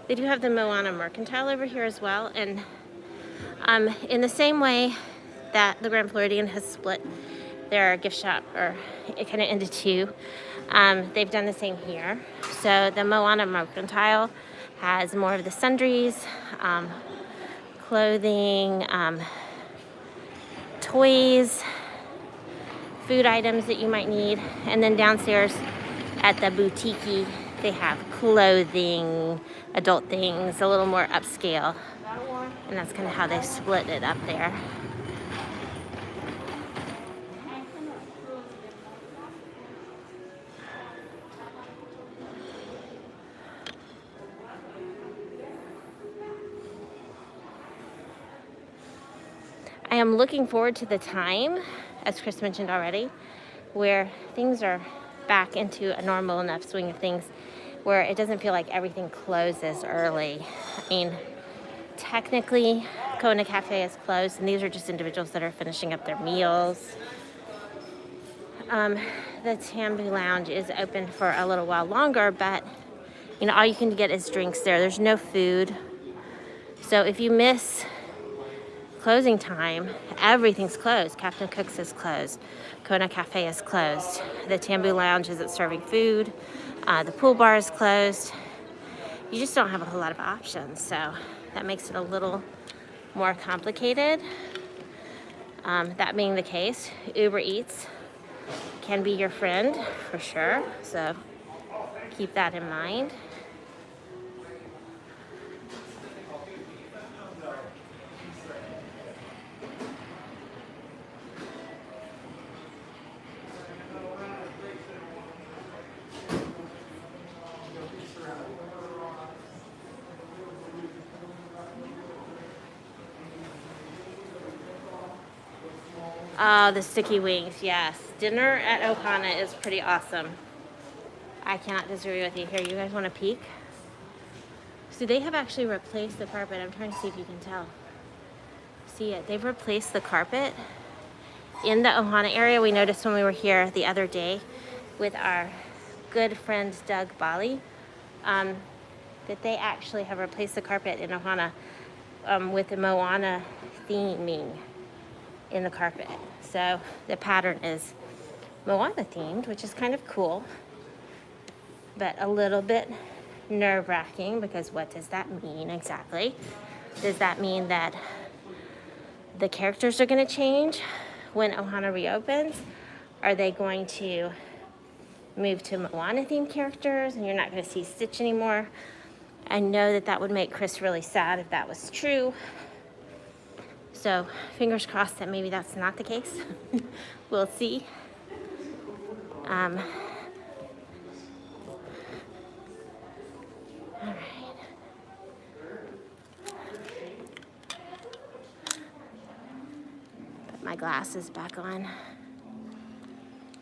They do have the Moana Mercantile over here as well, and in the same way that the Grand Floridian has split their gift shop, or it kind of into two, they've done the same here. So the Moana Mercantile has more of the sundries, clothing, toys, food items that you might need, and then downstairs at the boutique, they have clothing, adult things, a little more upscale. And that's kind of how they split it up there. I am looking forward to the time, as Chris mentioned already, where things are back into a normal enough swing of things where it doesn't feel like everything closes early. I mean, technically, Kona Cafe is closed, and these are just individuals that are finishing up their meals. The Tambu Lounge is open for a little while longer, but you know, all you can get is drinks there. There's no food. So if you miss closing time, everything's closed. Captain Cook's is closed. Kona Cafe is closed. The Tambu Lounge isn't serving food. The pool bar is closed. You just don't have a whole lot of options, so that makes it a little more complicated. That being the case, Uber Eats can be your friend for sure. So keep that in mind. Oh, the sticky wings, yes. Dinner at Ohana is pretty awesome. I cannot disagree with you. Here, you guys want to peek? So they have actually replaced the carpet. I'm trying to see if you can tell. See it? They've replaced the carpet in the Ohana area. We noticed when we were here the other day with our good friend Doug Bali, that they actually have replaced the carpet in Ohana with the Moana theming in the carpet. So the pattern is Moana themed, which is kind of cool, but a little bit nerve-wracking, because what does that mean exactly? Does that mean that the characters are going to change when Ohana reopens? Are they going to move to Moana themed characters and you're not going to see Stitch anymore? I know that that would make Chris really sad if that was true. So fingers crossed that maybe that's not the case. We'll see. All right. Put my glasses back on.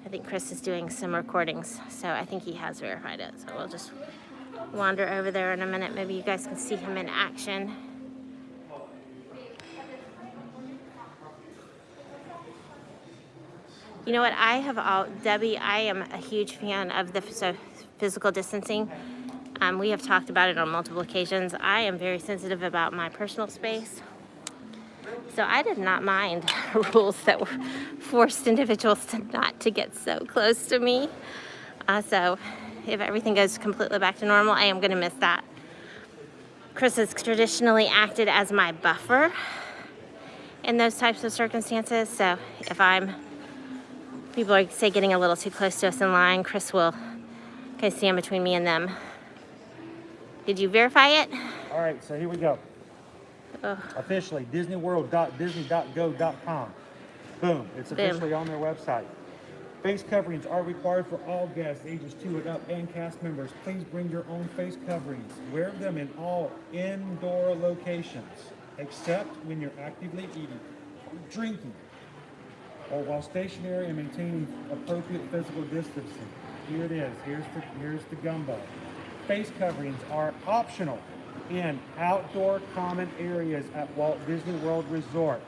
I think Chris is doing some recordings, so I think he has verified it. So we'll just wander over there in a minute. Maybe you guys can see him in action. You know what, Debbie, I am a huge fan of the physical distancing. We have talked about it on multiple occasions. I am very sensitive about my personal space. So I did not mind rules that were forced individuals not to get so close to me. So if everything goes completely back to normal, I am gonna miss that. Chris has traditionally acted as my buffer in those types of circumstances. So if people are, say, getting a little too close to us in line, Chris will kind of stand between me and them. Did you verify it? All right, so here we go. Oh. Officially, disneyworld.disney.go.com. Boom, it's officially on their website. Face coverings are required for all guests ages 2 and up and cast members. Please bring your own face coverings. Wear them in all indoor locations, except when you're actively eating or drinking, or while stationary and maintaining appropriate physical distancing. Here it is. Here's the gumbo. Face coverings are optional in outdoor common areas at Walt Disney World Resort,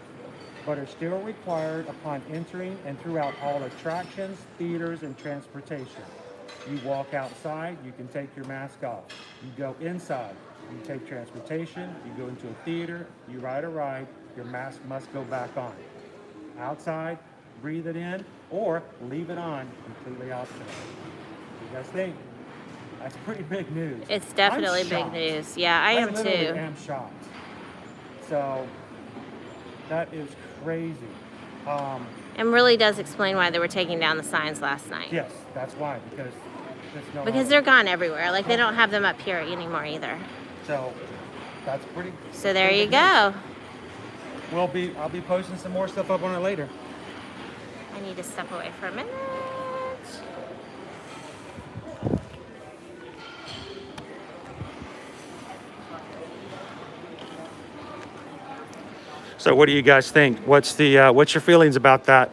but are still required upon entering and throughout all attractions, theaters, and transportation. You walk outside, you can take your mask off. You go inside, you take transportation, you go into a theater, you ride a ride, your mask must go back on. Outside, breathe it in, or leave it on, completely optional. What do you guys think? That's pretty big news. It's definitely big news. Yeah, I am literally too. am shocked. So that is crazy. And really does explain why they were taking down the signs last night. Yes, that's why, because they're gone everywhere. Like, they don't have them up here anymore either. So that's pretty. So there you go. I'll be posting some more stuff up on it later. I need to step away for a minute. So what do you guys think? What's your feelings about that?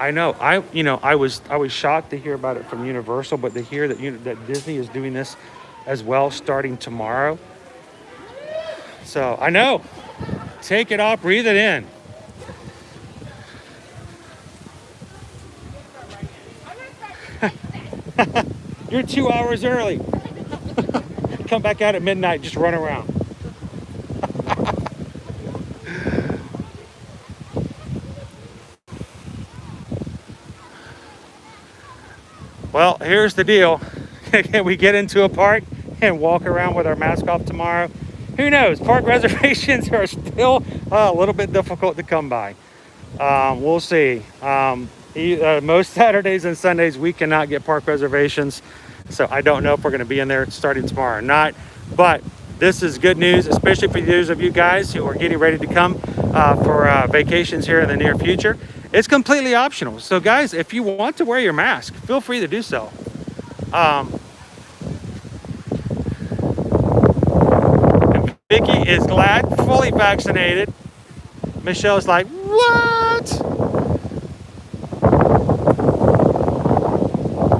I know. I was shocked to hear about it from Universal, but to hear that Disney is doing this as well starting tomorrow. So I know. Take it off, breathe it in. You're 2 hours early. Come back out at midnight, just run around. Well, here's the deal. Can we get into a park? and walk around with our mask off tomorrow. Who knows? Park reservations are still a little bit difficult to come by. We'll see. Most Saturdays and Sundays we cannot get park reservations, so I don't know if we're going to be in there starting tomorrow or not. But this is good news, especially for those of you guys who are getting ready to come for vacations here in the near future. It's completely optional. So guys, if you want to wear your mask, feel free to do so. Vicky is glad, fully vaccinated. Michelle's like, what?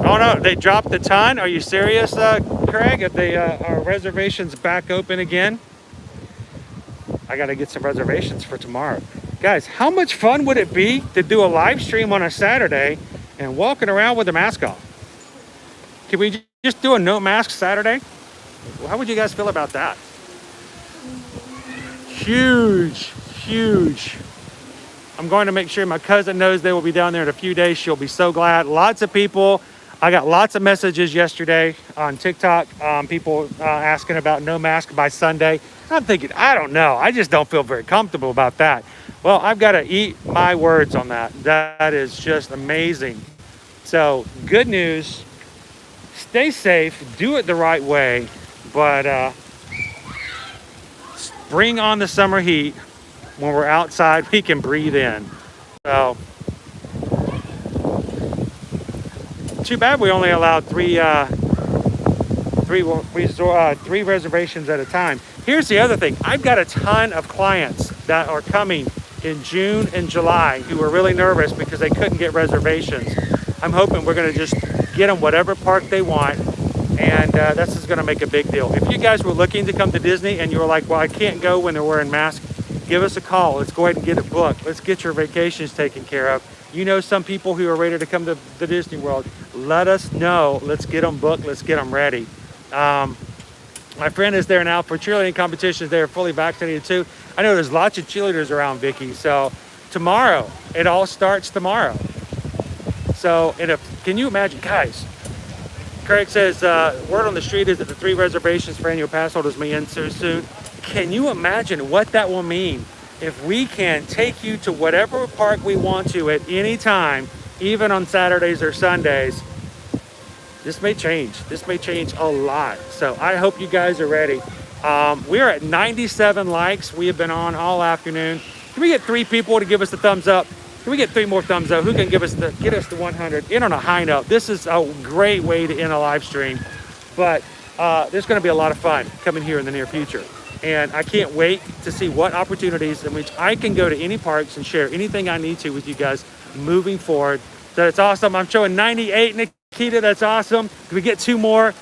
Oh no, they dropped a ton. Are you serious, Craig? If they are reservations back open again? I gotta get some reservations for tomorrow. Guys, how much fun would it be to do a live stream on a Saturday and walking around with a mask off? Can we just do a no mask Saturday? How would you guys feel about that? Huge, huge. I'm going to make sure my cousin knows they will be down there in a few days. She'll be so glad. Lots of people. I got lots of messages yesterday on TikTok. People asking about no mask by Sunday. I'm thinking, I don't know. I just don't feel very comfortable about that. Well, I've got to eat my words on that. That is just amazing. So good news. Stay safe. Do it the right way. But bring on the summer heat. When we're outside, we can breathe in. So, too bad we only allowed three reservations at a time. Here's the other thing. I've got a ton of clients that are coming in June and July who are really nervous because they couldn't get reservations. I'm hoping we're going to just get them whatever park they want. And this is going to make a big deal. If you guys were looking to come to Disney and you were like, well, I can't go when they're wearing masks, give us a call. Let's go ahead and get it booked. Let's get your vacations taken care of. You know some people who are ready to come to the Disney World. Let us know. Let's get them booked. Let's get them ready. My friend is there now for cheerleading competitions. They're fully vaccinated too. I know there's lots of cheerleaders around, Vicky. So tomorrow, it all starts tomorrow. So, can you imagine, guys? Craig says, word on the street is that the 3 reservations for annual pass holders may end so soon. Can you imagine what that will mean if we can take you to whatever park we want to at any time, even on Saturdays or Sundays? This may change. This may change a lot. So I hope you guys are ready. We're at 97 likes. We have been on all afternoon. Can we get 3 people to give us the thumbs up? Can we get 3 more thumbs up? Who can get us the 100? In on a high note. This is a great way to end a live stream. But there's going to be a lot of fun coming here in the near future. And I can't wait to see what opportunities in which I can go to any parks and share anything I need to with you guys moving forward. So it's awesome. I'm showing 98, Nikita. That's awesome. Can we get 2 more?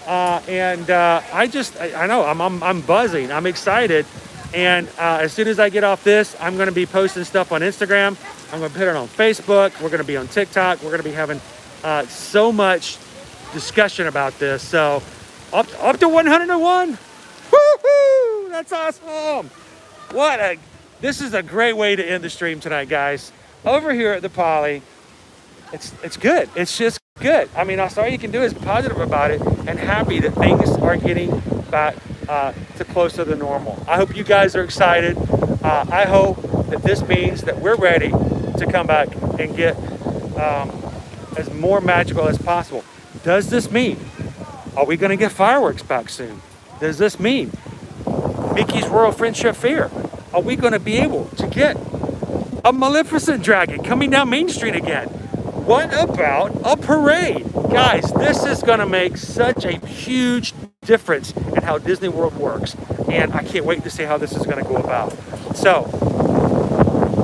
I know I'm buzzing. I'm excited. And as soon as I get off this, I'm going to be posting stuff on Instagram. I'm going to put it on Facebook. We're going to be on TikTok. We're going to be having so much discussion about this. So up to 101. Woohoo! That's awesome. This is a great way to end the stream tonight, guys. Over here at the Poly, it's good. It's just good. I mean, that's all you can do is positive about it and happy that things are getting back to closer to normal. I hope you guys are excited. I hope that this means that we're ready to come back and get as more magical as possible. Does this mean, are we going to get fireworks back soon? Does this mean Mickey's Royal Friendship Fair? Are we going to be able to get a Maleficent dragon coming down Main Street again? What about a parade? Guys, this is going to make such a huge difference in how Disney World works. And I can't wait to see how this is going to go about. So,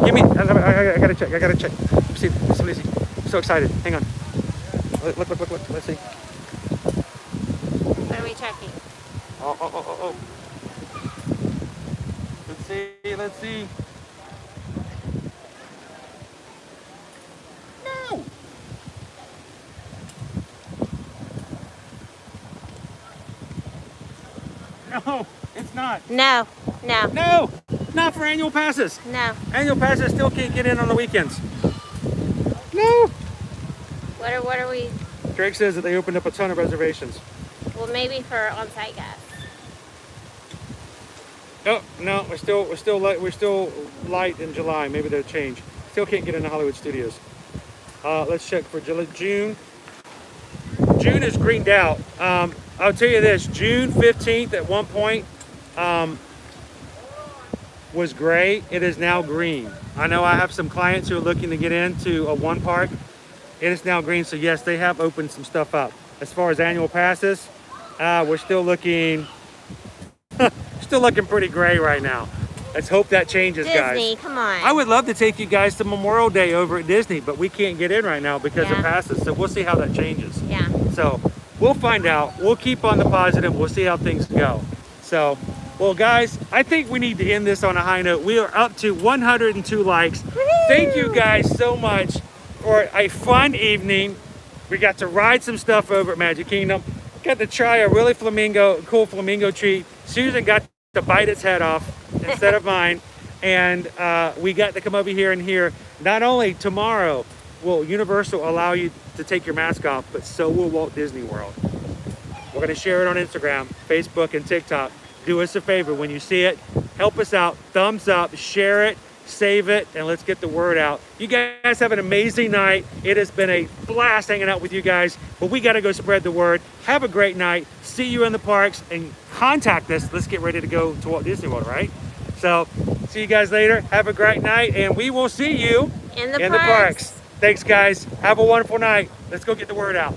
I got to check. Let's see. I'm so excited. Hang on. Look. Let's see. What are we checking? Oh. Let's see. No, it's not. No. No, not for annual passes. No. Annual passes still can't get in on the weekends. No. What are we? Greg says that they opened up a ton of reservations. Well, maybe for on-site guests. Oh no, we're still light in July. Maybe they'll change. Still can't get into Hollywood Studios. Let's check for June. June is greened out. I'll tell you this: June 15th at one point was gray. It is now green. I know I have some clients who are looking to get into a one park. It is now green. So yes, they have opened some stuff up. As far as annual passes, we're still looking. Still looking pretty gray right now. Let's hope that changes, guys. Disney, come on. I would love to take you guys to Memorial Day over at Disney, but we can't get in right now because of passes. So we'll see how that changes. Yeah. So we'll find out. We'll keep on the positive. We'll see how things go. So, well, guys, I think we need to end this on a high note. We are up to 102 likes. Woo-hoo! Thank you guys so much for a fun evening. We got to ride some stuff over at Magic Kingdom. Got to try a really cool flamingo treat. Susan got to bite its head off instead of mine. And we got to come over here and hear, not only tomorrow will Universal allow you to take your mask off, but so will Walt Disney World. We're going to share it on Instagram, Facebook, and TikTok. Do us a favor. When you see it, help us out. Thumbs up, share it, save it, and let's get the word out. You guys have an amazing night. It has been a blast hanging out with you guys, but we got to go spread the word. Have a great night. See you in the parks and contact us. Let's get ready to go to Walt Disney World, right? So see you guys later. Have a great night, and we will see you in the parks. Thanks, guys. Have a wonderful night. Let's go get the word out.